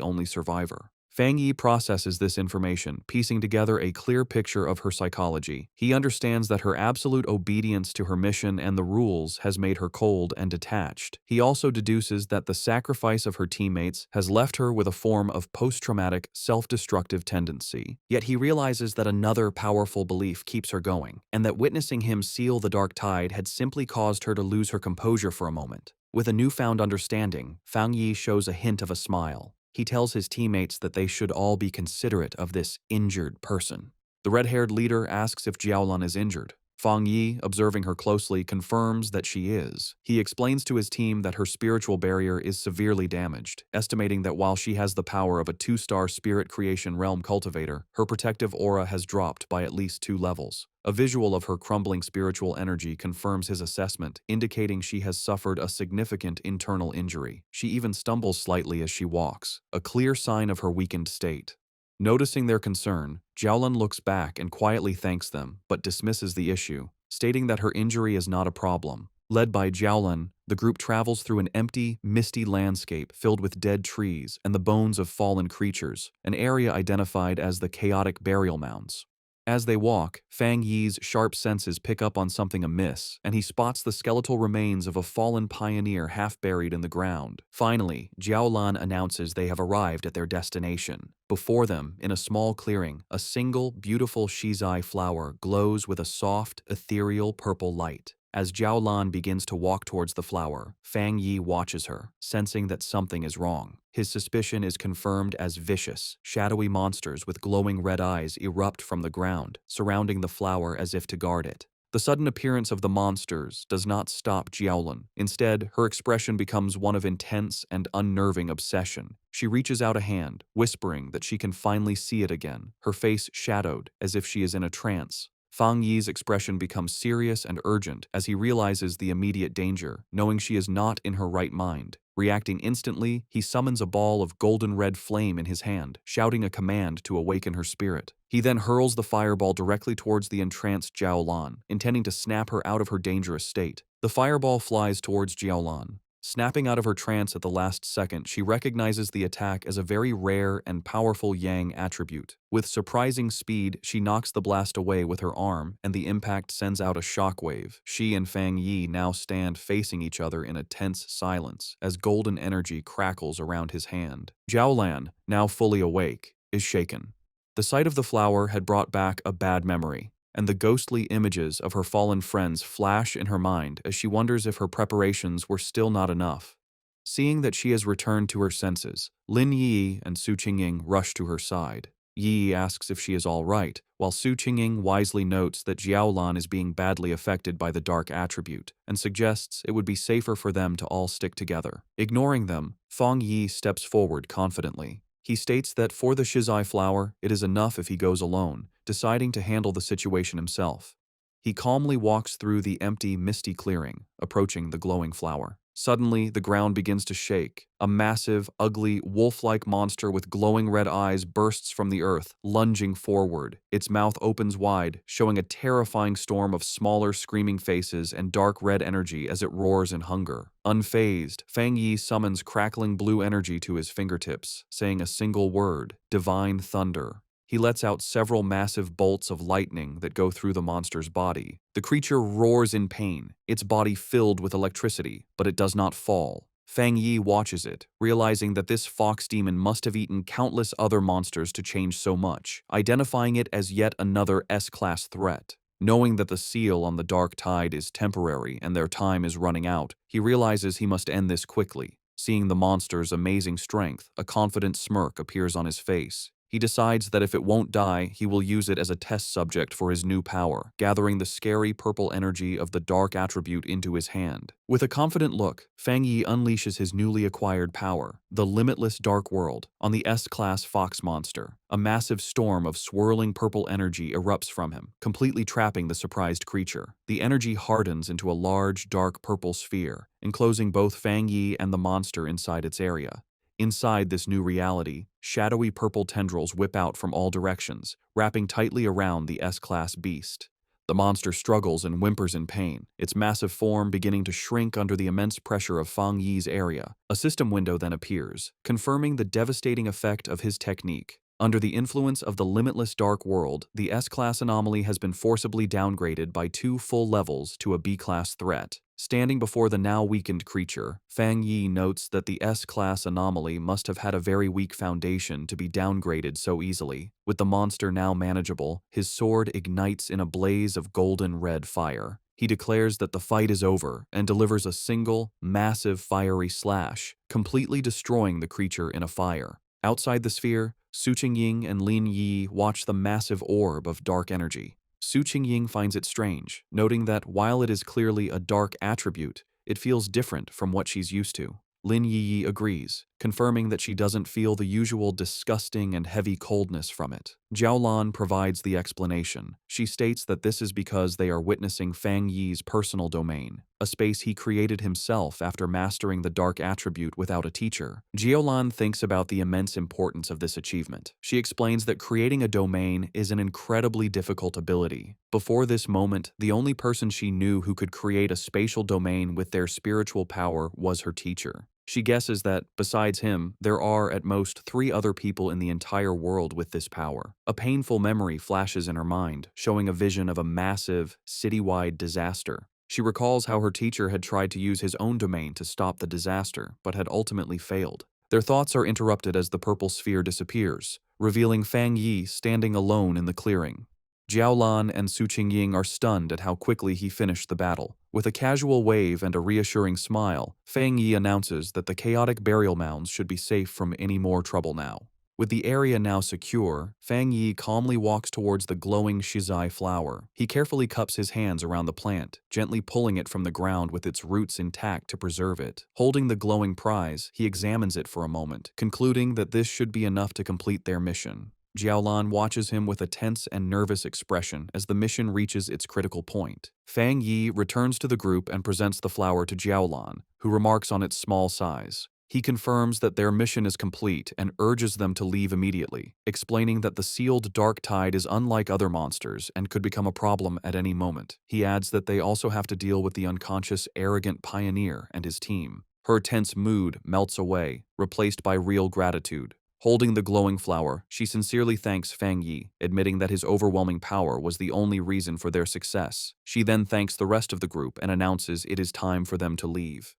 only survivor. Fang Yi processes this information, piecing together a clear picture of her psychology. He understands that her absolute obedience to her mission and the rules has made her cold and detached. He also deduces that the sacrifice of her teammates has left her with a form of post-traumatic, self-destructive tendency. Yet he realizes that another powerful belief keeps her going, and that witnessing him seal the dark tide had simply caused her to lose her composure for a moment. With a newfound understanding, Fang Yi shows a hint of a smile. He tells his teammates that they should all be considerate of this injured person. The red-haired leader asks if Jiaolan is injured. Fang Yi, observing her closely, confirms that she is. He explains to his team that her spiritual barrier is severely damaged, estimating that while she has the power of a 2-star spirit creation realm cultivator, her protective aura has dropped by at least 2 levels. A visual of her crumbling spiritual energy confirms his assessment, indicating she has suffered a significant internal injury. She even stumbles slightly as she walks, a clear sign of her weakened state. Noticing their concern, Jiaolan looks back and quietly thanks them, but dismisses the issue, stating that her injury is not a problem. Led by Jiaolan, the group travels through an empty, misty landscape filled with dead trees and the bones of fallen creatures, an area identified as the chaotic burial mounds. As they walk, Fang Yi's sharp senses pick up on something amiss, and he spots the skeletal remains of a fallen pioneer half buried in the ground. Finally, Jiaolan announces they have arrived at their destination. Before them, in a small clearing, a single, beautiful shizai flower glows with a soft, ethereal purple light. As Jiaolan begins to walk towards the flower, Fang Yi watches her, sensing that something is wrong. His suspicion is confirmed as vicious, shadowy monsters with glowing red eyes erupt from the ground, surrounding the flower as if to guard it. The sudden appearance of the monsters does not stop Jiaolan. Instead, her expression becomes one of intense and unnerving obsession. She reaches out a hand, whispering that she can finally see it again, her face shadowed as if she is in a trance. Fang Yi's expression becomes serious and urgent as he realizes the immediate danger, knowing she is not in her right mind. Reacting instantly, he summons a ball of golden red flame in his hand, shouting a command to awaken her spirit. He then hurls the fireball directly towards the entranced Jiaolan, intending to snap her out of her dangerous state. The fireball flies towards Jiaolan. Snapping out of her trance at the last second, she recognizes the attack as a very rare and powerful Yang attribute. With surprising speed, she knocks the blast away with her arm, and the impact sends out a shockwave. She and Fang Yi now stand facing each other in a tense silence, as golden energy crackles around his hand. Jiaolan, now fully awake, is shaken. The sight of the flower had brought back a bad memory, and the ghostly images of her fallen friends flash in her mind as she wonders if her preparations were still not enough. Seeing that she has returned to her senses, Lin Yi and Su Qingying rush to her side. Yi asks if she is all right, while Su Qingying wisely notes that Jiaolan is being badly affected by the dark attribute, and suggests it would be safer for them to all stick together. Ignoring them, Fang Yi steps forward confidently. He states that for the shizai flower, it is enough if he goes alone, deciding to handle the situation himself. He calmly walks through the empty, misty clearing, approaching the glowing flower. Suddenly, the ground begins to shake. A massive, ugly, wolf-like monster with glowing red eyes bursts from the earth, lunging forward. Its mouth opens wide, showing a terrifying storm of smaller, screaming faces and dark red energy as it roars in hunger. Unfazed, Fang Yi summons crackling blue energy to his fingertips, saying a single word: Divine Thunder. He lets out several massive bolts of lightning that go through the monster's body. The creature roars in pain, its body filled with electricity, but it does not fall. Fang Yi watches it, realizing that this fox demon must have eaten countless other monsters to change so much, identifying it as yet another S-class threat. Knowing that the seal on the dark tide is temporary and their time is running out, he realizes he must end this quickly. Seeing the monster's amazing strength, a confident smirk appears on his face. He decides that if it won't die, he will use it as a test subject for his new power, gathering the scary purple energy of the dark attribute into his hand. With a confident look, Fang Yi unleashes his newly acquired power, the limitless dark world, on the S-class fox monster. A massive storm of swirling purple energy erupts from him, completely trapping the surprised creature. The energy hardens into a large, dark purple sphere, enclosing both Fang Yi and the monster inside its area. Inside this new reality, shadowy purple tendrils whip out from all directions, wrapping tightly around the S-class beast. The monster struggles and whimpers in pain, its massive form beginning to shrink under the immense pressure of Fang Yi's area. A system window then appears, confirming the devastating effect of his technique. Under the influence of the limitless dark world, the S-class anomaly has been forcibly downgraded by 2 full levels to a B-class threat. Standing before the now weakened creature, Fang Yi notes that the S-class anomaly must have had a very weak foundation to be downgraded so easily. With the monster now manageable, his sword ignites in a blaze of golden-red fire. He declares that the fight is over and delivers a single, massive fiery slash, completely destroying the creature in a fire. Outside the sphere, Su Qingying and Lin Yi watch the massive orb of dark energy. Su Qingying finds it strange, noting that while it is clearly a dark attribute, it feels different from what she's used to. Lin Yi agrees, confirming that she doesn't feel the usual disgusting and heavy coldness from it. Jiaolan provides the explanation. She states that this is because they are witnessing Fang Yi's personal domain, a space he created himself after mastering the dark attribute without a teacher. Jiaolan thinks about the immense importance of this achievement. She explains that creating a domain is an incredibly difficult ability. Before this moment, the only person she knew who could create a spatial domain with their spiritual power was her teacher. She guesses that, besides him, there are at most 3 other people in the entire world with this power. A painful memory flashes in her mind, showing a vision of a massive, citywide disaster. She recalls how her teacher had tried to use his own domain to stop the disaster, but had ultimately failed. Their thoughts are interrupted as the purple sphere disappears, revealing Fang Yi standing alone in the clearing. Jiaolan and Su Qingying are stunned at how quickly he finished the battle. With a casual wave and a reassuring smile, Fang Yi announces that the chaotic burial mounds should be safe from any more trouble now. With the area now secure, Fang Yi calmly walks towards the glowing shizai flower. He carefully cups his hands around the plant, gently pulling it from the ground with its roots intact to preserve it. Holding the glowing prize, he examines it for a moment, concluding that this should be enough to complete their mission. Jiaolan watches him with a tense and nervous expression as the mission reaches its critical point. Fang Yi returns to the group and presents the flower to Jiaolan, who remarks on its small size. He confirms that their mission is complete and urges them to leave immediately, explaining that the sealed dark tide is unlike other monsters and could become a problem at any moment. He adds that they also have to deal with the unconscious, arrogant pioneer and his team. Her tense mood melts away, replaced by real gratitude. Holding the glowing flower, she sincerely thanks Fang Yi, admitting that his overwhelming power was the only reason for their success. She then thanks the rest of the group and announces it is time for them to leave.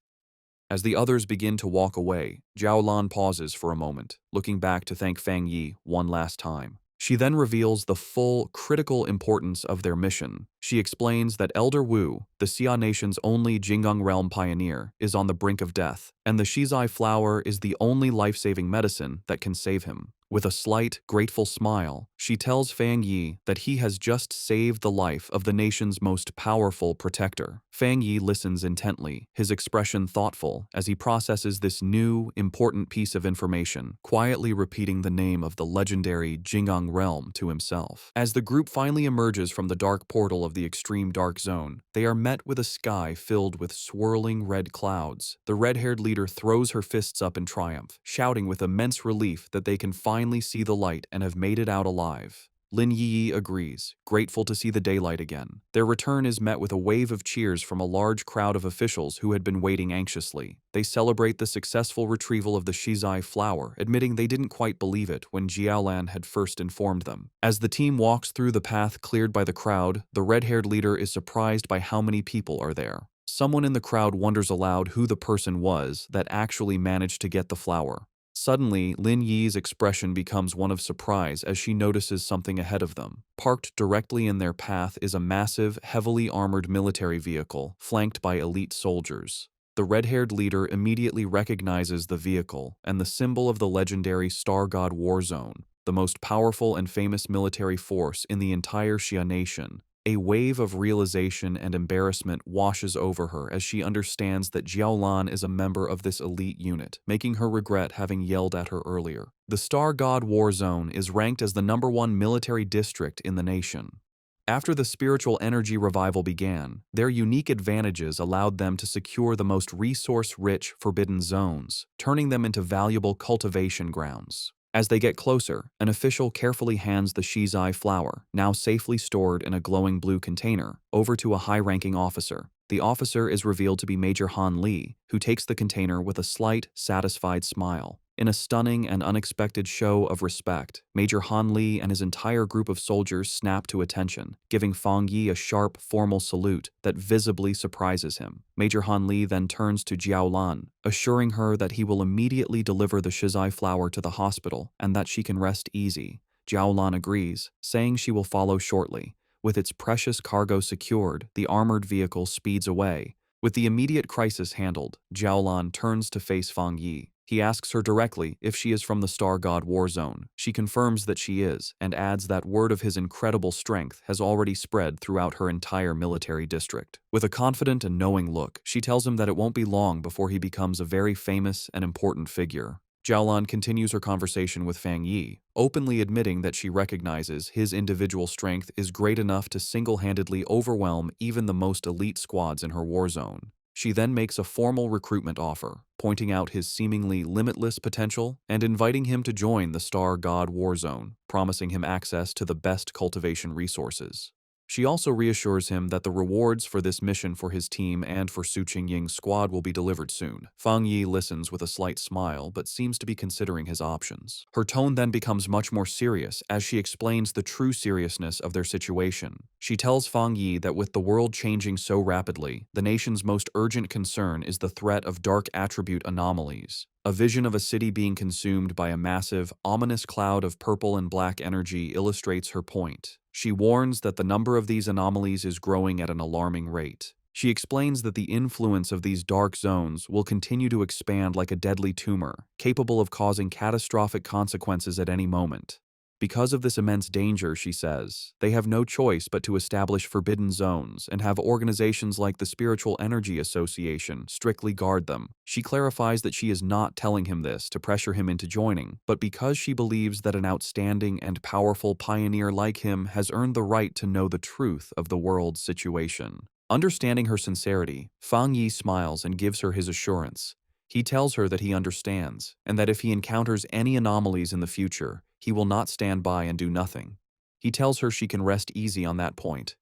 As the others begin to walk away, Jiaolan pauses for a moment, looking back to thank Fang Yi one last time. She then reveals the full, critical importance of their mission. She explains that Elder Wu, the Xia Nation's only Jinggang realm pioneer, is on the brink of death, and the shizai flower is the only life-saving medicine that can save him. With a slight, grateful smile, she tells Fang Yi that he has just saved the life of the nation's most powerful protector. Fang Yi listens intently, his expression thoughtful as he processes this new, important piece of information, quietly repeating the name of the legendary Jinggang realm to himself. As the group finally emerges from the dark portal of the extreme dark zone, they are met with a sky filled with swirling red clouds. The red-haired leader throws her fists up in triumph, shouting with immense relief that they can finally see the light and have made it out alive. Lin Yi agrees, grateful to see the daylight again. Their return is met with a wave of cheers from a large crowd of officials who had been waiting anxiously. They celebrate the successful retrieval of the shizai flower, admitting they didn't quite believe it when Jiaolan had first informed them. As the team walks through the path cleared by the crowd, the red-haired leader is surprised by how many people are there. Someone in the crowd wonders aloud who the person was that actually managed to get the flower. Suddenly, Lin Yi's expression becomes one of surprise as she notices something ahead of them. Parked directly in their path is a massive, heavily armored military vehicle, flanked by elite soldiers. The red-haired leader immediately recognizes the vehicle and the symbol of the legendary Star God War Zone, the most powerful and famous military force in the entire Xia Nation. A wave of realization and embarrassment washes over her as she understands that Jiaolan is a member of this elite unit, making her regret having yelled at her earlier. The Star God War Zone is ranked as the #1 military district in the nation. After the spiritual energy revival began, their unique advantages allowed them to secure the most resource-rich forbidden zones, turning them into valuable cultivation grounds. As they get closer, an official carefully hands the shizai flower, now safely stored in a glowing blue container, over to a high-ranking officer. The officer is revealed to be Major Han Lee, who takes the container with a slight, satisfied smile. In a stunning and unexpected show of respect, Major Han Lee and his entire group of soldiers snap to attention, giving Fang Yi a sharp, formal salute that visibly surprises him. Major Han Lee then turns to Jiao Lan, assuring her that he will immediately deliver the shizai flower to the hospital and that she can rest easy. Jiao Lan agrees, saying she will follow shortly. With its precious cargo secured, the armored vehicle speeds away. With the immediate crisis handled, Jiao Lan turns to face Fang Yi. He asks her directly if she is from the Star God War Zone. She confirms that she is, and adds that word of his incredible strength has already spread throughout her entire military district. With a confident and knowing look, she tells him that it won't be long before he becomes a very famous and important figure. Jiaolan continues her conversation with Fang Yi, openly admitting that she recognizes his individual strength is great enough to single-handedly overwhelm even the most elite squads in her war zone. She then makes a formal recruitment offer, pointing out his seemingly limitless potential and inviting him to join the Star God War Zone, promising him access to the best cultivation resources. She also reassures him that the rewards for this mission for his team and for Su Qingying's squad will be delivered soon. Fang Yi listens with a slight smile but seems to be considering his options. Her tone then becomes much more serious as she explains the true seriousness of their situation. She tells Fang Yi that with the world changing so rapidly, the nation's most urgent concern is the threat of dark attribute anomalies. A vision of a city being consumed by a massive, ominous cloud of purple and black energy illustrates her point. She warns that the number of these anomalies is growing at an alarming rate. She explains that the influence of these dark zones will continue to expand like a deadly tumor, capable of causing catastrophic consequences at any moment. Because of this immense danger, she says, they have no choice but to establish forbidden zones and have organizations like the Spiritual Energy Association strictly guard them. She clarifies that she is not telling him this to pressure him into joining, but because she believes that an outstanding and powerful pioneer like him has earned the right to know the truth of the world's situation. Understanding her sincerity, Fang Yi smiles and gives her his assurance. He tells her that he understands, and that if he encounters any anomalies in the future, he will not stand by and do nothing. He tells her she can rest easy on that point.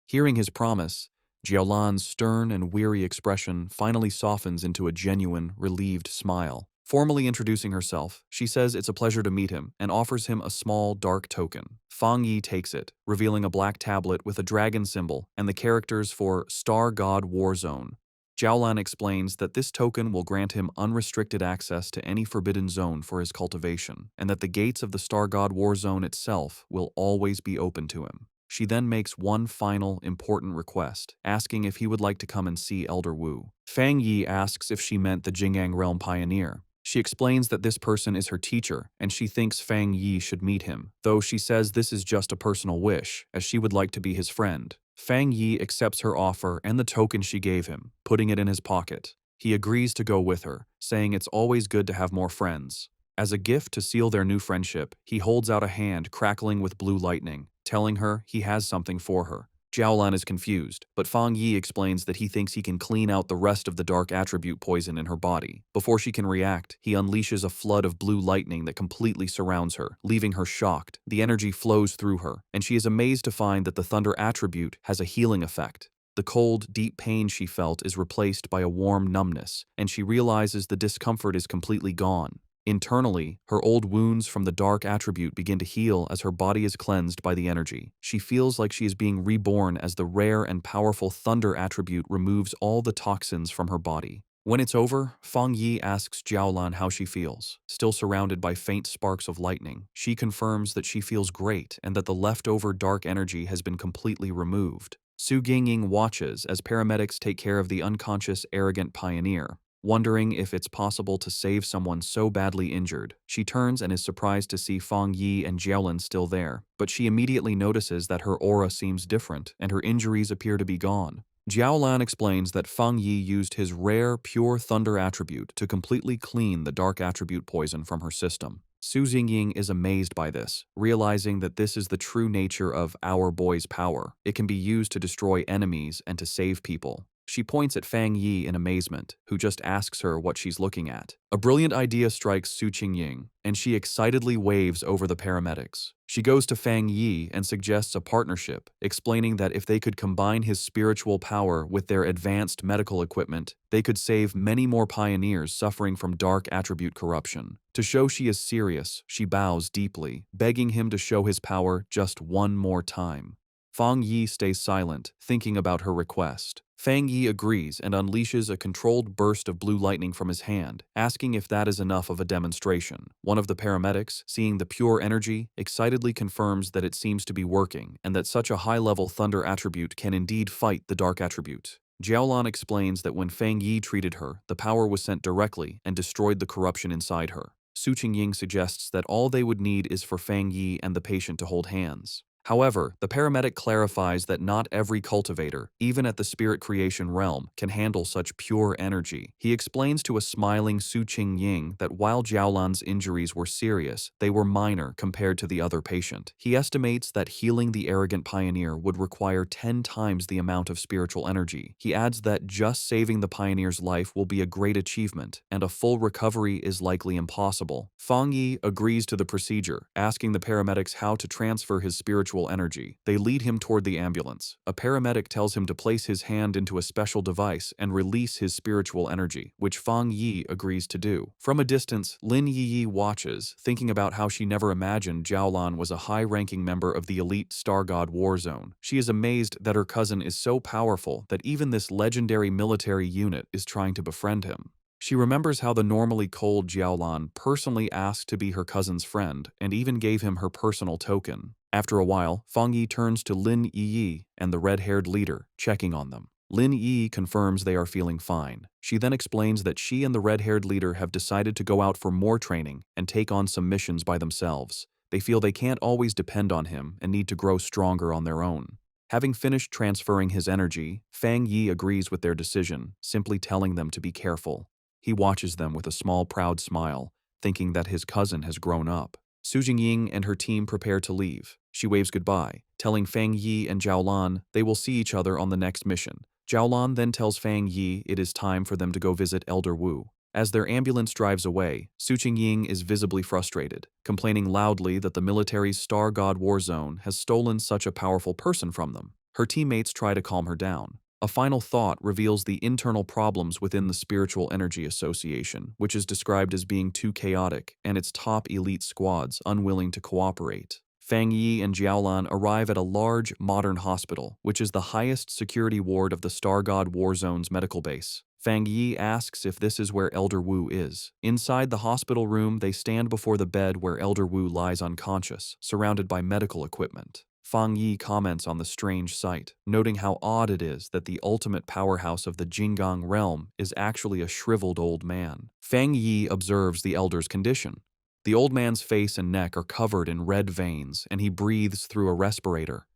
Hearing his promise, Jiaolan's stern and weary expression finally softens into a genuine, relieved smile. Formally introducing herself, she says it's a pleasure to meet him and offers him a small, dark token. Fang Yi takes it, revealing a black tablet with a dragon symbol and the characters for Star God War Zone. Jiaolan explains that this token will grant him unrestricted access to any forbidden zone for his cultivation, and that the gates of the Star God War Zone itself will always be open to him. She then makes one final, important request, asking if he would like to come and see Elder Wu. Fang Yi asks if she meant the Jingang Realm Pioneer. She explains that this person is her teacher, and she thinks Fang Yi should meet him, though she says this is just a personal wish, as she would like to be his friend. Fang Yi accepts her offer and the token she gave him, putting it in his pocket. He agrees to go with her, saying it's always good to have more friends. As a gift to seal their new friendship, he holds out a hand crackling with blue lightning, telling her he has something for her. Jiaolan is confused, but Fang Yi explains that he thinks he can clean out the rest of the dark attribute poison in her body. Before she can react, he unleashes a flood of blue lightning that completely surrounds her, leaving her shocked. The energy flows through her, and she is amazed to find that the thunder attribute has a healing effect. The cold, deep pain she felt is replaced by a warm numbness, and she realizes the discomfort is completely gone. Internally, her old wounds from the dark attribute begin to heal as her body is cleansed by the energy. She feels like she is being reborn as the rare and powerful thunder attribute removes all the toxins from her body. When it's over, Fang Yi asks Jiaolan how she feels. Still surrounded by faint sparks of lightning, she confirms that she feels great and that the leftover dark energy has been completely removed. Su Jingying watches as paramedics take care of the unconscious, arrogant pioneer. Wondering if it's possible to save someone so badly injured, she turns and is surprised to see Fang Yi and Jiaolan still there, but she immediately notices that her aura seems different and her injuries appear to be gone. Jiaolan explains that Fang Yi used his rare, pure thunder attribute to completely clean the dark attribute poison from her system. Su Jingying is amazed by this, realizing that this is the true nature of our boy's power. It can be used to destroy enemies and to save people. She points at Fang Yi in amazement, who just asks her what she's looking at. A brilliant idea strikes Su Qingying, and she excitedly waves over the paramedics. She goes to Fang Yi and suggests a partnership, explaining that if they could combine his spiritual power with their advanced medical equipment, they could save many more pioneers suffering from dark attribute corruption. To show she is serious, she bows deeply, begging him to show his power just one more time. Fang Yi stays silent, thinking about her request. Fang Yi agrees and unleashes a controlled burst of blue lightning from his hand, asking if that is enough of a demonstration. One of the paramedics, seeing the pure energy, excitedly confirms that it seems to be working and that such a high-level thunder attribute can indeed fight the dark attribute. Jiaolan explains that when Fang Yi treated her, the power was sent directly and destroyed the corruption inside her. Su Qingying suggests that all they would need is for Fang Yi and the patient to hold hands. However, the paramedic clarifies that not every cultivator, even at the spirit creation realm, can handle such pure energy. He explains to a smiling Su Qingying that while Jiaolan's injuries were serious, they were minor compared to the other patient. He estimates that healing the arrogant pioneer would require 10 times the amount of spiritual energy. He adds that just saving the pioneer's life will be a great achievement, and a full recovery is likely impossible. Fang Yi agrees to the procedure, asking the paramedics how to transfer his spiritual energy. They lead him toward the ambulance. A paramedic tells him to place his hand into a special device and release his spiritual energy, which Fang Yi agrees to do. From a distance, Lin Yi watches, thinking about how she never imagined Jiaolan was a high-ranking member of the elite Star God War Zone. She is amazed that her cousin is so powerful that even this legendary military unit is trying to befriend him. She remembers how the normally cold Jiaolan personally asked to be her cousin's friend and even gave him her personal token. After a while, Fang Yi turns to Lin Yi and the red-haired leader, checking on them. Lin Yi confirms they are feeling fine. She then explains that she and the red-haired leader have decided to go out for more training and take on some missions by themselves. They feel they can't always depend on him and need to grow stronger on their own. Having finished transferring his energy, Fang Yi agrees with their decision, simply telling them to be careful. He watches them with a small, proud smile, thinking that his cousin has grown up. Su Jingying and her team prepare to leave. She waves goodbye, telling Fang Yi and Jiaolan they will see each other on the next mission. Jiaolan then tells Fang Yi it is time for them to go visit Elder Wu. As their ambulance drives away, Su Qingying is visibly frustrated, complaining loudly that the military's Star God War Zone has stolen such a powerful person from them. Her teammates try to calm her down. A final thought reveals the internal problems within the Spiritual Energy Association, which is described as being too chaotic, and its top elite squads unwilling to cooperate. Fang Yi and Jiaolan arrive at a large, modern hospital, which is the highest security ward of the Star God War Zone's medical base. Fang Yi asks if this is where Elder Wu is. Inside the hospital room, they stand before the bed where Elder Wu lies unconscious, surrounded by medical equipment. Fang Yi comments on the strange sight, noting how odd it is that the ultimate powerhouse of the Jinggang realm is actually a shriveled old man. Fang Yi observes the elder's condition. The old man's face and neck are covered in red veins, and he breathes through a respirator.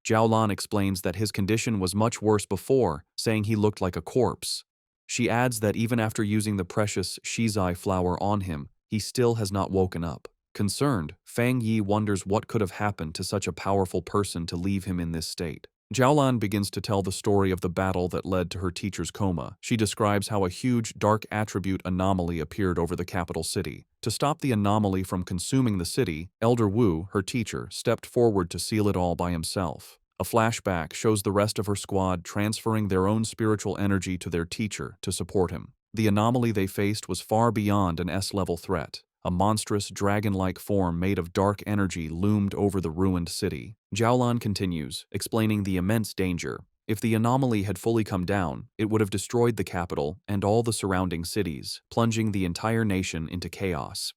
Jiaolan explains that his condition was much worse before, saying he looked like a corpse. She adds that even after using the precious shizai flower on him, he still has not woken up. Concerned, Fang Yi wonders what could have happened to such a powerful person to leave him in this state. Jiaolan begins to tell the story of the battle that led to her teacher's coma. She describes how a huge dark attribute anomaly appeared over the capital city. To stop the anomaly from consuming the city, Elder Wu, her teacher, stepped forward to seal it all by himself. A flashback shows the rest of her squad transferring their own spiritual energy to their teacher to support him. The anomaly they faced was far beyond an S-level threat. A monstrous, dragon-like form made of dark energy loomed over the ruined city. Jiaolan continues, explaining the immense danger. If the anomaly had fully come down, it would have destroyed the capital and all the surrounding cities, plunging the entire nation into chaos.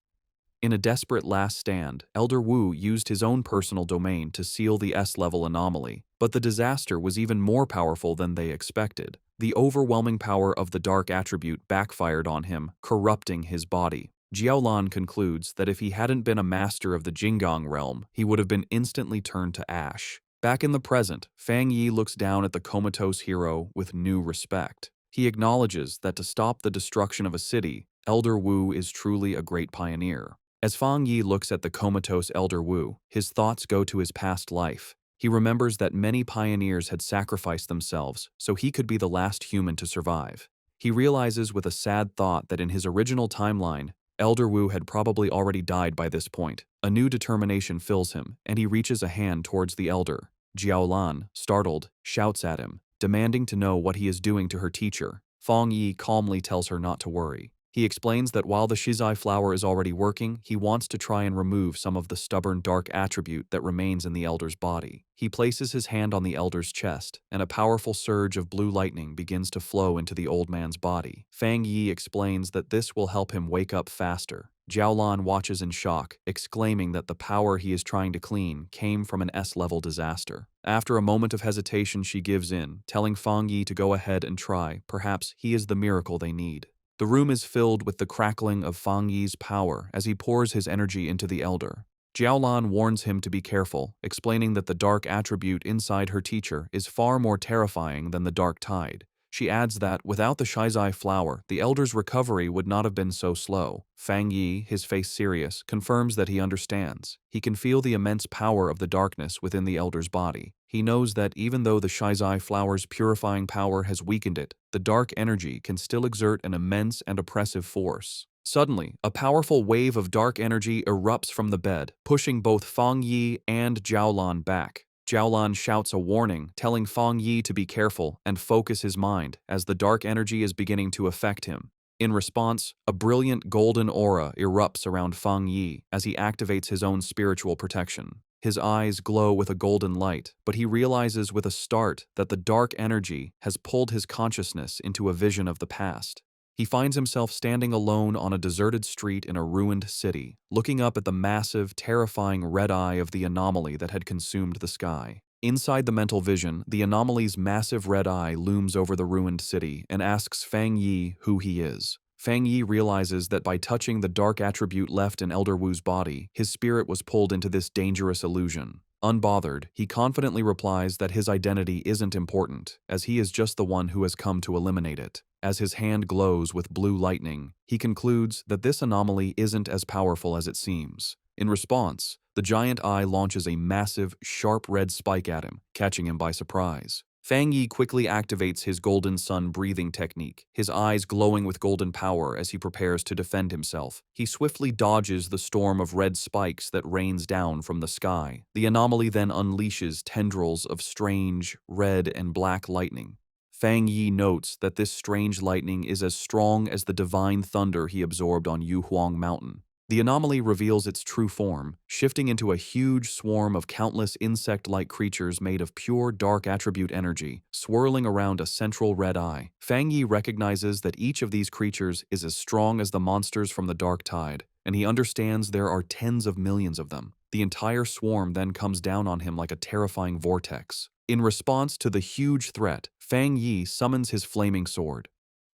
In a desperate last stand, Elder Wu used his own personal domain to seal the S-level anomaly, but the disaster was even more powerful than they expected. The overwhelming power of the dark attribute backfired on him, corrupting his body. Jiaolan concludes that if he hadn't been a master of the Jinggang realm, he would have been instantly turned to ash. Back in the present, Fang Yi looks down at the comatose hero with new respect. He acknowledges that to stop the destruction of a city, Elder Wu is truly a great pioneer. As Fang Yi looks at the comatose Elder Wu, his thoughts go to his past life. He remembers that many pioneers had sacrificed themselves so he could be the last human to survive. He realizes with a sad thought that in his original timeline, Elder Wu had probably already died by this point. A new determination fills him, and he reaches a hand towards the elder. Jiaolan, startled, shouts at him, demanding to know what he is doing to her teacher. Fang Yi calmly tells her not to worry. He explains that while the shizai flower is already working, he wants to try and remove some of the stubborn dark attribute that remains in the elder's body. He places his hand on the elder's chest, and a powerful surge of blue lightning begins to flow into the old man's body. Fang Yi explains that this will help him wake up faster. Jiaolan watches in shock, exclaiming that the power he is trying to clean came from an S-level disaster. After a moment of hesitation, she gives in, telling Fang Yi to go ahead and try. Perhaps he is the miracle they need. The room is filled with the crackling of Fang Yi's power as he pours his energy into the elder. Jiaolan warns him to be careful, explaining that the dark attribute inside her teacher is far more terrifying than the dark tide. She adds that, without the shizai flower, the elder's recovery would not have been so slow. Fang Yi, his face serious, confirms that he understands. He can feel the immense power of the darkness within the elder's body. He knows that even though the shizai flower's purifying power has weakened it, the dark energy can still exert an immense and oppressive force. Suddenly, a powerful wave of dark energy erupts from the bed, pushing both Fang Yi and Jiaolan back. Jiaolan shouts a warning, telling Fang Yi to be careful and focus his mind as the dark energy is beginning to affect him. In response, a brilliant golden aura erupts around Fang Yi as he activates his own spiritual protection. His eyes glow with a golden light, but he realizes with a start that the dark energy has pulled his consciousness into a vision of the past. He finds himself standing alone on a deserted street in a ruined city, looking up at the massive, terrifying red eye of the anomaly that had consumed the sky. Inside the mental vision, the anomaly's massive red eye looms over the ruined city and asks Fang Yi who he is. Fang Yi realizes that by touching the dark attribute left in Elder Wu's body, his spirit was pulled into this dangerous illusion. Unbothered, he confidently replies that his identity isn't important, as he is just the one who has come to eliminate it. As his hand glows with blue lightning, he concludes that this anomaly isn't as powerful as it seems. In response, the giant eye launches a massive, sharp red spike at him, catching him by surprise. Fang Yi quickly activates his golden sun breathing technique, his eyes glowing with golden power as he prepares to defend himself. He swiftly dodges the storm of red spikes that rains down from the sky. The anomaly then unleashes tendrils of strange, red and black lightning. Fang Yi notes that this strange lightning is as strong as the divine thunder he absorbed on Yuhuang Mountain. The anomaly reveals its true form, shifting into a huge swarm of countless insect-like creatures made of pure dark attribute energy, swirling around a central red eye. Fang Yi recognizes that each of these creatures is as strong as the monsters from the dark tide, and he understands there are tens of millions of them. The entire swarm then comes down on him like a terrifying vortex. In response to the huge threat, Fang Yi summons his flaming sword.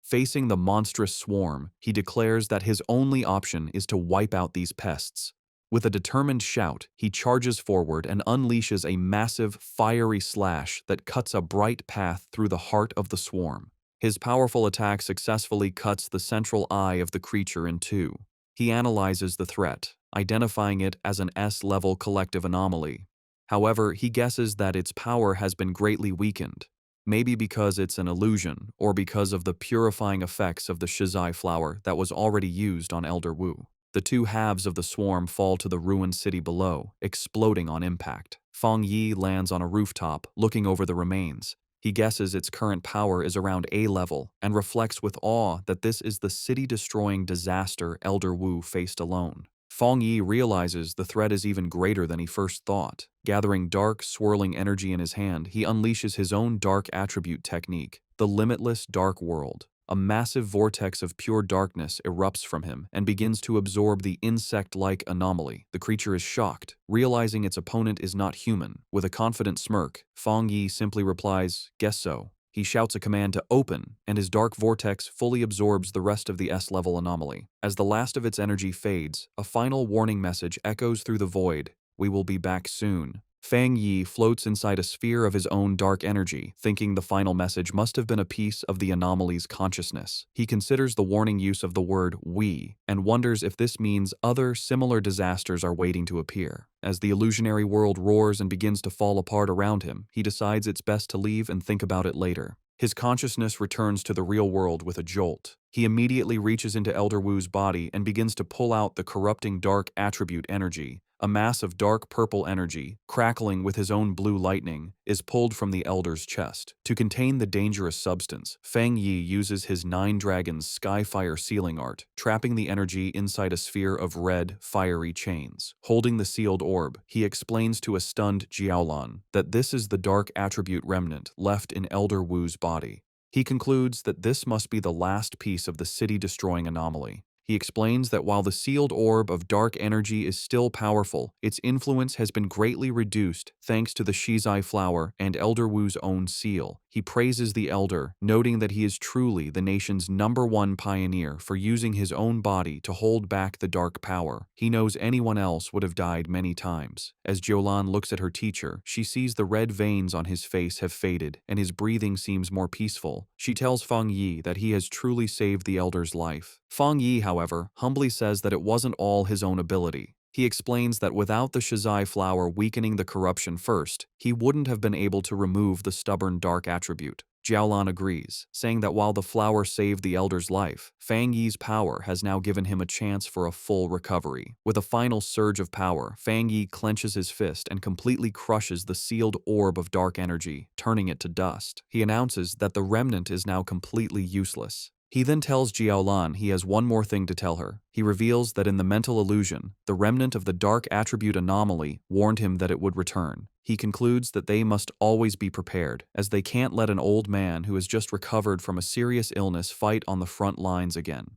Facing the monstrous swarm, he declares that his only option is to wipe out these pests. With a determined shout, he charges forward and unleashes a massive, fiery slash that cuts a bright path through the heart of the swarm. His powerful attack successfully cuts the central eye of the creature in two. He analyzes the threat, identifying it as an S-level collective anomaly. However, he guesses that its power has been greatly weakened. Maybe because it's an illusion, or because of the purifying effects of the shizai flower that was already used on Elder Wu. The two halves of the swarm fall to the ruined city below, exploding on impact. Fang Yi lands on a rooftop, looking over the remains. He guesses its current power is around A level, and reflects with awe that this is the city-destroying disaster Elder Wu faced alone. Fang Yi realizes the threat is even greater than he first thought. Gathering dark, swirling energy in his hand, he unleashes his own dark attribute technique, the limitless dark world. A massive vortex of pure darkness erupts from him and begins to absorb the insect-like anomaly. The creature is shocked, realizing its opponent is not human. With a confident smirk, Fang Yi simply replies, "Guess so." He shouts a command to open, and his dark vortex fully absorbs the rest of the S-level anomaly. As the last of its energy fades, a final warning message echoes through the void: "We will be back soon." Fang Yi floats inside a sphere of his own dark energy, thinking the final message must have been a piece of the anomaly's consciousness. He considers the warning use of the word "we" and wonders if this means other similar disasters are waiting to appear. As the illusionary world roars and begins to fall apart around him, he decides it's best to leave and think about it later. His consciousness returns to the real world with a jolt. He immediately reaches into Elder Wu's body and begins to pull out the corrupting dark attribute energy. A mass of dark purple energy, crackling with his own blue lightning, is pulled from the Elder's chest. To contain the dangerous substance, Fang Yi uses his Nine Dragons Skyfire sealing art, trapping the energy inside a sphere of red, fiery chains. Holding the sealed orb, he explains to a stunned Jiaolan that this is the dark attribute remnant left in Elder Wu's body. He concludes that this must be the last piece of the city-destroying anomaly. He explains that while the sealed orb of dark energy is still powerful, its influence has been greatly reduced thanks to the Shizai flower and Elder Wu's own seal. He praises the Elder, noting that he is truly the nation's #1 pioneer for using his own body to hold back the dark power. He knows anyone else would have died many times. As Jiolan looks at her teacher, she sees the red veins on his face have faded and his breathing seems more peaceful. She tells Fang Yi that he has truly saved the Elder's life. Fang Yi, however, humbly says that it wasn't all his own ability. He explains that without the Shizai flower weakening the corruption first, he wouldn't have been able to remove the stubborn dark attribute. Jiaolan agrees, saying that while the flower saved the Elder's life, Fang Yi's power has now given him a chance for a full recovery. With a final surge of power, Fang Yi clenches his fist and completely crushes the sealed orb of dark energy, turning it to dust. He announces that the remnant is now completely useless. He then tells Jiaolan he has one more thing to tell her. He reveals that in the mental illusion, the remnant of the dark attribute anomaly warned him that it would return. He concludes that they must always be prepared, as they can't let an old man who has just recovered from a serious illness fight on the front lines again.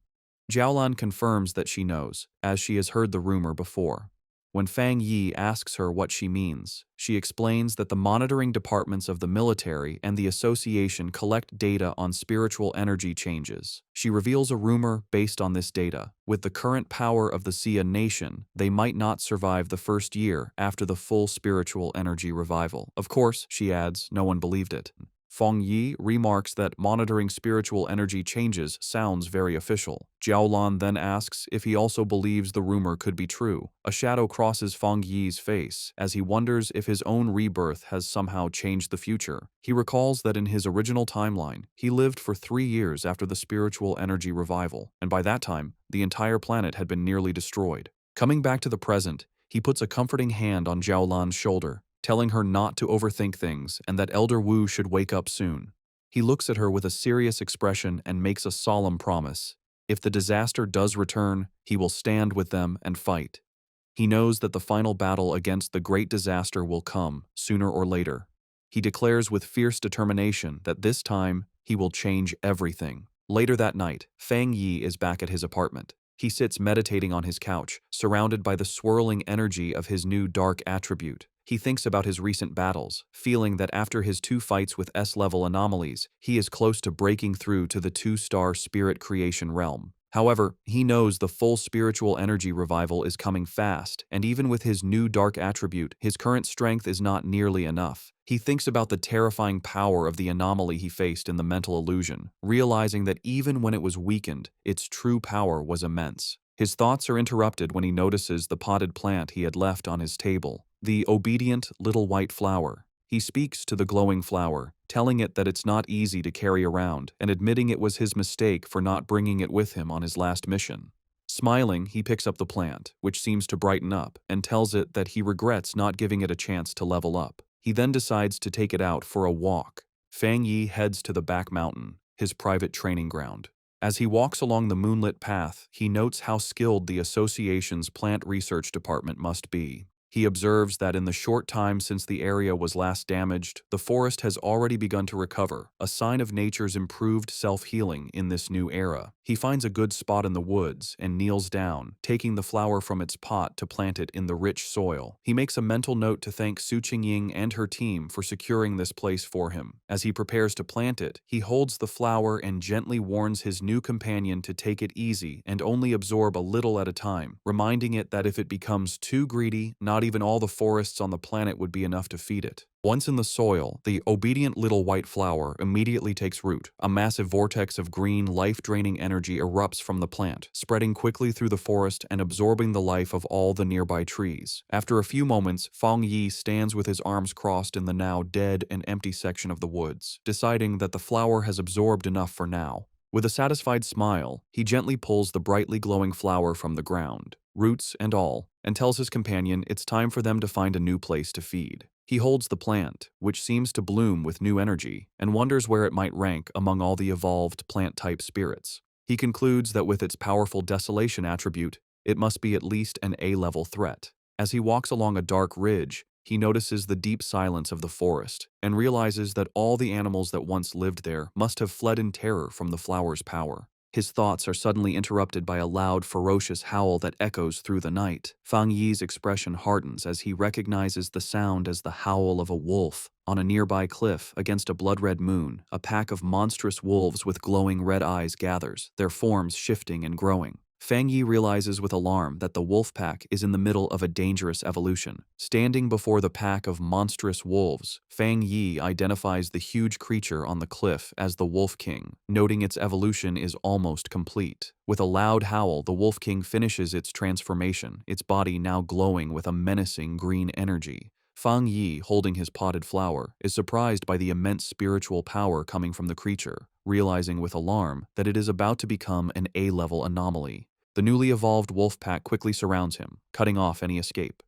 Jiaolan confirms that she knows, as she has heard the rumor before. When Fang Yi asks her what she means, she explains that the monitoring departments of the military and the association collect data on spiritual energy changes. She reveals a rumor based on this data. With the current power of the Xia nation, they might not survive the first year after the full spiritual energy revival. Of course, she adds, no one believed it. Fang Yi remarks that monitoring spiritual energy changes sounds very official. Jiaolan then asks if he also believes the rumor could be true. A shadow crosses Fang Yi's face as he wonders if his own rebirth has somehow changed the future. He recalls that in his original timeline, he lived for 3 years after the spiritual energy revival, and by that time, the entire planet had been nearly destroyed. Coming back to the present, he puts a comforting hand on Jiaolan's shoulder, telling her not to overthink things and that Elder Wu should wake up soon. He looks at her with a serious expression and makes a solemn promise. If the disaster does return, he will stand with them and fight. He knows that the final battle against the great disaster will come, sooner or later. He declares with fierce determination that this time he will change everything. Later that night, Fang Yi is back at his apartment. He sits meditating on his couch, surrounded by the swirling energy of his new dark attribute. He thinks about his recent battles, feeling that after his 2 fights with S-level anomalies, he is close to breaking through to the 2-star spirit creation realm. However, he knows the full spiritual energy revival is coming fast, and even with his new dark attribute, his current strength is not nearly enough. He thinks about the terrifying power of the anomaly he faced in the mental illusion, realizing that even when it was weakened, its true power was immense. His thoughts are interrupted when he notices the potted plant he had left on his table, the obedient little white flower. He speaks to the glowing flower, telling it that it's not easy to carry around and admitting it was his mistake for not bringing it with him on his last mission. Smiling, he picks up the plant, which seems to brighten up, and tells it that he regrets not giving it a chance to level up. He then decides to take it out for a walk. Fang Yi heads to the back mountain, his private training ground. As he walks along the moonlit path, he notes how skilled the association's plant research department must be. He observes that in the short time since the area was last damaged, the forest has already begun to recover, a sign of nature's improved self-healing in this new era. He finds a good spot in the woods and kneels down, taking the flower from its pot to plant it in the rich soil. He makes a mental note to thank Su Qingying and her team for securing this place for him. As he prepares to plant it, he holds the flower and gently warns his new companion to take it easy and only absorb a little at a time, reminding it that if it becomes too greedy, not Not even all the forests on the planet would be enough to feed it. Once in the soil, the obedient little white flower immediately takes root. A massive vortex of green, life-draining energy erupts from the plant, spreading quickly through the forest and absorbing the life of all the nearby trees. After a few moments, Fang Yi stands with his arms crossed in the now dead and empty section of the woods, deciding that the flower has absorbed enough for now. With a satisfied smile, he gently pulls the brightly glowing flower from the ground, roots and all, and tells his companion it's time for them to find a new place to feed. He holds the plant, which seems to bloom with new energy, and wonders where it might rank among all the evolved plant-type spirits. He concludes that with its powerful desolation attribute, it must be at least an A-level threat. As he walks along a dark ridge, he notices the deep silence of the forest and realizes that all the animals that once lived there must have fled in terror from the flower's power. His thoughts are suddenly interrupted by a loud, ferocious howl that echoes through the night. Fang Yi's expression hardens as he recognizes the sound as the howl of a wolf. On a nearby cliff, against a blood-red moon, a pack of monstrous wolves with glowing red eyes gathers, their forms shifting and growing. Fang Yi realizes with alarm that the wolf pack is in the middle of a dangerous evolution. Standing before the pack of monstrous wolves, Fang Yi identifies the huge creature on the cliff as the Wolf King, noting its evolution is almost complete. With a loud howl, the Wolf King finishes its transformation, its body now glowing with a menacing green energy. Fang Yi, holding his potted flower, is surprised by the immense spiritual power coming from the creature, realizing with alarm that it is about to become an A-level anomaly. The newly evolved wolf pack quickly surrounds him, cutting off any escape.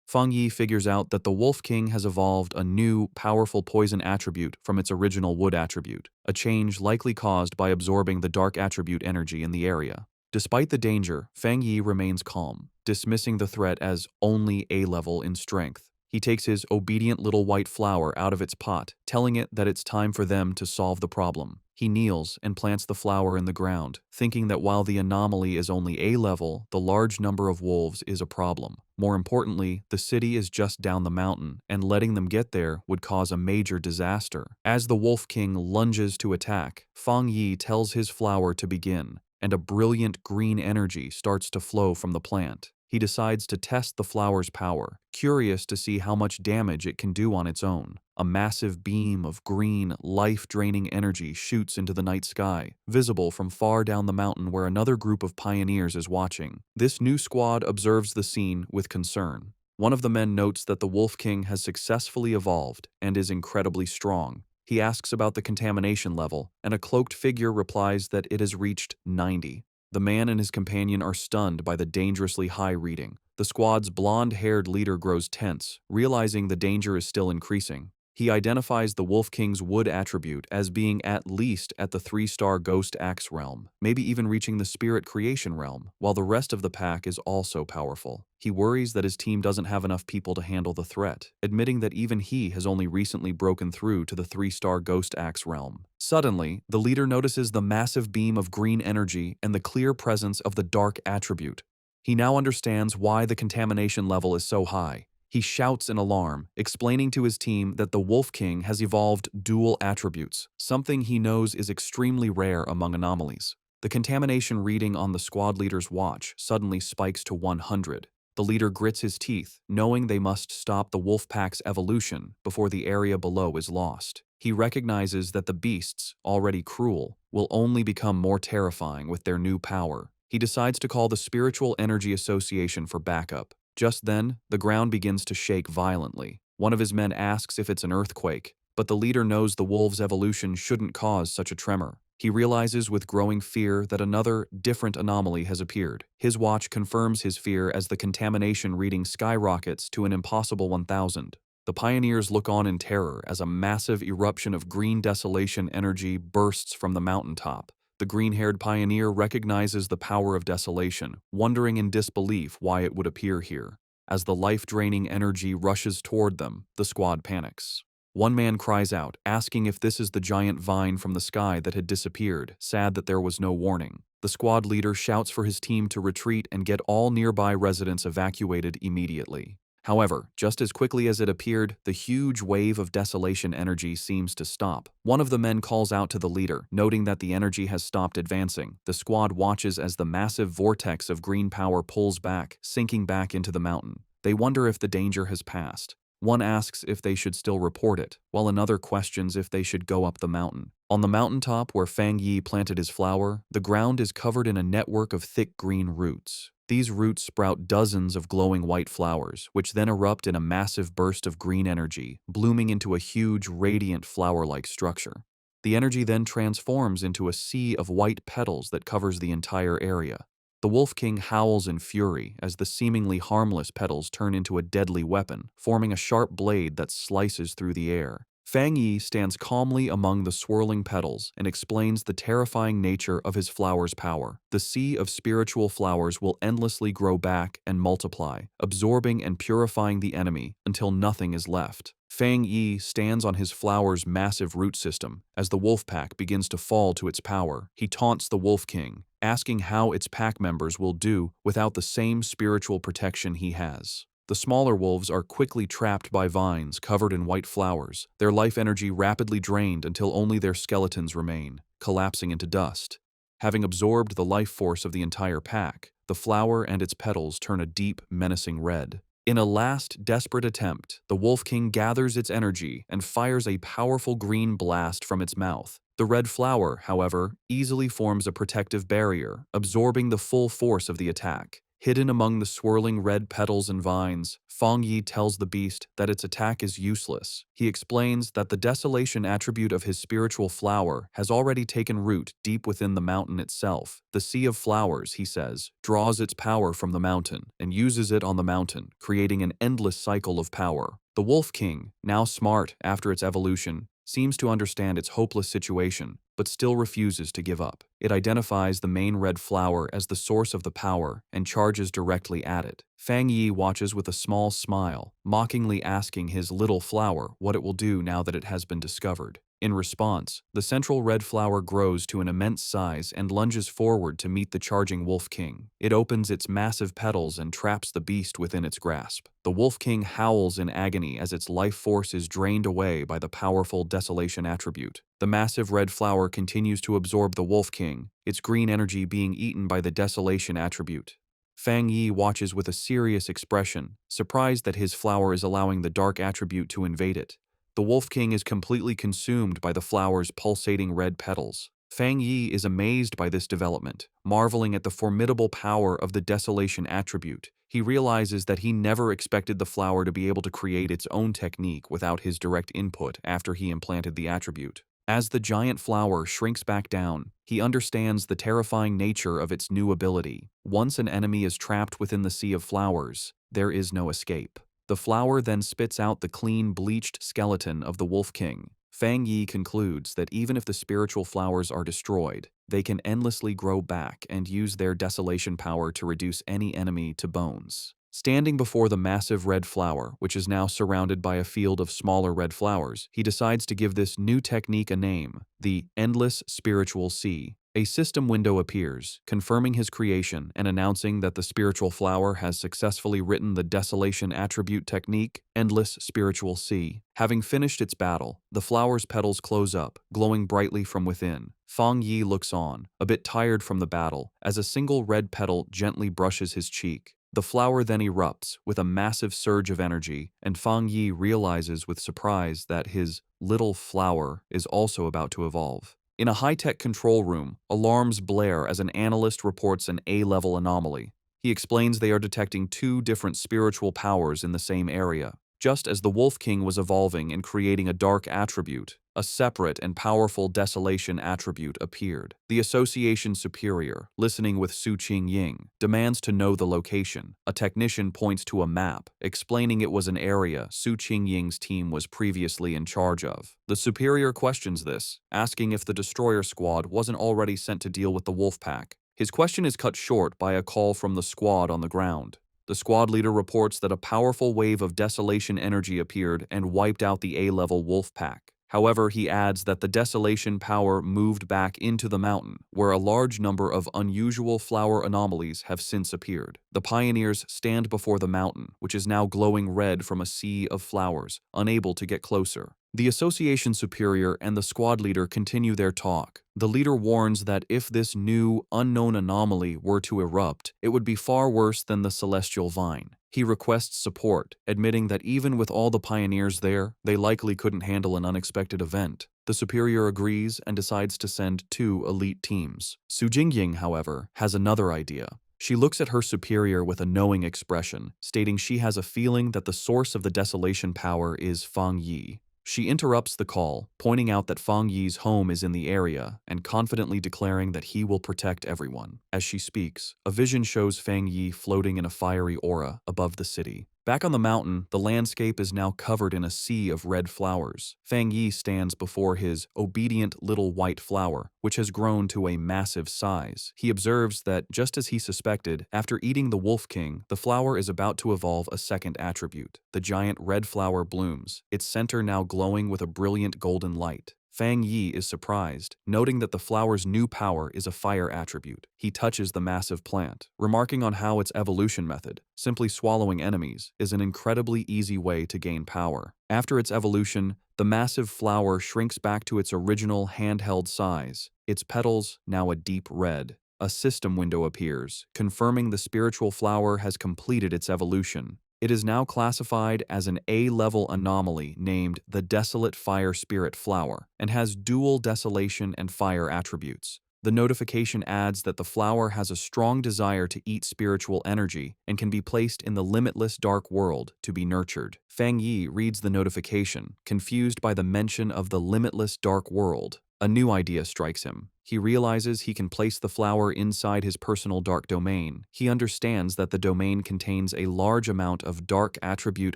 Fang Yi figures out that the Wolf King has evolved a new, powerful poison attribute from its original wood attribute, a change likely caused by absorbing the dark attribute energy in the area. Despite the danger, Fang Yi remains calm, dismissing the threat as only A-level in strength. He takes his obedient little white flower out of its pot, telling it that it's time for them to solve the problem. He kneels and plants the flower in the ground, thinking that while the anomaly is only A-level, the large number of wolves is a problem. More importantly, the city is just down the mountain, and letting them get there would cause a major disaster. As the Wolf King lunges to attack, Fang Yi tells his flower to begin, and a brilliant green energy starts to flow from the plant. He decides to test the flower's power, curious to see how much damage it can do on its own. A massive beam of green, life-draining energy shoots into the night sky, visible from far down the mountain where another group of pioneers is watching. This new squad observes the scene with concern. One of the men notes that the Wolf King has successfully evolved and is incredibly strong. He asks about the contamination level, and a cloaked figure replies that it has reached 90. The man and his companion are stunned by the dangerously high reading. The squad's blonde-haired leader grows tense, realizing the danger is still increasing. He identifies the Wolf King's wood attribute as being at least at the 3-star Ghost Axe realm, maybe even reaching the Spirit Creation realm, while the rest of the pack is also powerful. He worries that his team doesn't have enough people to handle the threat, admitting that even he has only recently broken through to the 3-star Ghost Axe realm. Suddenly, the leader notices the massive beam of green energy and the clear presence of the dark attribute. He now understands why the contamination level is so high. He shouts in alarm, explaining to his team that the Wolf King has evolved dual attributes, something he knows is extremely rare among anomalies. The contamination reading on the squad leader's watch suddenly spikes to 100. The leader grits his teeth, knowing they must stop the wolf pack's evolution before the area below is lost. He recognizes that the beasts, already cruel, will only become more terrifying with their new power. He decides to call the Spiritual Energy Association for backup. Just then, the ground begins to shake violently. One of his men asks if it's an earthquake, but the leader knows the wolf's evolution shouldn't cause such a tremor. He realizes with growing fear that another, different anomaly has appeared. His watch confirms his fear as the contamination reading skyrockets to an impossible 1,000. The pioneers look on in terror as a massive eruption of green desolation energy bursts from the mountaintop. The green-haired pioneer recognizes the power of desolation, wondering in disbelief why it would appear here. As the life-draining energy rushes toward them, the squad panics. One man cries out, asking if this is the giant vine from the sky that had disappeared, sad that there was no warning. The squad leader shouts for his team to retreat and get all nearby residents evacuated immediately. However, just as quickly as it appeared, the huge wave of desolation energy seems to stop. One of the men calls out to the leader, noting that the energy has stopped advancing. The squad watches as the massive vortex of green power pulls back, sinking back into the mountain. They wonder if the danger has passed. One asks if they should still report it, while another questions if they should go up the mountain. On the mountaintop where Fang Yi planted his flower, the ground is covered in a network of thick green roots. These roots sprout dozens of glowing white flowers, which then erupt in a massive burst of green energy, blooming into a huge, radiant flower-like structure. The energy then transforms into a sea of white petals that covers the entire area. The Wolf King howls in fury as the seemingly harmless petals turn into a deadly weapon, forming a sharp blade that slices through the air. Fang Yi stands calmly among the swirling petals and explains the terrifying nature of his flower's power. The sea of spiritual flowers will endlessly grow back and multiply, absorbing and purifying the enemy until nothing is left. Fang Yi stands on his flower's massive root system. As the wolf pack begins to fall to its power, he taunts the Wolf King, asking how its pack members will do without the same spiritual protection he has. The smaller wolves are quickly trapped by vines covered in white flowers, their life energy rapidly drained until only their skeletons remain, collapsing into dust. Having absorbed the life force of the entire pack, the flower and its petals turn a deep, menacing red. In a last, desperate attempt, the Wolf King gathers its energy and fires a powerful green blast from its mouth. The red flower, however, easily forms a protective barrier, absorbing the full force of the attack. Hidden among the swirling red petals and vines, Fang Yi tells the beast that its attack is useless. He explains that the desolation attribute of his spiritual flower has already taken root deep within the mountain itself. The sea of flowers, he says, draws its power from the mountain and uses it on the mountain, creating an endless cycle of power. The Wolf King, now smart after its evolution, seems to understand its hopeless situation, but still refuses to give up. It identifies the main red flower as the source of the power and charges directly at it. Fang Yi watches with a small smile, mockingly asking his little flower what it will do now that it has been discovered. In response, the central red flower grows to an immense size and lunges forward to meet the charging Wolf King. It opens its massive petals and traps the beast within its grasp. The Wolf King howls in agony as its life force is drained away by the powerful desolation attribute. The massive red flower continues to absorb the Wolf King, its green energy being eaten by the desolation attribute. Fang Yi watches with a serious expression, surprised that his flower is allowing the dark attribute to invade it. The Wolf King is completely consumed by the flower's pulsating red petals. Fang Yi is amazed by this development, marveling at the formidable power of the desolation attribute. He realizes that he never expected the flower to be able to create its own technique without his direct input after he implanted the attribute. As the giant flower shrinks back down, he understands the terrifying nature of its new ability. Once an enemy is trapped within the sea of flowers, there is no escape. The flower then spits out the clean, bleached skeleton of the Wolf King. Fang Yi concludes that even if the spiritual flowers are destroyed, they can endlessly grow back and use their desolation power to reduce any enemy to bones. Standing before the massive red flower, which is now surrounded by a field of smaller red flowers, he decides to give this new technique a name, the Endless Spiritual Sea. A system window appears, confirming his creation and announcing that the spiritual flower has successfully written the desolation attribute technique, Endless Spiritual Sea. Having finished its battle, the flower's petals close up, glowing brightly from within. Fang Yi looks on, a bit tired from the battle, as a single red petal gently brushes his cheek. The flower then erupts with a massive surge of energy, and Fang Yi realizes with surprise that his little flower is also about to evolve. In a high-tech control room, alarms blare as an analyst reports an A-level anomaly. He explains they are detecting two different spiritual powers in the same area. Just as the Wolf King was evolving and creating a dark attribute, a separate and powerful desolation attribute appeared. The Association Superior, listening with Su Qingying, demands to know the location. A technician points to a map, explaining it was an area Su Qingying's team was previously in charge of. The Superior questions this, asking if the destroyer squad wasn't already sent to deal with the wolf pack. His question is cut short by a call from the squad on the ground. The squad leader reports that a powerful wave of desolation energy appeared and wiped out the A-level wolf pack. However, he adds that the desolation power moved back into the mountain, where a large number of unusual flower anomalies have since appeared. The pioneers stand before the mountain, which is now glowing red from a sea of flowers, unable to get closer. The Association Superior and the squad leader continue their talk. The leader warns that if this new, unknown anomaly were to erupt, it would be far worse than the celestial vine. He requests support, admitting that even with all the pioneers there, they likely couldn't handle an unexpected event. The superior agrees and decides to send 2 elite teams. Su Jingying, however, has another idea. She looks at her superior with a knowing expression, stating she has a feeling that the source of the desolation power is Fang Yi. She interrupts the call, pointing out that Fang Yi's home is in the area and confidently declaring that he will protect everyone. As she speaks, a vision shows Fang Yi floating in a fiery aura above the city. Back on the mountain, the landscape is now covered in a sea of red flowers. Fang Yi stands before his obedient little white flower, which has grown to a massive size. He observes that, just as he suspected, after eating the Wolf King, the flower is about to evolve a second attribute. The giant red flower blooms, its center now glowing with a brilliant golden light. Fang Yi is surprised, noting that the flower's new power is a fire attribute. He touches the massive plant, remarking on how its evolution method, simply swallowing enemies, is an incredibly easy way to gain power. After its evolution, the massive flower shrinks back to its original handheld size, its petals now a deep red. A system window appears, confirming the spiritual flower has completed its evolution. It is now classified as an A-level anomaly named the Desolate Fire Spirit Flower and has dual desolation and fire attributes. The notification adds that the flower has a strong desire to eat spiritual energy and can be placed in the limitless dark world to be nurtured. Fang Yi reads the notification, confused by the mention of the limitless dark world. A new idea strikes him. He realizes he can place the flower inside his personal dark domain. He understands that the domain contains a large amount of dark attribute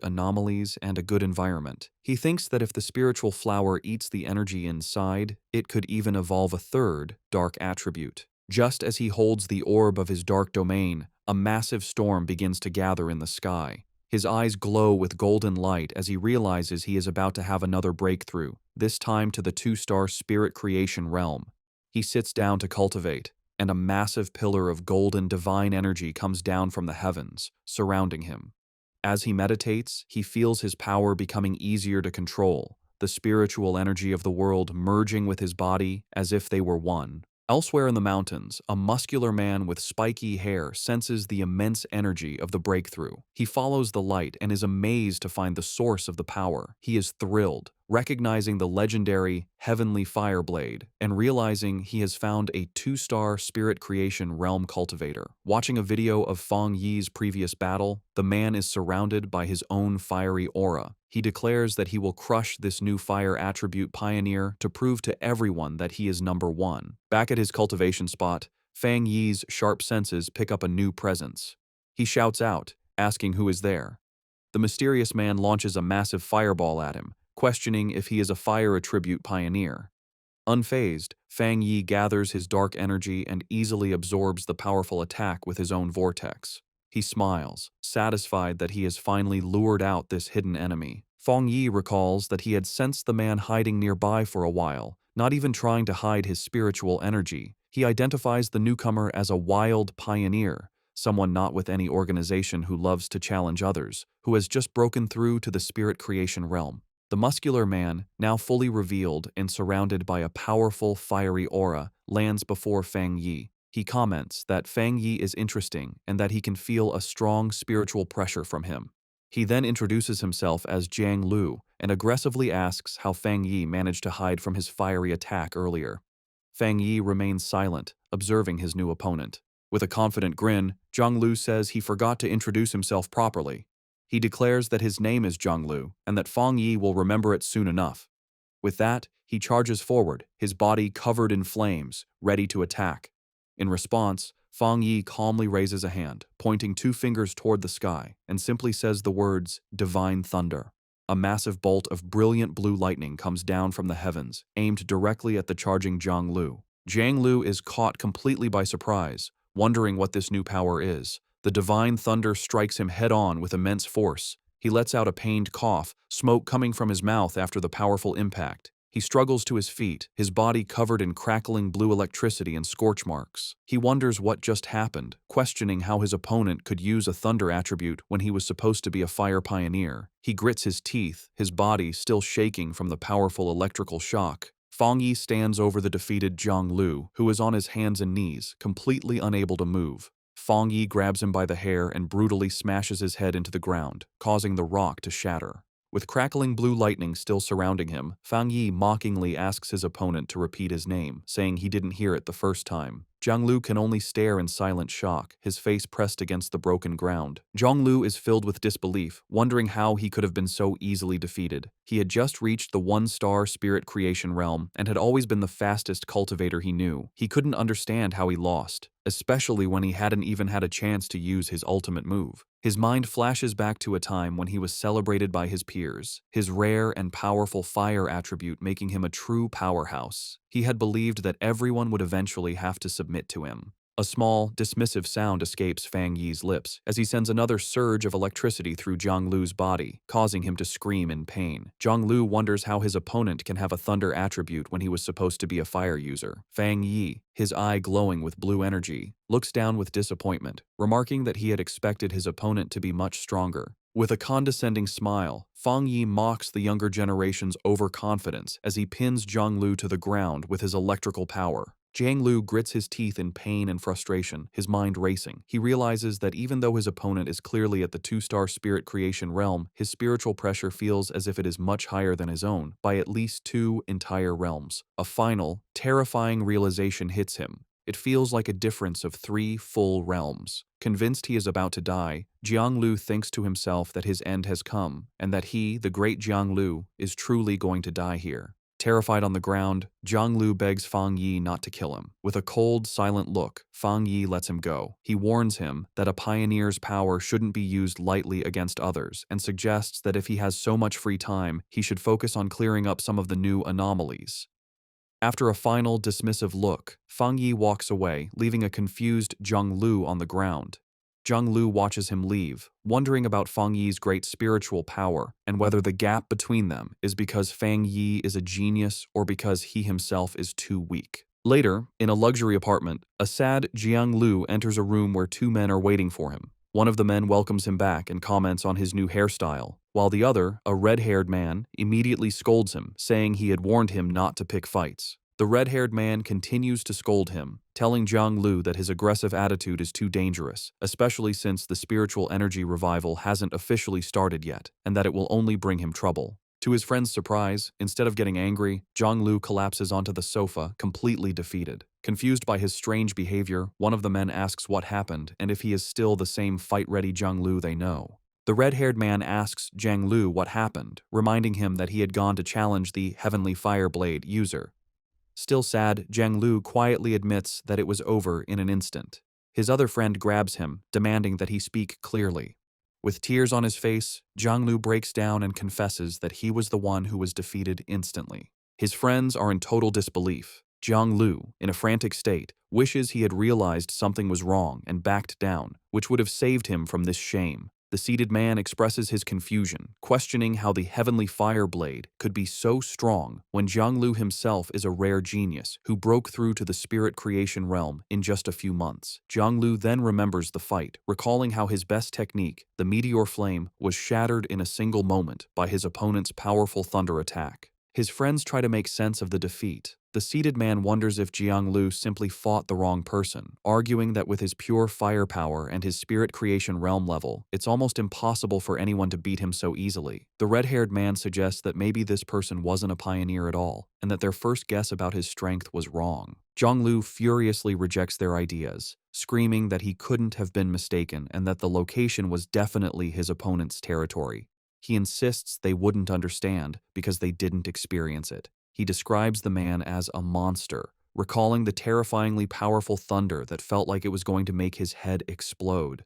anomalies and a good environment. He thinks that if the spiritual flower eats the energy inside, it could even evolve a third dark attribute. Just as he holds the orb of his dark domain, a massive storm begins to gather in the sky. His eyes glow with golden light as he realizes he is about to have another breakthrough, this time to the 2-star spirit creation realm. He sits down to cultivate, and a massive pillar of golden divine energy comes down from the heavens, surrounding him. As he meditates, he feels his power becoming easier to control, the spiritual energy of the world merging with his body as if they were one. Elsewhere in the mountains, a muscular man with spiky hair senses the immense energy of the breakthrough. He follows the light and is amazed to find the source of the power. He is thrilled, recognizing the legendary Heavenly Fire Blade and realizing he has found a 2-star spirit creation realm cultivator. Watching a video of Fang Yi's previous battle, the man is surrounded by his own fiery aura. He declares that he will crush this new fire attribute pioneer to prove to everyone that he is number 1. Back at his cultivation spot, Fang Yi's sharp senses pick up a new presence. He shouts out, asking who is there. The mysterious man launches a massive fireball at him, questioning if he is a fire attribute pioneer. Unfazed, Fang Yi gathers his dark energy and easily absorbs the powerful attack with his own vortex. He smiles, satisfied that he has finally lured out this hidden enemy. Fang Yi recalls that he had sensed the man hiding nearby for a while, not even trying to hide his spiritual energy. He identifies the newcomer as a wild pioneer, someone not with any organization who loves to challenge others, who has just broken through to the spirit creation realm. The muscular man, now fully revealed and surrounded by a powerful fiery aura, lands before Fang Yi. He comments that Fang Yi is interesting and that he can feel a strong spiritual pressure from him. He then introduces himself as Jiang Lu and aggressively asks how Fang Yi managed to hide from his fiery attack earlier. Fang Yi remains silent, observing his new opponent. With a confident grin, Jiang Lu says he forgot to introduce himself properly. He declares that his name is Jiang Lu and that Fang Yi will remember it soon enough. With that, he charges forward, his body covered in flames, ready to attack. In response, Fang Yi calmly raises a hand, pointing 2 fingers toward the sky, and simply says the words, "Divine Thunder." A massive bolt of brilliant blue lightning comes down from the heavens, aimed directly at the charging Jiang Lu. Jiang Lu is caught completely by surprise, wondering what this new power is. The divine thunder strikes him head-on with immense force. He lets out a pained cough, smoke coming from his mouth after the powerful impact. He struggles to his feet, his body covered in crackling blue electricity and scorch marks. He wonders what just happened, questioning how his opponent could use a thunder attribute when he was supposed to be a fire pioneer. He grits his teeth, his body still shaking from the powerful electrical shock. Fang Yi stands over the defeated Jiang Lu, who is on his hands and knees, completely unable to move. Fang Yi grabs him by the hair and brutally smashes his head into the ground, causing the rock to shatter. With crackling blue lightning still surrounding him, Fang Yi mockingly asks his opponent to repeat his name, saying he didn't hear it the first time. Jianglu can only stare in silent shock, his face pressed against the broken ground. Jianglu is filled with disbelief, wondering how he could have been so easily defeated. He had just reached the one-star spirit creation realm and had always been the fastest cultivator he knew. He couldn't understand how he lost, especially when he hadn't even had a chance to use his ultimate move. His mind flashes back to a time when he was celebrated by his peers, his rare and powerful fire attribute making him a true powerhouse. He had believed that everyone would eventually have to submit to him. A small, dismissive sound escapes Fang Yi's lips as he sends another surge of electricity through Jianglu's body, causing him to scream in pain. Jianglu wonders how his opponent can have a thunder attribute when he was supposed to be a fire user. Fang Yi, his eye glowing with blue energy, looks down with disappointment, remarking that he had expected his opponent to be much stronger. With a condescending smile, Fang Yi mocks the younger generation's overconfidence as he pins Jianglu to the ground with his electrical power. Jianglu grits his teeth in pain and frustration, his mind racing. He realizes that even though his opponent is clearly at the two-star spirit creation realm, his spiritual pressure feels as if it is much higher than his own, by at least 2 entire realms. A final, terrifying realization hits him. It feels like a difference of 3 full realms. Convinced he is about to die, Jianglu thinks to himself that his end has come, and that he, the great Jianglu, is truly going to die here. Terrified on the ground, Jianglu begs Fang Yi not to kill him. With a cold, silent look, Fang Yi lets him go. He warns him that a pioneer's power shouldn't be used lightly against others, and suggests that if he has so much free time, he should focus on clearing up some of the new anomalies. After a final, dismissive look, Fang Yi walks away, leaving a confused Jianglu on the ground. Jianglu watches him leave, wondering about Fang Yi's great spiritual power and whether the gap between them is because Fang Yi is a genius or because he himself is too weak. Later, in a luxury apartment, a sad Jianglu enters a room where 2 men are waiting for him. One of the men welcomes him back and comments on his new hairstyle, while the other, a red-haired man, immediately scolds him, saying he had warned him not to pick fights. The red-haired man continues to scold him, telling Jianglu that his aggressive attitude is too dangerous, especially since the spiritual energy revival hasn't officially started yet, and that it will only bring him trouble. To his friend's surprise, instead of getting angry, Jianglu collapses onto the sofa, completely defeated. Confused by his strange behavior, one of the men asks what happened and if he is still the same fight-ready Jianglu they know. The red-haired man asks Jianglu what happened, reminding him that he had gone to challenge the Heavenly Fireblade user. Still sad, Jianglu quietly admits that it was over in an instant. His other friend grabs him, demanding that he speak clearly. With tears on his face, Jianglu breaks down and confesses that he was the one who was defeated instantly. His friends are in total disbelief. Jianglu, in a frantic state, wishes he had realized something was wrong and backed down, which would have saved him from this shame. The seated man expresses his confusion, questioning how the Heavenly Fireblade could be so strong when Jianglu himself is a rare genius who broke through to the spirit creation realm in just a few months. Jianglu then remembers the fight, recalling how his best technique, the meteor flame, was shattered in a single moment by his opponent's powerful thunder attack. His friends try to make sense of the defeat. The seated man wonders if Jianglu simply fought the wrong person, arguing that with his pure firepower and his spirit creation realm level, it's almost impossible for anyone to beat him so easily. The red-haired man suggests that maybe this person wasn't a pioneer at all, and that their first guess about his strength was wrong. Jianglu furiously rejects their ideas, screaming that he couldn't have been mistaken and that the location was definitely his opponent's territory. He insists they wouldn't understand because they didn't experience it. He describes the man as a monster, recalling the terrifyingly powerful thunder that felt like it was going to make his head explode.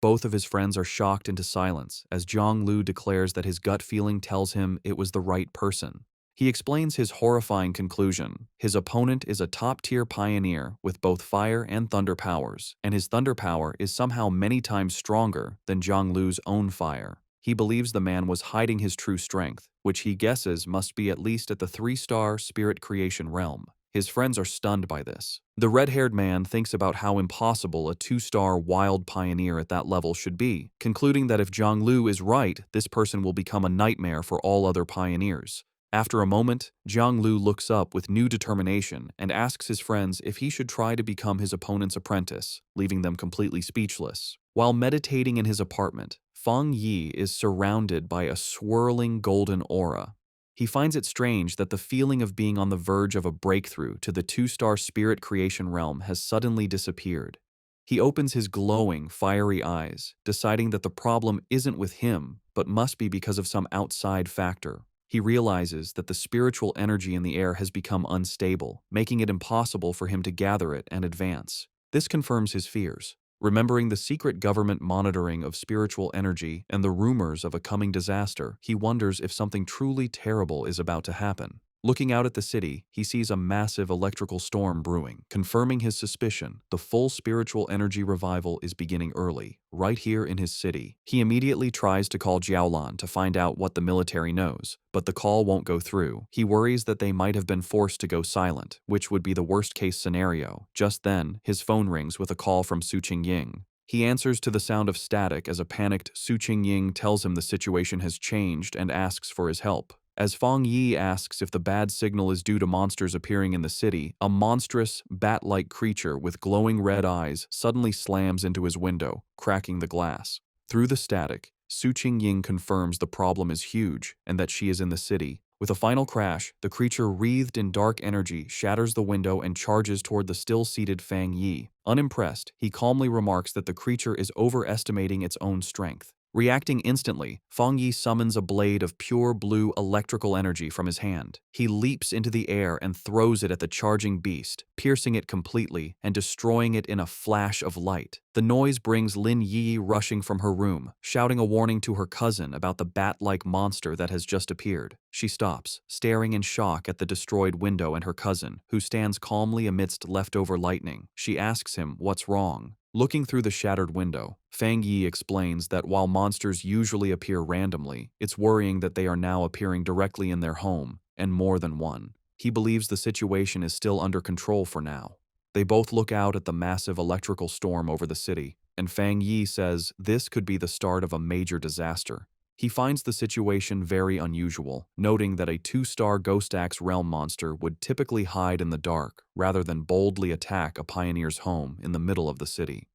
Both of his friends are shocked into silence as Jianglu declares that his gut feeling tells him it was the right person. He explains his horrifying conclusion. His opponent is a top-tier pioneer with both fire and thunder powers, and his thunder power is somehow many times stronger than Jianglu's own fire. He believes the man was hiding his true strength, which he guesses must be at least at the 3-star spirit creation realm. His friends are stunned by this. The red-haired man thinks about how impossible a 2-star wild pioneer at that level should be, concluding that if Jianglu is right, this person will become a nightmare for all other pioneers. After a moment, Jiang Lu looks up with new determination and asks his friends if he should try to become his opponent's apprentice, leaving them completely speechless. While meditating in his apartment, Feng Yi is surrounded by a swirling golden aura. He finds it strange that the feeling of being on the verge of a breakthrough to the two-star spirit creation realm has suddenly disappeared. He opens his glowing, fiery eyes, deciding that the problem isn't with him, but must be because of some outside factor. He realizes that the spiritual energy in the air has become unstable, making it impossible for him to gather it and advance. This confirms his fears. Remembering the secret government monitoring of spiritual energy and the rumors of a coming disaster, he wonders if something truly terrible is about to happen. Looking out at the city, he sees a massive electrical storm brewing, confirming his suspicion. The full spiritual energy revival is beginning early, right here in his city. He immediately tries to call Jiaolan to find out what the military knows, but the call won't go through. He worries that they might have been forced to go silent, which would be the worst-case scenario. Just then, his phone rings with a call from Su Qingying. He answers to the sound of static as a panicked Su Qingying tells him the situation has changed and asks for his help. As Feng Yi asks if the bad signal is due to monsters appearing in the city, a monstrous, bat-like creature with glowing red eyes suddenly slams into his window, cracking the glass. Through the static, Su Qingying confirms the problem is huge and that she is in the city. With a final crash, the creature wreathed in dark energy shatters the window and charges toward the still-seated Feng Yi. Unimpressed, he calmly remarks that the creature is overestimating its own strength. Reacting instantly, Feng Yi summons a blade of pure blue electrical energy from his hand. He leaps into the air and throws it at the charging beast, piercing it completely and destroying it in a flash of light. The noise brings Lin Yi rushing from her room, shouting a warning to her cousin about the bat-like monster that has just appeared. She stops, staring in shock at the destroyed window and her cousin, who stands calmly amidst leftover lightning. She asks him what's wrong. Looking through the shattered window, Feng Yi explains that while monsters usually appear randomly, it's worrying that they are now appearing directly in their home, and more than one. He believes the situation is still under control for now. They both look out at the massive electrical storm over the city, and Feng Yi says this could be the start of a major disaster. He finds the situation very unusual, noting that a two-star Ghost Axe realm monster would typically hide in the dark rather than boldly attack a pioneer's home in the middle of the city.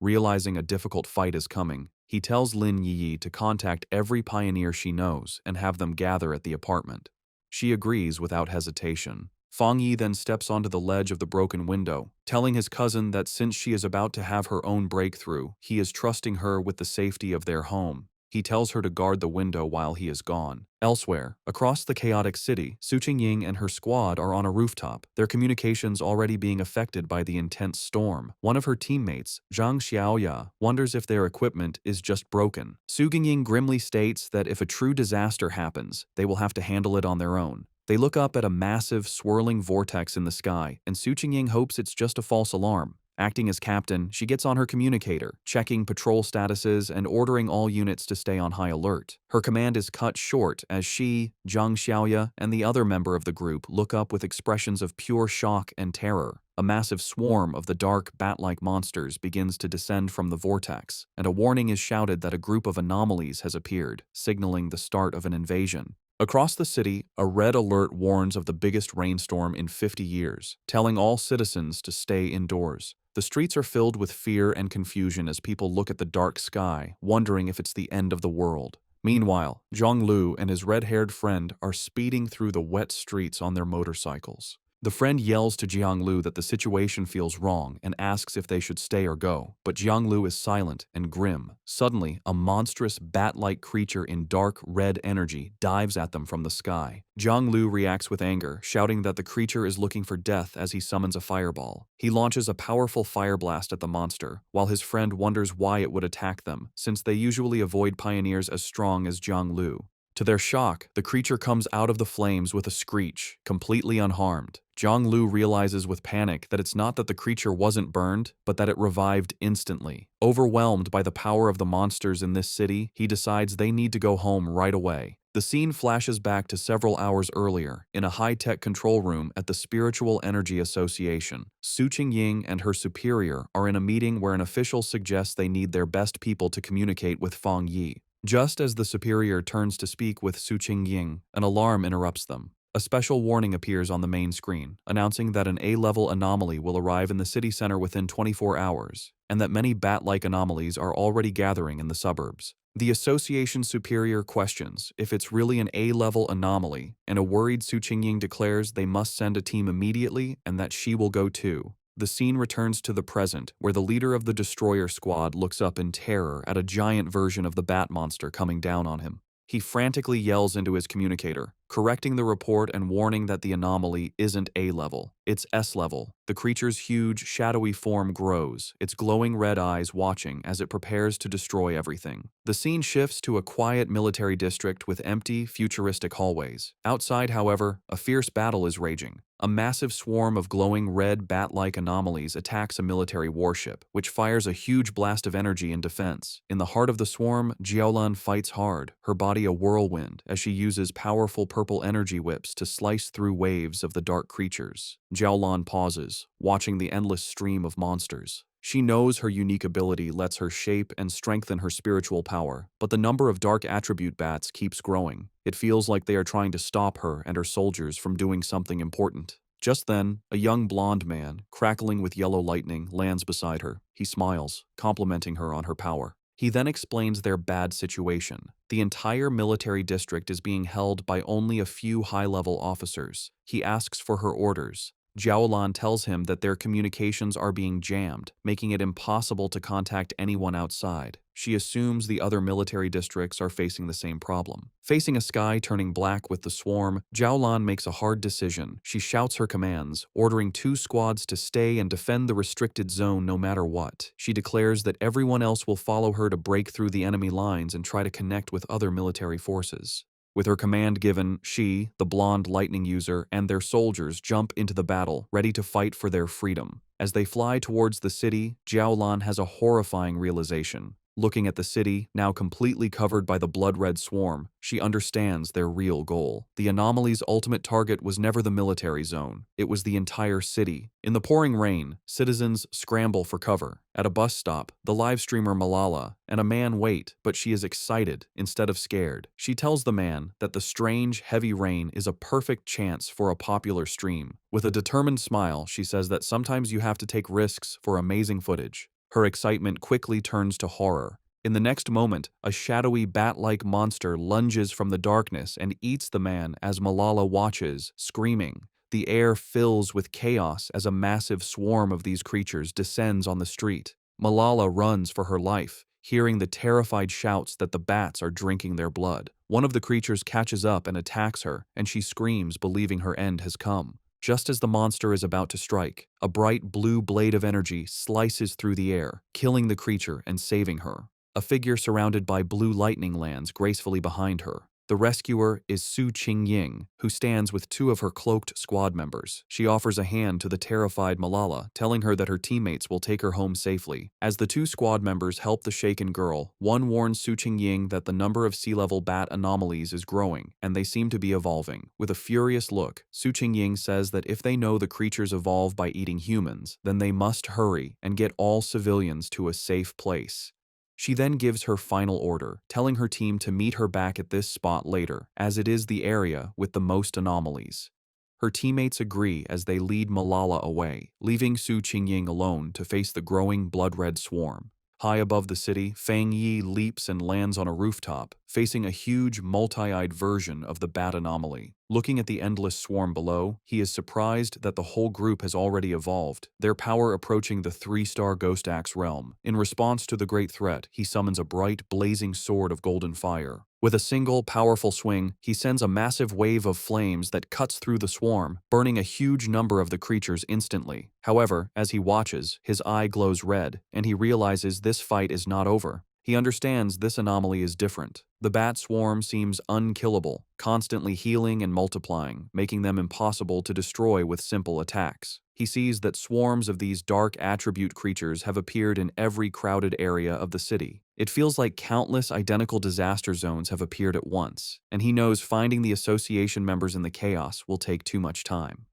Realizing a difficult fight is coming, he tells Lin Yi to contact every pioneer she knows and have them gather at the apartment. She agrees without hesitation. Feng Yi then steps onto the ledge of the broken window, telling his cousin that since she is about to have her own breakthrough, he is trusting her with the safety of their home. He tells her to guard the window while he is gone. Elsewhere, across the chaotic city, Su Qingying and her squad are on a rooftop, their communications already being affected by the intense storm. One of her teammates, Zhang Xiaoya, wonders if their equipment is just broken. Su Qingying grimly states that if a true disaster happens, they will have to handle it on their own. They look up at a massive, swirling vortex in the sky, and Su Qingying hopes it's just a false alarm. Acting as captain, she gets on her communicator, checking patrol statuses and ordering all units to stay on high alert. Her command is cut short as she, Zhang Xiaoya, and the other member of the group look up with expressions of pure shock and terror. A massive swarm of the dark, bat-like monsters begins to descend from the vortex, and a warning is shouted that a group of anomalies has appeared, signaling the start of an invasion. Across the city, a red alert warns of the biggest rainstorm in 50 years, telling all citizens to stay indoors. The streets are filled with fear and confusion as people look at the dark sky, wondering if it's the end of the world. Meanwhile, Zhang Lu and his red-haired friend are speeding through the wet streets on their motorcycles. The friend yells to Jiang Lu that the situation feels wrong and asks if they should stay or go, but Jiang Lu is silent and grim. Suddenly, a monstrous bat-like creature in dark red energy dives at them from the sky. Jiang Lu reacts with anger, shouting that the creature is looking for death as he summons a fireball. He launches a powerful fire blast at the monster, while his friend wonders why it would attack them, since they usually avoid pioneers as strong as Jiang Lu. To their shock, the creature comes out of the flames with a screech, completely unharmed. Zhang Lu realizes with panic that it's not that the creature wasn't burned, but that it revived instantly. Overwhelmed by the power of the monsters in this city, he decides they need to go home right away. The scene flashes back to several hours earlier, in a high-tech control room at the Spiritual Energy Association. Su Qingying and her superior are in a meeting where an official suggests they need their best people to communicate with Feng Yi. Just as the superior turns to speak with Su Qingying, an alarm interrupts them. A special warning appears on the main screen, announcing that an A-level anomaly will arrive in the city center within 24 hours, and that many bat-like anomalies are already gathering in the suburbs. The association superior questions if it's really an A-level anomaly, and a worried Su Qingying declares they must send a team immediately and that she will go too. The scene returns to the present, where the leader of the destroyer squad looks up in terror at a giant version of the bat monster coming down on him. He frantically yells into his communicator, correcting the report and warning that the anomaly isn't A-level, it's S-level. The creature's huge, shadowy form grows, its glowing red eyes watching as it prepares to destroy everything. The scene shifts to a quiet military district with empty, futuristic hallways. Outside, however, a fierce battle is raging. A massive swarm of glowing red bat-like anomalies attacks a military warship, which fires a huge blast of energy in defense. In the heart of the swarm, Jiaolan fights hard, her body a whirlwind, as she uses powerful purple energy whips to slice through waves of the dark creatures. Jiaolan pauses, watching the endless stream of monsters. She knows her unique ability lets her shape and strengthen her spiritual power, but the number of dark attribute bats keeps growing. It feels like they are trying to stop her and her soldiers from doing something important. Just then, a young blonde man, crackling with yellow lightning, lands beside her. He smiles, complimenting her on her power. He then explains their bad situation. The entire military district is being held by only a few high-level officers. He asks for her orders. Jiaolan tells him that their communications are being jammed, making it impossible to contact anyone outside. She assumes the other military districts are facing the same problem. Facing a sky turning black with the swarm, Jiaolan makes a hard decision. She shouts her commands, ordering 2 squads to stay and defend the restricted zone no matter what. She declares that everyone else will follow her to break through the enemy lines and try to connect with other military forces. With her command given, she, the blonde lightning user, and their soldiers jump into the battle, ready to fight for their freedom. As they fly towards the city, Jiaolan has a horrifying realization. Looking at the city, now completely covered by the blood-red swarm, she understands their real goal. The anomaly's ultimate target was never the military zone. It was the entire city. In the pouring rain, citizens scramble for cover. At a bus stop, the live streamer Malala and a man wait, but she is excited instead of scared. She tells the man that the strange, heavy rain is a perfect chance for a popular stream. With a determined smile, she says that sometimes you have to take risks for amazing footage. Her excitement quickly turns to horror. In the next moment, a shadowy bat-like monster lunges from the darkness and eats the man as Malala watches, screaming. The air fills with chaos as a massive swarm of these creatures descends on the street. Malala runs for her life, hearing the terrified shouts that the bats are drinking their blood. One of the creatures catches up and attacks her, and she screams, believing her end has come. Just as the monster is about to strike, a bright blue blade of energy slices through the air, killing the creature and saving her. A figure surrounded by blue lightning lands gracefully behind her. The rescuer is Su Qingying, who stands with 2 of her cloaked squad members. She offers a hand to the terrified Malala, telling her that her teammates will take her home safely. As the 2 squad members help the shaken girl, one warns Su Qingying that the number of sea-level bat anomalies is growing, and they seem to be evolving. With a furious look, Su Qingying says that if they know the creatures evolve by eating humans, then they must hurry and get all civilians to a safe place. She then gives her final order, telling her team to meet her back at this spot later, as it is the area with the most anomalies. Her teammates agree as they lead Malala away, leaving Su Qingying alone to face the growing blood-red swarm. High above the city, Fang Yi leaps and lands on a rooftop, facing a huge, multi-eyed version of the bat anomaly. Looking at the endless swarm below, he is surprised that the whole group has already evolved, their power approaching the 3-star Ghost Axe realm. In response to the great threat, he summons a bright, blazing sword of golden fire. With a single, powerful swing, he sends a massive wave of flames that cuts through the swarm, burning a huge number of the creatures instantly. However, as he watches, his eye glows red, and he realizes this fight is not over. He understands this anomaly is different. The bat swarm seems unkillable, constantly healing and multiplying, making them impossible to destroy with simple attacks. He sees that swarms of these dark attribute creatures have appeared in every crowded area of the city. It feels like countless identical disaster zones have appeared at once, and he knows finding the association members in the chaos will take too much time.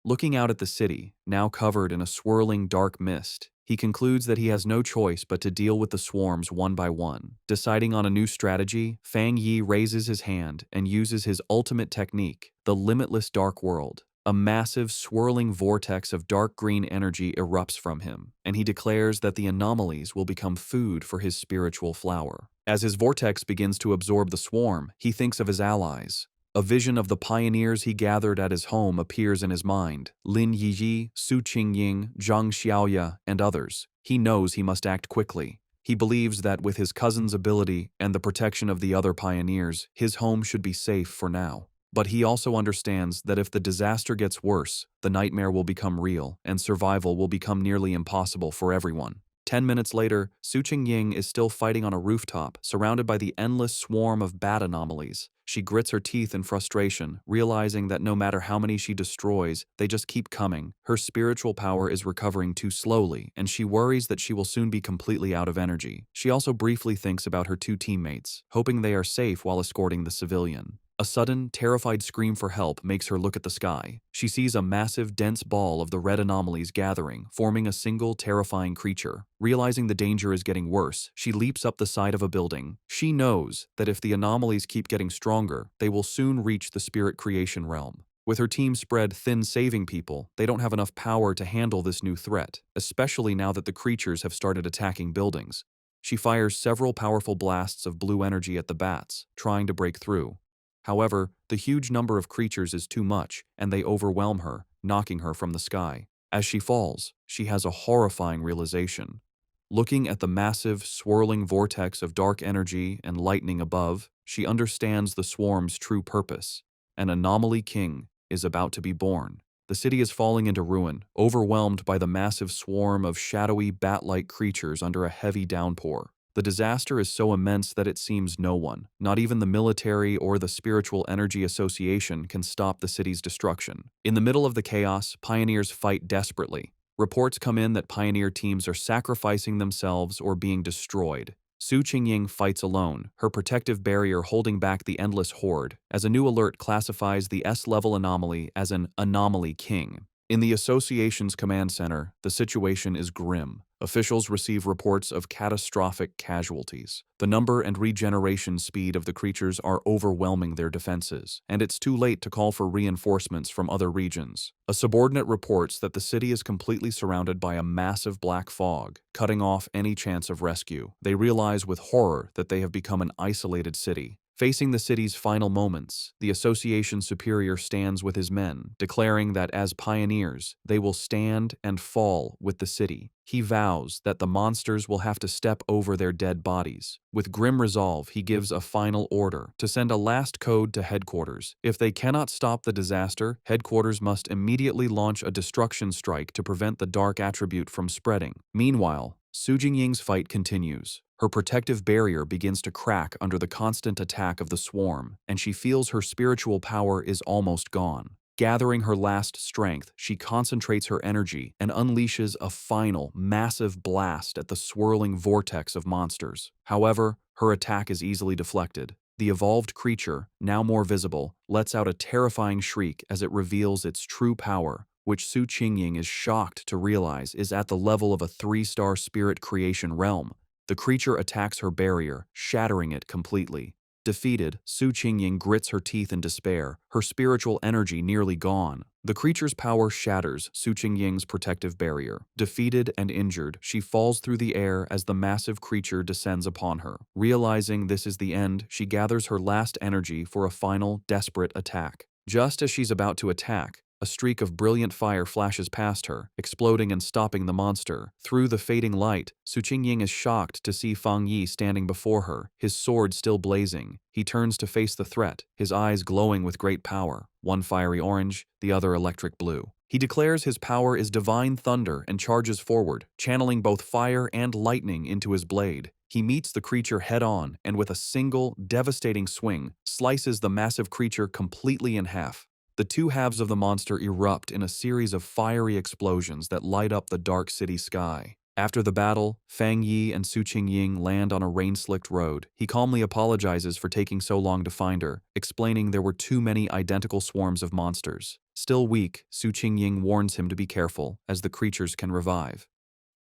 Looking out at the city, now covered in a swirling dark mist, he concludes that he has no choice but to deal with the swarms one by one. Deciding on a new strategy, Fang Yi raises his hand and uses his ultimate technique, the limitless dark world. A massive, swirling vortex of dark green energy erupts from him, and he declares that the anomalies will become food for his spiritual flower. As his vortex begins to absorb the swarm, he thinks of his allies. A vision of the pioneers he gathered at his home appears in his mind: Lin Yiyi, Su Qingying, Zhang Xiaoya, and others. He knows he must act quickly. He believes that with his cousin's ability and the protection of the other pioneers, his home should be safe for now. But he also understands that if the disaster gets worse, the nightmare will become real, and survival will become nearly impossible for everyone. 10 minutes later, Su Qingying is still fighting on a rooftop, surrounded by the endless swarm of bat anomalies. She grits her teeth in frustration, realizing that no matter how many she destroys, they just keep coming. Her spiritual power is recovering too slowly, and she worries that she will soon be completely out of energy. She also briefly thinks about her two teammates, hoping they are safe while escorting the civilian. A sudden, terrified scream for help makes her look at the sky. She sees a massive, dense ball of the red anomalies gathering, forming a single, terrifying creature. Realizing the danger is getting worse, she leaps up the side of a building. She knows that if the anomalies keep getting stronger, they will soon reach the spirit creation realm. With her team spread thin saving people, they don't have enough power to handle this new threat, especially now that the creatures have started attacking buildings. She fires several powerful blasts of blue energy at the bats, trying to break through. However, the huge number of creatures is too much, and they overwhelm her, knocking her from the sky. As she falls, she has a horrifying realization. Looking at the massive, swirling vortex of dark energy and lightning above, she understands the swarm's true purpose. An anomaly king is about to be born. The city is falling into ruin, overwhelmed by the massive swarm of shadowy, bat-like creatures under a heavy downpour. The disaster is so immense that it seems no one, not even the military or the Spiritual Energy Association, can stop the city's destruction. In the middle of the chaos, pioneers fight desperately. Reports come in that pioneer teams are sacrificing themselves or being destroyed. Su Qingying fights alone, her protective barrier holding back the endless horde, as a new alert classifies the S-level anomaly as an anomaly king. In the association's command center, the situation is grim. Officials receive reports of catastrophic casualties. The number and regeneration speed of the creatures are overwhelming their defenses, and it's too late to call for reinforcements from other regions. A subordinate reports that the city is completely surrounded by a massive black fog, cutting off any chance of rescue. They realize with horror that they have become an isolated city. Facing the city's final moments, the association superior stands with his men, declaring that as pioneers, they will stand and fall with the city. He vows that the monsters will have to step over their dead bodies. With grim resolve, he gives a final order to send a last code to headquarters. If they cannot stop the disaster, headquarters must immediately launch a destruction strike to prevent the dark attribute from spreading. Meanwhile, Su Jingying's fight continues. Her protective barrier begins to crack under the constant attack of the swarm, and she feels her spiritual power is almost gone. Gathering her last strength, she concentrates her energy and unleashes a final, massive blast at the swirling vortex of monsters. However, her attack is easily deflected. The evolved creature, now more visible, lets out a terrifying shriek as it reveals its true power, which Su Qingying is shocked to realize is at the level of a 3-star spirit creation realm. The creature attacks her barrier, shattering it completely. Defeated, Su Qingying grits her teeth in despair, her spiritual energy nearly gone. The creature's power shatters Su Qingying's protective barrier. Defeated and injured, she falls through the air as the massive creature descends upon her. Realizing this is the end, she gathers her last energy for a final, desperate attack. Just as she's about to attack, a streak of brilliant fire flashes past her, exploding and stopping the monster. Through the fading light, Su Qingying is shocked to see Fang Yi standing before her, his sword still blazing. He turns to face the threat, his eyes glowing with great power, one fiery orange, the other electric blue. He declares his power is divine thunder and charges forward, channeling both fire and lightning into his blade. He meets the creature head-on and with a single, devastating swing, slices the massive creature completely in half. The two halves of the monster erupt in a series of fiery explosions that light up the dark city sky. After the battle, Fang Yi and Su Qingying land on a rain-slicked road. He calmly apologizes for taking so long to find her, explaining there were too many identical swarms of monsters. Still weak, Su Qingying warns him to be careful, as the creatures can revive.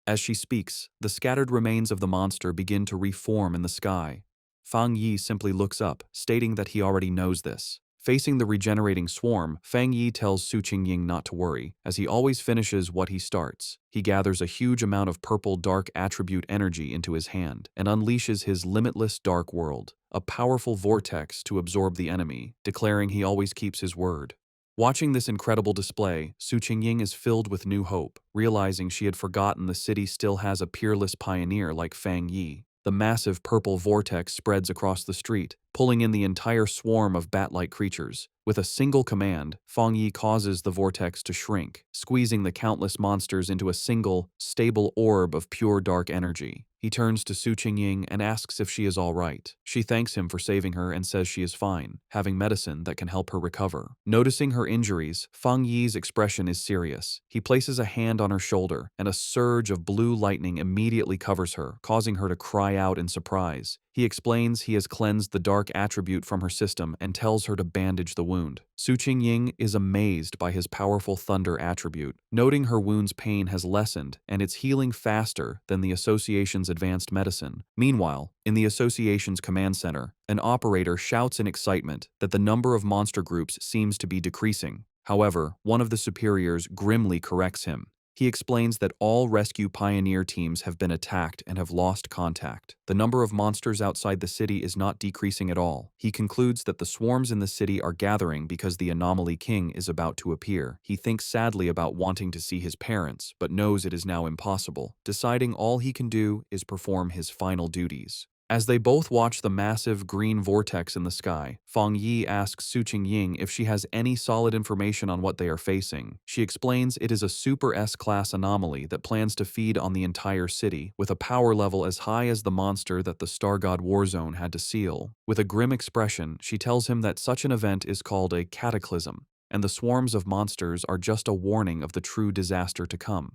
As she speaks, the scattered remains of the monster begin to reform in the sky. Fang Yi simply looks up, stating that he already knows this. Facing the regenerating swarm, Fang Yi tells Su Qingying not to worry, as he always finishes what he starts. He gathers a huge amount of purple dark attribute energy into his hand and unleashes his limitless dark world, a powerful vortex to absorb the enemy, declaring he always keeps his word. Watching this incredible display, Su Qingying is filled with new hope, realizing she had forgotten the city still has a peerless pioneer like Fang Yi. The massive purple vortex spreads across the street, pulling in the entire swarm of bat-like creatures. With a single command, Fang Yi causes the vortex to shrink, squeezing the countless monsters into a single, stable orb of pure dark energy. He turns to Su Qingying and asks if she is all right. She thanks him for saving her and says she is fine, having medicine that can help her recover. Noticing her injuries, Fang Yi's expression is serious. He places a hand on her shoulder, and a surge of blue lightning immediately covers her, causing her to cry out in surprise. He explains he has cleansed the dark attribute from her system and tells her to bandage the wound. Su Qingying is amazed by his powerful thunder attribute, noting her wound's pain has lessened and it's healing faster than the association's advanced medicine. Meanwhile, in the association's command center, an operator shouts in excitement that the number of monster groups seems to be decreasing. However, one of the superiors grimly corrects him. He explains that all rescue pioneer teams have been attacked and have lost contact. The number of monsters outside the city is not decreasing at all. He concludes that the swarms in the city are gathering because the anomaly king is about to appear. He thinks sadly about wanting to see his parents, but knows it is now impossible, deciding all he can do is perform his final duties. As they both watch the massive green vortex in the sky, Fang Yi asks Su Qingying if she has any solid information on what they are facing. She explains it is a Super S-class anomaly that plans to feed on the entire city, with a power level as high as the monster that the Star God Warzone had to seal. With a grim expression, she tells him that such an event is called a cataclysm, and the swarms of monsters are just a warning of the true disaster to come.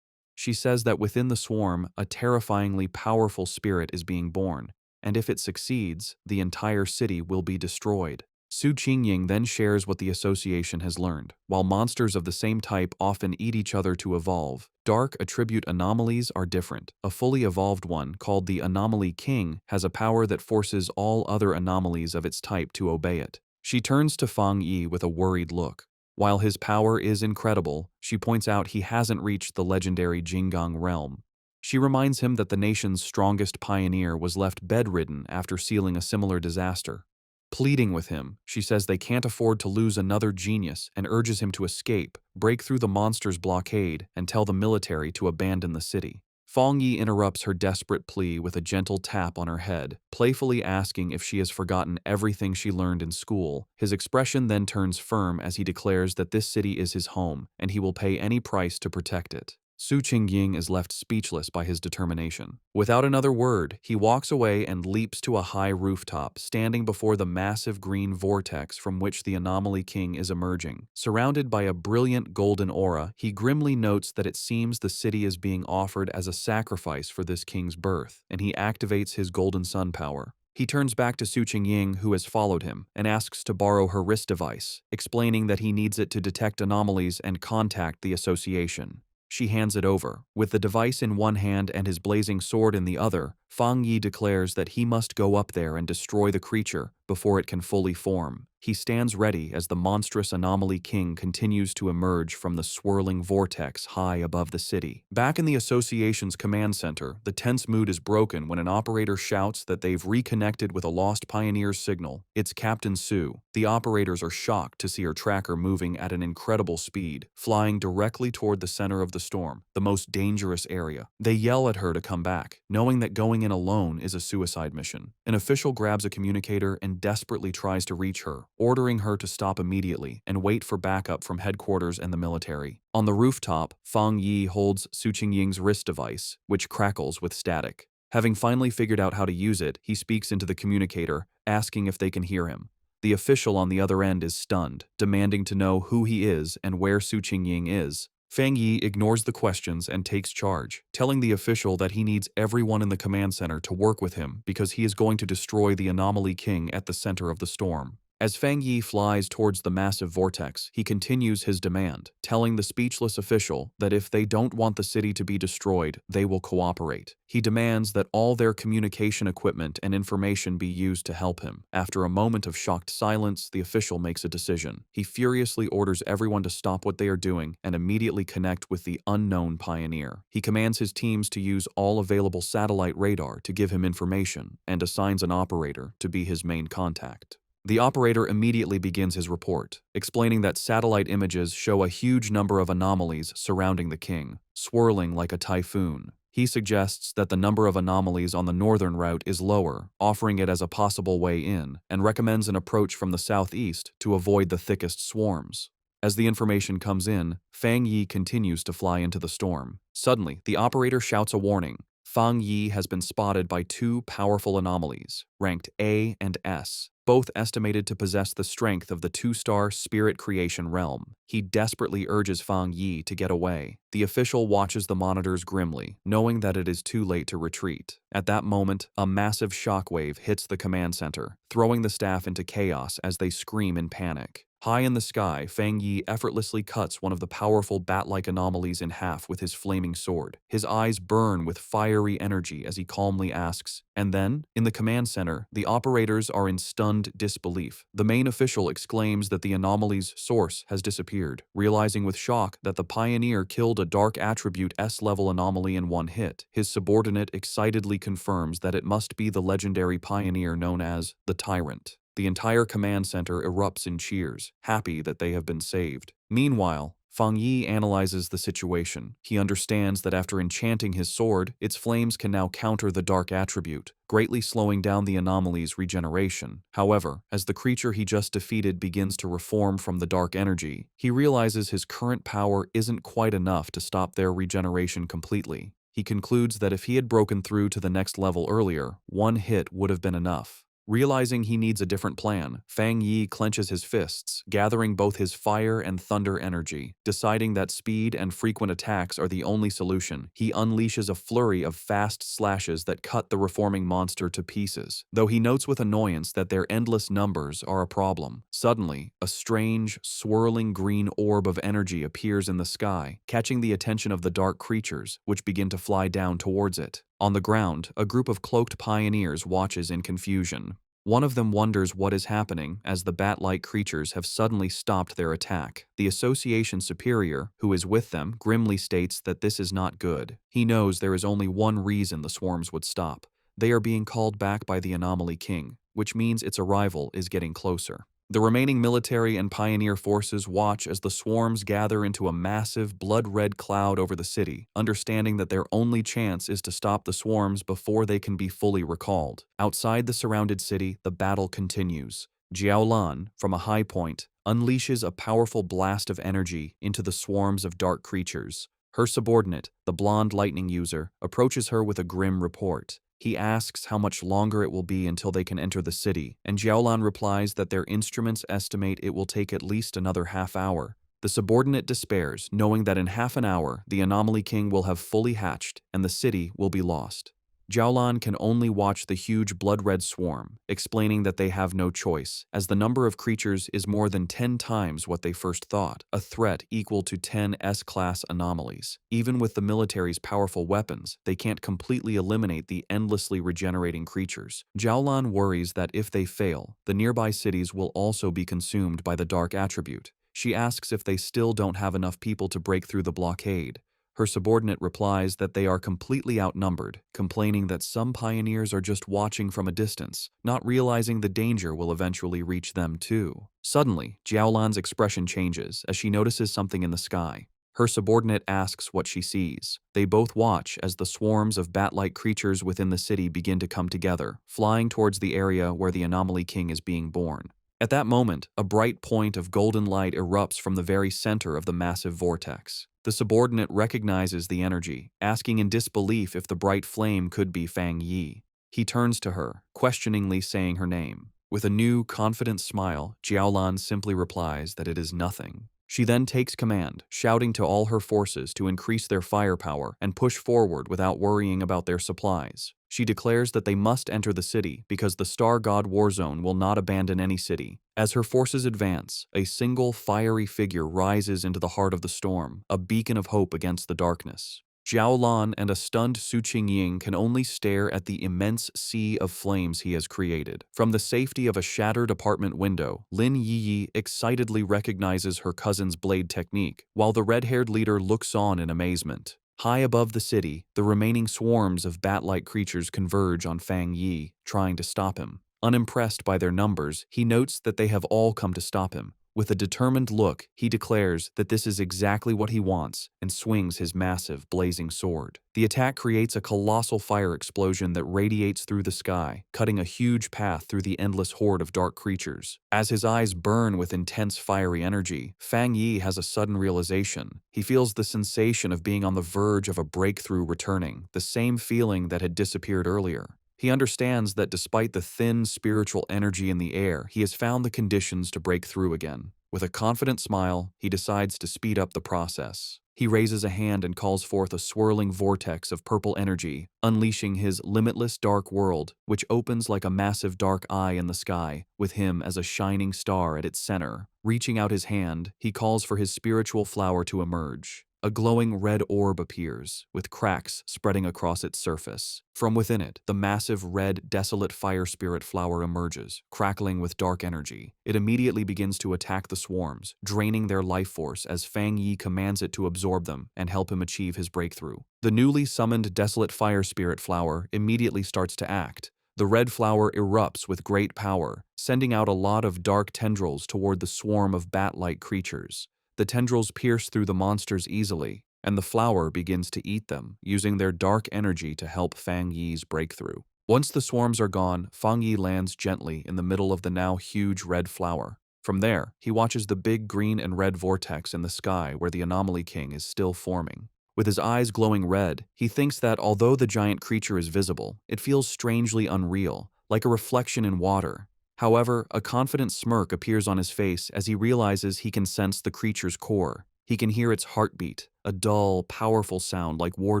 She says that within the swarm, a terrifyingly powerful spirit is being born, and if it succeeds, the entire city will be destroyed. Su Qingying then shares what the association has learned. While monsters of the same type often eat each other to evolve, dark attribute anomalies are different. A fully evolved one, called the Anomaly King, has a power that forces all other anomalies of its type to obey it. She turns to Fang Yi with a worried look. While his power is incredible, she points out he hasn't reached the legendary Jinggang realm. She reminds him that the nation's strongest pioneer was left bedridden after sealing a similar disaster. Pleading with him, she says they can't afford to lose another genius and urges him to escape, break through the monster's blockade, and tell the military to abandon the city. Fang Yi interrupts her desperate plea with a gentle tap on her head, playfully asking if she has forgotten everything she learned in school. His expression then turns firm as he declares that this city is his home, and he will pay any price to protect it. Su Qingying is left speechless by his determination. Without another word, he walks away and leaps to a high rooftop, standing before the massive green vortex from which the Anomaly King is emerging. Surrounded by a brilliant golden aura, he grimly notes that it seems the city is being offered as a sacrifice for this king's birth, and he activates his golden sun power. He turns back to Su Qingying, who has followed him, and asks to borrow her wrist device, explaining that he needs it to detect anomalies and contact the association. She hands it over. With the device in one hand and his blazing sword in the other, Fang Yi declares that he must go up there and destroy the creature before it can fully form. He stands ready as the monstrous Anomaly King continues to emerge from the swirling vortex high above the city. Back in the association's command center, the tense mood is broken when an operator shouts that they've reconnected with a lost pioneer's signal. It's Captain Su. The operators are shocked to see her tracker moving at an incredible speed, flying directly toward the center of the storm, the most dangerous area. They yell at her to come back, knowing that going in alone is a suicide mission. An official grabs a communicator and desperately tries to reach her, ordering her to stop immediately and wait for backup from headquarters and the military. On the rooftop, Fang Yi holds Su Qingying's wrist device, which crackles with static. Having finally figured out how to use it, he speaks into the communicator, asking if they can hear him. The official on the other end is stunned, demanding to know who he is and where Su Qingying is. Fang Yi ignores the questions and takes charge, telling the official that he needs everyone in the command center to work with him because he is going to destroy the Anomaly King at the center of the storm. As Fang Yi flies towards the massive vortex, he continues his demand, telling the speechless official that if they don't want the city to be destroyed, they will cooperate. He demands that all their communication equipment and information be used to help him. After a moment of shocked silence, the official makes a decision. He furiously orders everyone to stop what they are doing and immediately connect with the unknown pioneer. He commands his teams to use all available satellite radar to give him information and assigns an operator to be his main contact. The operator immediately begins his report, explaining that satellite images show a huge number of anomalies surrounding the king, swirling like a typhoon. He suggests that the number of anomalies on the northern route is lower, offering it as a possible way in, and recommends an approach from the southeast to avoid the thickest swarms. As the information comes in, Fang Yi continues to fly into the storm. Suddenly, the operator shouts a warning. Fang Yi has been spotted by two powerful anomalies, ranked A and S, both estimated to possess the strength of the two-star spirit creation realm. He desperately urges Fang Yi to get away. The official watches the monitors grimly, knowing that it is too late to retreat. At that moment, a massive shockwave hits the command center, throwing the staff into chaos as they scream in panic. High in the sky, Fang Yi effortlessly cuts one of the powerful bat-like anomalies in half with his flaming sword. His eyes burn with fiery energy as he calmly asks, and then, in the command center, the operators are in stunned disbelief. The main official exclaims that the anomaly's source has disappeared, realizing with shock that the pioneer killed a dark attribute S-level anomaly in one hit. His subordinate excitedly confirms that it must be the legendary pioneer known as the Tyrant. The entire command center erupts in cheers, happy that they have been saved. Meanwhile, Fang Yi analyzes the situation. He understands that after enchanting his sword, its flames can now counter the dark attribute, greatly slowing down the anomaly's regeneration. However, as the creature he just defeated begins to reform from the dark energy, he realizes his current power isn't quite enough to stop their regeneration completely. He concludes that if he had broken through to the next level earlier, one hit would have been enough. Realizing he needs a different plan, Fang Yi clenches his fists, gathering both his fire and thunder energy. Deciding that speed and frequent attacks are the only solution, he unleashes a flurry of fast slashes that cut the reforming monster to pieces, though he notes with annoyance that their endless numbers are a problem. Suddenly, a strange, swirling green orb of energy appears in the sky, catching the attention of the dark creatures, which begin to fly down towards it. On the ground, a group of cloaked pioneers watches in confusion. One of them wonders what is happening as the bat-like creatures have suddenly stopped their attack. The association superior, who is with them, grimly states that this is not good. He knows there is only one reason the swarms would stop. They are being called back by the Anomaly King, which means its arrival is getting closer. The remaining military and pioneer forces watch as the swarms gather into a massive, blood-red cloud over the city, understanding that their only chance is to stop the swarms before they can be fully recalled. Outside the surrounded city, the battle continues. Jiaolan, from a high point, unleashes a powerful blast of energy into the swarms of dark creatures. Her subordinate, the blonde lightning user, approaches her with a grim report. He asks how much longer it will be until they can enter the city, and Jiaolan replies that their instruments estimate it will take at least another half hour. The subordinate despairs, knowing that in half an hour, the Anomaly King will have fully hatched and the city will be lost. Jiaolan can only watch the huge blood-red swarm, explaining that they have no choice, as the number of creatures is more than 10 times what they first thought, a threat equal to 10 S-class anomalies. Even with the military's powerful weapons, they can't completely eliminate the endlessly regenerating creatures. Jiaolan worries that if they fail, the nearby cities will also be consumed by the dark attribute. She asks if they still don't have enough people to break through the blockade. Her subordinate replies that they are completely outnumbered, complaining that some pioneers are just watching from a distance, not realizing the danger will eventually reach them too. Suddenly, Jiaolan's expression changes as she notices something in the sky. Her subordinate asks what she sees. They both watch as the swarms of bat-like creatures within the city begin to come together, flying towards the area where the Anomaly King is being born. At that moment, a bright point of golden light erupts from the very center of the massive vortex. The subordinate recognizes the energy, asking in disbelief if the bright flame could be Fang Yi. He turns to her, questioningly saying her name. With a new, confident smile, Jiaolan simply replies that it is nothing. She then takes command, shouting to all her forces to increase their firepower and push forward without worrying about their supplies. She declares that they must enter the city because the Star God Warzone will not abandon any city. As her forces advance, a single fiery figure rises into the heart of the storm, a beacon of hope against the darkness. Jiaolan and a stunned Su Qingying can only stare at the immense sea of flames he has created. From the safety of a shattered apartment window, Lin Yiyi excitedly recognizes her cousin's blade technique, while the red-haired leader looks on in amazement. High above the city, the remaining swarms of bat-like creatures converge on Fang Yi, trying to stop him. Unimpressed by their numbers, he notes that they have all come to stop him. With a determined look, he declares that this is exactly what he wants and swings his massive, blazing sword. The attack creates a colossal fire explosion that radiates through the sky, cutting a huge path through the endless horde of dark creatures. As his eyes burn with intense fiery energy, Fang Yi has a sudden realization. He feels the sensation of being on the verge of a breakthrough returning, the same feeling that had disappeared earlier. He understands that despite the thin spiritual energy in the air, he has found the conditions to break through again. With a confident smile, he decides to speed up the process. He raises a hand and calls forth a swirling vortex of purple energy, unleashing his limitless dark world, which opens like a massive dark eye in the sky, with him as a shining star at its center. Reaching out his hand, he calls for his spiritual flower to emerge. A glowing red orb appears, with cracks spreading across its surface. From within it, the massive red, desolate fire spirit flower emerges, crackling with dark energy. It immediately begins to attack the swarms, draining their life force as Fang Yi commands it to absorb them and help him achieve his breakthrough. The newly summoned desolate fire spirit flower immediately starts to act. The red flower erupts with great power, sending out a lot of dark tendrils toward the swarm of bat-like creatures. The tendrils pierce through the monsters easily, and the flower begins to eat them, using their dark energy to help Fang Yi's breakthrough. Once the swarms are gone, Fang Yi lands gently in the middle of the now huge red flower. From there, he watches the big green and red vortex in the sky where the Anomaly King is still forming. With his eyes glowing red, he thinks that although the giant creature is visible, it feels strangely unreal, like a reflection in water. However, a confident smirk appears on his face as he realizes he can sense the creature's core. He can hear its heartbeat, a dull, powerful sound like war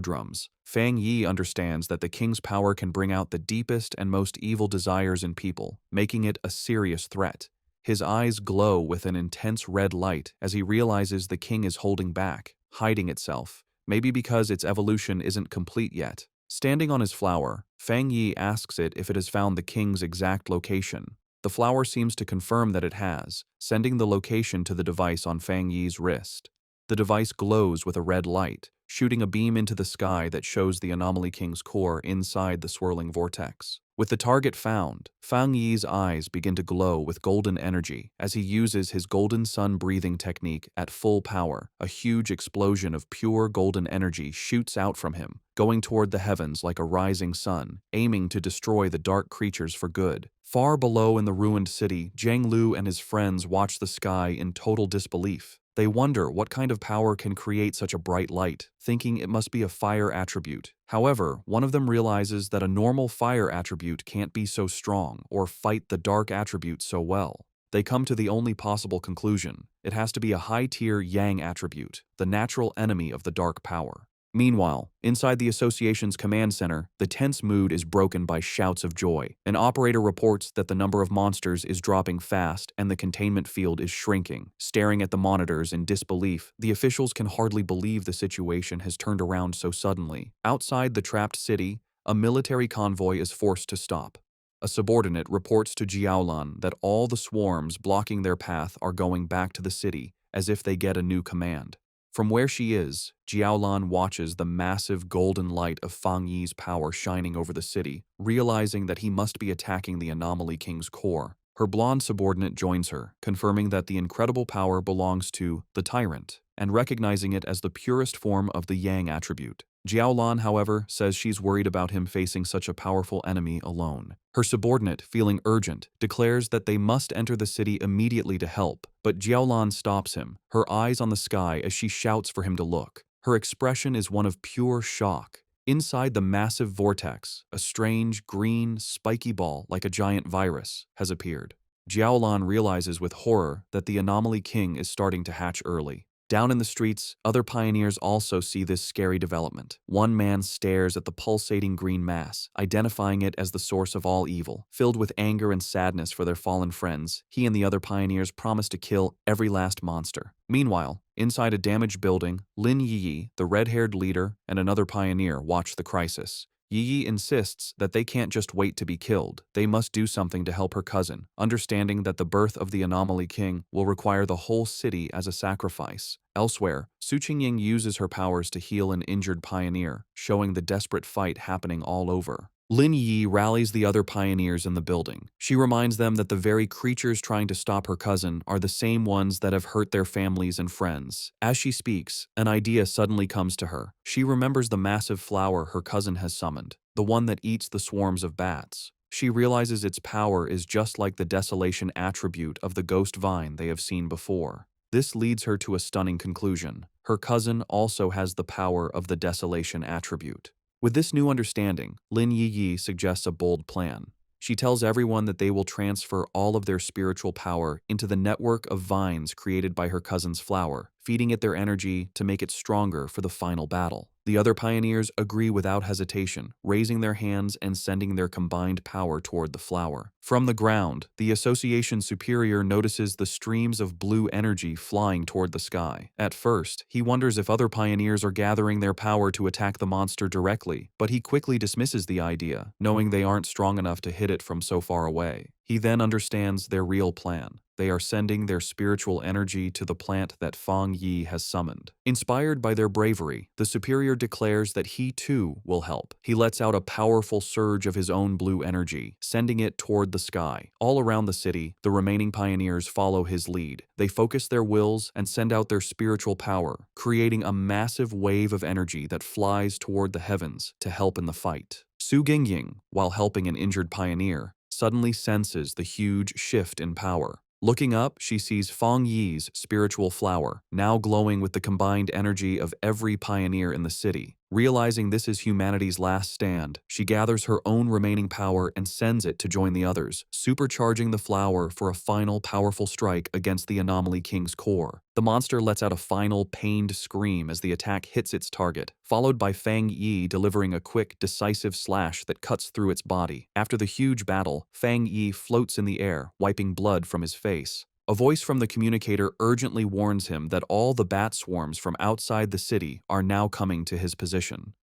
drums. Fang Yi understands that the king's power can bring out the deepest and most evil desires in people, making it a serious threat. His eyes glow with an intense red light as he realizes the king is holding back, hiding itself, maybe because its evolution isn't complete yet. Standing on his flower, Fang Yi asks it if it has found the king's exact location. The flower seems to confirm that it has, sending the location to the device on Fang Yi's wrist. The device glows with a red light, shooting a beam into the sky that shows the Anomaly King's core inside the swirling vortex. With the target found, Fang Yi's eyes begin to glow with golden energy as he uses his golden sun breathing technique at full power. A huge explosion of pure golden energy shoots out from him, going toward the heavens like a rising sun, aiming to destroy the dark creatures for good. Far below in the ruined city, Zhang Lu and his friends watch the sky in total disbelief. They wonder what kind of power can create such a bright light, thinking it must be a fire attribute. However, one of them realizes that a normal fire attribute can't be so strong or fight the dark attribute so well. They come to the only possible conclusion: it has to be a high-tier yang attribute, the natural enemy of the dark power. Meanwhile, inside the association's command center, the tense mood is broken by shouts of joy. An operator reports that the number of monsters is dropping fast and the containment field is shrinking. Staring at the monitors in disbelief, the officials can hardly believe the situation has turned around so suddenly. Outside the trapped city, a military convoy is forced to stop. A subordinate reports to Jiaolan that all the swarms blocking their path are going back to the city, as if they get a new command. From where she is, Jiaolan watches the massive golden light of Fang Yi's power shining over the city, realizing that he must be attacking the Anomaly King's core. Her blonde subordinate joins her, confirming that the incredible power belongs to the Tyrant, and recognizing it as the purest form of the Yang attribute. Jiaolan, however, says she's worried about him facing such a powerful enemy alone. Her subordinate, feeling urgent, declares that they must enter the city immediately to help, but Jiaolan stops him, her eyes on the sky as she shouts for him to look. Her expression is one of pure shock. Inside the massive vortex, a strange, green, spiky ball like a giant virus has appeared. Jiaolan realizes with horror that the Anomaly King is starting to hatch early. Down in the streets, other pioneers also see this scary development. One man stares at the pulsating green mass, identifying it as the source of all evil. Filled with anger and sadness for their fallen friends, he and the other pioneers promise to kill every last monster. Meanwhile, inside a damaged building, Lin Yi, the red-haired leader, and another pioneer watch the crisis. Yi insists that they can't just wait to be killed. They must do something to help her cousin, understanding that the birth of the Anomaly King will require the whole city as a sacrifice. Elsewhere, Su Qingying uses her powers to heal an injured pioneer, showing the desperate fight happening all over. Lin Yi rallies the other pioneers in the building. She reminds them that the very creatures trying to stop her cousin are the same ones that have hurt their families and friends. As she speaks, an idea suddenly comes to her. She remembers the massive flower her cousin has summoned, the one that eats the swarms of bats. She realizes its power is just like the desolation attribute of the ghost vine they have seen before. This leads her to a stunning conclusion. Her cousin also has the power of the desolation attribute. With this new understanding, Lin Yi suggests a bold plan. She tells everyone that they will transfer all of their spiritual power into the network of vines created by her cousin's flower, feeding it their energy to make it stronger for the final battle. The other pioneers agree without hesitation, raising their hands and sending their combined power toward the flower. From the ground, the Association Superior notices the streams of blue energy flying toward the sky. At first, he wonders if other pioneers are gathering their power to attack the monster directly, but he quickly dismisses the idea, knowing they aren't strong enough to hit it from so far away. He then understands their real plan. They are sending their spiritual energy to the plant that Fang Yi has summoned. Inspired by their bravery, the superior declares that he too will help. He lets out a powerful surge of his own blue energy, sending it toward the sky. All around the city, the remaining pioneers follow his lead. They focus their wills and send out their spiritual power, creating a massive wave of energy that flies toward the heavens to help in the fight. Su Gingying, while helping an injured pioneer, suddenly senses the huge shift in power. Looking up, she sees Fang Yi's spiritual flower, now glowing with the combined energy of every pioneer in the city. Realizing this is humanity's last stand, she gathers her own remaining power and sends it to join the others, supercharging the flower for a final powerful strike against the Anomaly King's core. The monster lets out a final pained scream as the attack hits its target, followed by Fang Yi delivering a quick, decisive slash that cuts through its body. After the huge battle, Fang Yi floats in the air, wiping blood from his face. A voice from the communicator urgently warns him that all the bat swarms from outside the city are now coming to his position.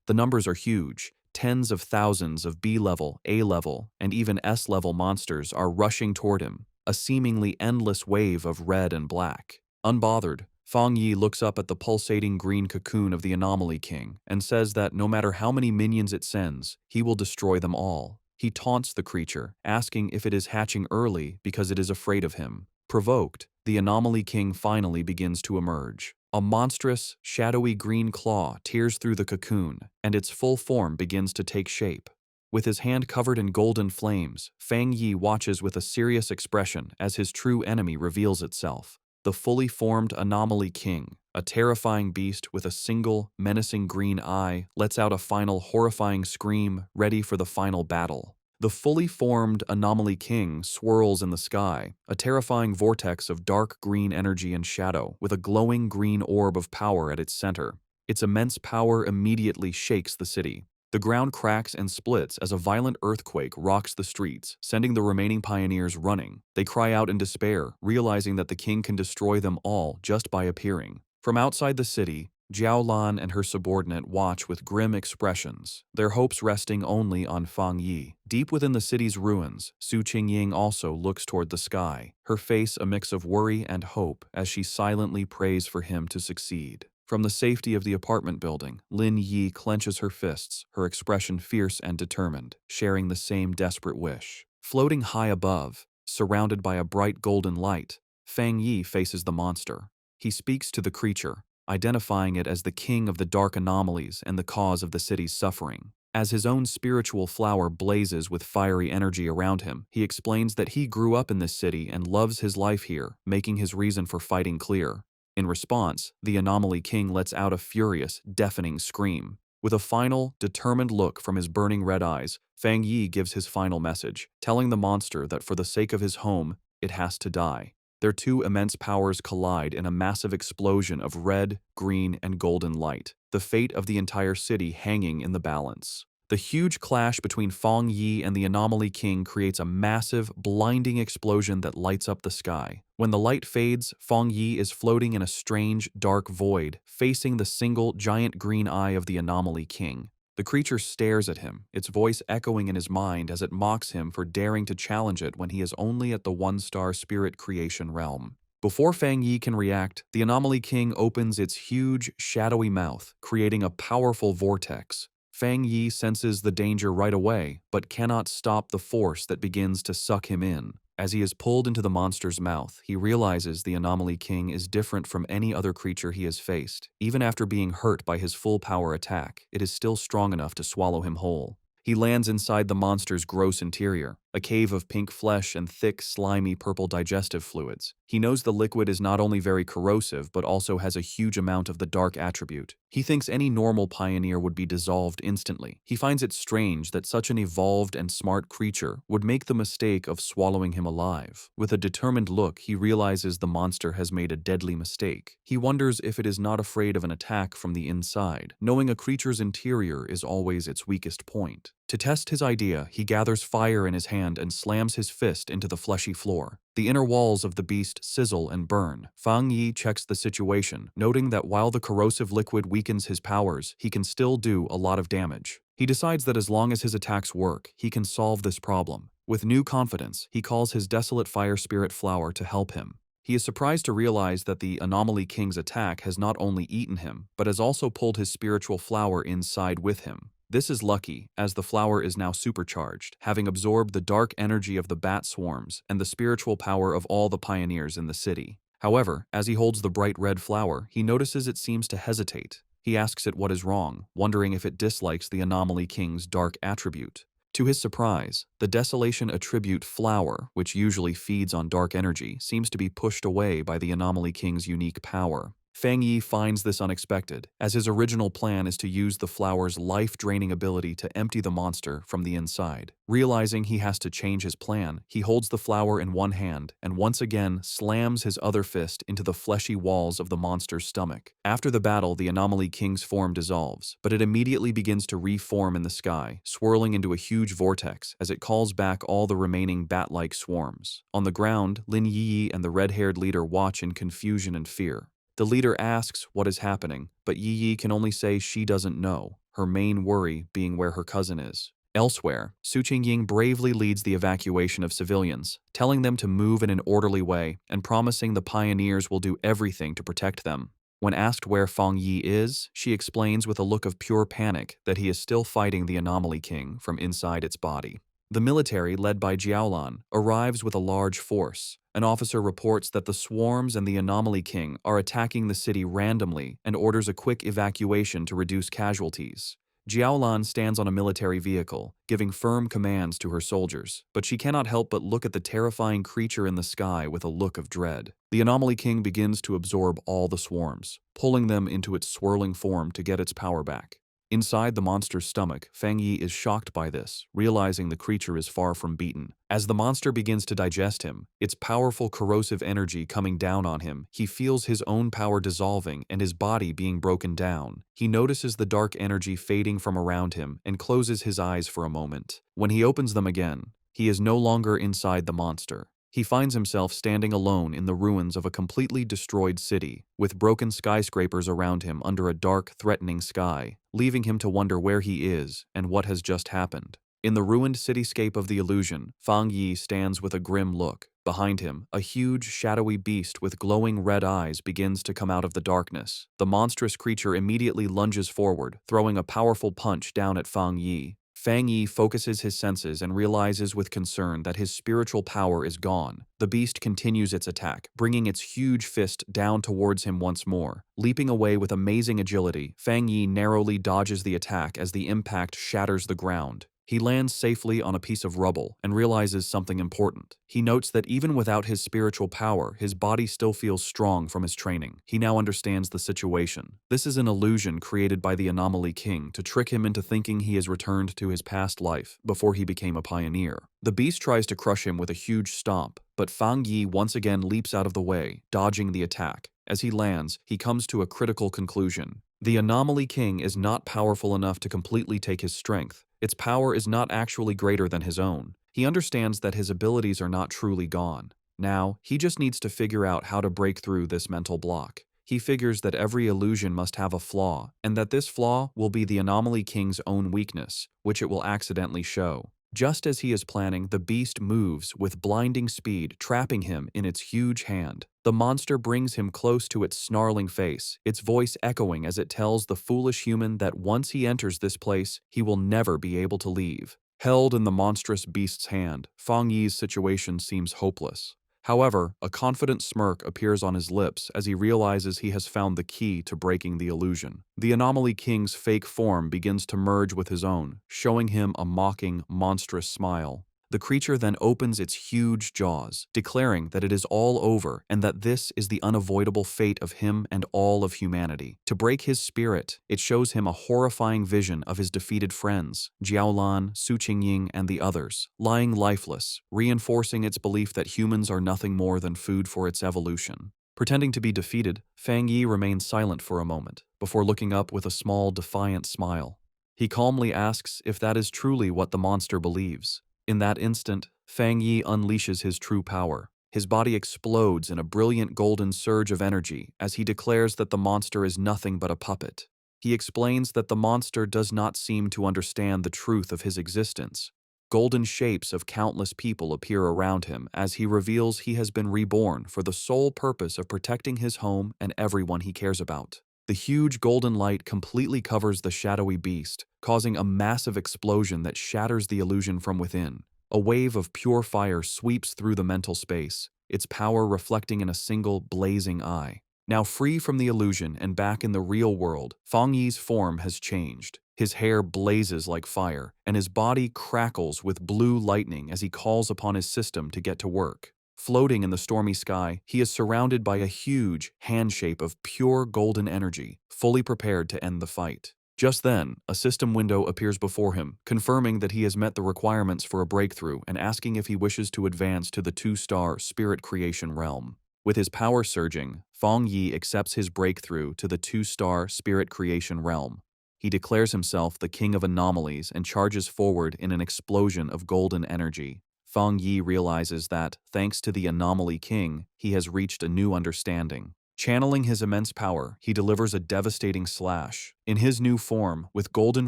The numbers are huge. Tens of thousands of B-level, A-level, and even S-level monsters are rushing toward him, a seemingly endless wave of red and black. Unbothered, Fang Yi looks up at the pulsating green cocoon of the Anomaly King and says that no matter how many minions it sends, he will destroy them all. He taunts the creature, asking if it is hatching early because it is afraid of him. Provoked, the Anomaly King finally begins to emerge. A monstrous, shadowy green claw tears through the cocoon, and its full form begins to take shape. With his hand covered in golden flames, Fang Yi watches with a serious expression as his true enemy reveals itself. The fully formed Anomaly King, a terrifying beast with a single, menacing green eye, lets out a final horrifying scream, ready for the final battle. The fully formed Anomaly King swirls in the sky, a terrifying vortex of dark green energy and shadow, with a glowing green orb of power at its center. Its immense power immediately shakes the city. The ground cracks and splits as a violent earthquake rocks the streets, sending the remaining pioneers running. They cry out in despair, realizing that the king can destroy them all just by appearing. From outside the city, Jiaolan and her subordinate watch with grim expressions, their hopes resting only on Fang Yi. Deep within the city's ruins, Su Qingying also looks toward the sky, her face a mix of worry and hope as she silently prays for him to succeed. From the safety of the apartment building, Lin Yi clenches her fists, her expression fierce and determined, sharing the same desperate wish. Floating high above, surrounded by a bright golden light, Fang Yi faces the monster. He speaks to the creature, identifying it as the king of the dark anomalies and the cause of the city's suffering. As his own spiritual flower blazes with fiery energy around him, he explains that he grew up in this city and loves his life here, making his reason for fighting clear. In response, the Anomaly King lets out a furious, deafening scream. With a final, determined look from his burning red eyes, Fang Yi gives his final message, telling the monster that for the sake of his home, it has to die. Their two immense powers collide in a massive explosion of red, green, and golden light, the fate of the entire city hanging in the balance. The huge clash between Fang Yi and the Anomaly King creates a massive, blinding explosion that lights up the sky. When the light fades, Fang Yi is floating in a strange, dark void, facing the single, giant green eye of the Anomaly King. The creature stares at him, its voice echoing in his mind as it mocks him for daring to challenge it when he is only at the one-star spirit creation realm. Before Fang Yi can react, the Anomaly King opens its huge, shadowy mouth, creating a powerful vortex. Fang Yi senses the danger right away, but cannot stop the force that begins to suck him in. As he is pulled into the monster's mouth, he realizes the Anomaly King is different from any other creature he has faced. Even after being hurt by his full power attack, it is still strong enough to swallow him whole. He lands inside the monster's gross interior, a cave of pink flesh and thick, slimy purple digestive fluids. He knows the liquid is not only very corrosive, but also has a huge amount of the dark attribute. He thinks any normal pioneer would be dissolved instantly. He finds it strange that such an evolved and smart creature would make the mistake of swallowing him alive. With a determined look, he realizes the monster has made a deadly mistake. He wonders if it is not afraid of an attack from the inside, knowing a creature's interior is always its weakest point. To test his idea, he gathers fire in his hand and slams his fist into the fleshy floor. The inner walls of the beast sizzle and burn. Fang Yi checks the situation, noting that while the corrosive liquid weakens his powers, he can still do a lot of damage. He decides that as long as his attacks work, he can solve this problem. With new confidence, he calls his desolate fire spirit flower to help him. He is surprised to realize that the Anomaly King's attack has not only eaten him, but has also pulled his spiritual flower inside with him. This is lucky, as the flower is now supercharged, having absorbed the dark energy of the bat swarms and the spiritual power of all the pioneers in the city. However, as he holds the bright red flower, he notices it seems to hesitate. He asks it what is wrong, wondering if it dislikes the Anomaly King's dark attribute. To his surprise, the Desolation attribute flower, which usually feeds on dark energy, seems to be pushed away by the Anomaly King's unique power. Fang Yi finds this unexpected, as his original plan is to use the flower's life-draining ability to empty the monster from the inside. Realizing he has to change his plan, he holds the flower in one hand and once again slams his other fist into the fleshy walls of the monster's stomach. After the battle, the Anomaly King's form dissolves, but it immediately begins to reform in the sky, swirling into a huge vortex as it calls back all the remaining bat-like swarms. On the ground, Lin Yi and the red-haired leader watch in confusion and fear. The leader asks what is happening, but Yi can only say she doesn't know, her main worry being where her cousin is. Elsewhere, Su Qingying bravely leads the evacuation of civilians, telling them to move in an orderly way and promising the pioneers will do everything to protect them. When asked where Fang Yi is, she explains with a look of pure panic that he is still fighting the Anomaly King from inside its body. The military, led by Jiaolan, arrives with a large force. An officer reports that the swarms and the Anomaly King are attacking the city randomly and orders a quick evacuation to reduce casualties. Jiaolan stands on a military vehicle, giving firm commands to her soldiers, but she cannot help but look at the terrifying creature in the sky with a look of dread. The Anomaly King begins to absorb all the swarms, pulling them into its swirling form to get its power back. Inside the monster's stomach, Fang Yi is shocked by this, realizing the creature is far from beaten. As the monster begins to digest him, its powerful corrosive energy coming down on him, he feels his own power dissolving and his body being broken down. He notices the dark energy fading from around him and closes his eyes for a moment. When he opens them again, he is no longer inside the monster. He finds himself standing alone in the ruins of a completely destroyed city, with broken skyscrapers around him under a dark, threatening sky, leaving him to wonder where he is and what has just happened. In the ruined cityscape of the illusion, Fang Yi stands with a grim look. Behind him, a huge, shadowy beast with glowing red eyes begins to come out of the darkness. The monstrous creature immediately lunges forward, throwing a powerful punch down at Fang Yi. Fang Yi focuses his senses and realizes with concern that his spiritual power is gone. The beast continues its attack, bringing its huge fist down towards him once more. Leaping away with amazing agility, Fang Yi narrowly dodges the attack as the impact shatters the ground. He lands safely on a piece of rubble and realizes something important. He notes that even without his spiritual power, his body still feels strong from his training. He now understands the situation. This is an illusion created by the Anomaly King to trick him into thinking he has returned to his past life before he became a pioneer. The beast tries to crush him with a huge stomp, but Fang Yi once again leaps out of the way, dodging the attack. As he lands, he comes to a critical conclusion. The Anomaly King is not powerful enough to completely take his strength. Its power is not actually greater than his own. He understands that his abilities are not truly gone. Now, he just needs to figure out how to break through this mental block. He figures that every illusion must have a flaw, and that this flaw will be the Anomaly King's own weakness, which it will accidentally show. Just as he is planning, the beast moves with blinding speed, trapping him in its huge hand. The monster brings him close to its snarling face, its voice echoing as it tells the foolish human that once he enters this place, he will never be able to leave. Held in the monstrous beast's hand, Fang Yi's situation seems hopeless. However, a confident smirk appears on his lips as he realizes he has found the key to breaking the illusion. The Anomaly King's fake form begins to merge with his own, showing him a mocking, monstrous smile. The creature then opens its huge jaws, declaring that it is all over and that this is the unavoidable fate of him and all of humanity. To break his spirit, it shows him a horrifying vision of his defeated friends, Jiaolan, Su Qingying, and the others, lying lifeless, reinforcing its belief that humans are nothing more than food for its evolution. Pretending to be defeated, Fang Yi remains silent for a moment, before looking up with a small, defiant smile. He calmly asks if that is truly what the monster believes. In that instant, Fang Yi unleashes his true power. His body explodes in a brilliant golden surge of energy as he declares that the monster is nothing but a puppet. He explains that the monster does not seem to understand the truth of his existence. Golden shapes of countless people appear around him as he reveals he has been reborn for the sole purpose of protecting his home and everyone he cares about. The huge golden light completely covers the shadowy beast, causing a massive explosion that shatters the illusion from within. A wave of pure fire sweeps through the mental space, its power reflecting in a single blazing eye. Now free from the illusion and back in the real world, Fang Yi's form has changed. His hair blazes like fire, and his body crackles with blue lightning as he calls upon his system to get to work. Floating in the stormy sky, he is surrounded by a huge handshape of pure golden energy, fully prepared to end the fight. Just then, a system window appears before him, confirming that he has met the requirements for a breakthrough and asking if he wishes to advance to the 2-star spirit creation realm. With his power surging, Fang Yi accepts his breakthrough to the 2-star spirit creation realm. He declares himself the king of anomalies and charges forward in an explosion of golden energy. Fang Yi realizes that, thanks to the Anomaly King, he has reached a new understanding. Channeling his immense power, he delivers a devastating slash. In his new form, with golden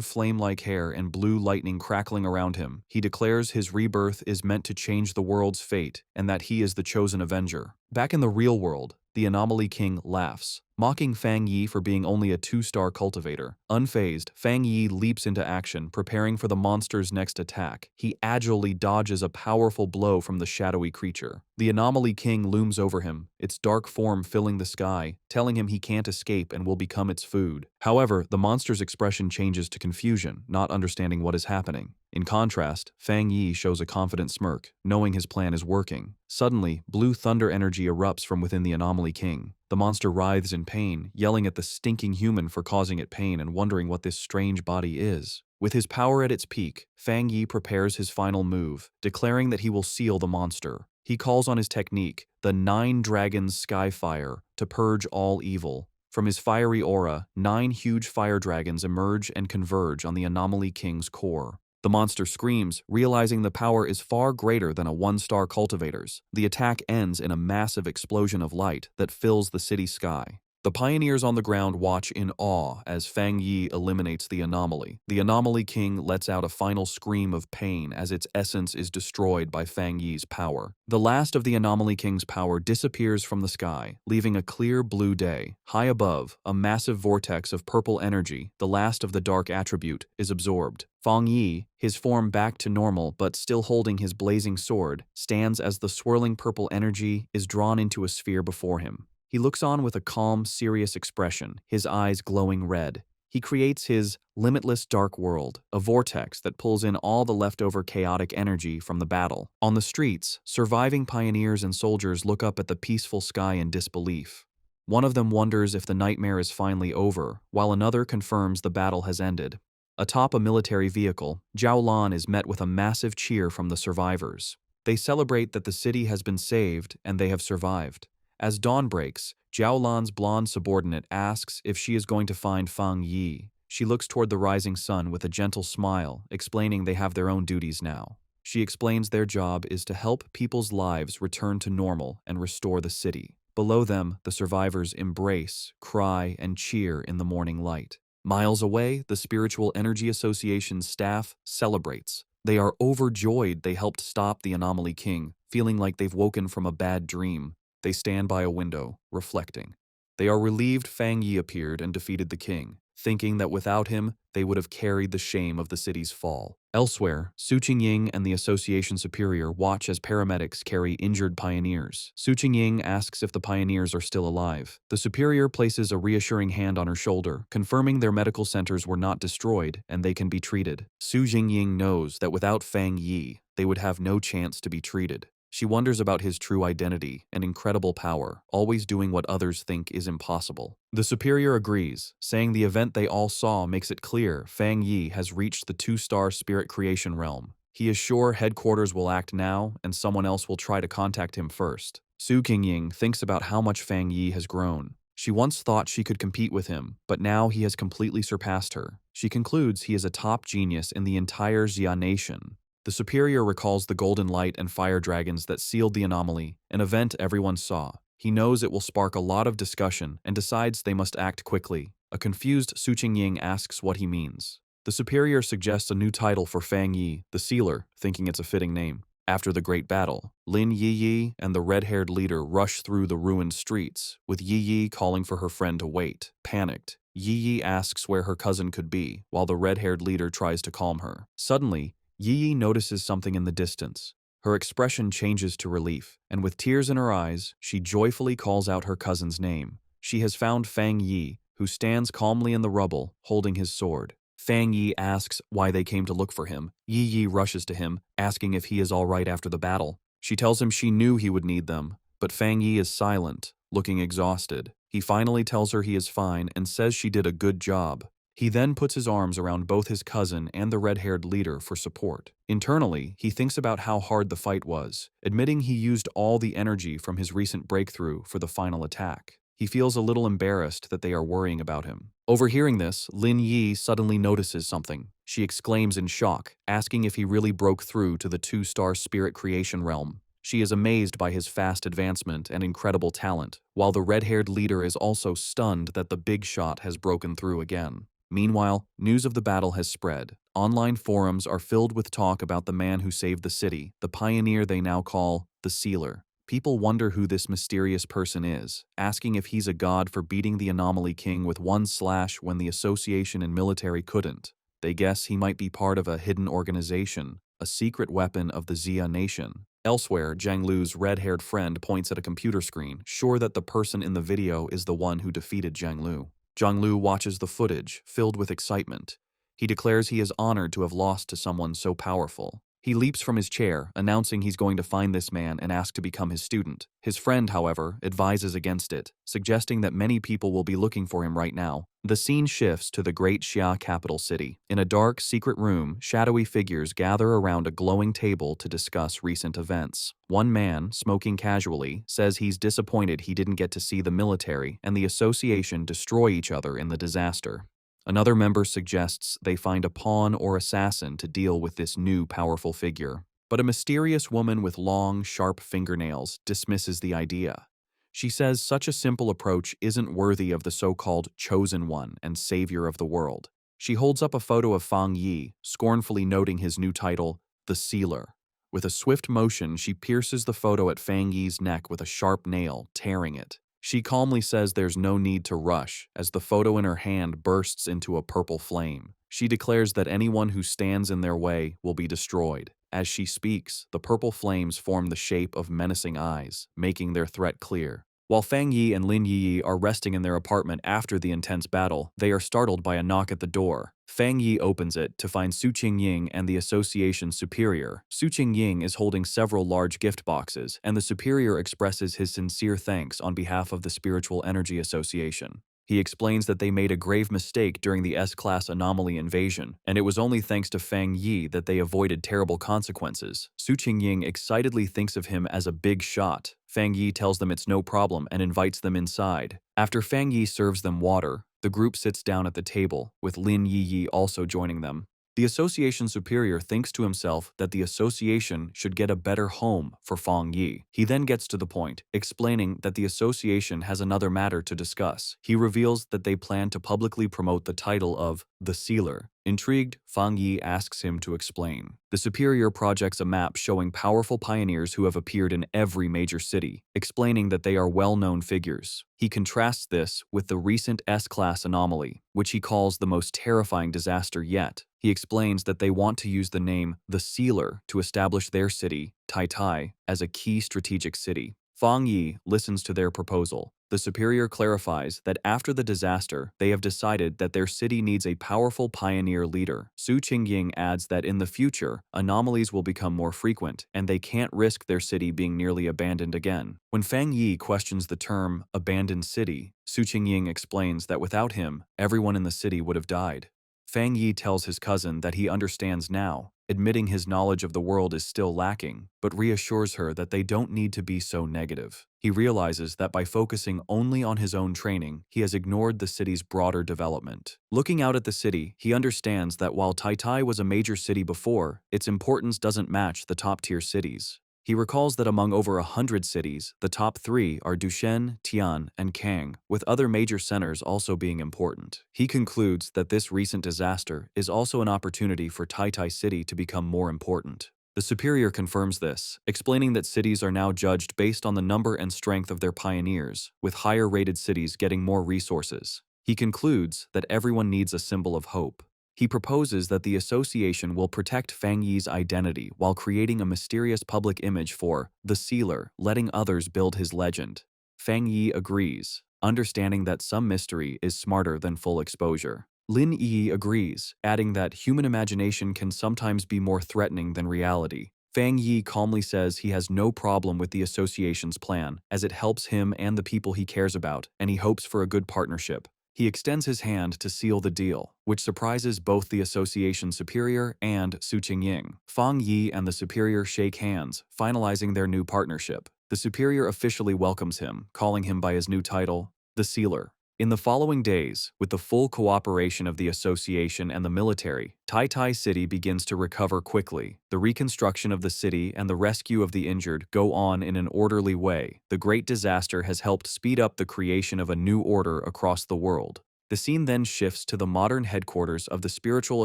flame-like hair and blue lightning crackling around him, he declares his rebirth is meant to change the world's fate and that he is the chosen avenger. Back in the real world, the Anomaly King laughs, mocking Fang Yi for being only a 2-star cultivator. Unfazed, Fang Yi leaps into action, preparing for the monster's next attack. He agilely dodges a powerful blow from the shadowy creature. The Anomaly King looms over him, its dark form filling the sky, telling him he can't escape and will become its food. However, the monster's expression changes to confusion, not understanding what is happening. In contrast, Fang Yi shows a confident smirk, knowing his plan is working. Suddenly, blue thunder energy erupts from within the Anomaly King. The monster writhes in pain, yelling at the stinking human for causing it pain and wondering what this strange body is. With his power at its peak, Fang Yi prepares his final move, declaring that he will seal the monster. He calls on his technique, the 9 Dragons Skyfire, to purge all evil. From his fiery aura, 9 huge fire dragons emerge and converge on the Anomaly King's core. The monster screams, realizing the power is far greater than a 1-star cultivator's. The attack ends in a massive explosion of light that fills the city sky. The pioneers on the ground watch in awe as Fang Yi eliminates the anomaly. The Anomaly King lets out a final scream of pain as its essence is destroyed by Fang Yi's power. The last of the Anomaly King's power disappears from the sky, leaving a clear blue day. High above, a massive vortex of purple energy, the last of the dark attribute, is absorbed. Fang Yi, his form back to normal but still holding his blazing sword, stands as the swirling purple energy is drawn into a sphere before him. He looks on with a calm, serious expression, his eyes glowing red. He creates his limitless dark world, a vortex that pulls in all the leftover chaotic energy from the battle. On the streets, surviving pioneers and soldiers look up at the peaceful sky in disbelief. One of them wonders if the nightmare is finally over, while another confirms the battle has ended. Atop a military vehicle, Zhao Lan is met with a massive cheer from the survivors. They celebrate that the city has been saved and they have survived. As dawn breaks, Zhao Lan's blonde subordinate asks if she is going to find Fang Yi. She looks toward the rising sun with a gentle smile, explaining they have their own duties now. She explains their job is to help people's lives return to normal and restore the city. Below them, the survivors embrace, cry, and cheer in the morning light. Miles away, the Spiritual Energy Association's staff celebrates. They are overjoyed they helped stop the Anomaly King, feeling like they've woken from a bad dream. They stand by a window, reflecting. They are relieved Fang Yi appeared and defeated the king, thinking that without him, they would have carried the shame of the city's fall. Elsewhere, Su Qingying and the association superior watch as paramedics carry injured pioneers. Su Qingying asks if the pioneers are still alive. The superior places a reassuring hand on her shoulder, confirming their medical centers were not destroyed and they can be treated. Su Qingying knows that without Fang Yi, they would have no chance to be treated. She wonders about his true identity and incredible power, always doing what others think is impossible. The superior agrees, saying the event they all saw makes it clear Fang Yi has reached the 2-star spirit creation realm. He is sure headquarters will act now, and someone else will try to contact him first. Su Qingying thinks about how much Fang Yi has grown. She once thought she could compete with him, but now he has completely surpassed her. She concludes he is a top genius in the entire Xia nation. The superior recalls the golden light and fire dragons that sealed the anomaly, an event everyone saw. He knows it will spark a lot of discussion and decides they must act quickly. A confused Su Qingying asks what he means. The superior suggests a new title for Fang Yi, the Sealer, thinking it's a fitting name. After the great battle, Lin Yi and the red-haired leader rush through the ruined streets, with Yi calling for her friend to wait. Panicked, Yi asks where her cousin could be, while the red-haired leader tries to calm her. Suddenly, Yi notices something in the distance. Her expression changes to relief, and with tears in her eyes, she joyfully calls out her cousin's name. She has found Fang Yi, who stands calmly in the rubble, holding his sword. Fang Yi asks why they came to look for him. Yi rushes to him, asking if he is all right after the battle. She tells him she knew he would need them, but Fang Yi is silent, looking exhausted. He finally tells her he is fine and says she did a good job. He then puts his arms around both his cousin and the red-haired leader for support. Internally, he thinks about how hard the fight was, admitting he used all the energy from his recent breakthrough for the final attack. He feels a little embarrassed that they are worrying about him. Overhearing this, Lin Yi suddenly notices something. She exclaims in shock, asking if he really broke through to the 2-star spirit creation realm. She is amazed by his fast advancement and incredible talent, while the red-haired leader is also stunned that the big shot has broken through again. Meanwhile, news of the battle has spread. Online forums are filled with talk about the man who saved the city, the pioneer they now call the Sealer. People wonder who this mysterious person is, asking if he's a god for beating the Anomaly King with one slash when the association and military couldn't. They guess he might be part of a hidden organization, a secret weapon of the Xia nation. Elsewhere, Zhang Lu's red-haired friend points at a computer screen, sure that the person in the video is the one who defeated Zhang Lu. Zhang Lu watches the footage, filled with excitement. He declares he is honored to have lost to someone so powerful. He leaps from his chair, announcing he's going to find this man and ask to become his student. His friend, however, advises against it, suggesting that many people will be looking for him right now. The scene shifts to the great Xia capital city. In a dark, secret room, shadowy figures gather around a glowing table to discuss recent events. One man, smoking casually, says he's disappointed he didn't get to see the military and the association destroy each other in the disaster. Another member suggests they find a pawn or assassin to deal with this new powerful figure. But a mysterious woman with long, sharp fingernails dismisses the idea. She says such a simple approach isn't worthy of the so-called chosen one and savior of the world. She holds up a photo of Fang Yi, scornfully noting his new title, the Sealer. With a swift motion, she pierces the photo at Fang Yi's neck with a sharp nail, tearing it. She calmly says there's no need to rush, as the photo in her hand bursts into a purple flame. She declares that anyone who stands in their way will be destroyed. As she speaks, the purple flames form the shape of menacing eyes, making their threat clear. While Fang Yi and Lin Yi are resting in their apartment after the intense battle, they are startled by a knock at the door. Fang Yi opens it to find Su Qingying and the association's superior. Su Qingying is holding several large gift boxes, and the superior expresses his sincere thanks on behalf of the Spiritual Energy Association. He explains that they made a grave mistake during the S-class anomaly invasion, and it was only thanks to Fang Yi that they avoided terrible consequences. Su Qingying excitedly thinks of him as a big shot. Fang Yi tells them it's no problem and invites them inside. After Fang Yi serves them water, the group sits down at the table, with Lin Yi also joining them. The association superior thinks to himself that the association should get a better home for Fang Yi. He then gets to the point, explaining that the association has another matter to discuss. He reveals that they plan to publicly promote the title of the Sealer. Intrigued, Fang Yi asks him to explain. The superior projects a map showing powerful pioneers who have appeared in every major city, explaining that they are well-known figures. He contrasts this with the recent S-class anomaly, which he calls the most terrifying disaster yet. He explains that they want to use the name the Sealer to establish their city, Tai, as a key strategic city. Fang Yi listens to their proposal. The superior clarifies that after the disaster, they have decided that their city needs a powerful pioneer leader. Su Qingying adds that in the future, anomalies will become more frequent, and they can't risk their city being nearly abandoned again. When Fang Yi questions the term abandoned city, Su Qingying explains that without him, everyone in the city would have died. Fang Yi tells his cousin that he understands now, admitting his knowledge of the world is still lacking, but reassures her that they don't need to be so negative. He realizes that by focusing only on his own training, he has ignored the city's broader development. Looking out at the city, he understands that while Tai was a major city before, its importance doesn't match the top-tier cities. He recalls that among over 100 cities, the top 3 are Dushen, Tian, and Kang, with other major centers also being important. He concludes that this recent disaster is also an opportunity for Tai City to become more important. The superior confirms this, explaining that cities are now judged based on the number and strength of their pioneers, with higher-rated cities getting more resources. He concludes that everyone needs a symbol of hope. He proposes that the association will protect Fang Yi's identity while creating a mysterious public image for the Sealer, letting others build his legend. Fang Yi agrees, understanding that some mystery is smarter than full exposure. Lin Yi agrees, adding that human imagination can sometimes be more threatening than reality. Fang Yi calmly says he has no problem with the association's plan, as it helps him and the people he cares about, and he hopes for a good partnership. He extends his hand to seal the deal, which surprises both the association superior and Su Qingying. Fang Yi and the superior shake hands, finalizing their new partnership. The superior officially welcomes him, calling him by his new title, the Sealer. In the following days, with the full cooperation of the association and the military, Tai City begins to recover quickly. The reconstruction of the city and the rescue of the injured go on in an orderly way. The great disaster has helped speed up the creation of a new order across the world. The scene then shifts to the modern headquarters of the Spiritual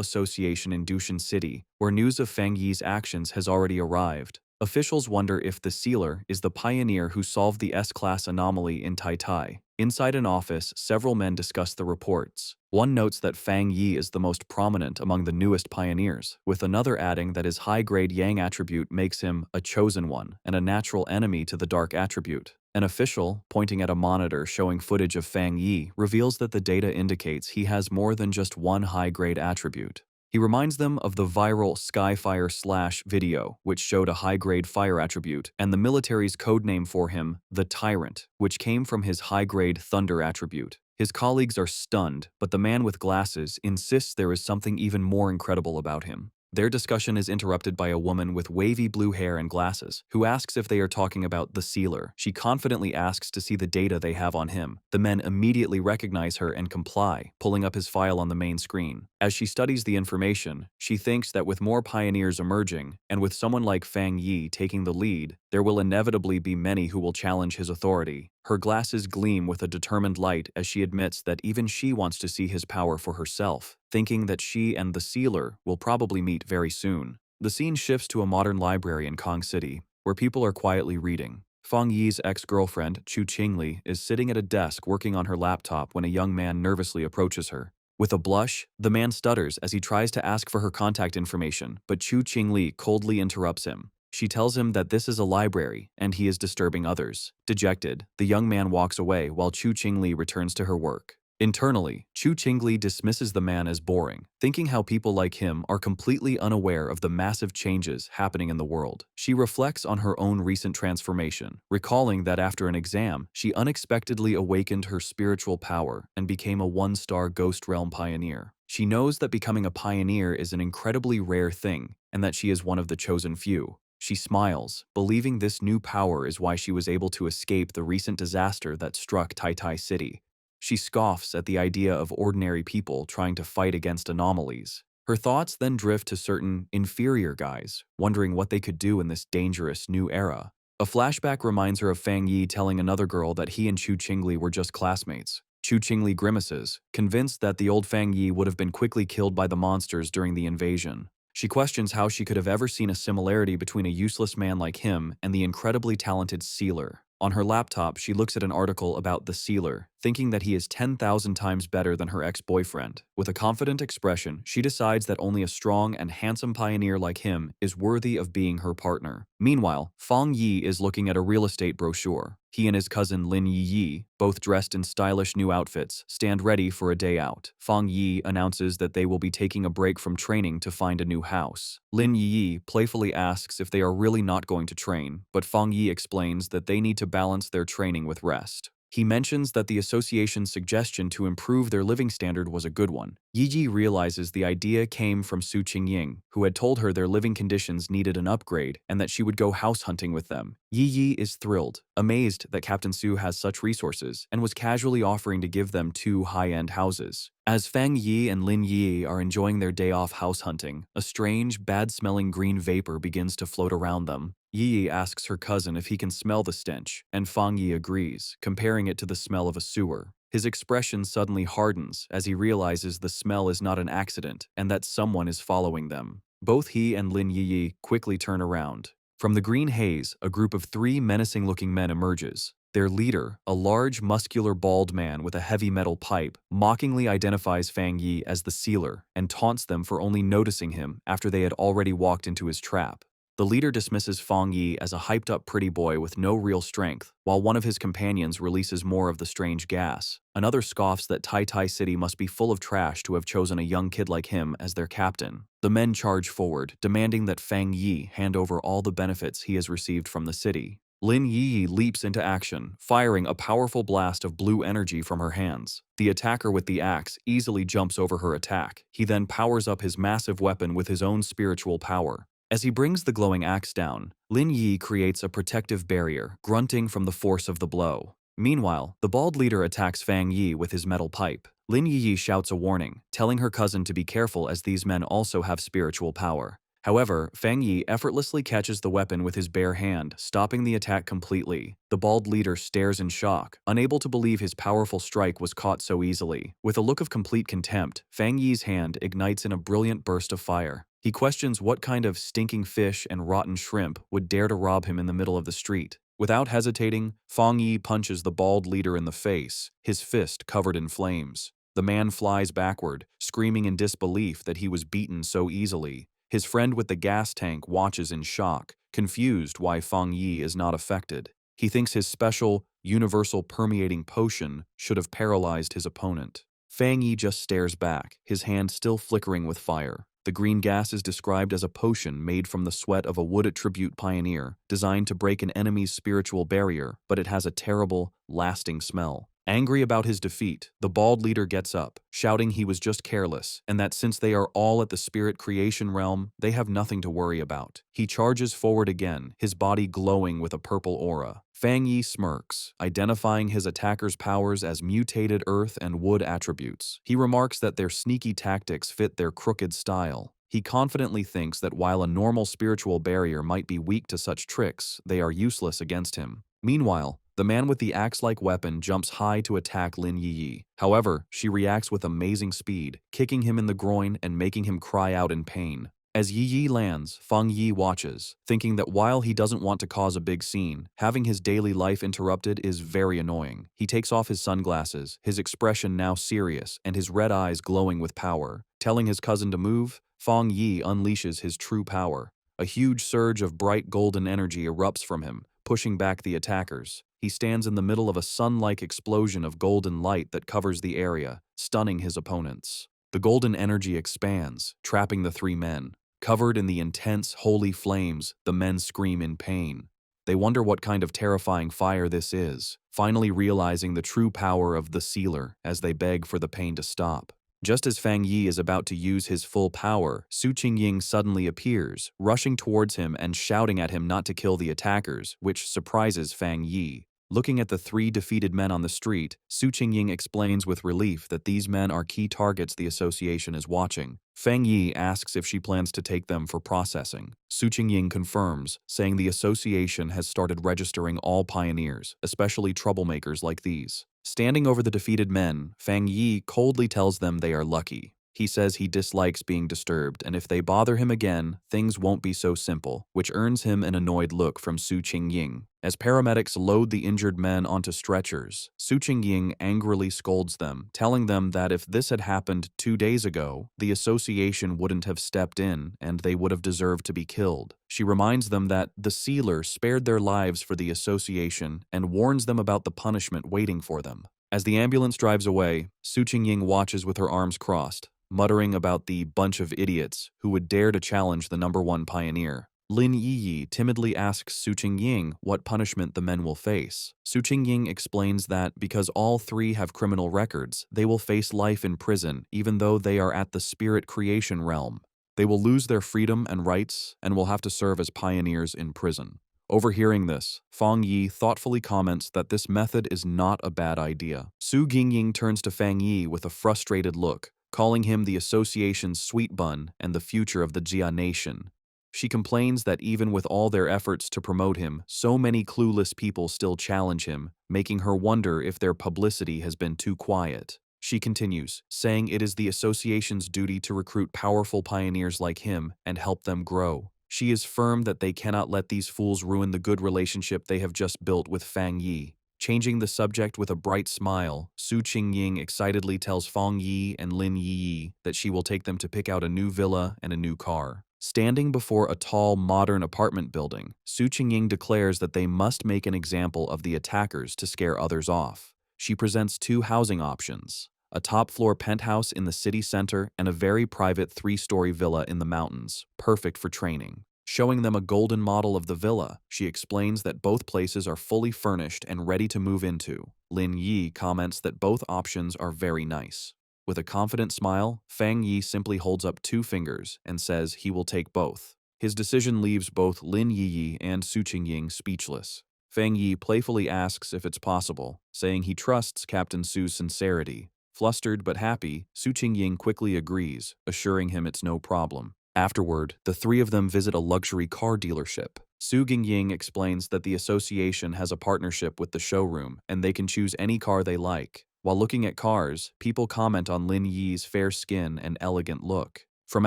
Association in Dushan City, where news of Fang Yi's actions has already arrived. Officials wonder if the Sealer is the pioneer who solved the S-class anomaly in Tai. Inside an office, several men discuss the reports. One notes that Fang Yi is the most prominent among the newest pioneers, with another adding that his high-grade Yang attribute makes him a chosen one and a natural enemy to the dark attribute. An official, pointing at a monitor showing footage of Fang Yi, reveals that the data indicates he has more than just one high-grade attribute. He reminds them of the viral Skyfire Slash video, which showed a high-grade fire attribute, and the military's codename for him, the Tyrant, which came from his high-grade Thunder attribute. His colleagues are stunned, but the man with glasses insists there is something even more incredible about him. Their discussion is interrupted by a woman with wavy blue hair and glasses, who asks if they are talking about the Sealer. She confidently asks to see the data they have on him. The men immediately recognize her and comply, pulling up his file on the main screen. As she studies the information, she thinks that with more pioneers emerging, and with someone like Fang Yi taking the lead, there will inevitably be many who will challenge his authority. Her glasses gleam with a determined light as she admits that even she wants to see his power for herself, thinking that she and the Sealer will probably meet very soon. The scene shifts to a modern library in Kong City, where people are quietly reading. Fang Yi's ex-girlfriend, Chu Qingli, is sitting at a desk working on her laptop when a young man nervously approaches her. With a blush, the man stutters as he tries to ask for her contact information, but Chu Qingli coldly interrupts him. She tells him that this is a library and he is disturbing others. Dejected, the young man walks away while Chu Qingli returns to her work. Internally, Chu Qingli dismisses the man as boring, thinking how people like him are completely unaware of the massive changes happening in the world. She reflects on her own recent transformation, recalling that after an exam, she unexpectedly awakened her spiritual power and became a one-star Ghost Realm pioneer. She knows that becoming a pioneer is an incredibly rare thing and that she is one of the chosen few. She smiles, believing this new power is why she was able to escape the recent disaster that struck Tai Tai City. She scoffs at the idea of ordinary people trying to fight against anomalies. Her thoughts then drift to certain inferior guys, wondering what they could do in this dangerous new era. A flashback reminds her of Fang Yi telling another girl that he and Chu Qingli were just classmates. Chu Qingli grimaces, convinced that the old Fang Yi would have been quickly killed by the monsters during the invasion. She questions how she could have ever seen a similarity between a useless man like him and the incredibly talented Sealer. On her laptop, she looks at an article about the Sealer, thinking that he is 10,000 times better than her ex-boyfriend. With a confident expression, she decides that only a strong and handsome pioneer like him is worthy of being her partner. Meanwhile, Fang Yi is looking at a real estate brochure. He and his cousin Lin Yi, both dressed in stylish new outfits, stand ready for a day out. Fang Yi announces that they will be taking a break from training to find a new house. Lin Yi playfully asks if they are really not going to train, but Fang Yi explains that they need to balance their training with rest. He mentions that the association's suggestion to improve their living standard was a good one. Yi realizes the idea came from Su Qingying, who had told her their living conditions needed an upgrade and that she would go house hunting with them. Yi is thrilled, amazed that Captain Su has such resources, and was casually offering to give them 2 high-end houses. As Fang Yi and Lin Yi are enjoying their day off house hunting, a strange, bad-smelling green vapor begins to float around them. Yi asks her cousin if he can smell the stench, and Fang Yi agrees, comparing it to the smell of a sewer. His expression suddenly hardens as he realizes the smell is not an accident and that someone is following them. Both he and Lin Yi quickly turn around. From the green haze, a group of 3 menacing-looking men emerges. Their leader, a large, muscular, bald man with a heavy metal pipe, mockingly identifies Fang Yi as the Sealer and taunts them for only noticing him after they had already walked into his trap. The leader dismisses Fang Yi as a hyped-up pretty boy with no real strength, while one of his companions releases more of the strange gas. Another scoffs that Tai Tai City must be full of trash to have chosen a young kid like him as their captain. The men charge forward, demanding that Fang Yi hand over all the benefits he has received from the city. Lin Yi leaps into action, firing a powerful blast of blue energy from her hands. The attacker with the axe easily jumps over her attack. He then powers up his massive weapon with his own spiritual power. As he brings the glowing axe down, Lin Yi creates a protective barrier, grunting from the force of the blow. Meanwhile, the bald leader attacks Fang Yi with his metal pipe. Lin Yi shouts a warning, telling her cousin to be careful as these men also have spiritual power. However, Fang Yi effortlessly catches the weapon with his bare hand, stopping the attack completely. The bald leader stares in shock, unable to believe his powerful strike was caught so easily. With a look of complete contempt, Fang Yi's hand ignites in a brilliant burst of fire. He questions what kind of stinking fish and rotten shrimp would dare to rob him in the middle of the street. Without hesitating, Fang Yi punches the bald leader in the face, his fist covered in flames. The man flies backward, screaming in disbelief that he was beaten so easily. His friend with the gas tank watches in shock, confused why Fang Yi is not affected. He thinks his special, universal permeating potion should have paralyzed his opponent. Fang Yi just stares back, his hand still flickering with fire. The green gas is described as a potion made from the sweat of a wood attribute pioneer, designed to break an enemy's spiritual barrier, but it has a terrible, lasting smell. Angry about his defeat, the bald leader gets up, shouting he was just careless, and that since they are all at the spirit creation realm, they have nothing to worry about. He charges forward again, his body glowing with a purple aura. Fang Yi smirks, identifying his attacker's powers as mutated earth and wood attributes. He remarks that their sneaky tactics fit their crooked style. He confidently thinks that while a normal spiritual barrier might be weak to such tricks, they are useless against him. Meanwhile, the man with the axe-like weapon jumps high to attack Lin Yi. However, she reacts with amazing speed, kicking him in the groin and making him cry out in pain. As Yi lands, Fang Yi watches, thinking that while he doesn't want to cause a big scene, having his daily life interrupted is very annoying. He takes off his sunglasses, his expression now serious and his red eyes glowing with power. Telling his cousin to move, Fang Yi unleashes his true power. A huge surge of bright golden energy erupts from him, pushing back the attackers. He stands in the middle of a sun-like explosion of golden light that covers the area, stunning his opponents. The golden energy expands, trapping the three men. Covered in the intense, holy flames, the men scream in pain. They wonder what kind of terrifying fire this is, finally realizing the true power of the sealer as they beg for the pain to stop. Just as Fang Yi is about to use his full power, Su Qingying suddenly appears, rushing towards him and shouting at him not to kill the attackers, which surprises Fang Yi. Looking at the three defeated men on the street, Su Qingying explains with relief that these men are key targets the association is watching. Fang Yi asks if she plans to take them for processing. Su Qingying confirms, saying the association has started registering all pioneers, especially troublemakers like these. Standing over the defeated men, Fang Yi coldly tells them they are lucky. He says he dislikes being disturbed, and if they bother him again, things won't be so simple, which earns him an annoyed look from Su Qingying. As paramedics load the injured men onto stretchers, Su Qingying angrily scolds them, telling them that if this had happened 2 days ago, the association wouldn't have stepped in and they would have deserved to be killed. She reminds them that the sealer spared their lives for the association and warns them about the punishment waiting for them. As the ambulance drives away, Su Qingying watches with her arms crossed, muttering about the bunch of idiots who would dare to challenge the #1 pioneer. Lin Yiyi timidly asks Su Qingying what punishment the men will face. Su Qingying explains that because all three have criminal records, they will face life in prison even though they are at the spirit creation realm. They will lose their freedom and rights and will have to serve as pioneers in prison. Overhearing this, Fang Yi thoughtfully comments that this method is not a bad idea. Su Qingying turns to Fang Yi with a frustrated look, calling him the association's sweet bun and the future of the Jia nation. She complains that even with all their efforts to promote him, so many clueless people still challenge him, making her wonder if their publicity has been too quiet. She continues, saying it is the association's duty to recruit powerful pioneers like him and help them grow. She is firm that they cannot let these fools ruin the good relationship they have just built with Fang Yi. Changing the subject with a bright smile, Su Qingying excitedly tells Fang Yi and Lin Yiyi that she will take them to pick out a new villa and a new car. Standing before a tall, modern apartment building, Su Qingying declares that they must make an example of the attackers to scare others off. She presents 2 housing options: a top-floor penthouse in the city center and a very private 3-story villa in the mountains, perfect for training. Showing them a golden model of the villa, she explains that both places are fully furnished and ready to move into. Lin Yi comments that both options are very nice. With a confident smile, Fang Yi simply holds up 2 fingers and says he will take both. His decision leaves both Lin Yiyi and Su Qingying speechless. Fang Yi playfully asks if it's possible, saying he trusts Captain Su's sincerity. Flustered but happy, Su Qingying quickly agrees, assuring him it's no problem. Afterward, the 3 of them visit a luxury car dealership. Su Qingying explains that the association has a partnership with the showroom and they can choose any car they like. While looking at cars, people comment on Lin Yi's fair skin and elegant look. From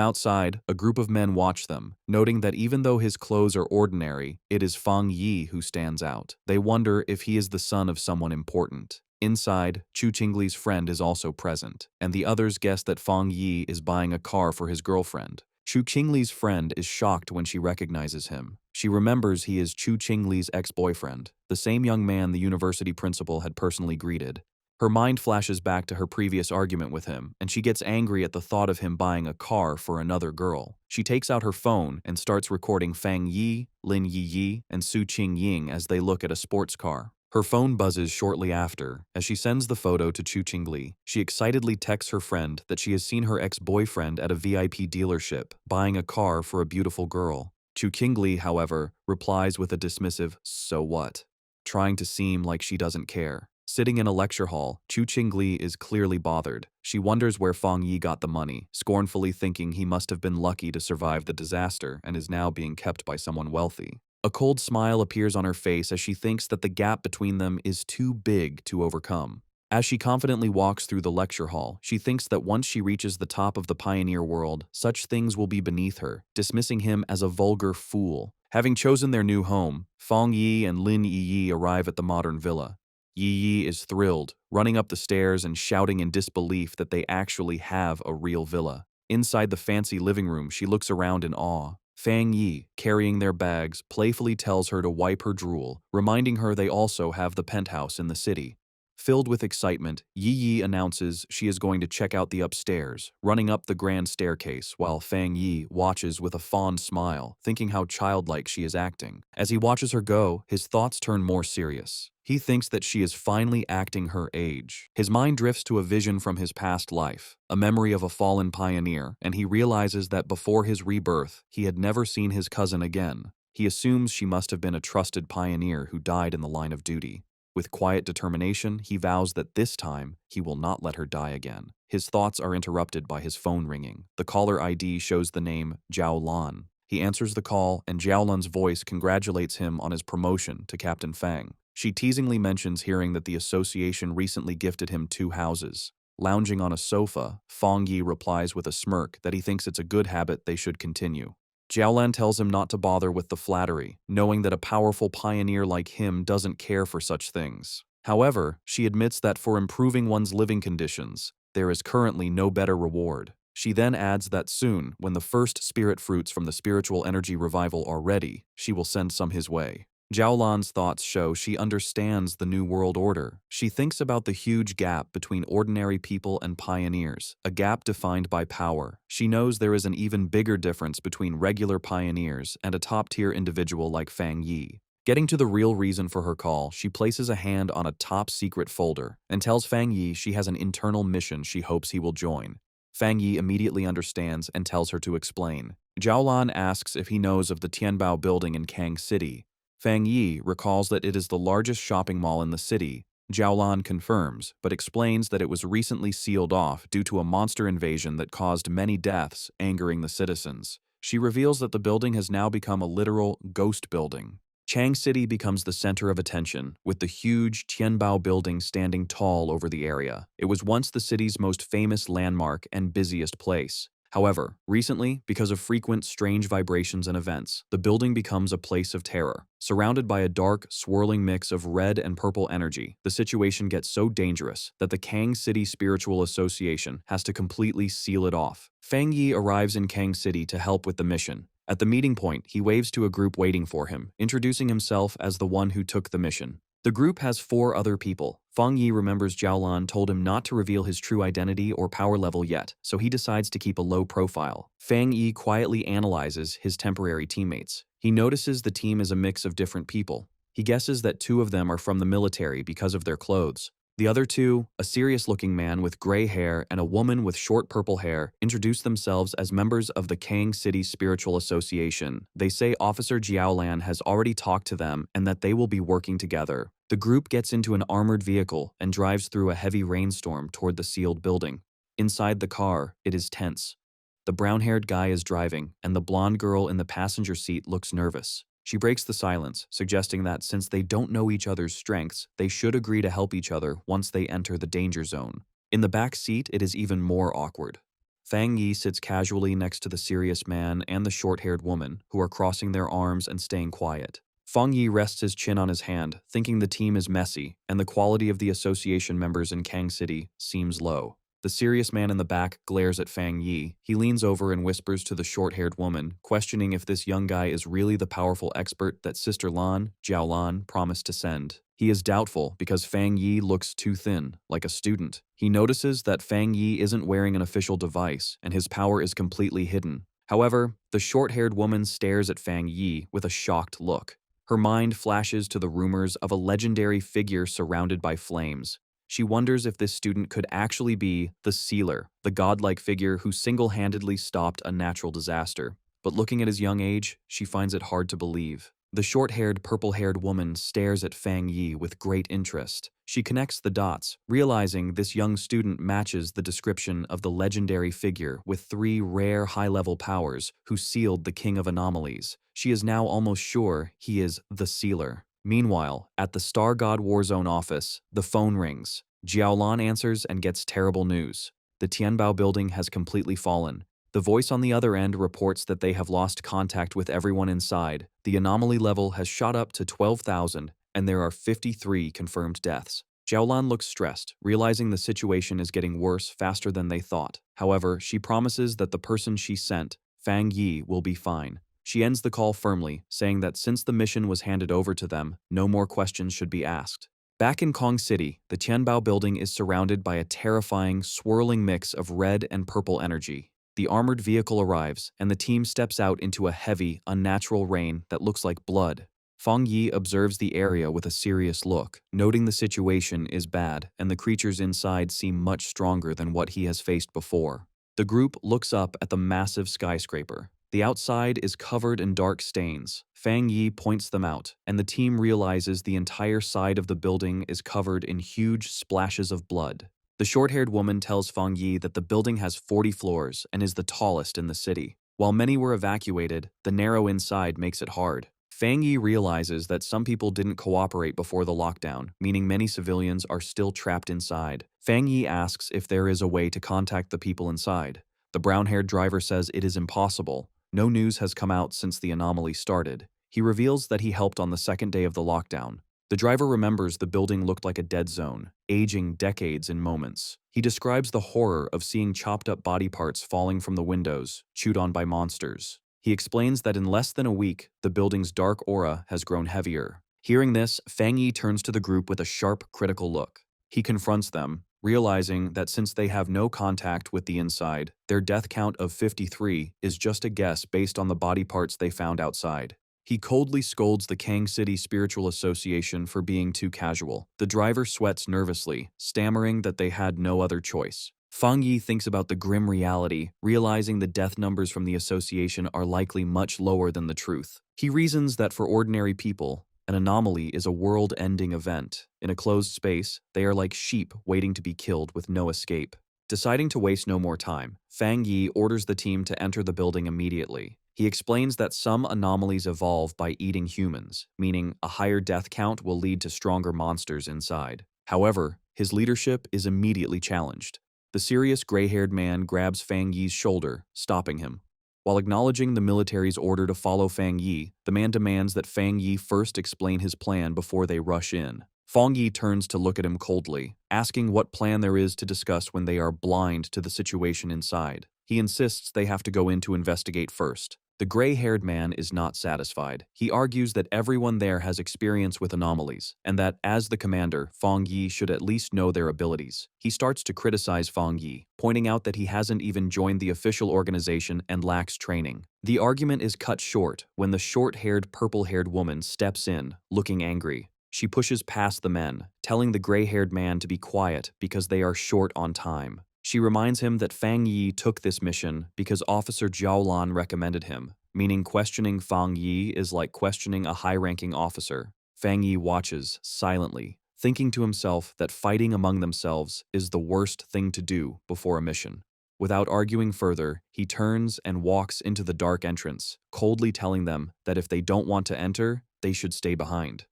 outside, a group of men watch them, noting that even though his clothes are ordinary, it is Fang Yi who stands out. They wonder if he is the son of someone important. Inside, Chu Qingli's friend is also present, and the others guess that Fang Yi is buying a car for his girlfriend. Chu Qingli's friend is shocked when she recognizes him. She remembers he is Chu Qingli's ex-boyfriend, the same young man the university principal had personally greeted. Her mind flashes back to her previous argument with him, and she gets angry at the thought of him buying a car for another girl. She takes out her phone and starts recording Fang Yi, Lin Yiyi, and Su Qingying as they look at a sports car. Her phone buzzes shortly after. As she sends the photo to Chu Qingli, she excitedly texts her friend that she has seen her ex-boyfriend at a VIP dealership, buying a car for a beautiful girl. Chu Qingli, however, replies with a dismissive, "So what?" trying to seem like she doesn't care. Sitting in a lecture hall, Chu Qingli is clearly bothered. She wonders where Fang Yi got the money, scornfully thinking he must have been lucky to survive the disaster and is now being kept by someone wealthy. A cold smile appears on her face as she thinks that the gap between them is too big to overcome. As she confidently walks through the lecture hall, she thinks that once she reaches the top of the pioneer world, such things will be beneath her, dismissing him as a vulgar fool. Having chosen their new home, Fang Yi and Lin Yiyi arrive at the modern villa. Yiyi is thrilled, running up the stairs and shouting in disbelief that they actually have a real villa. Inside the fancy living room, she looks around in awe. Fang Yi, carrying their bags, playfully tells her to wipe her drool, reminding her they also have the penthouse in the city. Filled with excitement, Yi Yi announces she is going to check out the upstairs, running up the grand staircase while Fang Yi watches with a fond smile, thinking how childlike she is acting. As he watches her go, his thoughts turn more serious. He thinks that she is finally acting her age. His mind drifts to a vision from his past life, a memory of a fallen pioneer, and he realizes that before his rebirth, he had never seen his cousin again. He assumes she must have been a trusted pioneer who died in the line of duty. With quiet determination, he vows that this time, he will not let her die again. His thoughts are interrupted by his phone ringing. The caller ID shows the name Zhao Lan. He answers the call, and Zhao Lan's voice congratulates him on his promotion to Captain Fang. She teasingly mentions hearing that the association recently gifted him 2 houses. Lounging on a sofa, Fang Yi replies with a smirk that he thinks it's a good habit they should continue. Jiaolan tells him not to bother with the flattery, knowing that a powerful pioneer like him doesn't care for such things. However, she admits that for improving one's living conditions, there is currently no better reward. She then adds that soon, when the first spirit fruits from the spiritual energy revival are ready, she will send some his way. Jiaolan's thoughts show she understands the New World Order. She thinks about the huge gap between ordinary people and pioneers, a gap defined by power. She knows there is an even bigger difference between regular pioneers and a top-tier individual like Fang Yi. Getting to the real reason for her call, she places a hand on a top-secret folder and tells Fang Yi she has an internal mission she hopes he will join. Fang Yi immediately understands and tells her to explain. Jiaolan asks if he knows of the Tianbao building in Kang City. Fang Yi recalls that it is the largest shopping mall in the city. Jiaolan confirms, but explains that it was recently sealed off due to a monster invasion that caused many deaths, angering the citizens. She reveals that the building has now become a literal ghost building. Chang City becomes the center of attention, with the huge Tianbao building standing tall over the area. It was once the city's most famous landmark and busiest place. However, recently, because of frequent strange vibrations and events, the building becomes a place of terror. Surrounded by a dark, swirling mix of red and purple energy, the situation gets so dangerous that the Kang City Spiritual Association has to completely seal it off. Fang Yi arrives in Kang City to help with the mission. At the meeting point, he waves to a group waiting for him, introducing himself as the one who took the mission. The group has 4 other people. Fang Yi remembers Jiaolan told him not to reveal his true identity or power level yet, so he decides to keep a low profile. Fang Yi quietly analyzes his temporary teammates. He notices the team is a mix of different people. He guesses that 2 of them are from the military because of their clothes. The other 2, a serious-looking man with gray hair and a woman with short purple hair, introduce themselves as members of the Kang City Spiritual Association. They say Officer Jiaolan has already talked to them and that they will be working together. The group gets into an armored vehicle and drives through a heavy rainstorm toward the sealed building. Inside the car, it is tense. The brown-haired guy is driving, and the blonde girl in the passenger seat looks nervous. She breaks the silence, suggesting that since they don't know each other's strengths, they should agree to help each other once they enter the danger zone. In the back seat, it is even more awkward. Fang Yi sits casually next to the serious man and the short-haired woman, who are crossing their arms and staying quiet. Fang Yi rests his chin on his hand, thinking the team is messy, and the quality of the association members in Kang City seems low. The serious man in the back glares at Fang Yi. He leans over and whispers to the short-haired woman, questioning if this young guy is really the powerful expert that Sister Lan, Jiao Lan, promised to send. He is doubtful because Fang Yi looks too thin, like a student. He notices that Fang Yi isn't wearing an official device, and his power is completely hidden. However, the short-haired woman stares at Fang Yi with a shocked look. Her mind flashes to the rumors of a legendary figure surrounded by flames. She wonders if this student could actually be the Sealer, the godlike figure who single-handedly stopped a natural disaster. But looking at his young age, she finds it hard to believe. The short-haired, purple-haired woman stares at Fang Yi with great interest. She connects the dots, realizing this young student matches the description of the legendary figure with 3 rare high-level powers who sealed the King of Anomalies. She is now almost sure he is the Sealer. Meanwhile, at the Star God Warzone office, the phone rings. Jiaolan answers and gets terrible news. The Tianbao building has completely fallen. The voice on the other end reports that they have lost contact with everyone inside. The anomaly level has shot up to 12,000, and there are 53 confirmed deaths. Jiaolan looks stressed, realizing the situation is getting worse faster than they thought. However, she promises that the person she sent, Fang Yi, will be fine. She ends the call firmly, saying that since the mission was handed over to them, no more questions should be asked. Back in Kong City, the Tianbao building is surrounded by a terrifying, swirling mix of red and purple energy. The armored vehicle arrives, and the team steps out into a heavy, unnatural rain that looks like blood. Fang Yi observes the area with a serious look, noting the situation is bad and the creatures inside seem much stronger than what he has faced before. The group looks up at the massive skyscraper. The outside is covered in dark stains. Fang Yi points them out, and the team realizes the entire side of the building is covered in huge splashes of blood. The short-haired woman tells Fang Yi that the building has 40 floors and is the tallest in the city. While many were evacuated, the narrow inside makes it hard. Fang Yi realizes that some people didn't cooperate before the lockdown, meaning many civilians are still trapped inside. Fang Yi asks if there is a way to contact the people inside. The brown-haired driver says it is impossible. No news has come out since the anomaly started. He reveals that he helped on the second day of the lockdown. The driver remembers the building looked like a dead zone, aging decades in moments. He describes the horror of seeing chopped-up body parts falling from the windows, chewed on by monsters. He explains that in less than a week, the building's dark aura has grown heavier. Hearing this, Fang Yi turns to the group with a sharp, critical look. He confronts them, realizing that since they have no contact with the inside, their death count of 53 is just a guess based on the body parts they found outside. He coldly scolds the Kang City Spiritual Association for being too casual. The driver sweats nervously, stammering that they had no other choice. Fang Yi thinks about the grim reality, realizing the death numbers from the association are likely much lower than the truth. He reasons that for ordinary people, an anomaly is a world-ending event. In a closed space, they are like sheep waiting to be killed with no escape. Deciding to waste no more time, Fang Yi orders the team to enter the building immediately. He explains that some anomalies evolve by eating humans, meaning a higher death count will lead to stronger monsters inside. However, his leadership is immediately challenged. The serious gray-haired man grabs Fang Yi's shoulder, stopping him. While acknowledging the military's order to follow Fang Yi, the man demands that Fang Yi first explain his plan before they rush in. Fang Yi turns to look at him coldly, asking what plan there is to discuss when they are blind to the situation inside. He insists they have to go in to investigate first. The gray-haired man is not satisfied. He argues that everyone there has experience with anomalies, and that, as the commander, Fang Yi should at least know their abilities. He starts to criticize Fang Yi, pointing out that he hasn't even joined the official organization and lacks training. The argument is cut short when the short-haired, purple-haired woman steps in, looking angry. She pushes past the men, telling the gray-haired man to be quiet because they are short on time. She reminds him that Fang Yi took this mission because Officer Zhao Lan recommended him, meaning questioning Fang Yi is like questioning a high-ranking officer. Fang Yi watches, silently, thinking to himself that fighting among themselves is the worst thing to do before a mission. Without arguing further, he turns and walks into the dark entrance, coldly telling them that if they don't want to enter, they should stay behind.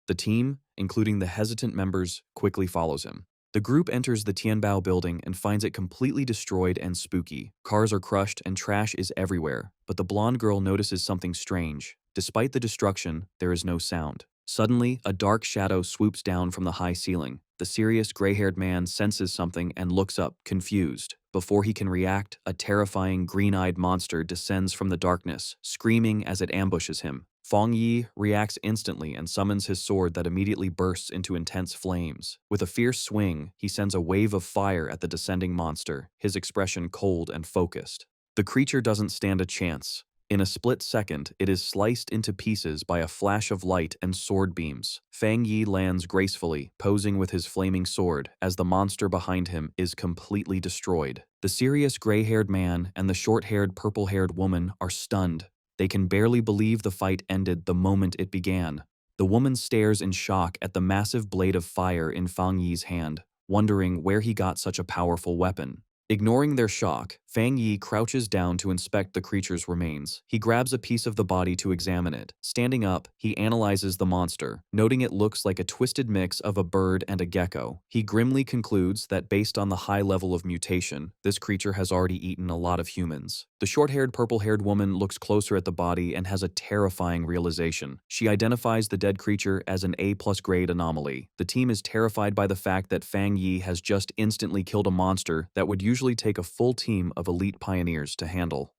The team, including the hesitant members, quickly follows him. The group enters the Tianbao building and finds it completely destroyed and spooky. Cars are crushed and trash is everywhere, but the blonde girl notices something strange. Despite the destruction, there is no sound. Suddenly, a dark shadow swoops down from the high ceiling. The serious gray-haired man senses something and looks up, confused. Before he can react, a terrifying green-eyed monster descends from the darkness, screaming as it ambushes him. Fang Yi reacts instantly and summons his sword that immediately bursts into intense flames. With a fierce swing, he sends a wave of fire at the descending monster, his expression cold and focused. The creature doesn't stand a chance. In a split second, it is sliced into pieces by a flash of light and sword beams. Fang Yi lands gracefully, posing with his flaming sword, as the monster behind him is completely destroyed. The serious gray-haired man and the short-haired, purple-haired woman are stunned. They can barely believe the fight ended the moment it began. The woman stares in shock at the massive blade of fire in Fang Yi's hand, wondering where he got such a powerful weapon. Ignoring their shock, Fang Yi crouches down to inspect the creature's remains. He grabs a piece of the body to examine it. Standing up, he analyzes the monster, noting it looks like a twisted mix of a bird and a gecko. He grimly concludes that based on the high level of mutation, this creature has already eaten a lot of humans. The short-haired, purple-haired woman looks closer at the body and has a terrifying realization. She identifies the dead creature as an A+ grade anomaly. The team is terrified by the fact that Fang Yi has just instantly killed a monster that would usually take a full team of elite pioneers to handle.